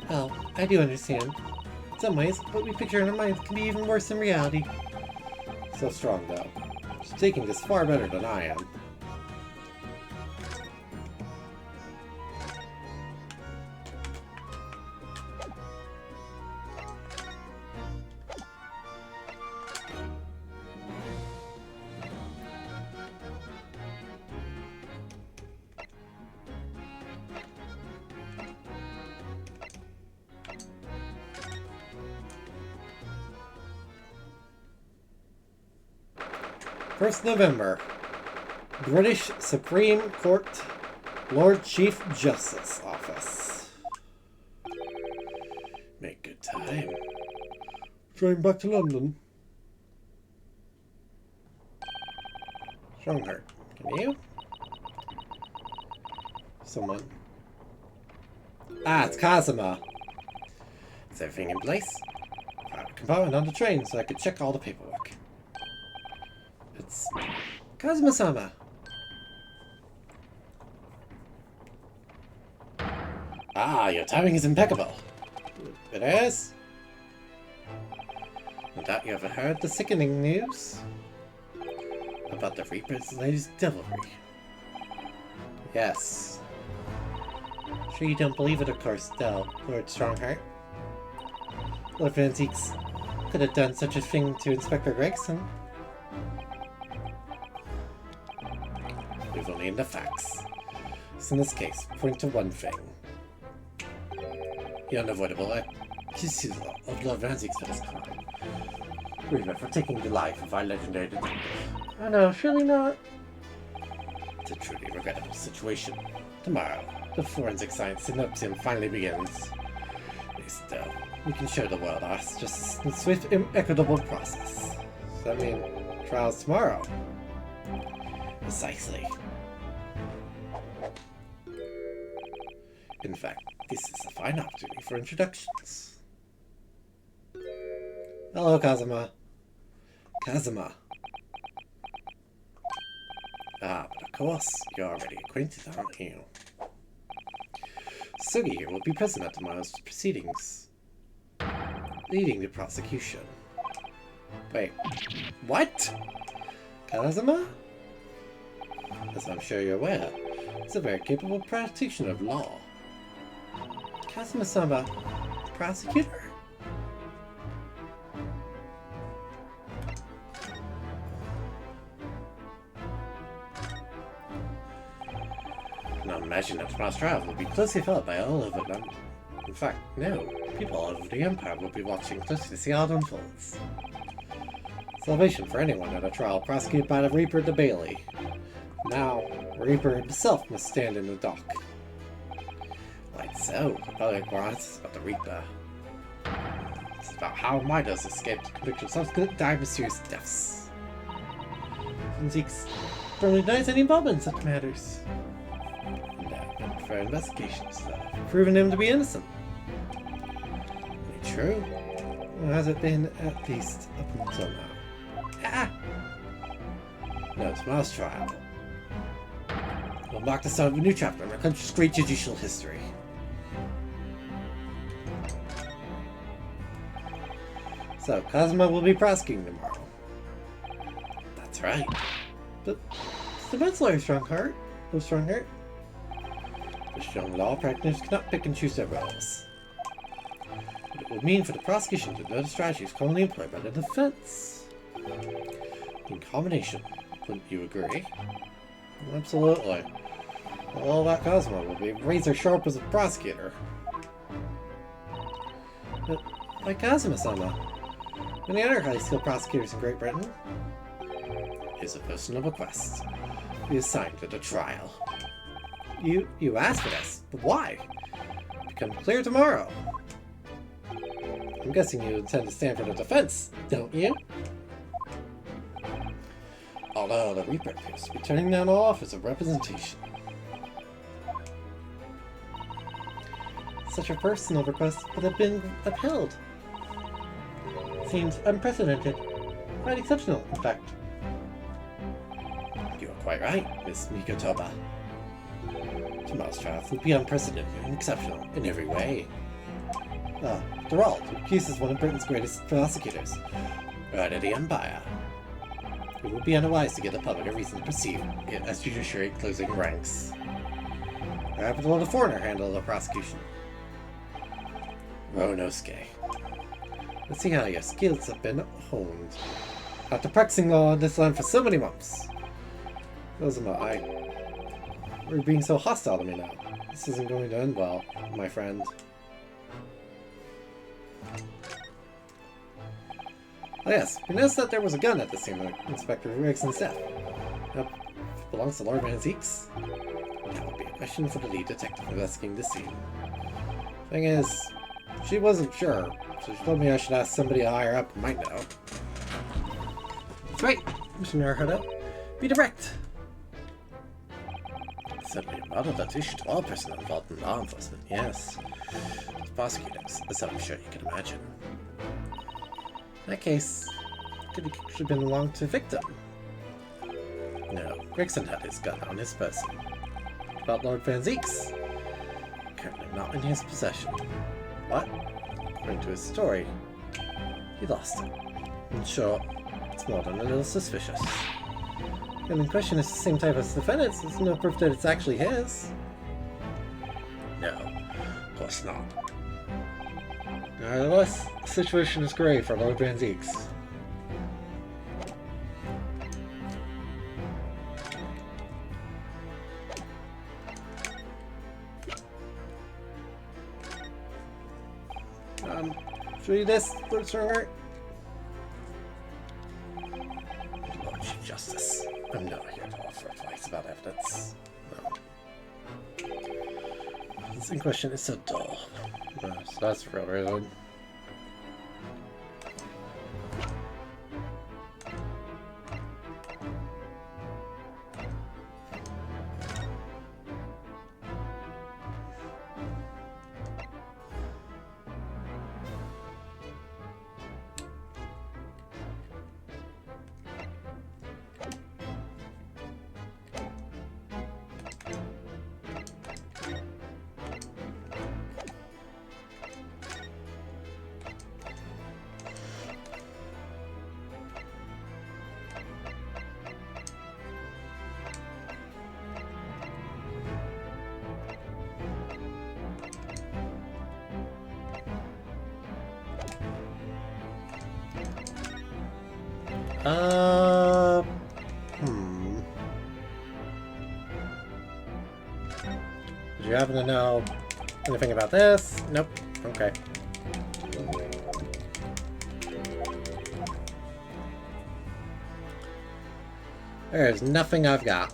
Well, I do understand. In some ways, what we picture in our minds can be even worse than reality. So strong, though. She's taking this far better than I am. First November, British Supreme Court, Lord Chief Justice Office. Make good time. Train back to London. Strongheart, can you? Someone. Ah, it's Kazuma. Is everything in place? Private compartment on the train so I could check all the paperwork. It's Kazuma-sama. Ah, your timing is impeccable. It is? No doubt you ever heard the sickening news about the Reaper's latest devilry. Yes. Sure you don't believe it, of course, though, Lord Strongheart. Lord Van Zieks could have done such a thing to Inspector Gregson. We've only enough facts. So in this case, point to one thing. The unavoidable accusal of Lord Van Zieks for this crime. Reaver for taking the life of our legendary detective. Oh no, surely not. It's a truly regrettable situation. Tomorrow, the forensic science synopsium finally begins. At least, we can show the world our justice in a swift, equitable process. Does that mean trials tomorrow? Precisely. In fact, this is a fine opportunity for introductions. Hello, Kazuma. Kazuma. Ah, but of course, you're already acquainted, aren't you? Sugi here will be present at tomorrow's proceedings, leading the prosecution. Wait, what? Kazuma? As I'm sure you're aware, is a very capable practitioner of law. Kazuma-sama, prosecutor? Now imagine that tomorrow's trial will be closely followed by all over them. In fact, no, people all over the Empire will be watching closely to see how it unfolds. Salvation for anyone at a trial prosecuted by the Reaper the Bailey. Now, Reaper himself must stand in the dock. Like so, the public wants about the Reaper. It's about how Midas escaped the conviction of subsequent dire mysterious deaths. And Zeke's firmly denies any involvement in such matters. And for investigations that have proven him to be innocent. Really true? Or has it been at least up until now? Ah! No, tomorrow's trial will mark the start of a new chapter in our country's great judicial history. So, Kazuma will be prosecuting tomorrow. That's right. But it's the defense lawyer, Strongheart. Oh, Strongheart. The strong law practitioners cannot pick and choose their roles. What it will mean for the prosecution to know the strategies commonly employed by the defense. In combination, wouldn't you agree? Absolutely. All that Kazuma will be razor sharp as a prosecutor. But why Kazuma-sama? Many other highly skilled prosecutors in Great Britain. It is a personal request. Be assigned to the trial. You asked for this, but why? Become clear tomorrow. I'm guessing you intend to stand for the defense, don't you? Although the Reaper appears to be turning down all offers of representation. Such a personal request would have been upheld. Seems unprecedented. Quite exceptional, in fact. You are quite right, Miss Mikotoba. Tomorrow's trial will be unprecedented and exceptional in every way. After all, the accused is one of Britain's greatest prosecutors, right of the Empire. It would be unwise to give the public a reason to perceive it as judiciary closing ranks. Perhaps let a foreigner handle the prosecution. Ronosuke. Let's see how your skills have been honed. After practicing law in this land for so many months. Kazuma, you're being so hostile to me now. This isn't going to end well, my friend. Oh yes, we noticed that there was a gun at the scene of Inspector Gregson's death. Now, if it belongs to Lord Van Zieks, that would be a question for the lead detective investigating the scene. Thing is, she wasn't sure, so she told me I should ask somebody higher up who might know. That's right, Missioner Huda. Be direct! Certainly a model that's issued to all personnel involved in law enforcement, yes. As prosecutors, as I'm sure you can imagine. In that case, could have been along to the victim. No, Gregson had his gun on his person. About Lord Van Zieks? Currently not in his possession. What? According to his story, he lost it. In short, it's more than a little suspicious. And in question is the same type as the defendant's, there's no proof that it's actually his. No, of course not. Nevertheless, the situation is grave for Lord Van Zeeks. Should we do this, Lord Stronger? Lord Chief Justice, I'm not here to offer advice about evidence. No. This inquisition is so dull. So that's the real reason. Did you happen to know anything about this? Nope. Okay. There is nothing I've got.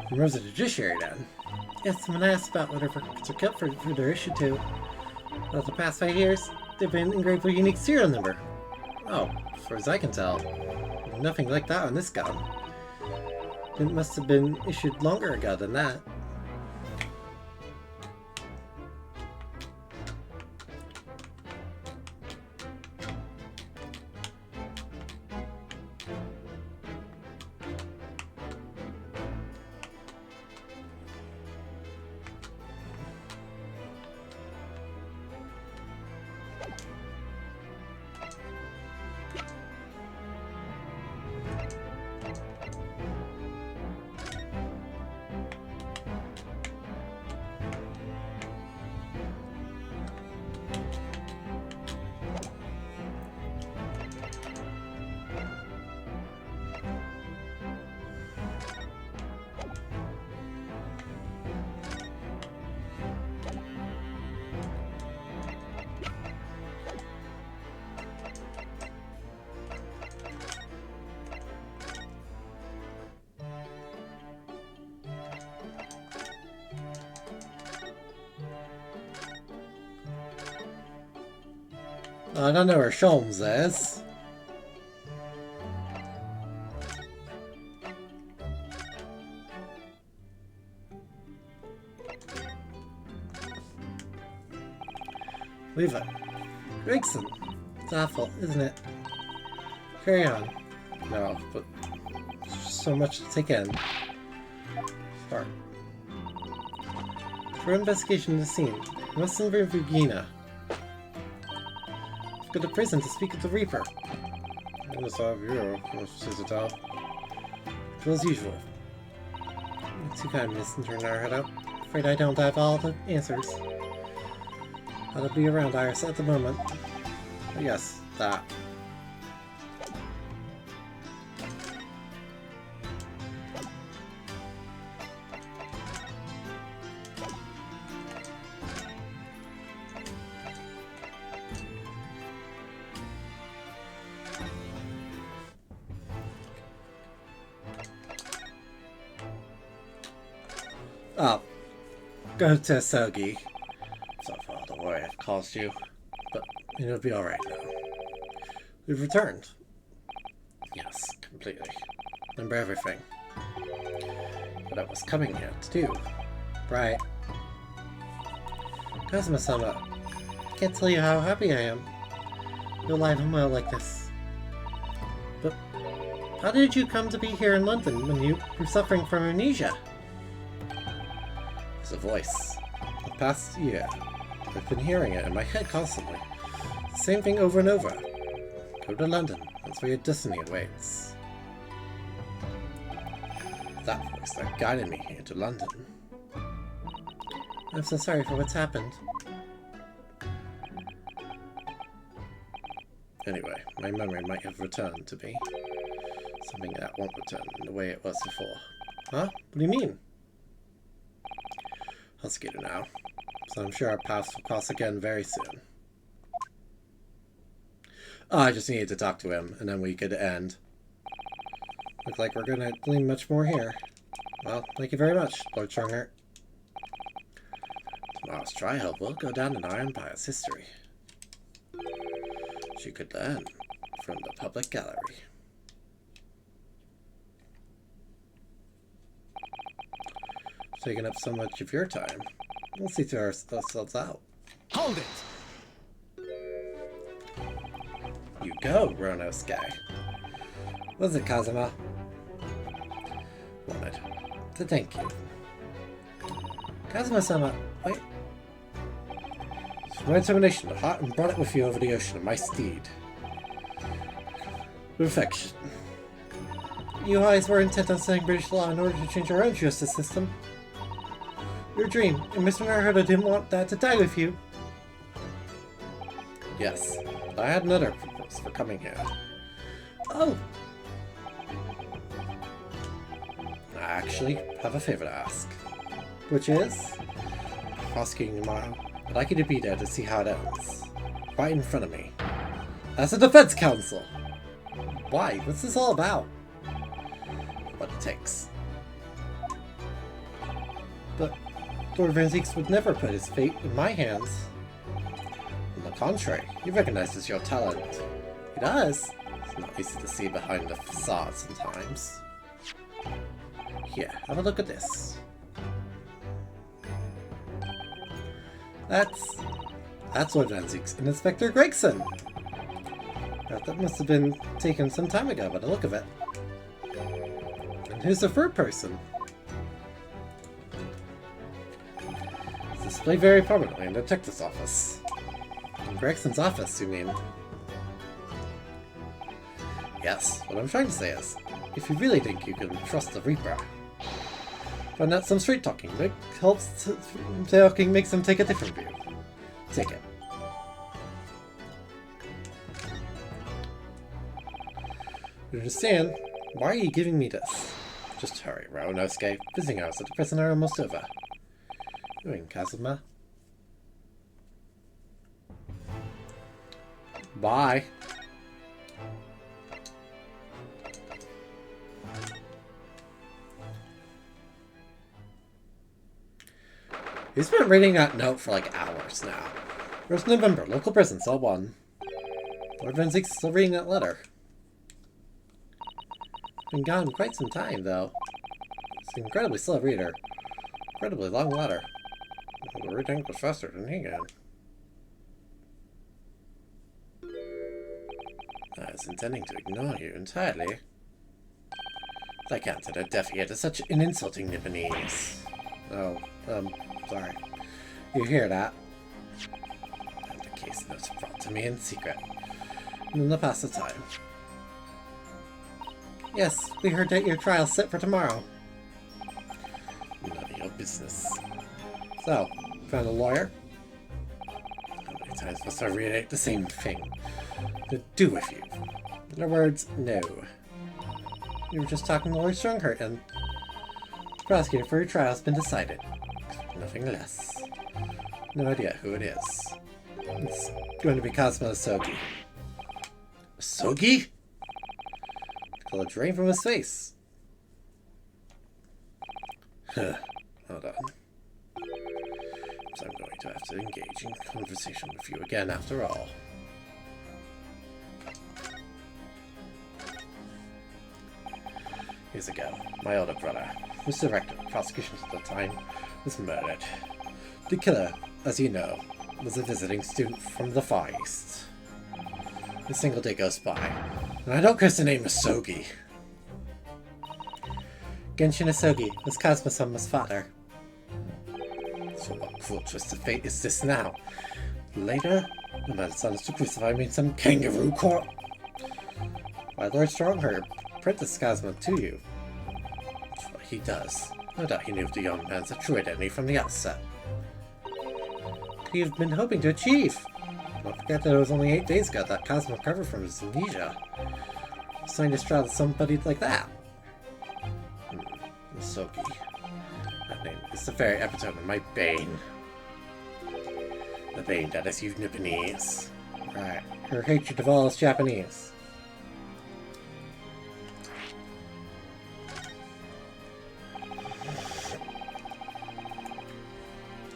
Members of the judiciary then. Yes, when I asked about whatever records are kept for their issue to. About the past 5 years, they've been engraved with a unique serial number. Oh, as far as I can tell, nothing like that on this gun. It must have been issued longer ago than that. I don't know where Sholmes is. Leave it. Gregson. It's awful, isn't it? Carry on. No, but so much to take in. Start. For investigation of the scene, we must involve Regina. Go to prison to speak with the Reaper. I just saw you, Suzuto. As usual. Too kind, Miss Internardo. Afraid I don't have all the answers. I'll be around Iris at the moment. But yes, that. Oh, go to Sogi. So for all the worry I've caused you, but it'll be alright now. We've returned. Yes, completely. Remember everything. But I was coming here too. Right. Kazuma-sama, I can't tell you how happy I am. You're alive and well like this. But how did you come to be here in London when you were suffering from amnesia? the voice. The past year, I've been hearing it in my head constantly. The same thing over and over. Go to London. That's where your destiny awaits. That voice that guided me here to London. I'm so sorry for what's happened. Anyway, my memory might have returned to me. Something that won't return in the way it was before. Huh? What do you mean? I'll skater now, so I'm sure our paths will cross again very soon. Oh, I just needed to talk to him, and then we could end. Look like we're gonna glean much more here. Well, thank you very much, Lord Stringer. Tomorrow's trial will go down in our Empire's history. She could learn from the public gallery. Taking up so much of your time. We'll see to ourselves out. Hold it! You go, Ronosuke. Was it Kazuma? Wanted to thank you. Kazuma-sama, wait. For my determination to hot and brought it with you over the ocean on my steed. Perfection. You always were intent on studying British law in order to change our own justice system. Your dream, and Mr. Naruto didn't want that to die with you. Yes, I had another purpose for coming here. Oh! I actually have a favor to ask. Which is? Prosecuting tomorrow. I'd like you to be there to see how it ends. Right in front of me. As a defense counsel! Why? What's this all about? What it takes. But Lord Van Zieks would never put his fate in my hands. On the contrary, he recognizes your talent. He does. It's not easy to see behind the facade sometimes. Here, have a look at this. That's Lord Van Zieks and Inspector Gregson. That must have been taken some time ago by the look of it. And who's the third person? It's displayed very prominently in the detective's office. In Gregson's office, you mean? Yes, what I'm trying to say is, if you really think you can trust the Reaper, find out some straight talking that helps talking makes them take a different view. Take it. You understand? Why are you giving me this? Just hurry, Ronosuke. Visiting hours at the prison are almost over. Doing, Kazuma. Bye. He's been reading that note for like hours now. 1st November, local prison, cell 1. Lord Van Zieks is still reading that letter. Been gone quite some time, though. It's an incredibly slow reader. Incredibly long letter. The reading was faster than he can. I was intending to ignore you entirely. But I can't set a deaf ear to such an insulting Nipponese. Oh, sorry. You hear that? And the case notes brought to me in secret. In the past of time. Yes, we heard that your trial's set for tomorrow. None of your business. So, found a lawyer? How many times must I reiterate the same thing? To do with you. In other words, no. You were just talking to Lord Strongheart and the prosecutor for your trial has been decided. Nothing less. No idea who it is. It's going to be Kazuma Asogi. Asogi? Color drained from his face. Huh. Hold on. So I'm going to have to engage in conversation with you again after all. Years ago, my older brother, who was director of prosecutions at the time, was murdered. The killer, as you know, was a visiting student from the Far East. A single day goes by, and I don't curse the name Asogi. Genshin Asogi was Kazuma-sama's father. So what cruel twist of fate is this now? Later, the man sons to crucify me in some kangaroo court. Why, Lord Strongheart apprenticed Cosmo to you. That's what he does. No doubt he knew the young man's a true identity from the outset. What could he have been hoping to achieve? Don't forget that it was only 8 days ago that Cosmo recovered from his amnesia. Signed to straddle somebody like that. Soki. That name is the very epitome of my bane. The bane that is you Nipponese. Right. Her hatred of all is Japanese.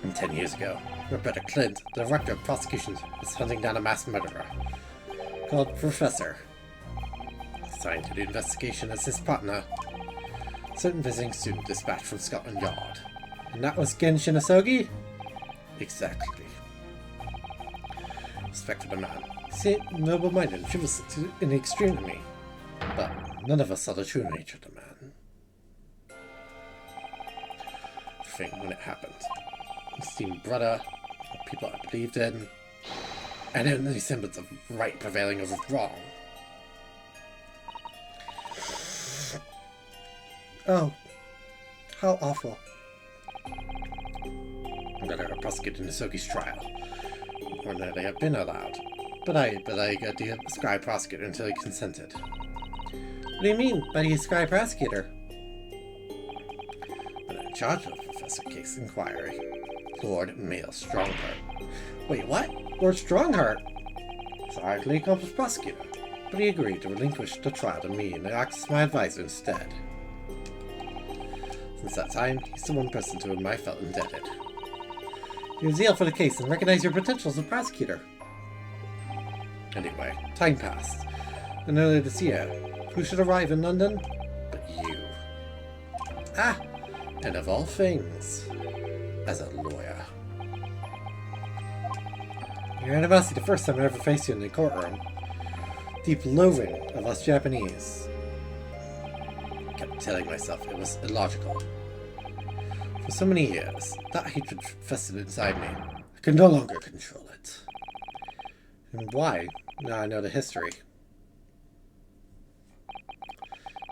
And 10 years ago, Roberta Clint, the director of prosecutions, was hunting down a mass murderer called Professor. Assigned to the investigation as his partner, certain visiting student dispatched from Scotland Yard. And that was Genshin Asogi? Exactly. Respect for the man. He seemed noble-minded and chivalrous in the extreme to me. But none of us saw the true nature of the man. The thing when it happened. Esteemed brother, the people I believed in, and in the semblance of right prevailing over wrong. Oh, how awful. I'm gonna prosecute Nisoki's trial. Ordinarily have been allowed, but I got the sky prosecutor until he consented. What do you mean by the sky prosecutor? But in charge of the Professor case inquiry. Lord Male Strongheart. Wait, what? Lord Strongheart? He's a highly accomplished prosecutor, but he agreed to relinquish the trial to me and to act as my advisor instead. Since that time, he's the one person to whom I felt indebted. Your zeal for the case and recognize your potential as a prosecutor. Anyway, time passed, and earlier this year, who should arrive in London but you? Ah, and of all things, as a lawyer. Your animosity the first time I ever faced you in the courtroom. Deep loathing of us Japanese. I kept telling myself it was illogical. For so many years, that hatred festered inside me. I could no longer control it. And why? Now I know the history.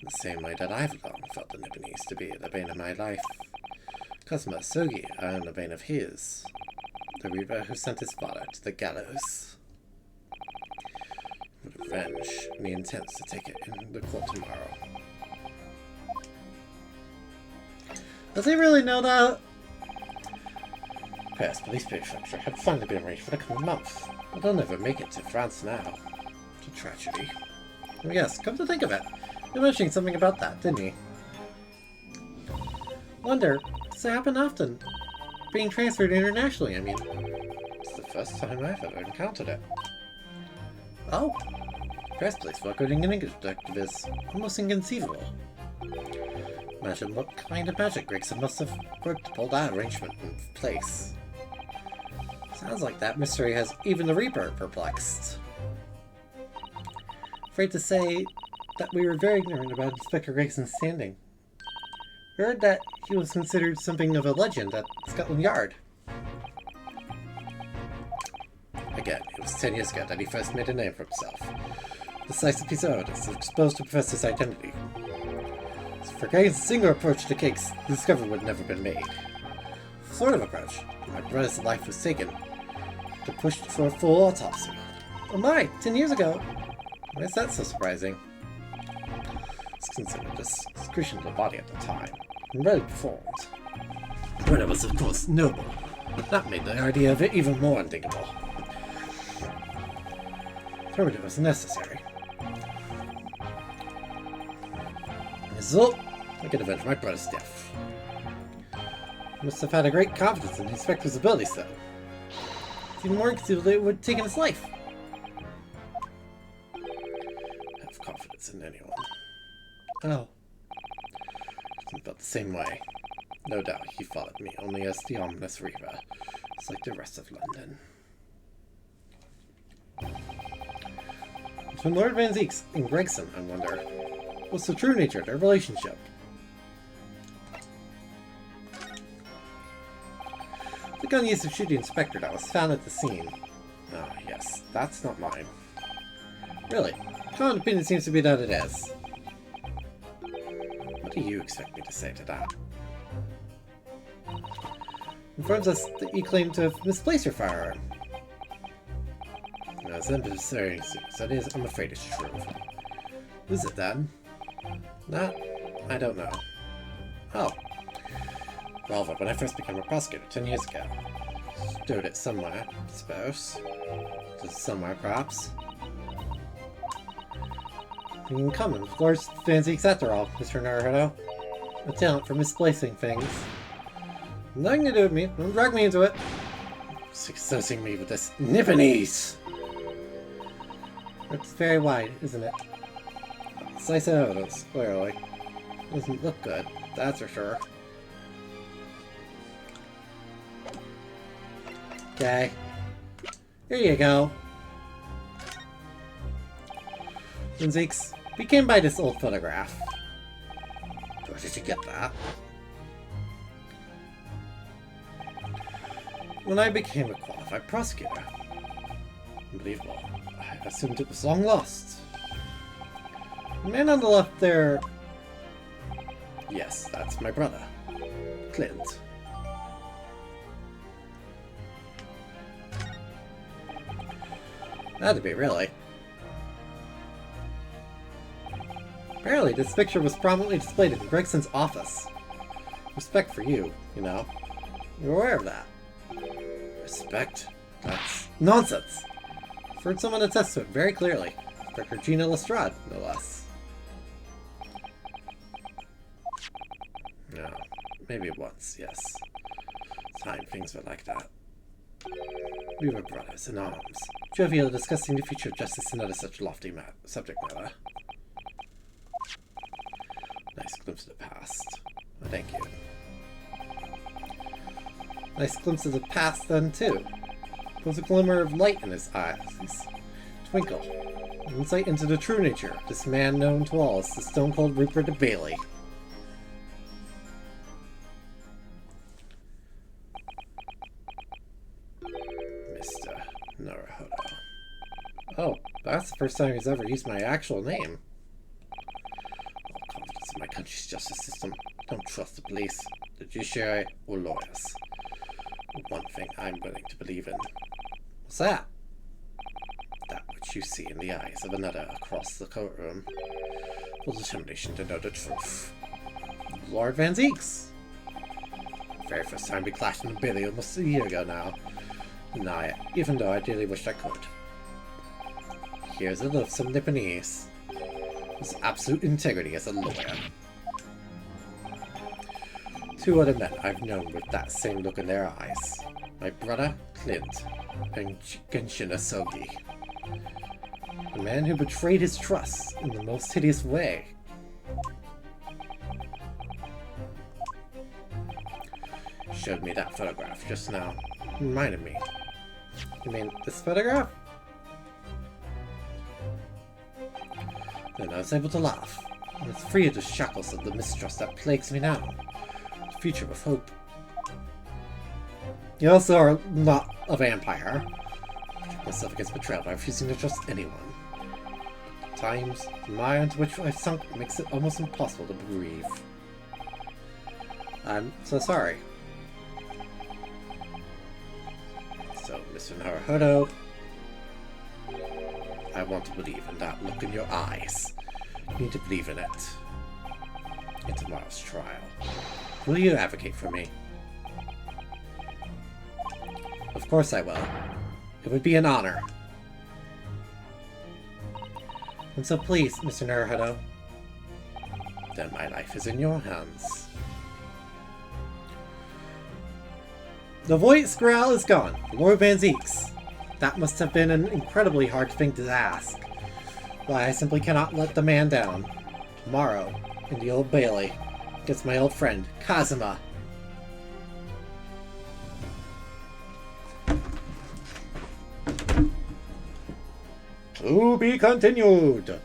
In the same way that I've long felt the Nipponese to be the bane of my life. Cosmo Sogi are the bane of his. The Reaper who sent his father to the gallows. With revenge, and he intends to take it in the court tomorrow. Does he really know that? Paris Police Prefecture had finally been arranged for the coming month, but they'll never make it to France now. It's a tragedy. Oh yes, come to think of it, you were mentioning something about that, didn't you? Wonder, does it happen often? Being transferred internationally, I mean. It's the first time I've ever encountered it. Oh, Paris Police working in English detective is almost inconceivable. Imagine what kind of magic Gregson must have worked to pull that arrangement in place. Sounds like that mystery has even the Reaper perplexed. Afraid to say that we were very ignorant about Inspector Gregson's standing. Heard that he was considered something of a legend at Scotland Yard. Again, it was 10 years ago that he first made a name for himself. The decisive piece of evidence exposed to Professor's identity. For Gregson's single approach to the case, the discovery would never been made. Sort of approach. My brother's life was taken. To push for a full autopsy. Oh my, 10 years ago! Why is that so surprising? It's considered a secretion of the body at the time, and rarely performed. Murder was of course noble, but that made the idea of it even more unthinkable. Primitive was necessary. Result, I could avenge my brother's death. I must have had a great confidence in the inspector's abilities, though. It's even more inconceivable that it would have taken his life. Have confidence in anyone. Oh. He felt the same way. No doubt he followed me only as the ominous Reaver, just like the rest of London. Between Lord Van Zeeks and Gregson, I wonder, what's the true nature of their relationship? The gun used to shoot the inspector that was found at the scene. Ah, yes, that's not mine. Really, common opinion seems to be that it is. What do you expect me to say to that? Informs us that you claim to have misplaced your firearm. As unnecessary as that is, I'm afraid it's true. Who's it then? That, I don't know. Oh. Well, when I first became a prosecutor 10 years ago. Stowed it somewhere, I suppose. Just somewhere, perhaps. In common with Lord Van Zeke's after all, Mr. Naruto. A talent for misplacing things. Nothing to do with me. Don't drag me into it. It's associating me with this Nipponese. It's very wide, isn't it? Slice evidence, clearly. Doesn't look good, that's for sure. Okay. Here you go. Van Zeke's became by this old photograph. Where did you get that? When I became a qualified prosecutor. Unbelievable. I assumed it was long lost. The man on the left there... Yes, that's my brother. Clint. Had to be, really. Apparently, this picture was prominently displayed in Gregson's office. Respect for you, you know. You're aware of that. Respect? That's nonsense! I've heard someone attest to it very clearly. Inspector Gina Lestrade, no less. No, maybe once, yes. Time things were like that. We were brothers in arms, jovial discussing the future of justice and other such lofty subject matter. Nice glimpse of the past. Oh, thank you. Nice glimpse of the past then, too. There was a glimmer of light in his eyes. Twinkle. An insight into the true nature of this man known to all as the stone-cold Rupert of Bailey. Mr. Naruto. Oh, that's the first time he's ever used my actual name. All confidence in my country's justice system. Don't trust the police, the judiciary, or lawyers. One thing I'm willing to believe in. What's that? That which you see in the eyes of another across the courtroom. The determination to know the truth. Lord Van Zeke's. Very first time we clashed in the Billy almost a year ago now. Deny it, even though I dearly wished I could. Here's a loathsome Nipponese. With absolute integrity as a lawyer. Two other men I've known with that same look in their eyes. My brother, Clint, and Genshin Asogi. The man who betrayed his trust in the most hideous way. Showed me that photograph just now. Reminded me. You mean this photograph? Then I was able to laugh. I was free of the shackles of the mistrust that plagues me now. The future with hope. You also are not a vampire. I protect myself against betrayal by refusing to trust anyone. At times, the mire into which I've sunk makes it almost impossible to breathe. I'm so sorry. So, Mr. Naruto, I want to believe in that look in your eyes. You need to believe in it. In tomorrow's trial. Will you advocate for me? Of course I will. It would be an honor. And so please, Mr. Naruto, then my life is in your hands. The voice growl is gone. Lord Van Zeke's. That must have been an incredibly hard thing to ask. Why, I simply cannot let the man down. Tomorrow, in the Old Bailey, against my old friend, Kazuma. To be continued!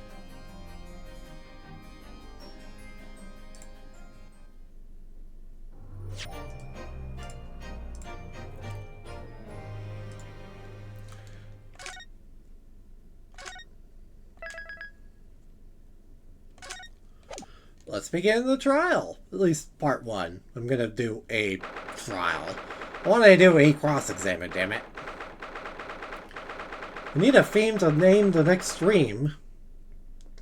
let's begin the trial. At least part one. I'm gonna do a trial. I want to do a cross-examine, damn it. We need a theme to name the next stream.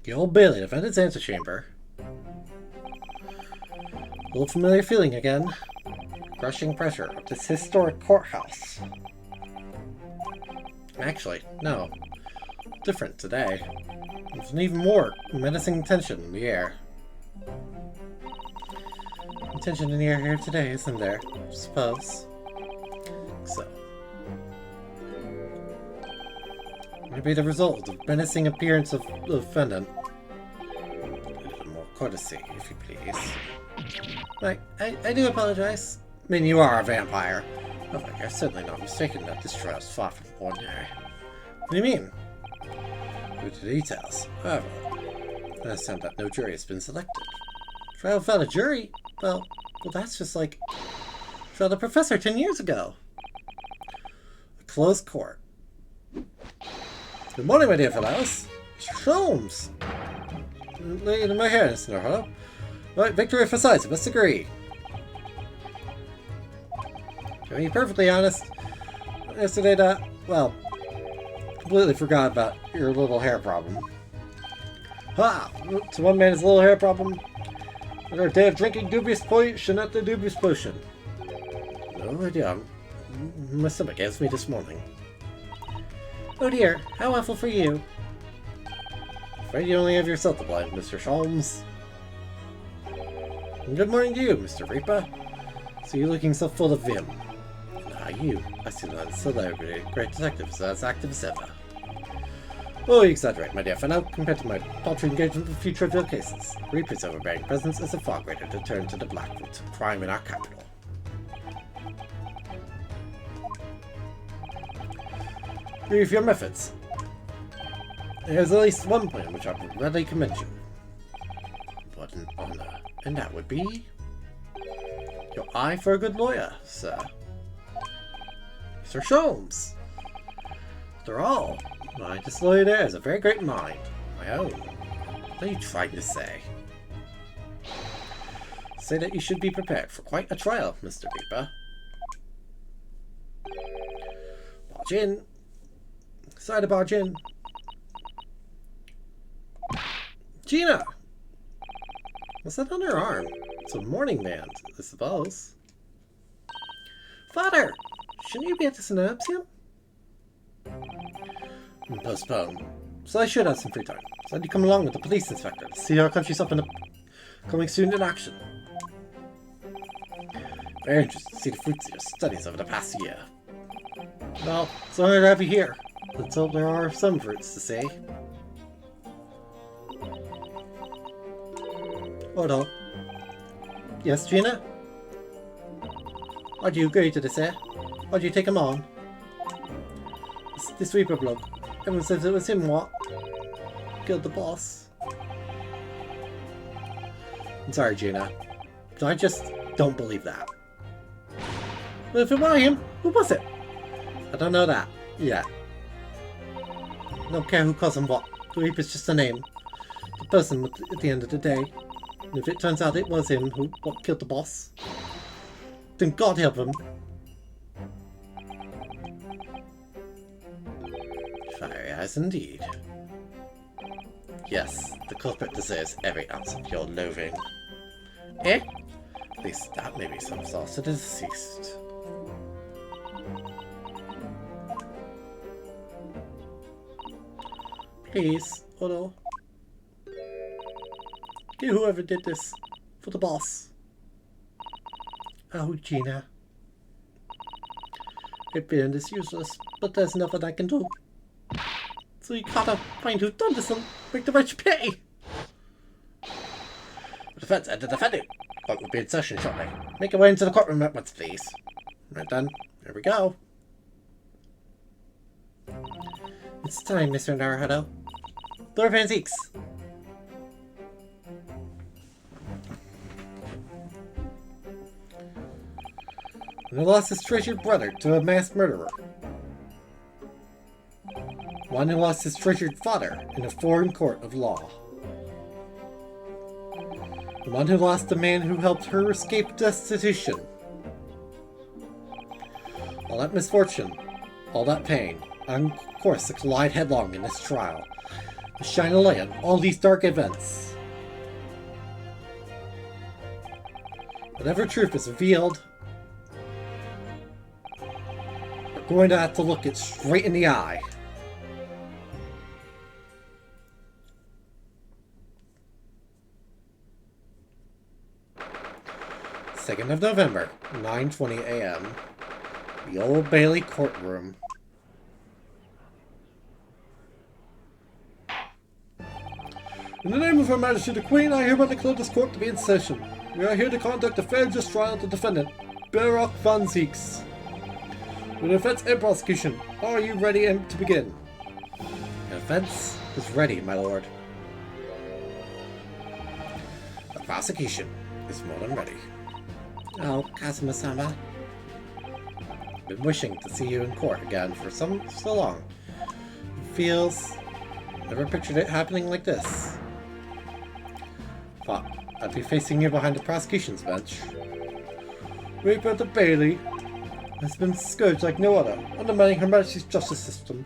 The Old Bailey, defendant's antechamber. Old familiar feeling again. Crushing pressure of this historic courthouse. Actually, no. Different today. There's an even more menacing tension in the air. Tension in the air here today, isn't there? I suppose. So. Maybe the result of menacing appearance of the defendant. A little more courtesy, if you please. I do apologize. I mean, you are a vampire. However, you're certainly not mistaken that this trial is far from ordinary. What do you mean? Due to the details. However, I understand that no jury has been selected. Trial without a jury? Well, that's just like trial the professor 10 years ago. A closed court. Good morning, my dear fellows. Mr. Sholmes. Lady in my hair, Mr. Hello. Right, victory for science, I must agree. To be perfectly honest, yesterday well, completely forgot about your little hair problem. Ha! To one man his little hair problem. Another day of drinking dubious potion, not the dubious potion. No idea. My stomach ails me this morning. Oh dear, how awful for you. Afraid you only have yourself to blame, Mr. Sholmes. And good morning to you, Mr. Reaper. So you're looking so full of vim. You, I see that celebrity, great detectives, as active as ever. Oh, you exaggerate, my dear fellow. Compared to my paltry engagement with future real cases, Reaper's overbearing presence is a far greater deterrent to the black roots of crime in our capital. Brief your methods. There's at least one plan which I would readily commend you. What an honor. And that would be your eye for a good lawyer, sir. Mr. Sholmes. After all, my disloyal there is a very great mind. My own. What are you trying to say? Say that you should be prepared for quite a trial, Mr. Reaper. Barge in. Decide to barge in. Gina! What's that on her arm? It's a mourning band, I suppose. Father! Shouldn't you be at the synopsium? Postpone. So I should have some free time. So I'd come along with the police inspector to see our country's up and coming soon in action. Very interested to see the fruits of your studies over the past year. Well, it's honored to have you here. Let's hope there are some fruits to see. Hold on. Yes, Gina? Why'd you agree to this, eh? Why'd you take him on? This Reaper bloke. Everyone says it was him, what? Killed the boss. I'm sorry, Gina. I just don't believe that. But if it were him, who was it? I don't know that. Yeah. I don't care who calls him what. The Reaper's just a name. The person at the end of the day. And if it turns out it was him who killed the boss, then God help him. Fiery eyes indeed. Yes, the culprit deserves every ounce of your loathing. Eh? At least that may be some sauce to the deceased. Please, Odo. Get whoever did this for the boss. Oh, Gina. Repairing is useless, but there's nothing I can do. So you gotta find who done this and make the rich pay. The defense and the defendant. Court will be in session shortly. Make your way into the courtroom at once, please. Right then, here we go. It's time, Mr. Naruhodo. Door of Antiques. One who lost his treasured brother to a mass murderer. One who lost his treasured father in a foreign court of law. The one who lost the man who helped her escape destitution. All that misfortune, all that pain, and of course to collide headlong in this trial, to shine a light on all these dark events. Whatever truth is revealed, we're going to have to look it straight in the eye. Second of November, 9:20 a.m. The Old Bailey courtroom. In the name of Her Majesty the Queen, I hereby declare this court to be in session. We are here to conduct a fair and just trial of the defendant, Baroque von Zieks. With defense and prosecution, are you ready to begin? The defense is ready, my lord. The prosecution is more than ready. Oh, Kazuma-sama. Been wishing to see you in court again for so long. It feels... Never pictured it happening like this. Thought I'd be facing you behind the prosecution's bench. Rupert the Bailey has been scourged like no other, undermining Her Majesty's justice system.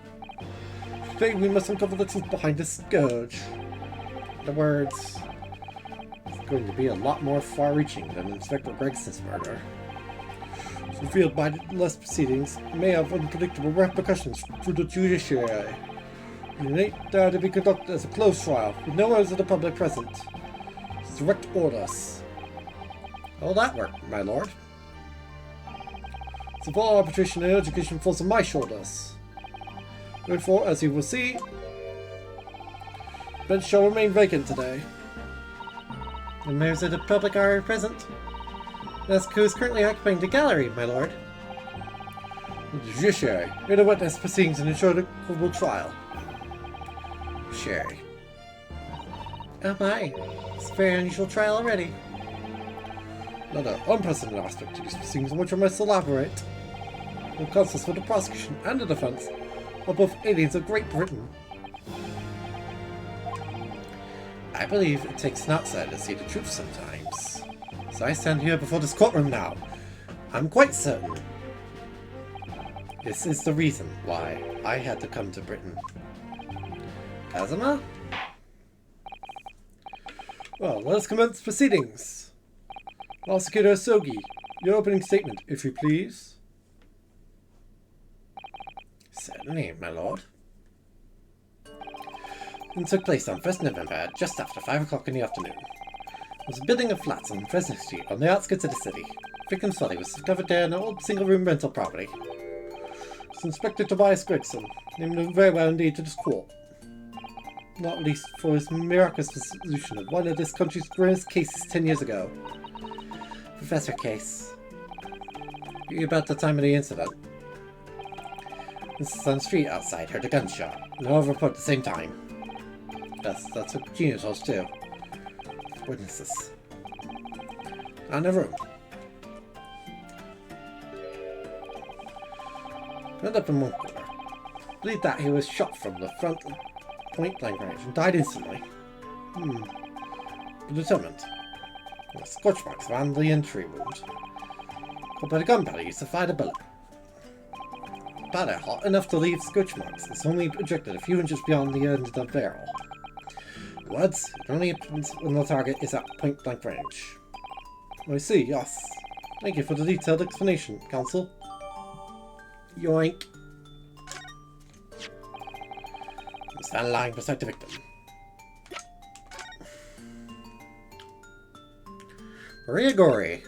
Today we must uncover the truth behind this scourge. In other words, it's going to be a lot more far-reaching than Inspector Gregson's murder. Revealed by the last proceedings may have unpredictable repercussions for the judiciary. The innate dare to be conducted as a closed trial, with no members of the public present. Direct orders. How will that work, my lord? So far, arbitration and education falls on my shoulders. Therefore, as you will see, the bench shall remain vacant today. The members of the public are present. Ask who is currently occupying the gallery, my lord. The judiciary, here to witness proceedings and ensure the equitable trial. Sherry. Oh my, it's a very unusual trial already. Another unprecedented aspect to these proceedings on which I must elaborate. The counsels for the prosecution and the defense are both aliens of Great Britain. I believe it takes an outsider to see the truth sometimes. So I stand here before this courtroom now. I'm quite certain. This is the reason why I had to come to Britain. Kazuma? Well, let us commence proceedings. Prosecutor Sogi, your opening statement, if you please. Certainly, my lord. It took place on 1st November, just after 5 o'clock in the afternoon. It was a building of flats on Fresno Street, on the outskirts of the city. Victim's body was discovered there in an old single-room rental property. It was Inspector Tobias Gregson, named very well indeed to this court. Not least for his miraculous solution of one of this country's greatest cases 10 years ago. Professor Case. About the time of the incident. Mrs. on the street outside heard a gunshot. No other report at the same time. Yes, that's what Gina told us too. Witnesses. Not in the room. Went up in one corner. Believed that he was shot from the front point blank range and died instantly. But determined. The scorch marks around the entry wound. But by the gunpowder used to fire the bullet. Powder hot enough to leave scorch marks. It's only ejected a few inches beyond the end of the barrel. Words, it only happens when the target is at point blank range. I see, yes. Thank you for the detailed explanation, Counsel. Yoink. Stand lying beside the victim. Maria Gori.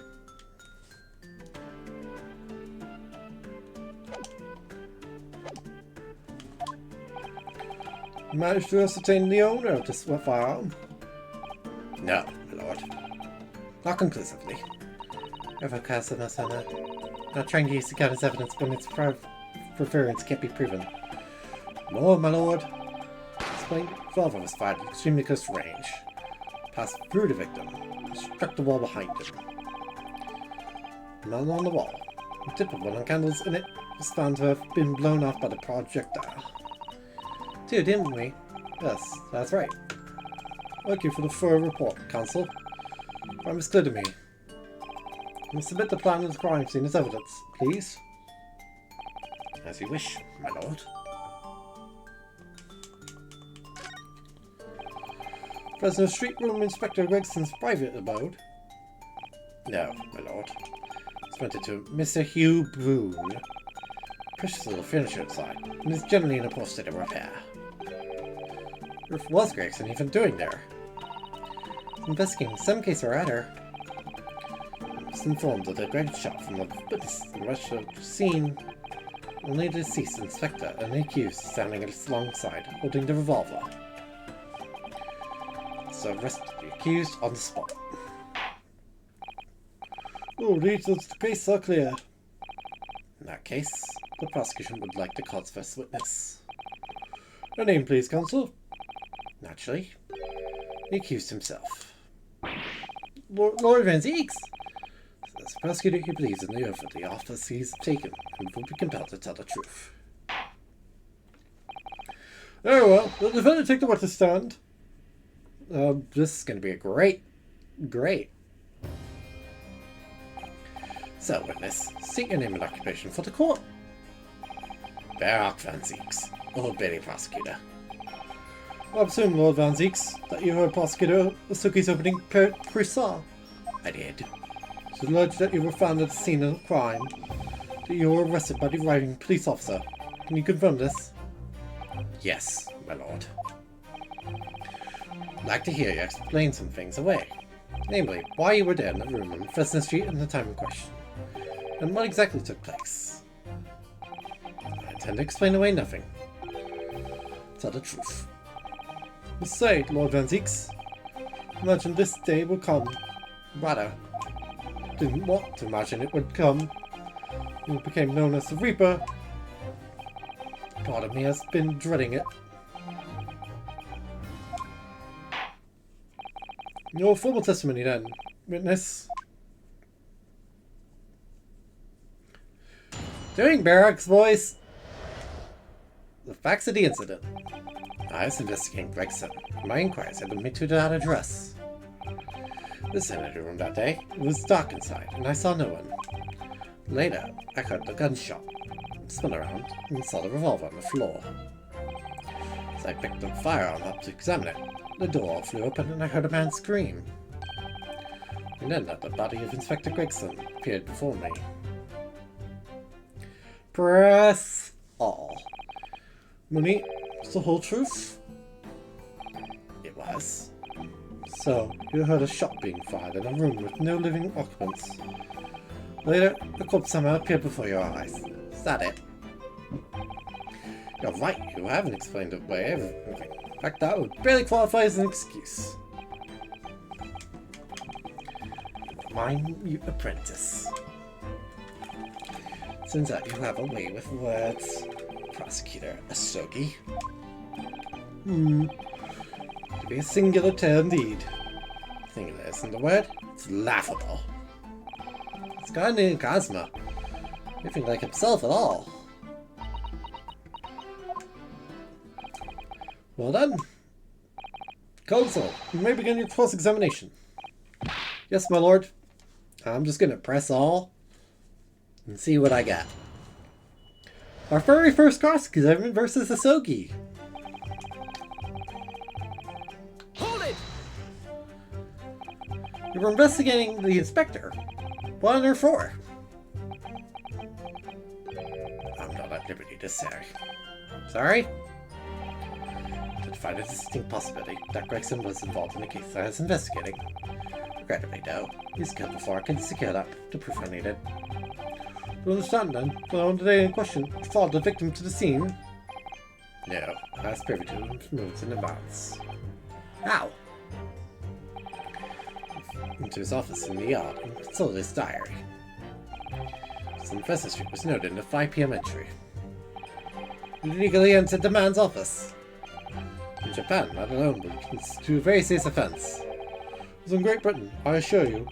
You managed to ascertain the owner of this firearm? No, my lord. Not conclusively. However, Kazuma-sama, not trying to use the gun as evidence when its preference can't be proven. No, my lord. This revolver was fired at extremely close range. Passed through the victim, and struck the wall behind him. None on the wall. The tip of one of the candles in it was found to have been blown off by the projectile. Two, didn't we? Yes, that's right. Thank you for the thorough report, Counsel. Promise clear to me. You must submit the plan of the crime scene as evidence, please. As you wish, my lord. Fresno Street Room Inspector Gregson's private abode? No, my lord. It's rented to Mr. Hugh Boone. Precious little furniture inside, and is generally in a poor state of repair. What was Gregson even doing there? Investigating some case or other. I was informed of the Greg shot from the witness in the rush of the scene. Only the deceased inspector and the accused standing alongside, holding the revolver. So arrested the accused on the spot. Oh, these cases are clear. In that case, the prosecution would like to call its first witness. Your name, please, counsel. Naturally, the accused himself. Lord Van Zeeks! As a prosecutor, he believes in the oath of the office he's taken and will be compelled to tell the truth. Very well, the defendant take the witness stand. This is going to be a great. So, witness, state your name and occupation for the court. Barak Van Zeeks, Old Betty prosecutor. I assume, Lord Van Zeeks, that you were a prosecutor of Suki's opening Prisa. I did. It's alleged that you were found at the scene of the crime, that you were arrested by the arriving police officer. Can you confirm this? Yes, my lord. I'd like to hear you explain some things away. Namely, why you were there in the room on Fresno Street and the time in question. And what exactly took place. I intend to explain away nothing. Tell the truth. You say, Lord Van Zeeks. Imagine this day will come. Rather, didn't want to imagine it would come. You became known as the Reaper. Part of me has been dreading it. Your formal testimony then, witness. Doing Barak's voice. The facts of the incident. I was investigating Gregson. My inquiries had led me to that address. The senator room that day. It was dark inside, and I saw no one. Later, I heard the gunshot. Spun around and saw the revolver on the floor. As I picked the firearm up to examine it, the door flew open and I heard a man scream. And then the body of Inspector Gregson appeared before me. Press all. Mooney, it's the whole truth? It was. So, you heard a shot being fired in a room with no living occupants. Later, the corpse somehow appeared before your eyes. Is that it? You're right, you haven't explained away everything. In fact, that would barely qualify as an excuse. My mute apprentice. Turns out you have a way with words, Prosecutor Asogi. To be a singular tale indeed. Singular isn't the word, it's laughable. It's got a name Cosmo. Nothing like himself at all. Well done. Counsel, you may begin your cross-examination. Yes, my lord. I'm just gonna press all and see what I got. Our very first cross-examination versus Asogi. Hold it! You were investigating the inspector. What on earth for? I'm not at liberty to say. Sorry? To find a distinct possibility that Gregson was involved in the case I was investigating. Regrettably, though, he's killed before I can secure that the proof I needed. You understand then, that on the day in question, you followed the victim to the scene? No, I was privy to moves in advance. How? Into his office in the yard and consulted his diary. Some Fresno Street was noted in the 5 p.m. entry. He illegally entered the man's office. In Japan, that alone would constitute a very serious offense. As in Great Britain, I assure you,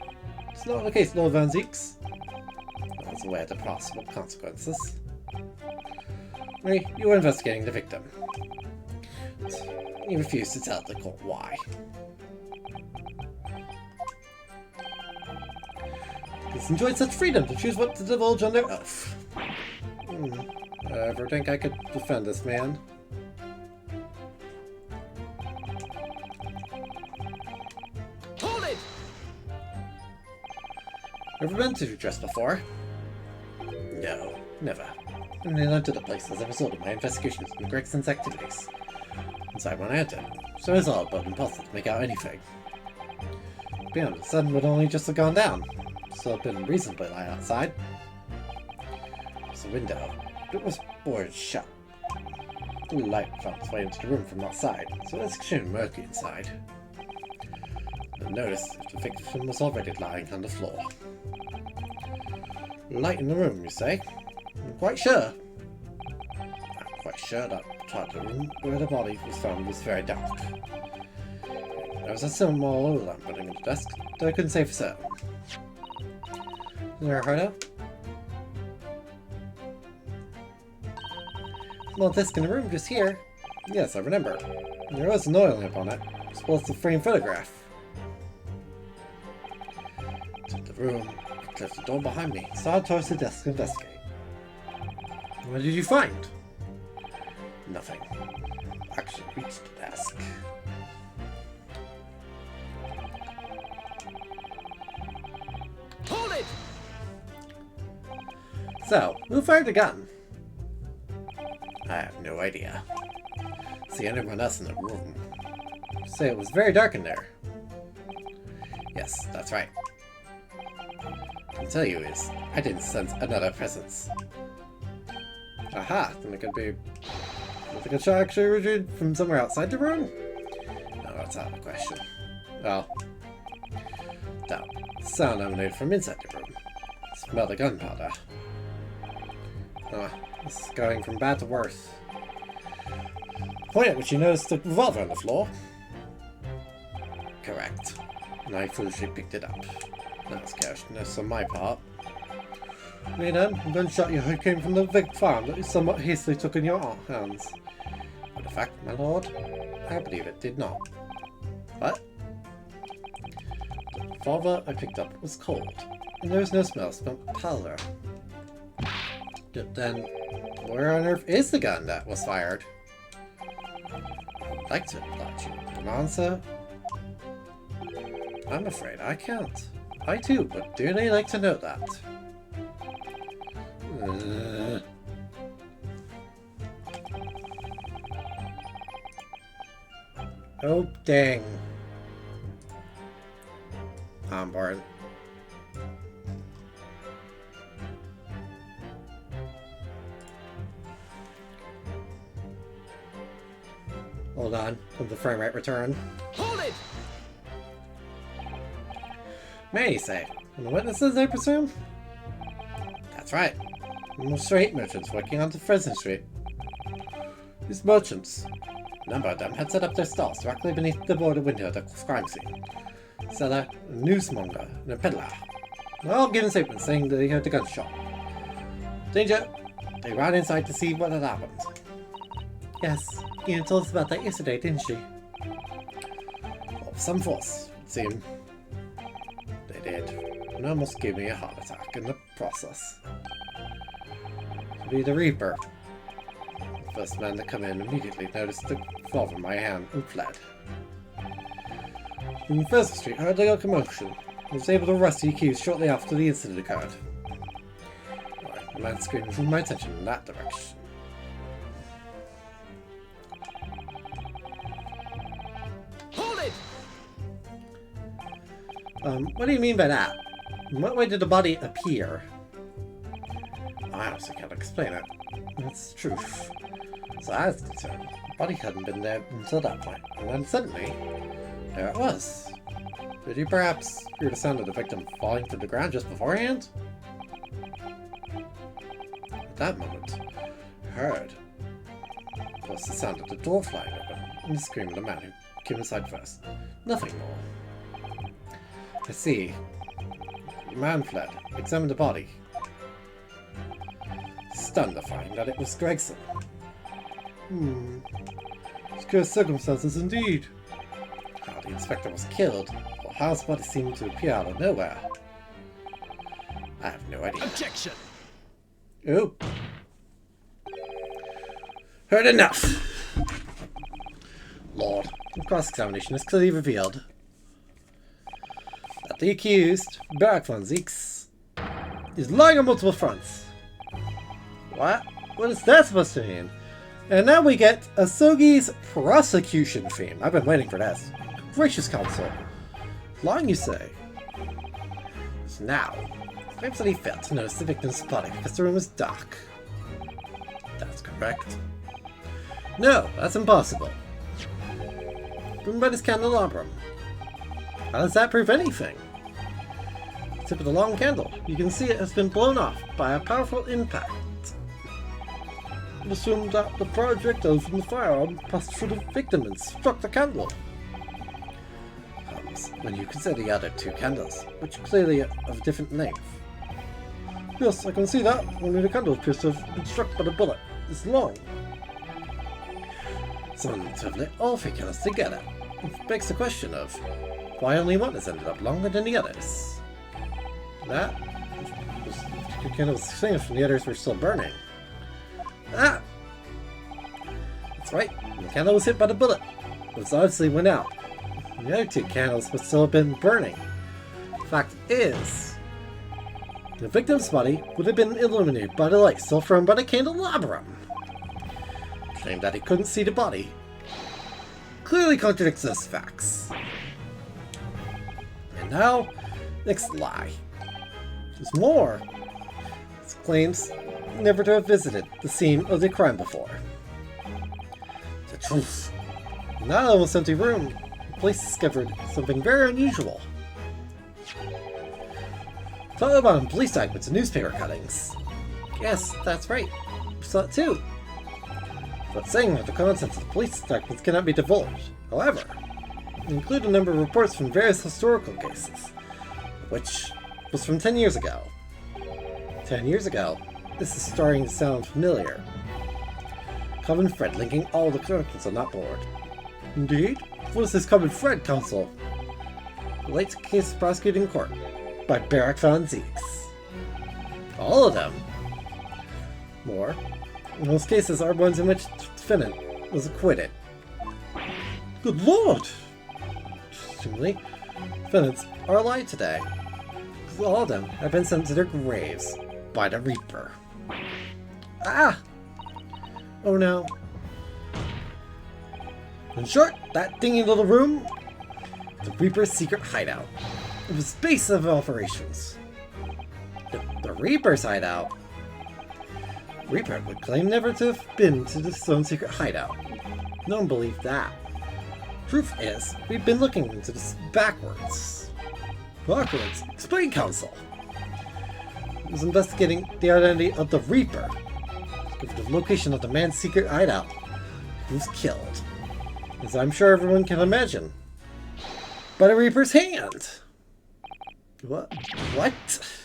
it's not the case, Lord Van Zeeks. I was aware of the possible consequences. You were investigating the victim. He refused to tell the court why. It's enjoyed such freedom to choose what to divulge on their oath. I ever think I could defend this man? Hold it! Ever been to dress before? No, never. And I entered the place as a result of my investigations into Gregson's activities. Inside when I entered, so it's all but impossible to make out anything. Beyond the sun would only just have gone down. Still have been reasonably light outside. There's a window. It was boarded shut. The light found its way into the room from outside, so it's extremely murky inside. I noticed the victim was already lying on the floor. Light in the room, you say? I'm quite sure. I'm quite sure that part of the room where the body was found was very dark. There was a small oil lamp burning on the desk, though I couldn't say for certain. Is there a hideout? Small desk in the room just here. Yes, I remember. There was an oil lamp on it, as well as the framed photograph. Took the room, closed the door behind me, started towards the desk to investigate. What did you find? Nothing. Actually reached the desk. Hold it! So, who fired the gun? I have no idea. See anyone else in the room? Say it was very dark in there. Yes, that's right. I can tell you is, I didn't sense another presence. Aha, then it could be... Was the gunshot actually originated from somewhere outside the room? No, that's out of the question. Well, that sound emanated from inside the room. Smell the gunpowder. This is going from bad to worse. Point at which you noticed the revolver on the floor. Correct. And I foolishly picked it up. That was carelessness on my part. Me then, the gunshot you heard came from the big farm that you somewhat hastily took in your hands. But in fact, my lord, I believe it did not. What? The revolver I picked up was cold, and there was no smell of powder. Then, where on earth is the gun that was fired? I'd like to oblige you, but an answer? I'm afraid I can't. I too would dearly like to know that. Oh, dang. I'm bored. Hold on, will the frame rate return? Hold it! May you say? And the witnesses, I presume? That's right. Most eight merchants working on Fresno Street. These merchants, a number of them had set up their stalls directly beneath the boarded window of the crime scene. A seller, a newsmonger, and a peddler. They're all given statements saying that they heard the gunshot. Danger! They ran inside to see what had happened. Yes, Ian told us about that yesterday, didn't she? Of some force, it seemed. They did, and almost gave me a heart attack in the process. To be the Reaper. The first man to come in immediately noticed the revolver in my hand and fled. From Fresno Street, I heard a commotion. I was able to arrest the accused shortly after the incident occurred. The man screamed drew my attention in that direction. Hold it! What do you mean by that? In what way did the body appear? I honestly can't explain it. It's the truth. As I was concerned, the body hadn't been there until that point, and then suddenly, there it was. Did you perhaps hear the sound of the victim falling to the ground just beforehand? At that moment, I heard was the sound of the door flying open and the scream of the man who came inside first. Nothing more. I see. The man fled, examined the body. Stunned to find that it was Gregson. Curious circumstances indeed. How the inspector was killed, or how his body seemed to appear out of nowhere. I have no idea. Objection! Oh. Heard enough! Lord, the cross-examination has clearly revealed that the accused, Barak von Zieks, is lying on multiple fronts. What? What is that supposed to mean? And now we get Asogi's prosecution theme. I've been waiting for this. Gracious counsel. Lying, you say? So now, claims that he failed to notice the victim's body because the room was dark. That's correct. No, that's impossible. Room by this candelabrum. How does that prove anything? The tip of the long candle. You can see it has been blown off by a powerful impact. It assumed that the projectile from the firearm passed through the victim and struck the candle. When you consider the other two candles, which clearly are of different length. Yes, I can see that. Only the candle appears to have been struck by the bullet. It's long. Someone must have lit all three candles together. It begs the question of why only one has ended up longer than the others. That was the candle was extinguished when the others were still burning. Ah! That's right. The candle was hit by the bullet. It was obviously went out. The other two candles would still have been burning. Fact is, the victim's body would have been illuminated by the light still thrown by the candelabrum. Claim that he couldn't see the body clearly contradicts those facts. And now, next lie. There's more. It claims never to have visited the scene of the crime before. The truth. In that almost empty room, the police discovered something very unusual. Taliban police documents and newspaper cuttings. Yes, that's right. We saw it too. But saying that the contents of the police documents cannot be divulged. However, they include a number of reports from various historical cases, which was from 10 years ago. 10 years ago? This is starting to sound familiar. Common thread linking all the characters on that board. Indeed? What is this common thread, Counsel? Relates to case prosecuted in court by Barak von Zieks. All of them? More. Most cases are ones in which the defendant was acquitted. Good lord! Interestingly, defendants are alive today. All of them have been sent to their graves by the Reaper. Ah! Oh no. In short, that dingy little room, the Reaper's secret hideout. It was the base of operations. The Reaper's hideout? Reaper would claim never to have been to this own secret hideout. No one believed that. Truth is, we've been looking into this backwards. Backwards? Explain, Counsel! It was investigating the identity of the Reaper. Discovered the location of the man's secret hideout. He was killed, as I'm sure everyone can imagine, by the Reaper's hand! What? What?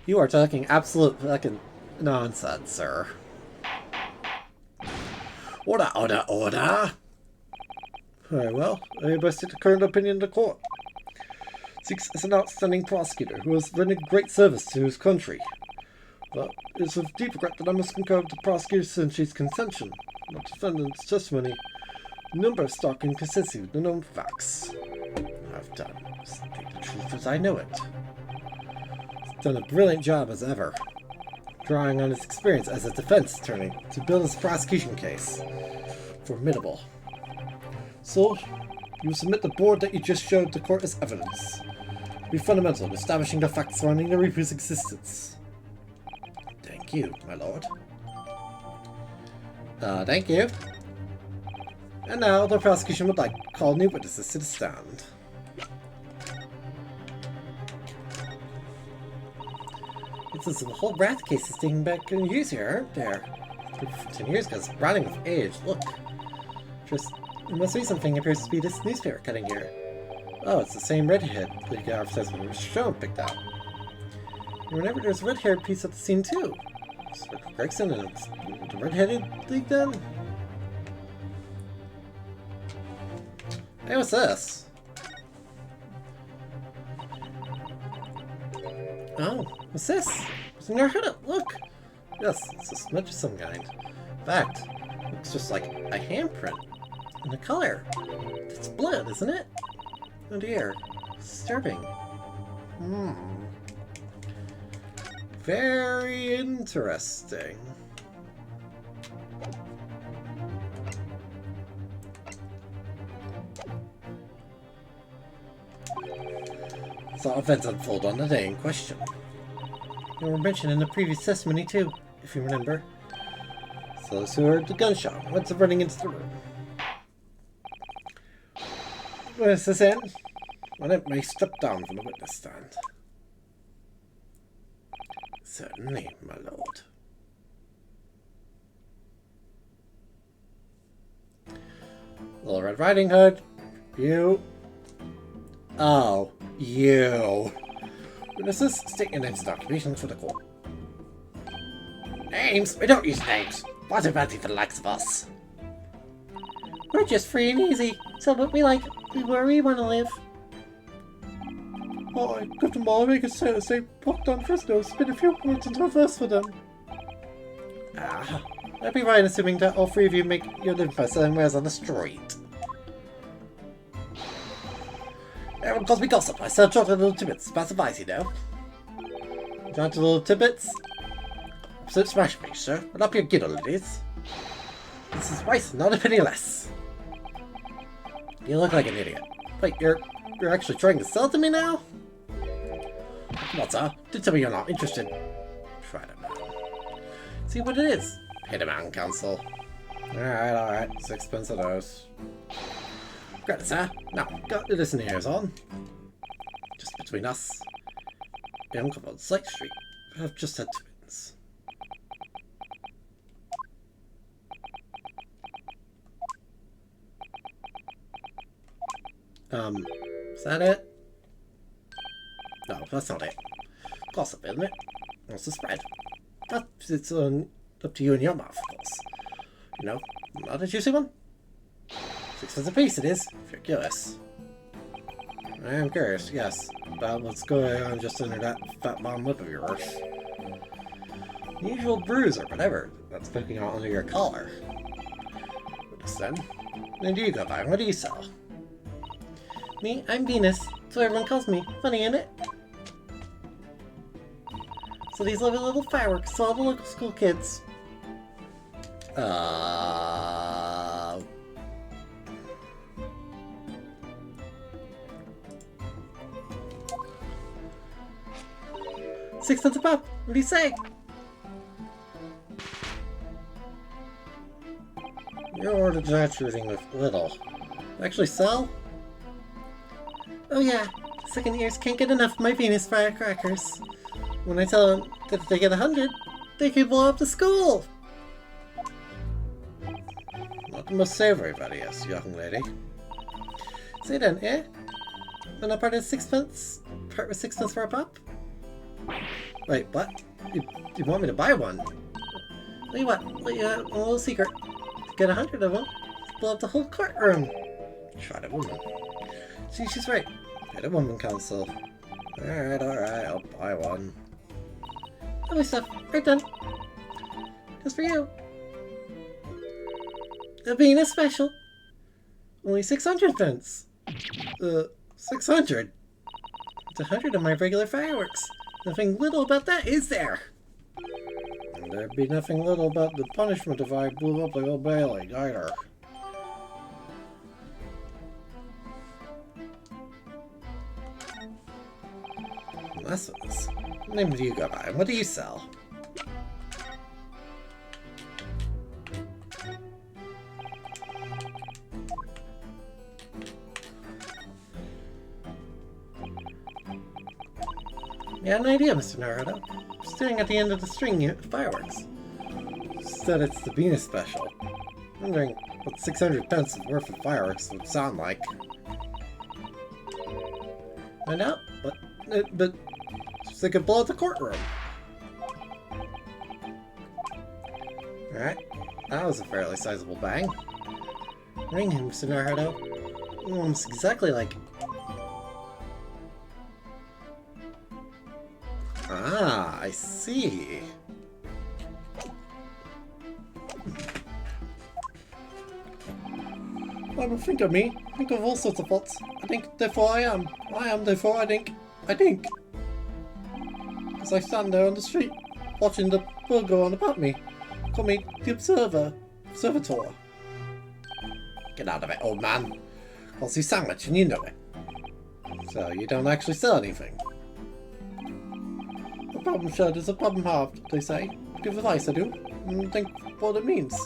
You are talking absolute fucking nonsense, sir. Order, order, order! Very well, I invested the current opinion of the court. Zieks is an outstanding prosecutor who has rendered great service to his country. But it is with deep regret that I must concur with the prosecutor's contention. The defendant's testimony, a number of stark inconsistencies with the known facts. I've done speak the truth as I know it. He's done a brilliant job as ever, drawing on his experience as a defense attorney to build his prosecution case. Formidable. So, you submit the board that you just showed the court as evidence. It will be fundamental in establishing the facts surrounding the Reaper's existence. Thank you, my lord. Thank you. And now, the prosecution would like to call new witnesses to the stand. Since the whole Wrath case is dating back years here, aren't there? 10 years ago, it's rotting with age. Look. Just, there must be something appears to be this newspaper cutting here. Oh, it's the same redhead the advertisement was shown picked out. And whenever there's a red-haired piece at the scene too. It's like Gregson and it's the red-headed league then? Hey, what's this? Oh, What's this? It's in your head. Look! Yes, it's a smudge of some kind. In fact, it looks just like a handprint. And the color. It's blood, isn't it? Oh dear. Disturbing. Very interesting. Saw events unfold on the day in question. They were mentioned in the previous testimony too, if you remember. So those who heard the gunshot went running into the room. Where's this end? When it may step down from the witness stand. Certainly, my lord. Little Red Riding Hood. You. Oh, you. Witnesses, state your names and occupations for the court. Names? We don't use names. What about the likes of us? We're just free and easy. So what we like, where we want to live. Oh, I got them all. Make a say popped on Fresno. Spin a few words into a verse for them. I'd be right assuming that all three of you make your living by selling wares on the street. Everyone calls me gossip. I sell chocolate little tidbits. Pass advice, you know. Chocolate little tidbits? Absolute smash me, sir. What up your giddle it is. This is rice, not a penny less. You look like an idiot. Wait, you're actually trying to sell to me now? Come on, sir. Do tell me you're not interested. Try it out. See what it is. Pay the man, counsel. Alright. 6 of those. Credit, sir. Now, got the listening ears on. Just between us. Young couple on Slate Street. I've just had twins. Is that it? No, that's not it. Gossip, isn't it? What's the spread? It's up to you and your mouth, of course. You know, not a juicy one? 6 cents a piece it is, if you're curious. I am curious, yes, about what's going on just under that fat bottom lip of yours. The usual bruise or whatever that's poking out under your collar. Then do you go by? What do you sell? Me? I'm Venus. That's what everyone calls me. Funny, ain't it? So these lovely little fireworks to all the local school kids. $6 a pop. What do you say? Your order exaggerating with little. Actually sell? Oh yeah, second years can't get enough of my Venus firecrackers. When I tell them that if they get 100, they can blow up the school! Not the most savory of ideas, young lady. Say then, eh? Then I part of 6 pence? Part with 6 pence for a pop? Wait, what? You want me to buy one? Tell you what, a little secret. To get 100 of them, blow up the whole courtroom. Try the woman. See, she's right. Pay the woman council. Alright, I'll buy one. Lovely stuff. Right done. Just for you. A Venus special. Only 600 pence. 600? It's 100 of my regular fireworks. Nothing little about that, is there? And there'd be nothing little about the punishment if I blew up like Old Bailey, either. That's what this. What name do you go by? What do you sell? You had an idea, Mr. Naruto. Staring at the end of the string here, fireworks. Said it's the Venus special. Wondering what 600 pence worth of fireworks would sound like. Find out? But they could blow up the courtroom. Alright, that was a fairly sizable bang. Ring him, Mr. Naruto. Almost exactly like... Ah! I see. I will think of me. Think of all sorts of thoughts. I think, therefore I am. I am, therefore I think. I think. As I stand there on the street, watching the world go on about me. Call me the Observator. Get out of it, old man. I'll see sandwich and you know it. So you don't actually sell anything. A problem shared is a problem halved, they say. Give advice, I do. And think what it means.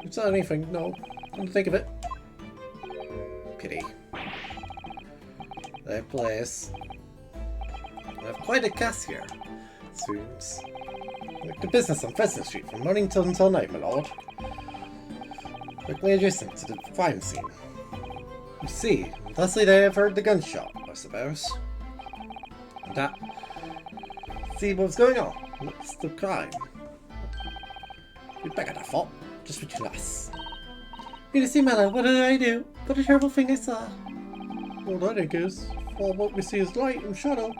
You sell anything? No. Come to think of it. Pity. That place. I have quite a cast here. Seems like the business on Pheasant Street from morning till night, my lord. Quickly adjacent to the crime scene. You see, thusly they have heard the gunshot, I suppose. And that. See what's going on. What's the crime? You'd better have thought. Just between us. You see, Mella, what did I do? What a terrible thing I saw. All I think is, all what we see is light and shadow.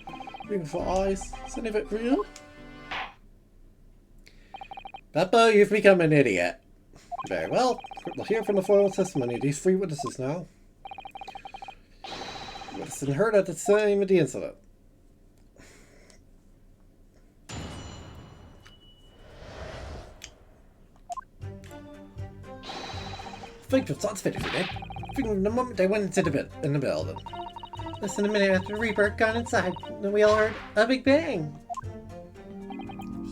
Looking for eyes. Is any of it real? Peppa, you've become an idiot. Very well. We'll hear from the formal testimony of these three witnesses now. Witnessed and heard at the time of the incident. Think of thoughts fitted for me. Think of the moment they went into the building. Less than a minute after the Reaper had gone inside, then we all heard a big bang.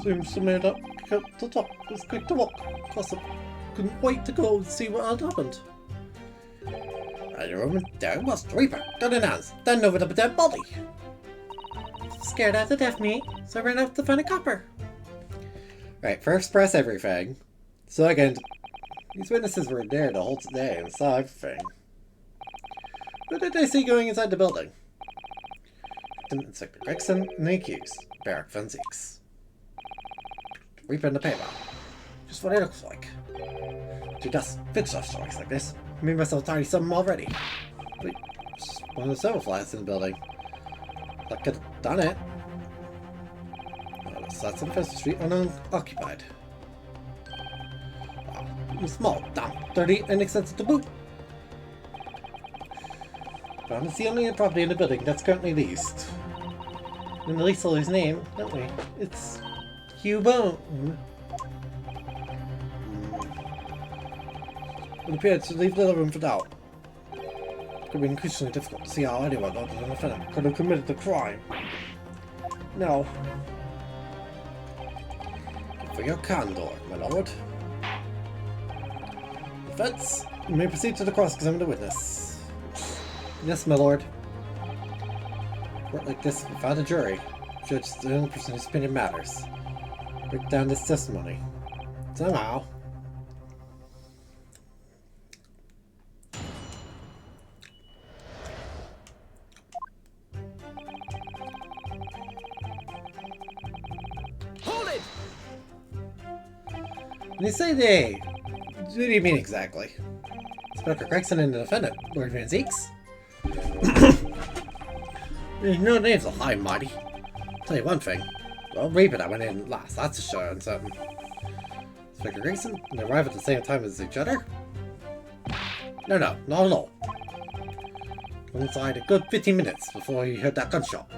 Seems to me that kept the top was quick to walk. Gossip couldn't wait to go and see what had happened. At the moment, there was the Reaper, gun in hands, standing over the dead body. Scared out to death, mate, so I ran out to find a copper. Right, first press everything. Second, these witnesses were there the whole day and saw everything. What did they see going inside the building? Inspector Gregson and the accused, Barrack Van Zeeks. Reaper in the paper. Just what it looks like. To just fix off stories like this. I made myself tidy something already. Wait, just one of the silver flats in the building. That could have done it. Well, that's on Pheasant Street unoccupied. Small, damp, dirty, and expensive to boot. But it's the only property in the building that's currently leased. And the leaseholder's name, don't we? It's Hugh Bone. It appeared to leave little room for doubt. It could be increasingly difficult to see how anyone other than the defendant could have committed the crime. No. For your candor, my lord. Defense, you may proceed to the cross-examine the witness. Yes, my lord. Court like this without a jury. Judge is the only person whose opinion matters. Break down this testimony. Somehow. Hold it! When you say they, what do you mean exactly? Inspector Gregson and the defendant, Lord Van Zeeks? There's no names of high and mighty. Tell you one thing. Well, Reaper that went in last, that's a sure on something. Inspector Gregson, and they arrive at the same time as each other? No, not at all. Went inside a good 15 minutes before he heard that gunshot.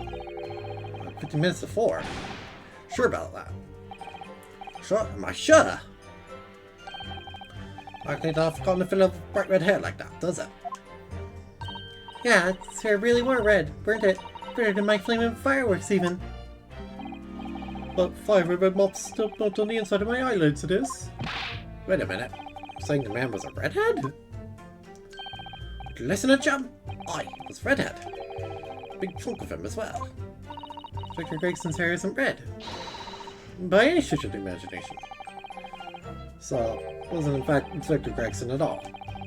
15 minutes before? Sure about that? Sure? Am I sure? Likely to have forgotten to fill up bright red hair like that, does it? Yeah, its hair really were red, weren't it? Redder than my flaming fireworks, even. But 5 red mops still not on the inside of my eyelids, it is. Wait a minute. You're saying the man was a redhead? Listen to chum! I was redhead. Big chunk of him as well. Inspector Gregson's hair isn't red. By any stretch of the imagination. So, it wasn't in fact Inspector Gregson at all.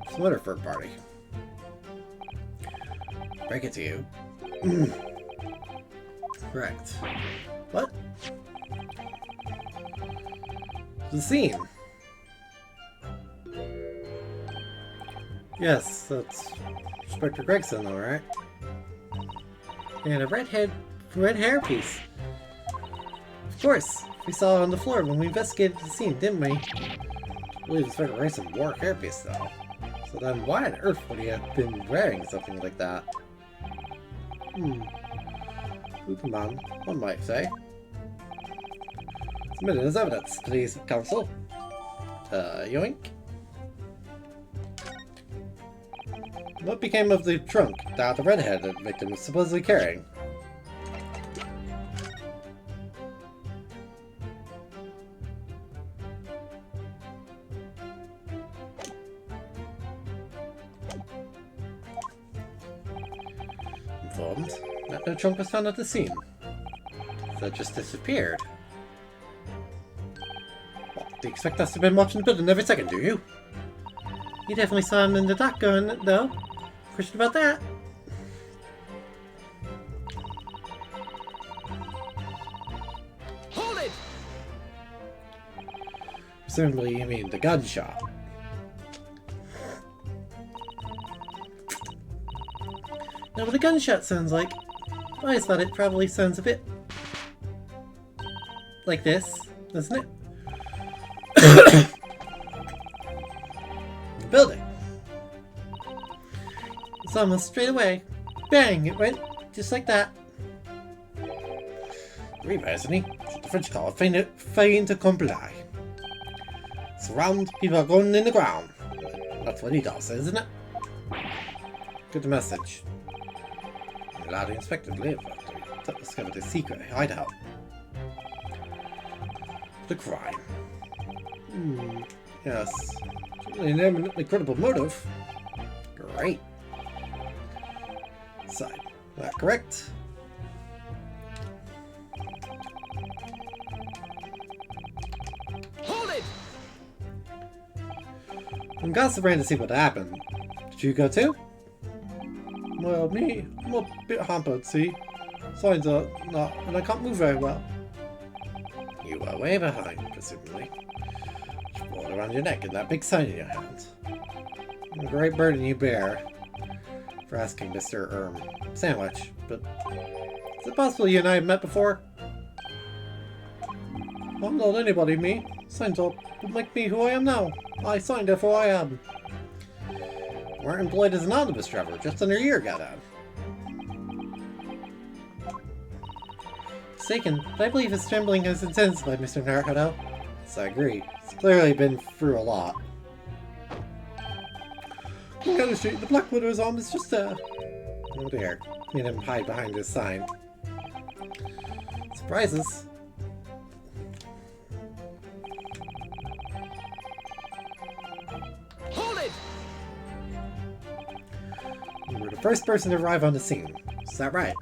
It's another third party. Break it to you. Correct. What? The scene. Yes, that's Inspector Gregson, alright. And a redhead red hairpiece. Of course, we saw it on the floor when we investigated the scene, didn't we? I believe it's very some war hairpiece, though. So then why on earth would he have been wearing something like that? Superman, one might say. Submitted as evidence, please, counsel. Yoink. What became of the trunk that the red-headed victim was supposedly carrying? Informed that no trunk was found at the scene. So it just disappeared. What, do you expect us to have been watching the building every second, do you? You definitely saw him in the dock going, though. Question about that? Hold it! Presumably you mean the gunshot. Now what a gunshot sounds like, I always thought it probably sounds a bit like this, doesn't it? The building. It's almost straight away. Bang! It went just like that. Reaper, isn't he? The French call it fain to comply. Surround people are going in the ground. That's what he does, isn't it? Good message. I'm glad the inspector lived to discover the secret hideout. The crime. Yes. Certainly an eminently credible motive. Great. Side. That correct? Hold it! I'm gossip ran to see what happened. Did you go too? Well, me, I'm a bit hampered, see? Signs are not, and I can't move very well. You were way behind, presumably. Just rolled around your neck and that big sign in your hand. A great burden you bear for asking Mr. Sandwich, but is it possible you and I have met before? I'm not anybody, me. Signs up would make me who I am now. I signed it for I am. Weren't employed as an omnibus driver just under a year got on. Mistaken, but I believe his trembling is intensified, Mr. Naruto. Yes, I agree. It's clearly been through a lot. Look at the street, the Black Widow's arm is just oh dear. Made him hide behind his sign. Surprises. Hold it! You were the first person to arrive on the scene. Is that right?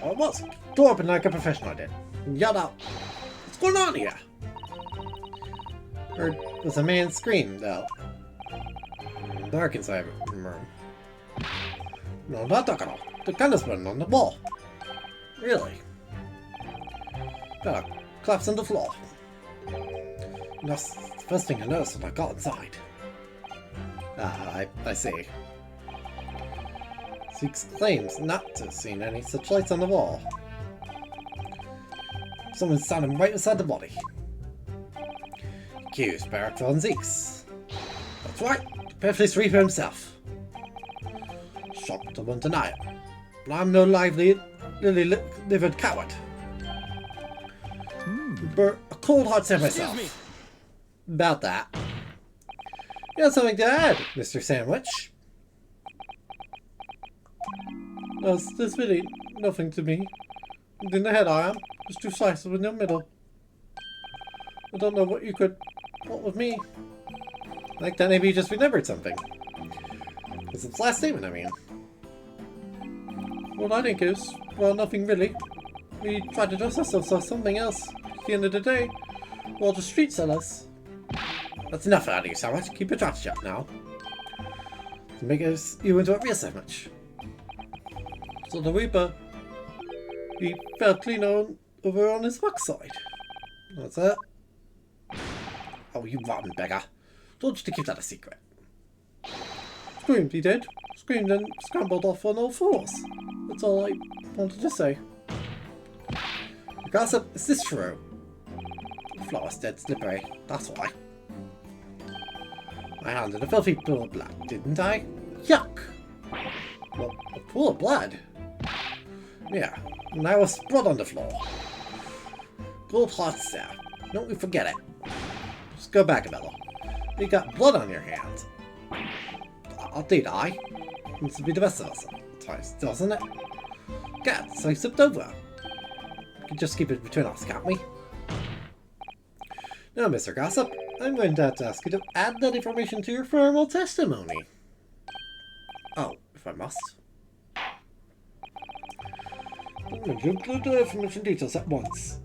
Oh, it was. Go up and like a professional I did. And yelled out, "What's going on here?" Heard was a man scream, though. Dark inside the room. No, not dark at all. The gun is burning on the wall. Really? Got collapsed on the floor. And that's the first thing I noticed when I got inside. Ah, I see. Seeks claims not to have seen any such lights on the wall. Someone's standing right beside the body. Accused Barrett von Zeeks. That's right, the Perfect Reaper himself. Shocked, I won't deny it. But I'm no lily-livered coward. But a cold heart said myself. Excuse me. About that. You have something to add, Mr. Sandwich? No, there's really nothing to me. In the head I am, just two slices in the middle. I don't know what you could want with me. Like that maybe you just remembered something. It's its last statement, I mean. What I think is, well, nothing really. We tried to dress ourselves as something else. At the end of the day, we're all just street sellers. That's enough out of you, Sandwich. Keep your trap shut now. To make you into a real sandwich. So the Reaper, he fell clean over on his backside. That's it. Oh, you rotten beggar. Told you to keep that a secret. Screamed, he did. Screamed and scrambled off on all fours. That's all I What did you say? Gossip, is this true? The floor is dead slippery, that's why. I handed a filthy pool of blood, didn't I? Yuck! Well, a pool of blood? Yeah, and there was blood on the floor. Gold hearts there. Don't you forget it. Just go back a little. You got blood on your hands. Did I? Needs to be the best of us sometimes, doesn't it? God, so I slipped over. We can just keep it between us, can't we? Now, Mr. Gossip, I'm going to have to ask you to add that information to your formal testimony. Oh, if I must. I'm going to include the information details at once.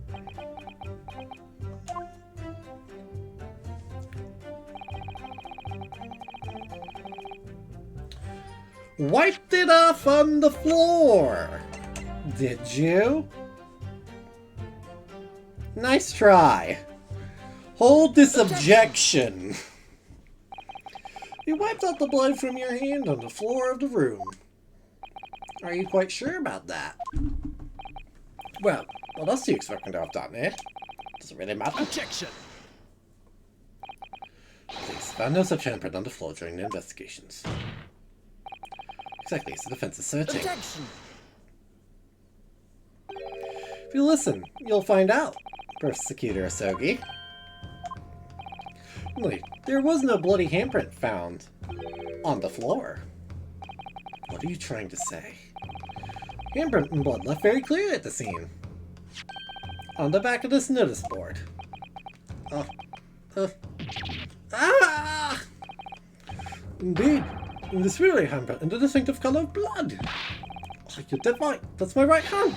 Wiped it off on the floor! Did you? Nice try. Hold this objection. You wiped out the blood from your hand on the floor of the room. Are you quite sure about that? Well, what else do you expect me to have done, eh? Does it really matter? Objection! Please, found no such handprint on the floor during the investigations. Exactly, so the defense is searching. Objection! If you listen, you'll find out, Prosecutor Asogi. Wait, there was no bloody handprint found on the floor. What are you trying to say? Handprint and blood left very clear at the scene. On the back of this notice board. Ah! Indeed, in this really handprint and the distinctive color of blood. Oh, you're dead right. That's my right hand.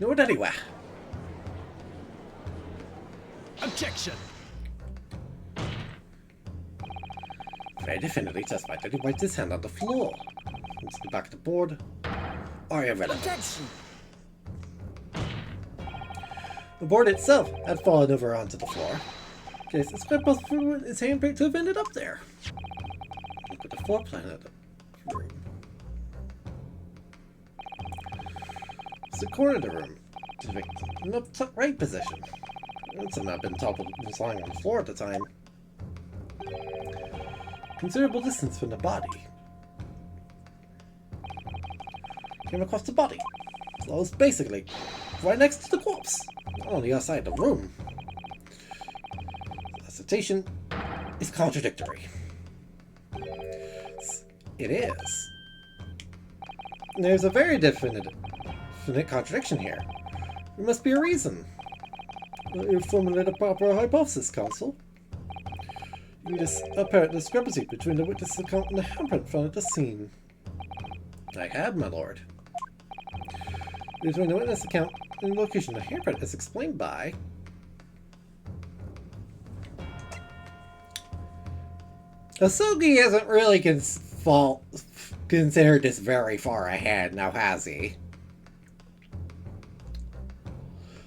Know it anywhere. Objection! Very definitely testified that he wiped his hand on the floor. Let's go back to the board. Are irrelevant. Objection! The board itself had fallen over onto the floor. Okay, so it's quite possible for his handprint to have ended up there. Look at the floor plan of the room. It's the corner of the room. In the top right position. It's not been toppled and was lying on the floor at the time. Considerable distance from the body. Came across the body. So it was basically right next to the corpse. On the other side of the room. The citation is contradictory. It is. There's a very definite contradiction here. There must be a reason. You formulate a proper hypothesis, Counsel. In this apparent discrepancy between the witness account and the handprint found at the scene. I have, my lord. Between the witness account and the location of the handprint is explained by... Asogi hasn't really considered this very far ahead, now has he?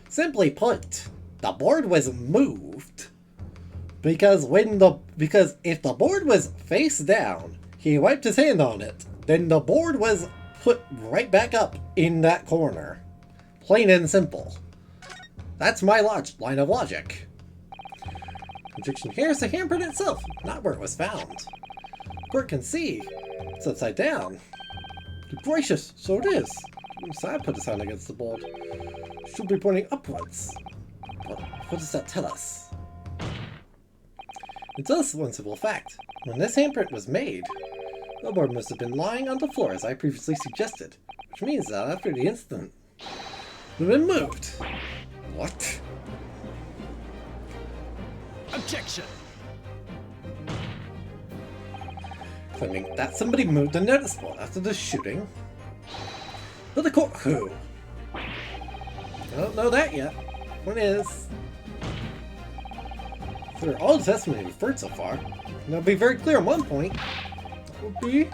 Simply put, the board was moved because if the board was face down, he wiped his hand on it, then the board was put right back up in that corner. Plain and simple. That's my line of logic. Contradiction here is the handprint itself, not where it was found. Court can see it's upside down. Good gracious, so it is. Sad put his hand against the board. Should be pointing upwards. But what does that tell us? It tells us one simple fact. When this handprint was made, the board must have been lying on the floor as I previously suggested, which means that after the incident, it would have been moved. What? Objection! Claiming that somebody moved the notice board after the shooting. But the court who? I don't know that yet. Point is, through all the testimony we've heard so far, and I'll be very clear on one point. It will be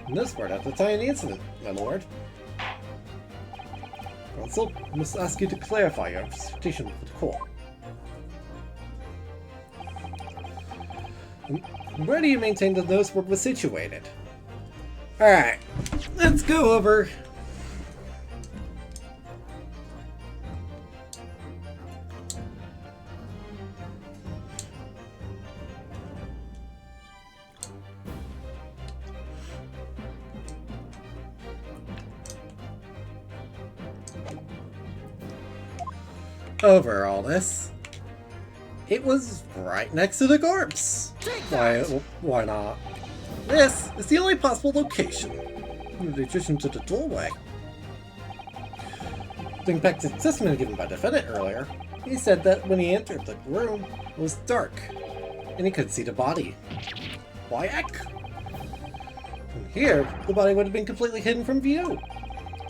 in this part at the time of the incident, my lord. Counsel, I must ask you to clarify your interpretation with the court. And where do you maintain the notice board was situated? Alright, let's go over over all this. It was right next to the corpse. Why not? This is the only possible location. In addition to the doorway. Think back to the testimony given by the defendant earlier. He said that when he entered the room, it was dark, and he couldn't see the body. Why heck? And here, the body would have been completely hidden from view.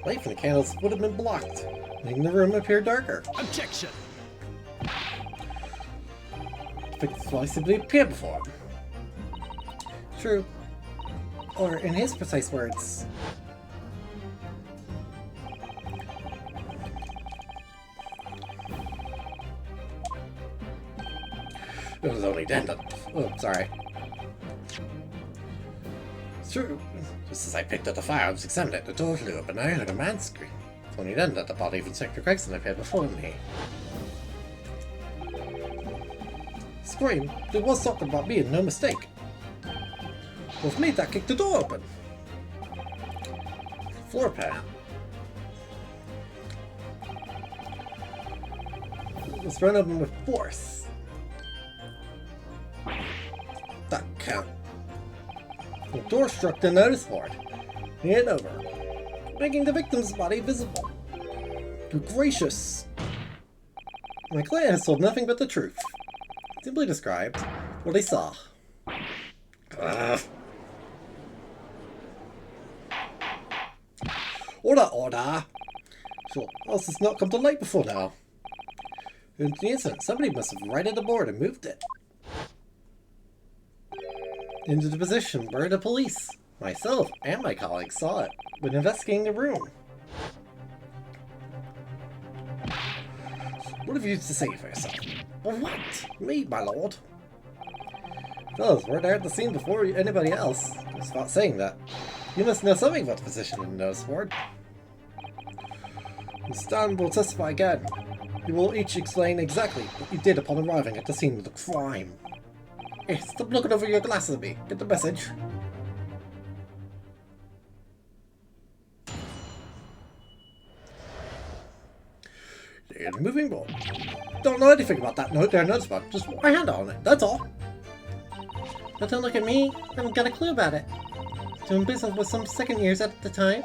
Light from the candles would have been blocked, making the room appear darker. Objection! Fixed why simply appeared before him. True. Or, in his precise words, it was only then that... Oh, sorry. It's true. Just as I picked up the firearms, examined it, the door flew open, and I heard a man scream. It's only then that the body of Inspector Gregson appeared before me. Scream? They was talking about me and no mistake. It was me that kicked the door open. Floor pan. It was run open with force. That count. The door struck the notice board. He hit over, making the victim's body visible. Good gracious. My client has told nothing but the truth. Simply described what he saw. Order, order! Sure, else it's not come to light before now. In the incident, somebody must have righted the board and moved it. Into the position where the police, myself, and my colleagues saw it when investigating the room. What have you to say for yourself? Well, what? Me, my lord? Fellows, we're there at the scene before anybody else. Just about saying that. You must know something about the position in the notice board. Stan will testify again. You will each explain exactly what you did upon arriving at the scene of the crime. Hey, stop looking over your glasses at me. Get the message. And moving on. Don't know anything about that note there, notice board. Just put my hand on it, that's all. But don't look at me. I haven't got a clue about it. Doing business with some second years at the time.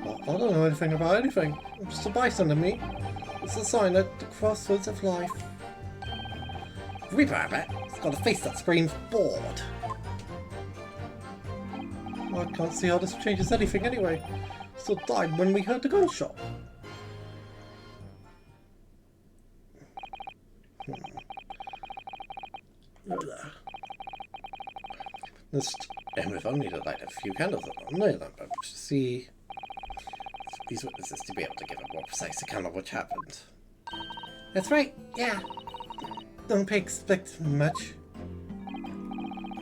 Well, I don't know anything about anything. I'm just a bystander, me. It's a sign at the crossroads of life. Reaper, I bet. It's got a face that screams bored. Well, I can't see how this changes anything anyway. Still died when we heard the gunshot. And we've only to light a few candles on the lamp to see these witnesses to be able to give a more precise account of what happened. That's right, yeah. Don't expect much.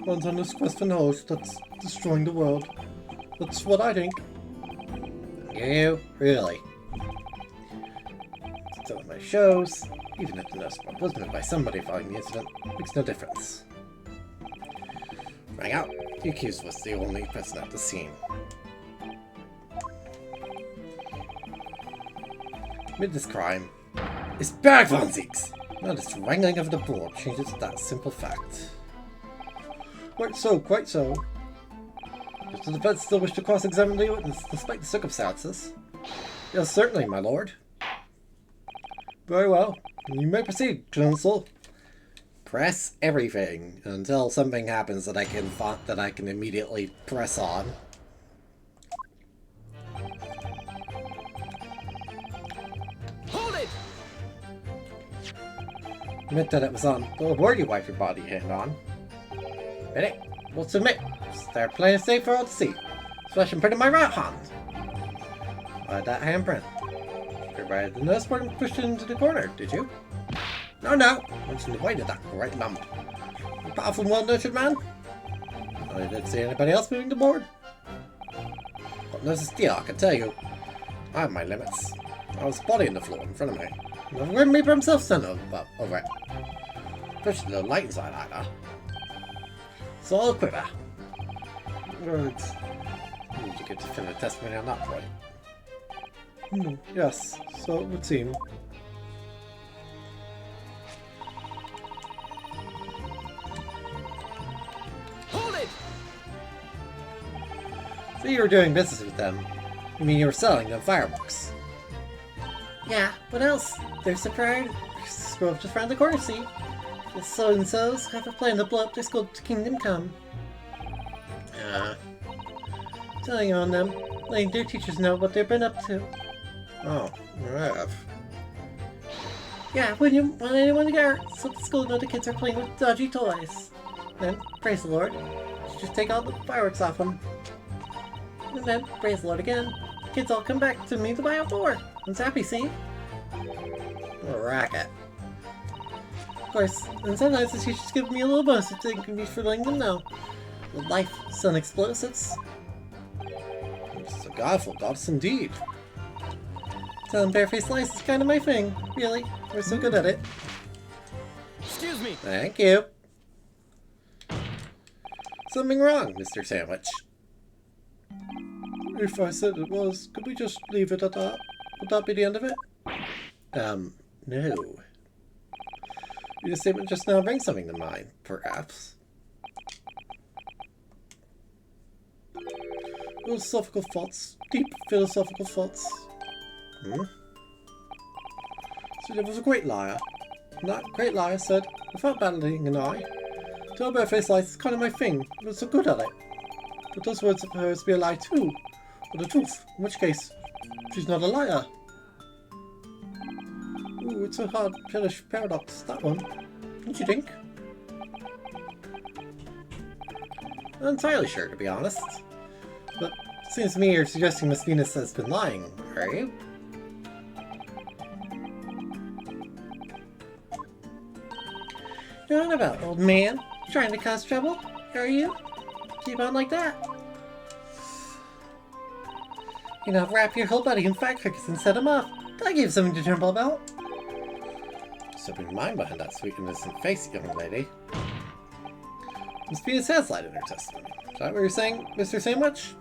One's on this quest for knowledge that's destroying the world. That's what I think. You? Really? So my shows, even if the nurse was moved by somebody following the incident, makes no difference. Rang out. The accused was the only person at the scene. Amid this crime is Bergwanzigs! Now this wrangling of the board changes that simple fact. Quite so, quite so. Does the defense still wish to cross-examine the witness despite the circumstances? Yes, certainly, my lord. Very well. You may proceed, counsel. Press everything until something happens that I can immediately press on. Hold it! Admit that it was on the board you wipe your body hand on. Ready? We'll submit. Start plain and safe for all to see. Flesh and print in my right hand. That handprint. You right the nurse board and pushed it into the corner, did you? No, no. What's in the way of that right lump? A powerful, well-nurtured man? I didn't see anybody else moving the board. But there's a steel, I can tell you. I have my limits. I was body on the floor in front of me. The Grim Reaper himself sent over it. Especially the light inside either. So I'll quiver. Words. Need to get definitive testimony on that point. Yes, so it would seem. Hold it! So you were doing business with them. You mean you were selling them fireworks? Yeah, what else? There's a pride. Scroll just around the corner, see? The so-and-sos have a plan to blow up their school to Kingdom Come. Telling on them, letting their teachers know what they've been up to. Oh, you have. Yeah, when you want anyone to get hurt, so the school know the kids are playing with dodgy toys. Then, praise the Lord, just take all the fireworks off them. And then, praise the Lord again, the kids all come back to me to buy out more. I'm happy, see? What a racket. Of course, and sometimes the teachers give me a little bonus if they can be for letting them know. The life, son explosives. It's a godful goddess indeed. Telling barefaced lies is kind of my thing, really. We're so good at it. Excuse me! Thank you. Something wrong, Mr. Sandwich. If I said it was, could we just leave it at that? Would that be the end of it? No. Your statement just now brings something to mind, perhaps. Philosophical thoughts. Deep philosophical thoughts. So there was a great liar. And that great liar said, without battling an eye, tell barefaced lies is kind of my thing. I was so good at it. But those words of hers be a lie too. Or the truth, in which case, she's not a liar. Ooh, it's a hard, hellish paradox, that one. Don't you think? Not entirely sure, to be honest. But it seems to me you're suggesting Miss Venus has been lying, are you? You're on about, old man? Trying to cause trouble? Are you? Keep on like that. You know, wrap your whole body in firecrackers and set them off. That'll give you something to tremble about. Something mind behind that sweet innocent face, young lady. Miss Venus has lied in her testimony. Is that what you're saying, Mr. Sandwich?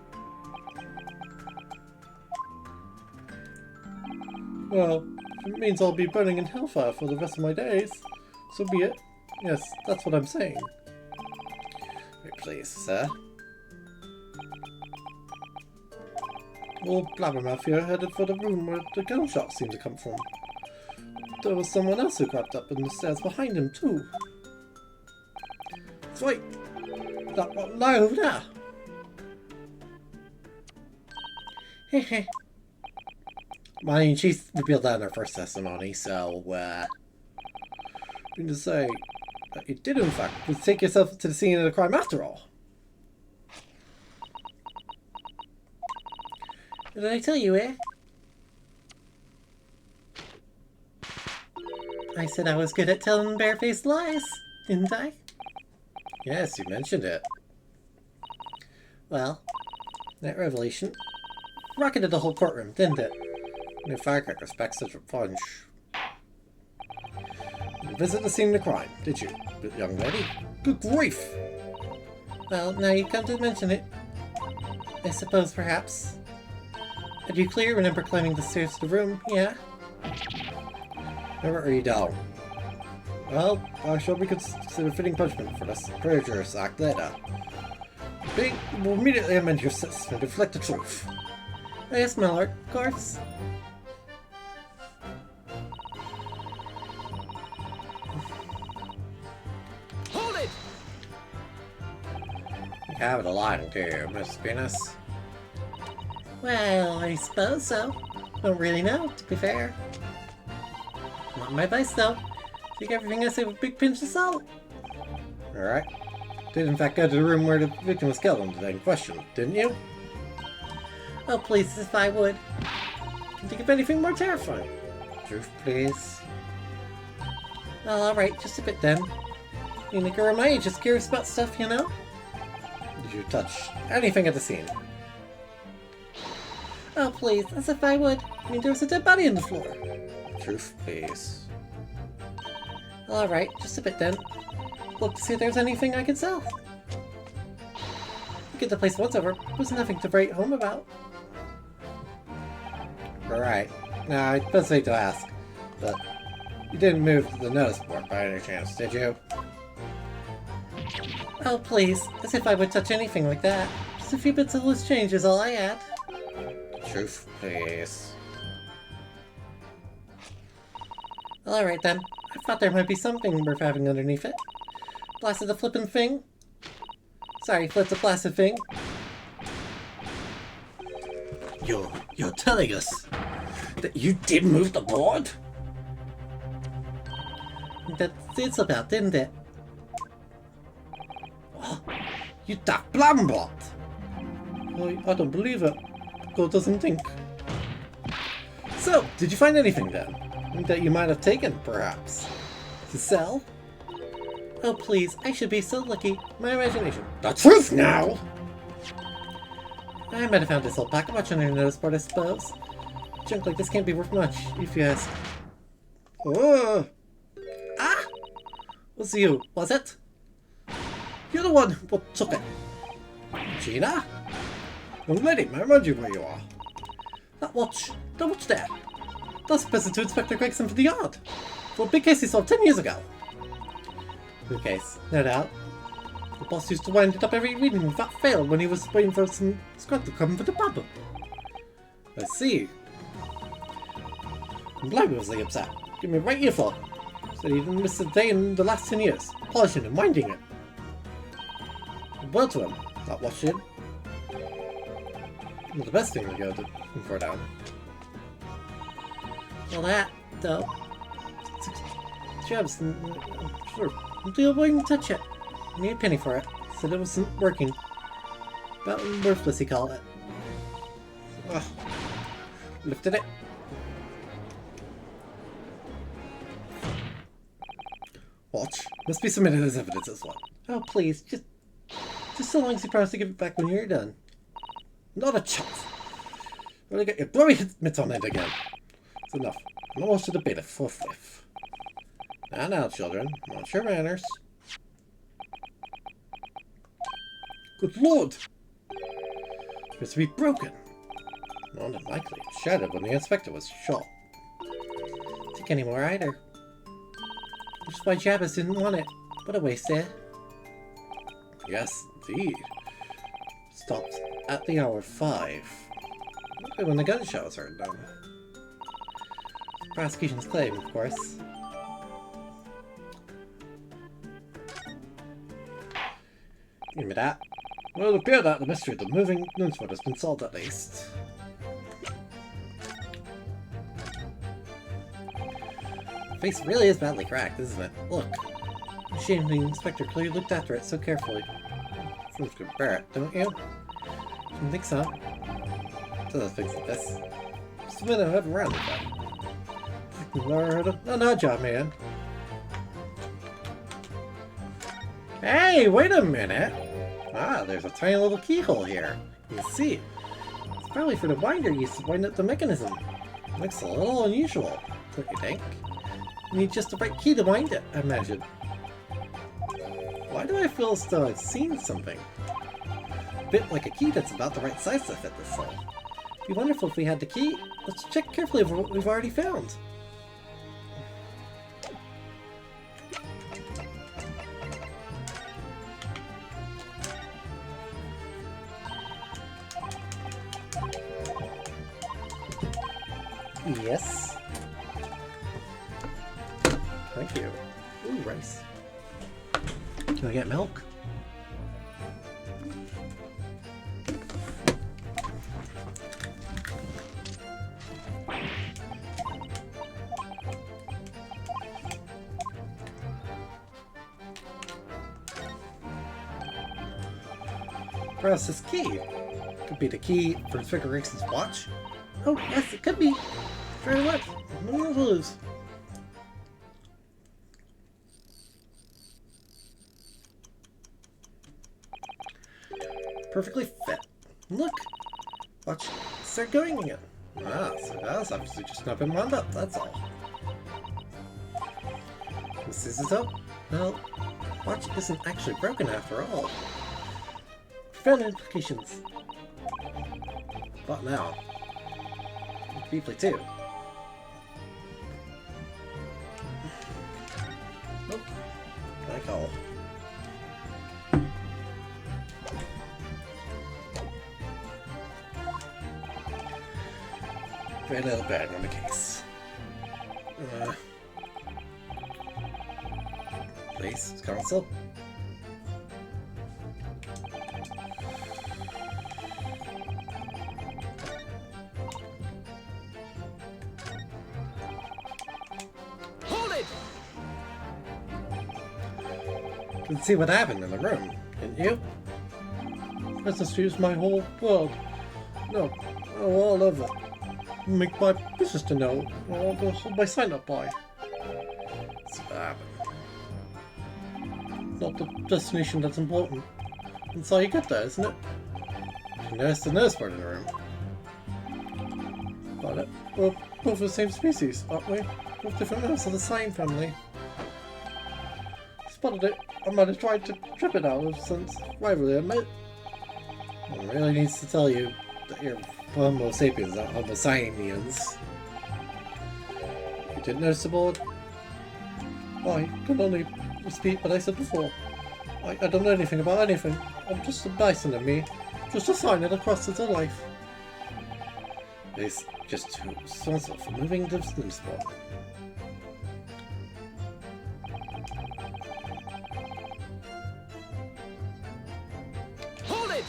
Well, if it means I'll be burning in hellfire for the rest of my days, so be it. Yes, that's what I'm saying. Wait, please, sir. Old Blabbermouth here headed for the room where the gunshot seemed to come from. There was someone else who crept up in the stairs behind him, too. That's right. That one lie over there. Hehe. I mean, she's revealed that in her first testimony, so, I mean to say that you did, in fact, take yourself to the scene of the crime after all. What did I tell you, eh? I said I was good at telling barefaced lies, didn't I? Yes, you mentioned it. Well, that revelation rocketed the whole courtroom, didn't it? No firecrackers packed such a punch. You visit the scene of the crime, did you, young lady? Good grief! Well, now you come to mention it. I suppose, perhaps. I do clearly remember climbing the stairs to the room, yeah? Remember or you don't? Well, I shall be considered fitting punishment for this perjurious act later. Being will immediately amend your sentence and reflect the truth. Oh, yes, my lord, of course. Hold it! You have it a line, do you, Miss Venus? Well, I suppose so. Don't really know, to be fair. Not my advice, though. Take everything I say with a big pinch of salt. Alright. Did in fact go to the room where the victim was killed on the day in question, didn't you? Oh, please, if I would. Can think of anything more terrifying. Truth, please. Well, alright, just a bit then. Being a girl my age is curious about stuff, you know? Did you touch anything at the scene? Oh, please, as if I would. I mean, there was a dead body on the floor. Truth, please. Alright, just a bit then. Look to see if there's anything I could sell. Get the place once over, there's nothing to write home about. Right. Now, I just hate to ask, but you didn't move the notice board by any chance, did you? Oh, please. As if I would touch anything like that. Just a few bits of loose change is all I add. Truth, please. Alright then. I thought there might be something worth having underneath it. Blasted the flippin' thing? Sorry, flipped the blasted thing. You're telling us that you did move the board? That's it's about, didn't it? Oh, you daft blambot! I don't believe it. God doesn't think. So, did you find anything then? That you might have taken, perhaps? To sell? Oh please, I should be so lucky. My imagination. The truth now! I might have found this old pocket watch on your notice board, I suppose. Junk like this can't be worth much, if you ask. Oh! Ah! Was you, was it? You're the one who took it. Gina? Young lady, may I remind you where you are? That watch there. That's a present to Inspector Gregson for the yard. For a big case he solved 10 years ago. Good case, no doubt. The boss used to wind it up every evening without fail when he was waiting for some scrub to come for the pub. I see. I'm glad he was like upset. Give me a right earful. Said he didn't miss a day in the last 10 years. Polishing and winding it. Well to him, that watch did. Not the best thing to go to for down. Well that, though. Jobs, sure. I wouldn't touch it. I need a penny for it. Said it wasn't working. About worthless, he called it. Ugh. Lifted it. Watch. Must be submitted as evidence as well. Oh, please. Just so long as you promise to give it back when you're done. Not a chance. Really get your bloody mitts on it again. It's enough. I'm almost to the beta forthwith. Now, children. Watch your manners. Good lord! It appears to be broken. Not unlikely. It shattered when the inspector was shot. Didn't take any more either. Which is why Jabez didn't want it. What a waste, eh? Yes, indeed. Stopped at the hour 5. When the gunshot was heard, though. Prosecution's claim, of course. Give me that. Well, it would appear that the mystery of the moving nooseboard has been solved at least. The face really is badly cracked, isn't it? Look. Shame the inspector clearly looked after it so carefully. Seems to bear it, don't you? Didn't think so. Other things like this. Just a minute, I haven't around with that. No, job, man. Hey, wait a minute! Ah, there's a tiny little keyhole here. You can see. It's probably for the winder used to wind up the mechanism. Looks a little unusual, don't you think? You need just the right key to wind it, I imagine. Why do I feel as though I've seen something? A bit like a key that's about the right size to fit this hole. It'd be wonderful if we had the key. Let's check carefully over what we've already found. Yes. Thank you. Ooh, rice. Can I get milk? Perhaps this key could be the key for Inspector Gregson's watch. Oh, yes, it could be. Very much. No lose. Perfectly fit. Look! Watch, start going again. Ah, so that's obviously just not been wound up, that's all. This is up. Well, watch isn't actually broken after all. Profound implications. What now? deeply too. Oh, I call. Very little bad on the case. Please, console. Hold it! Can see what happened in the room, didn't you? That's just used my whole world. No, all of it. Make my business to know. That's what my sign up by. It's what happened. Not the destination that's important. That's how you get there, isn't it? You notice the nurse part in the room. Got it. We're both the same species, aren't we? Both different members of the same family. Spotted it. I might have tried to trip it out of since rivalry, admit. One really needs to tell you that you're Homo sapiens, not Homo scientians. You didn't notice the board? I can only repeat what I said before. I don't know anything about anything. I'm just a bison and me. Just a sign that across into life. It's just who's responsible for moving the slim spot. Hold it!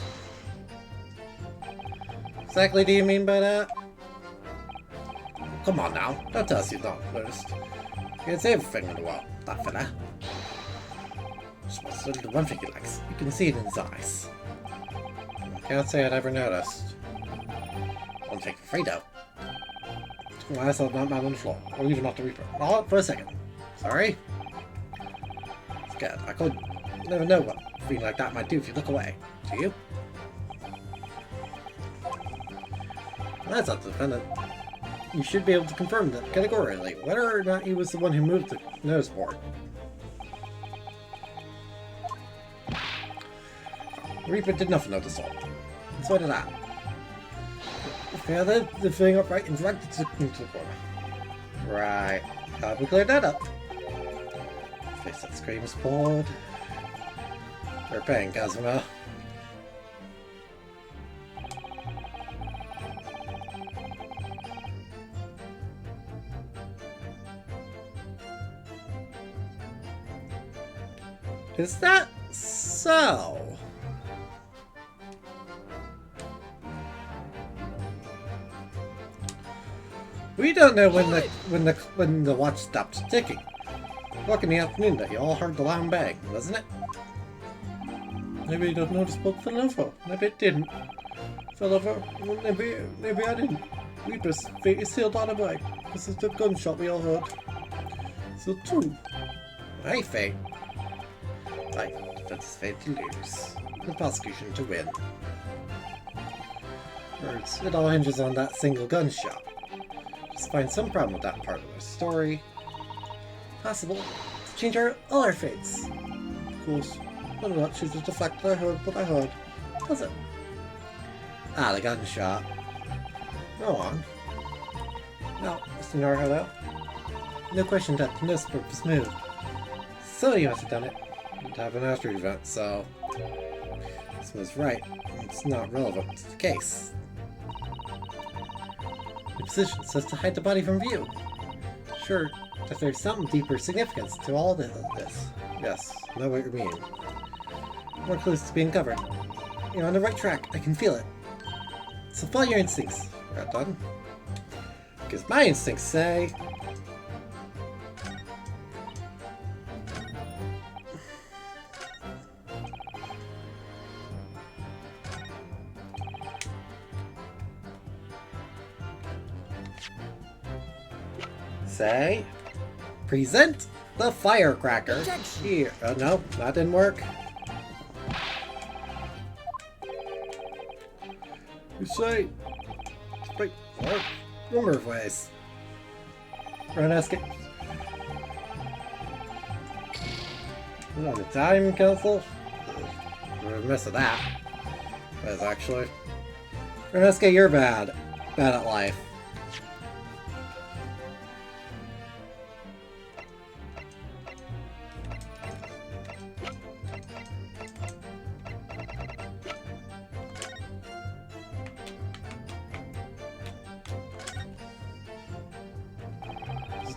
Exactly do you mean by that? Come on now, don't tell us you've not noticed. You can say everything in the world, that fella. Just the one thing he likes. You can see it in his eyes. I can't say I'd ever noticed. One thing for free though. Why I saw that man on the floor, or even not the Reaper. Not for a second. Sorry? It's good. I could never know what a thing like that might do if you look away. Do you? That's not dependent. You should be able to confirm that categorically, whether or not he was the one who moved the nose board. The Reaper did nothing of the sort. And so did I. Feather the thing upright and dragged it into the corner. Right. Glad we cleared that up. Face that screams board. We're paying, Kazuma. Is that so? We don't know when the watch stopped ticking. O'clock in the afternoon that you all heard the loud bang, wasn't it? Maybe you don't notice both fell over. Maybe it didn't. Fell over. Maybe I didn't. Reaper's fate is sealed all the way. This is the gunshot we all heard. So true. My fate. Like, defense's fate to lose. The prosecution to win. Words. It all hinges on that single gunshot. Just find some problem with that part of the story. Possible to change all our fates. Of course, I'm not choosing the fact that I heard what I heard, does it? Ah, the gunshot. Go on. No, Mr. Naruto. No question that the nose purpose moved. So you must have done it. To have an after event, so this was right. It's not relevant to the case. The position says to hide the body from view. Sure, that there's some deeper significance to all this. Yes, I know what you mean. More clues to be uncovered. You're on the right track. I can feel it. So follow your instincts. We're not done. Because my instincts say... Say, present the firecracker. Here. No, that didn't work. You say, wait, what? Number of ways. Run escape. On the time council. We're a mess of that. That's actually. Renesca, you're bad. Bad at life.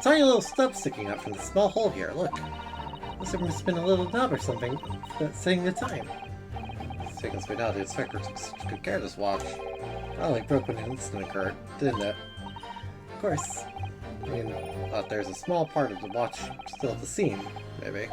a tiny little stub sticking out from the small hole here. Look. Looks like there's been a little knob or something that's saying the time. Seconds by now, the inspector took such good care of this watch. Probably broke when an incident occurred, didn't it? Of course. I mean, there's a small part of the watch still at the scene, maybe.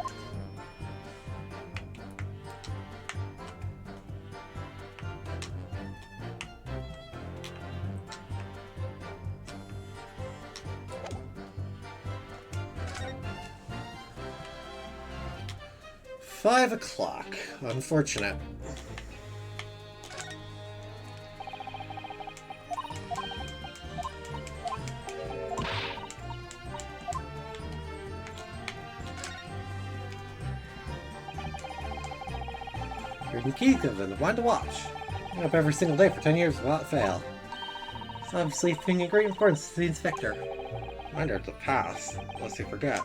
"5 o'clock. Unfortunate." Reading keys of them, wind to watch. Up every single day for 10 years without fail. It's obviously a thing of great importance to the inspector. Reminder of the past, lest they forget.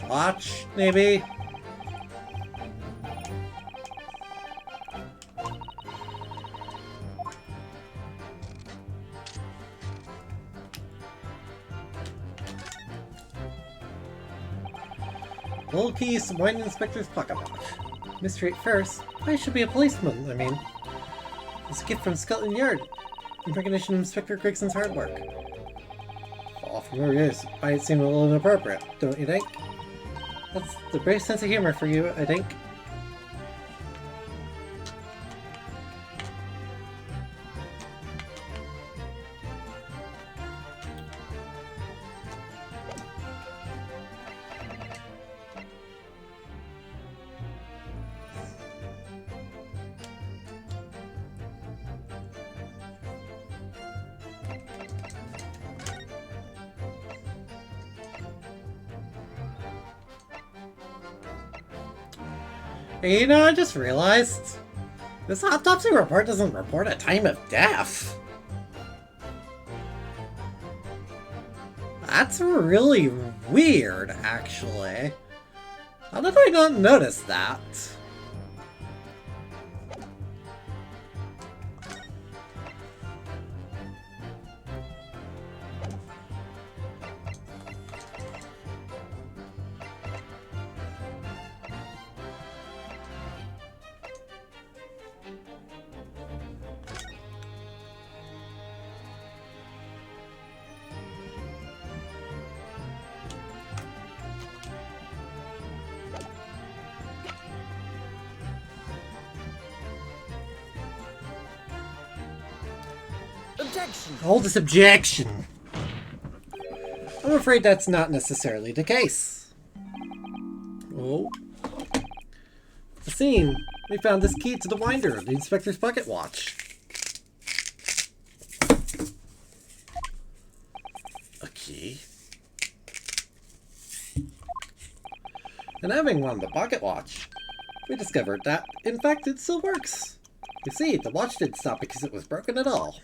Watch, maybe? Little keys to wind inspector's pocket watch. Mystery at first. I should be a policeman, I mean. It's a gift from Scotland Yard, in recognition of Inspector Grigson's hard work. All from where he is, might seem a little inappropriate, don't you think? That's the brave sense of humor for you, I think. Hey, you know, I just realized this autopsy report doesn't report a time of death. That's really weird, actually. How did I not notice that? Objection! Hold this objection. I'm afraid that's not necessarily the case. Oh. The scene. We found this key to the winder of the inspector's pocket watch. A key? And having wound the pocket watch, we discovered that, in fact, it still works. You see, the watch didn't stop because it was broken at all.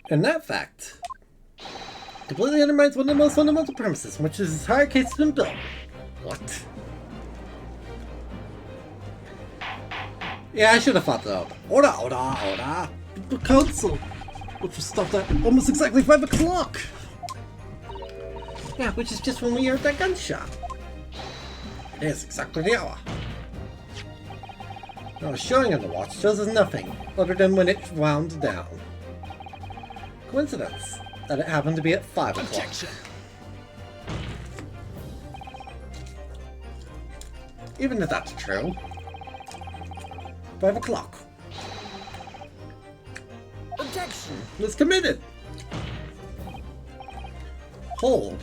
And that fact completely undermines one of the most fundamental premises on which this entire case has been built. What? Yeah, I should have thought that out. Order! The council! Which was stopped at almost exactly 5 o'clock! Yeah, which is just when we heard that gunshot. It is exactly the hour. Now, the showing on the watch shows us nothing other than when it wound down. Coincidence that it happened to be at 5 o'clock. Objection! Even if that's true. 5 o'clock. Objection! Was committed. Hold.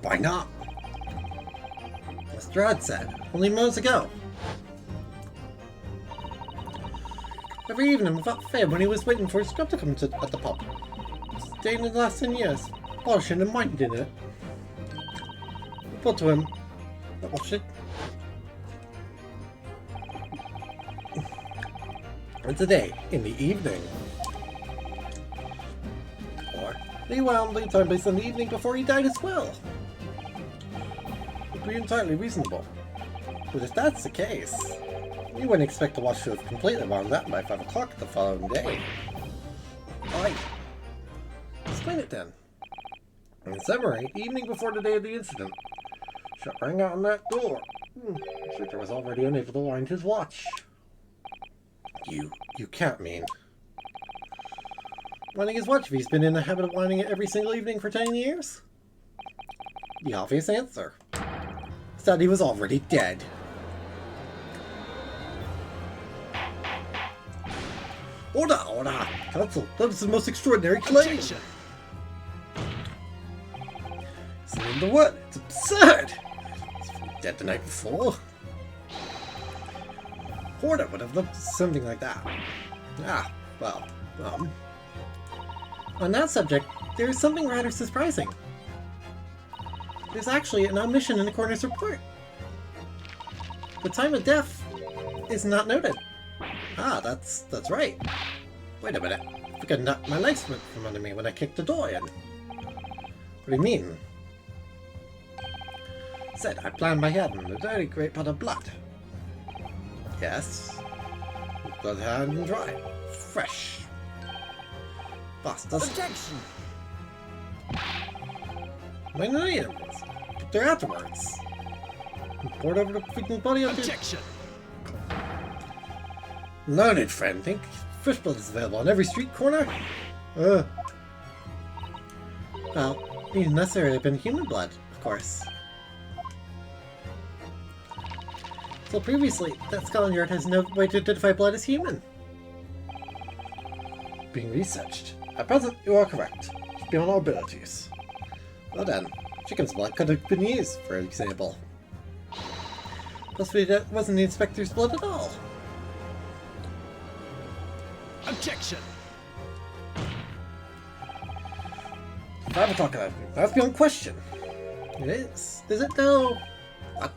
Why not? Mr. Odd said, only moments ago. Every evening without fail when he was waiting for his scrub to come at the pub. Staying in the last 10 years, polishing and minding it. Report to him. I watched it. And today, in the evening. Or they wound the time based on the evening before he died as well. Would be entirely reasonable. But if that's the case, you wouldn't expect the watch to have completely wound that by 5 o'clock the following day. Why? Explain it then. In summary, the evening before the day of the incident, shot rang out on that door. Victor was already unable to wind his watch. You can't mean... Winding his watch if he's been in the habit of winding it every single evening for 10 years? The obvious answer is that he was already dead. Order! Counsel, that is the most extraordinary claim! Objection. It's in the word. It's absurd! He's dead the night before. Horda would have looked something like that. Well, on that subject, there is something rather surprising. There's actually an omission in the coroner's report. The time of death is not noted. That's right. Wait a minute. I think I knocked my legs from under me when I kicked the door in. What do you mean? Said I planned my head in a very great pot of blood. Yes. Blood hard and dry. Fresh. Bastards. Objection. My names. But they're afterwards. Poured over the freaking body of Objection. Learned friend, think fish blood is available on every street corner? Well, it needn't necessarily have been human blood, of course. So previously, that Scotland Yard has no way to identify blood as human. Being researched. At present, you are correct. It's beyond our abilities. Well then, chicken's blood could have been used, for example. Possibly that wasn't the inspector's blood at all. Objection. 5 o'clock, that's beyond question. It is. Is it though? What?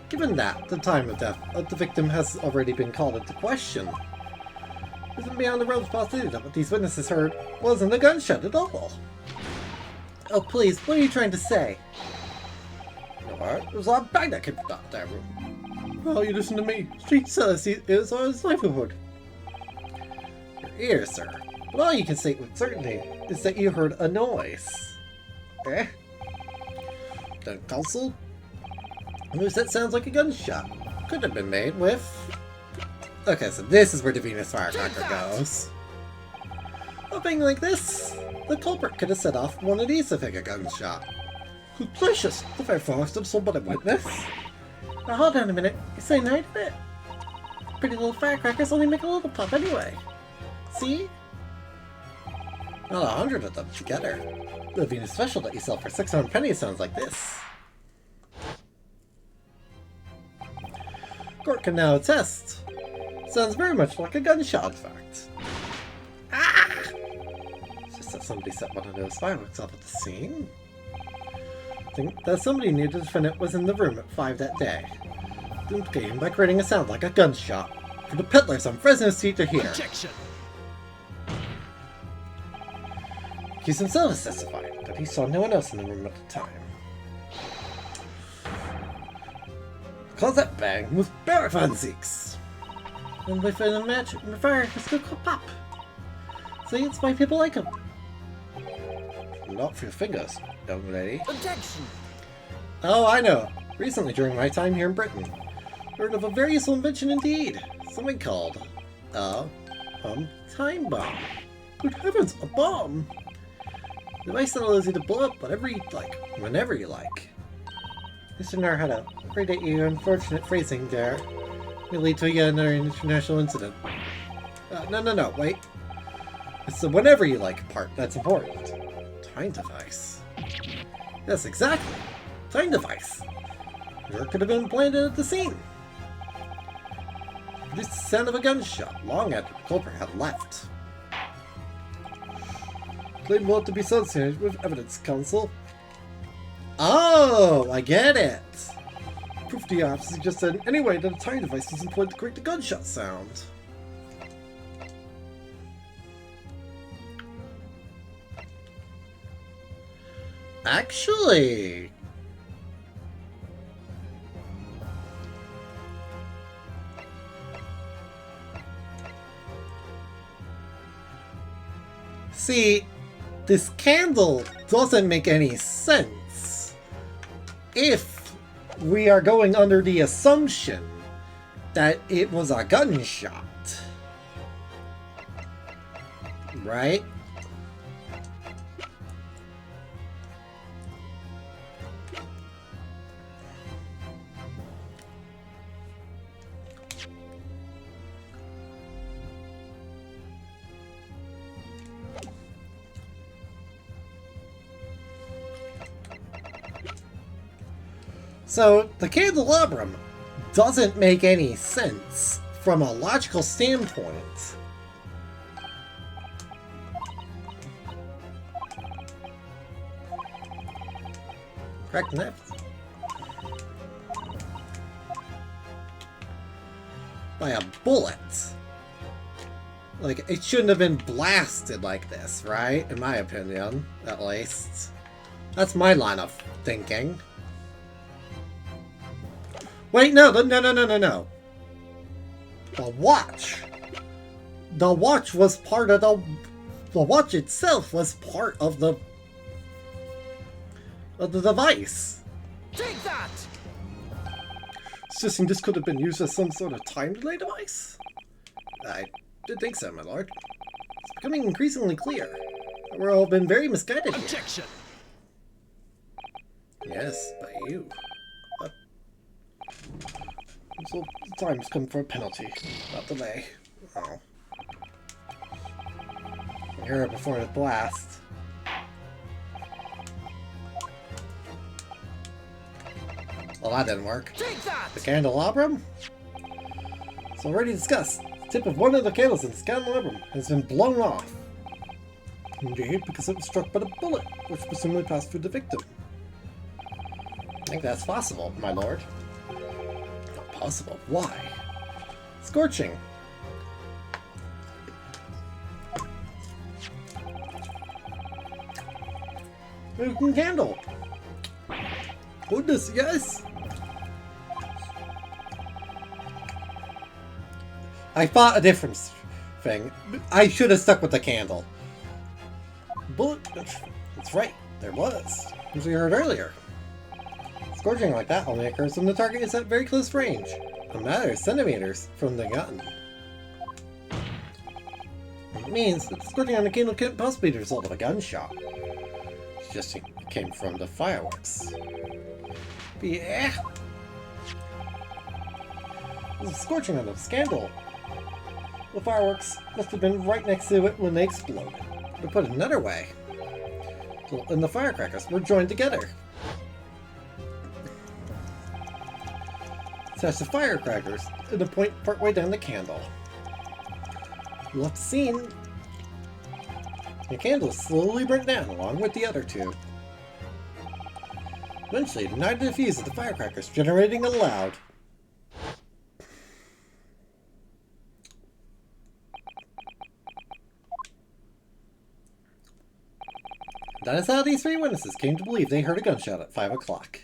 Given that the time of death of the victim has already been called into question, isn't beyond the realms of possibility that what these witnesses heard wasn't a gunshot at all. Oh please, what are you trying to say? Alright, it was our bag that came from that room. Well, you listen to me. Street sellers is our livelihood. Your ears, sir. But all you can say with certainty is that you heard a noise. Eh? Then, counsel? A noise that sounds like a gunshot. Could have been made with... Okay, so this is where the Venus Firecracker goes. Something like this. The culprit could have set off one of these to take a gunshot. Good gracious, the very first of somebody witness. Now hold on a minute, you're saying I did it? Pretty little firecrackers only make a little pop anyway. See? Not 100 of them together. The Venus special that you sell for 600 pennies sounds like this. Court can now attest. Sounds very much like a gunshot, in fact. Ah! It's just that somebody set one of those fireworks off at the scene. Think that somebody knew the defendant was in the room at 5 that day. Duplicating by creating a sound like a gunshot for the peddlers on Fresno Street to hear. Objection. Accused himself has testified that he saw no one else in the room at the time. Cause that bang was very fancies. And we find a match and the fire is still pop. See, it's why people like him. Not for your fingers, young lady. Objection. Oh, I know. Recently, during my time here in Britain, heard of a very useful invention indeed. Something called time bomb. Good heavens, a bomb! The device that allows you to blow up whatever you like, whenever you like. Mr. Nar had a predate your unfortunate phrasing there. May lead to yet another international incident. No, wait. It's the whenever you like part that's important. Time device. Yes, exactly. Time device. Or it could have been planted at the scene. Produced the sound of a gunshot long after the culprit had left. Claim will have to be associated with evidence, counsel. Oh, I get it. Proof the opposite suggests that in any way that a time device was employed to create the gunshot sound. Actually... See, this candle doesn't make any sense if we are going under the assumption that it was a gunshot. Right? So, the candelabrum doesn't make any sense from a logical standpoint. Correct left. By a bullet. Like, it shouldn't have been blasted like this, right? In my opinion, at least. That's my line of thinking. Wait, no. The watch. The watch was part of the watch itself was part of the device. Take that! Suggesting this could have been used as some sort of time delay device? I did think so, my lord. It's becoming increasingly clear that we've all been very misguided here. Objection! Yes, by you. So the time's come for a penalty, not delay. Oh. Hear it before the blast. Well, that didn't work. Take that! The candelabrum? It's already discussed. The tip of one of the candles in the candelabrum has been blown off. Indeed, because it was struck by the bullet, which presumably passed through the victim. I think that's possible, my lord. Not possible. Why? Scorching. Broken candle. Goodness, yes. I thought a different thing. I should have stuck with the candle. Bullet. That's right. There was. As we heard earlier. Scorching like that only occurs when the target is at very close range. A matter of centimeters from the gun. It means that the scorching on the candle can't possibly be the result of a gunshot. Suggesting it came from the fireworks. But yeah. There's a scorching on the candle. The fireworks must have been right next to it when they exploded. To put it another way, and the firecrackers were joined together. Attach the firecrackers to the point partway down the candle. You'll have seen the candle slowly burnt down along with the other two. Eventually, it ignited the fuse of the firecrackers, generating a loud. That is how these three witnesses came to believe they heard a gunshot at 5 o'clock.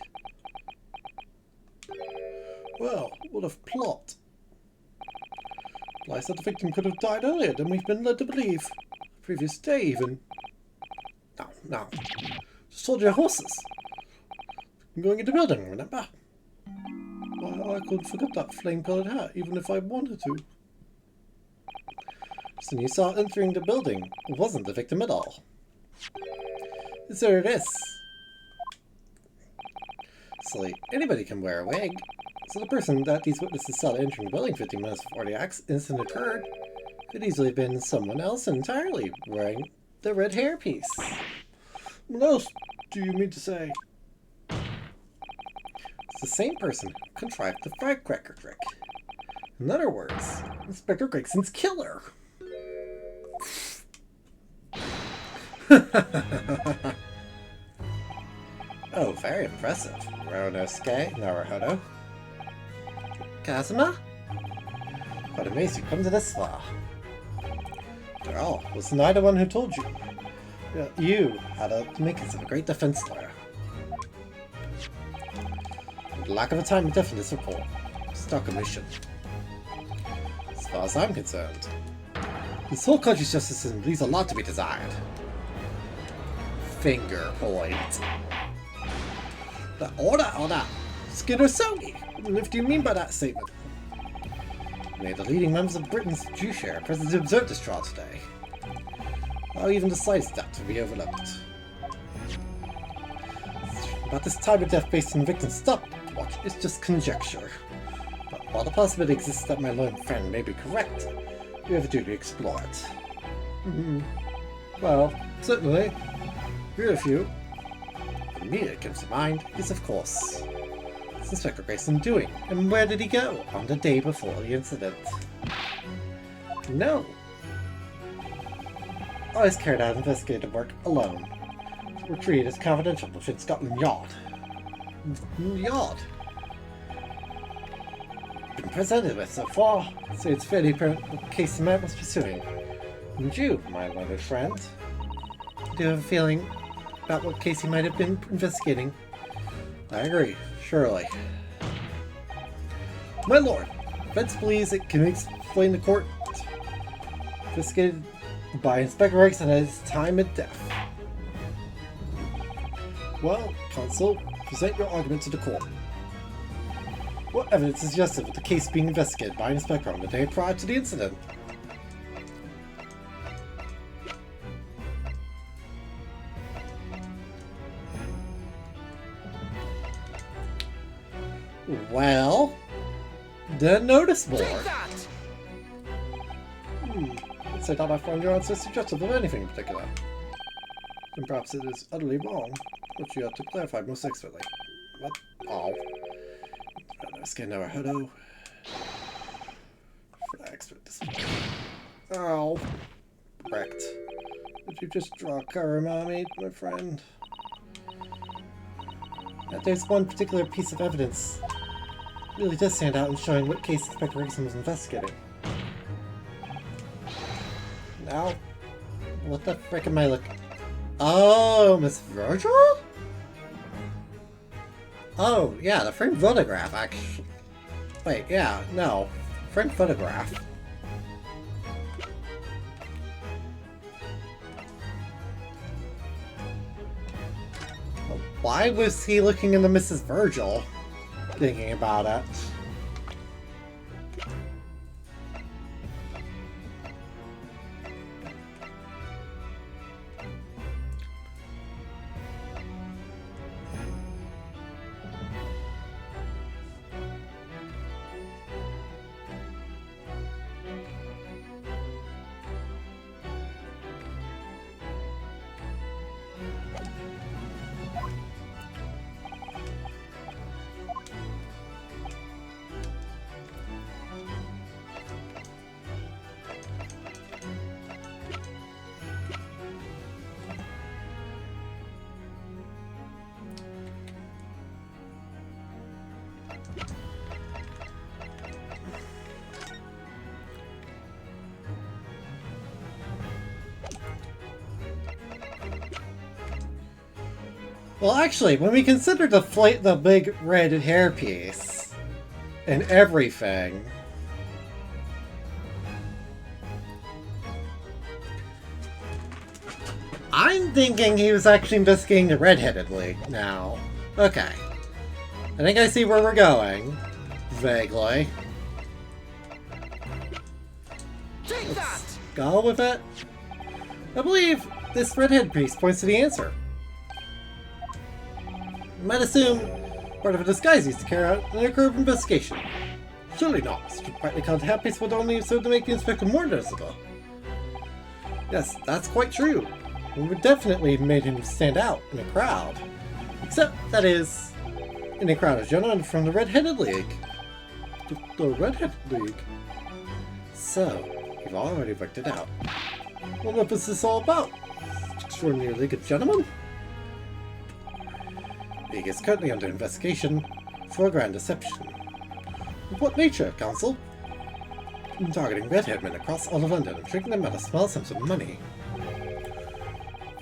Well, what a plot. Lies that the victim could have died earlier than we've been led to believe. The previous day, even. No. Just hold your horses. I'm going into the building, remember? I couldn't forget that flame-colored hat, even if I wanted to. So you saw entering the building. It wasn't the victim at all. Consider this. Silly, anybody can wear a wig. So the person that these witnesses saw entering the building 15 minutes before the incident occurred could easily have been someone else entirely wearing the red hairpiece. What else do you mean to say? It's the same person who contrived the firecracker trick. In other words, Inspector Gregson's killer. Oh, very impressive. Ronosuke Naruhodo. Kazuma? Quite amazed you come to this far. After all, was I the one who told you? You had the makings of a great defense lawyer. With the lack of a time and definite report. Stuck a mission. As far as I'm concerned, this whole country's justice system leaves a lot to be desired. Finger point. Order! Skinner Sony! What do you mean by that statement? Many of the leading members of Britain's judiciary are present to observe this trial today. How even decides that to be overlooked? About this time of death based on victim's stopwatch is just conjecture. But while the possibility exists that my lone friend may be correct, we have a duty to explore it. Well, certainly. Here are a few. What immediately comes to mind is, of course, what's Inspector Grayson doing, and where did he go on the day before the incident? No. Always carried out investigative work alone. Were treated as confidential within Scotland Yard. Been presented with so far, so it's fairly apparent what case the man was pursuing. And you, my learned friend, do you have a feeling about what case he might have been investigating? I agree, surely. My lord, defense believes it can explain the court investigated by Inspector Grayson at his time of death. Well, counsel, present your argument to the court. What evidence is suggestive of the case being investigated by an inspector on the day prior to the incident? Well, the notice board. Take that! I'd say that I find your answer suggestive of anything in particular. And perhaps it is utterly wrong, which you have to clarify most expertly. What? Oh. Skin never hello. Expert display. Oh. Correct. Did you just draw Karamami, my friend? Now, there's one particular piece of evidence that really does stand out in showing what case Inspector Grayson was investigating. Now, what the frick am I looking? Oh, Miss Virgil? Oh, yeah, the framed photograph, actually. Wait, yeah, no. Framed photograph. Why was he looking into Mrs. Virgil? Thinking about it. Well, actually, when we consider the big red hairpiece and everything, I'm thinking he was actually investigating the Red-Headed League now. Okay. I think I see where we're going. Vaguely. Take that! Go with it. I believe this red-head piece points to the answer. You might assume part of a disguise used to carry out an undercover investigation. Surely not. Such a brightly colored headpiece would only serve to make the inspector more noticeable. Yes, that's quite true. It would definitely have made him stand out in a crowd. Except, that is, in a crowd of gentlemen from the Red-Headed League. The Red-Headed League? So, you've already worked it out. What was this all about? Extraordinary League of Gentlemen? The League is currently under investigation for a grand deception. Of what nature, Counsel? Targeting red-haired men across all of London and tricking them out of small sums of money.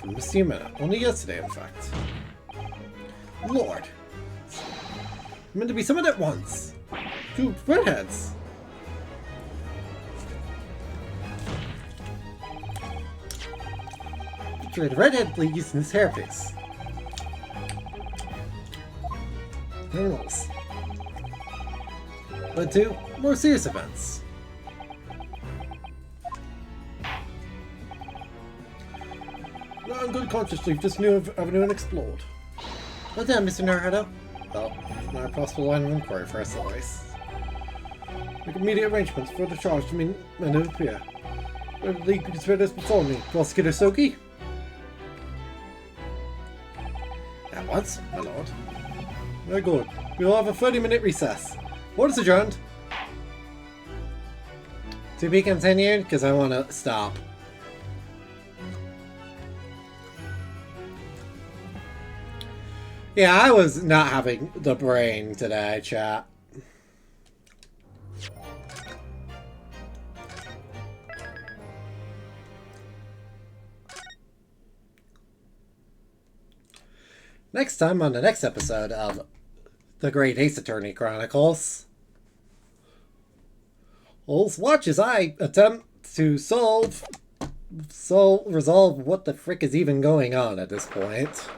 Missed you a minute. Only yesterday, in fact. Lord. I'm meant to be summoned at once. 2 redheads. Featured redhead please in his hairpiece. Who knows? Led to more serious events. Now in good conscience, leave this new avenue and explode. Well done, Mr. Naruto. Well, not a possible line of inquiry for us, otherwise. Make immediate arrangements for the charge to meet men who appear. Where the League consider this before me, Prosecutor Soki? At once, my lord. Very good. We will have a 30-minute recess. What is adjourned? To be continued, because I want to stop. Yeah, I was not having the brain today, chat. Next time on the next episode of The Great Ace Attorney Chronicles, let's watch as I attempt to resolve what the frick is even going on at this point.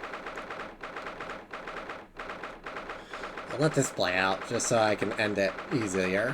I'll let this play out just so I can end it easier.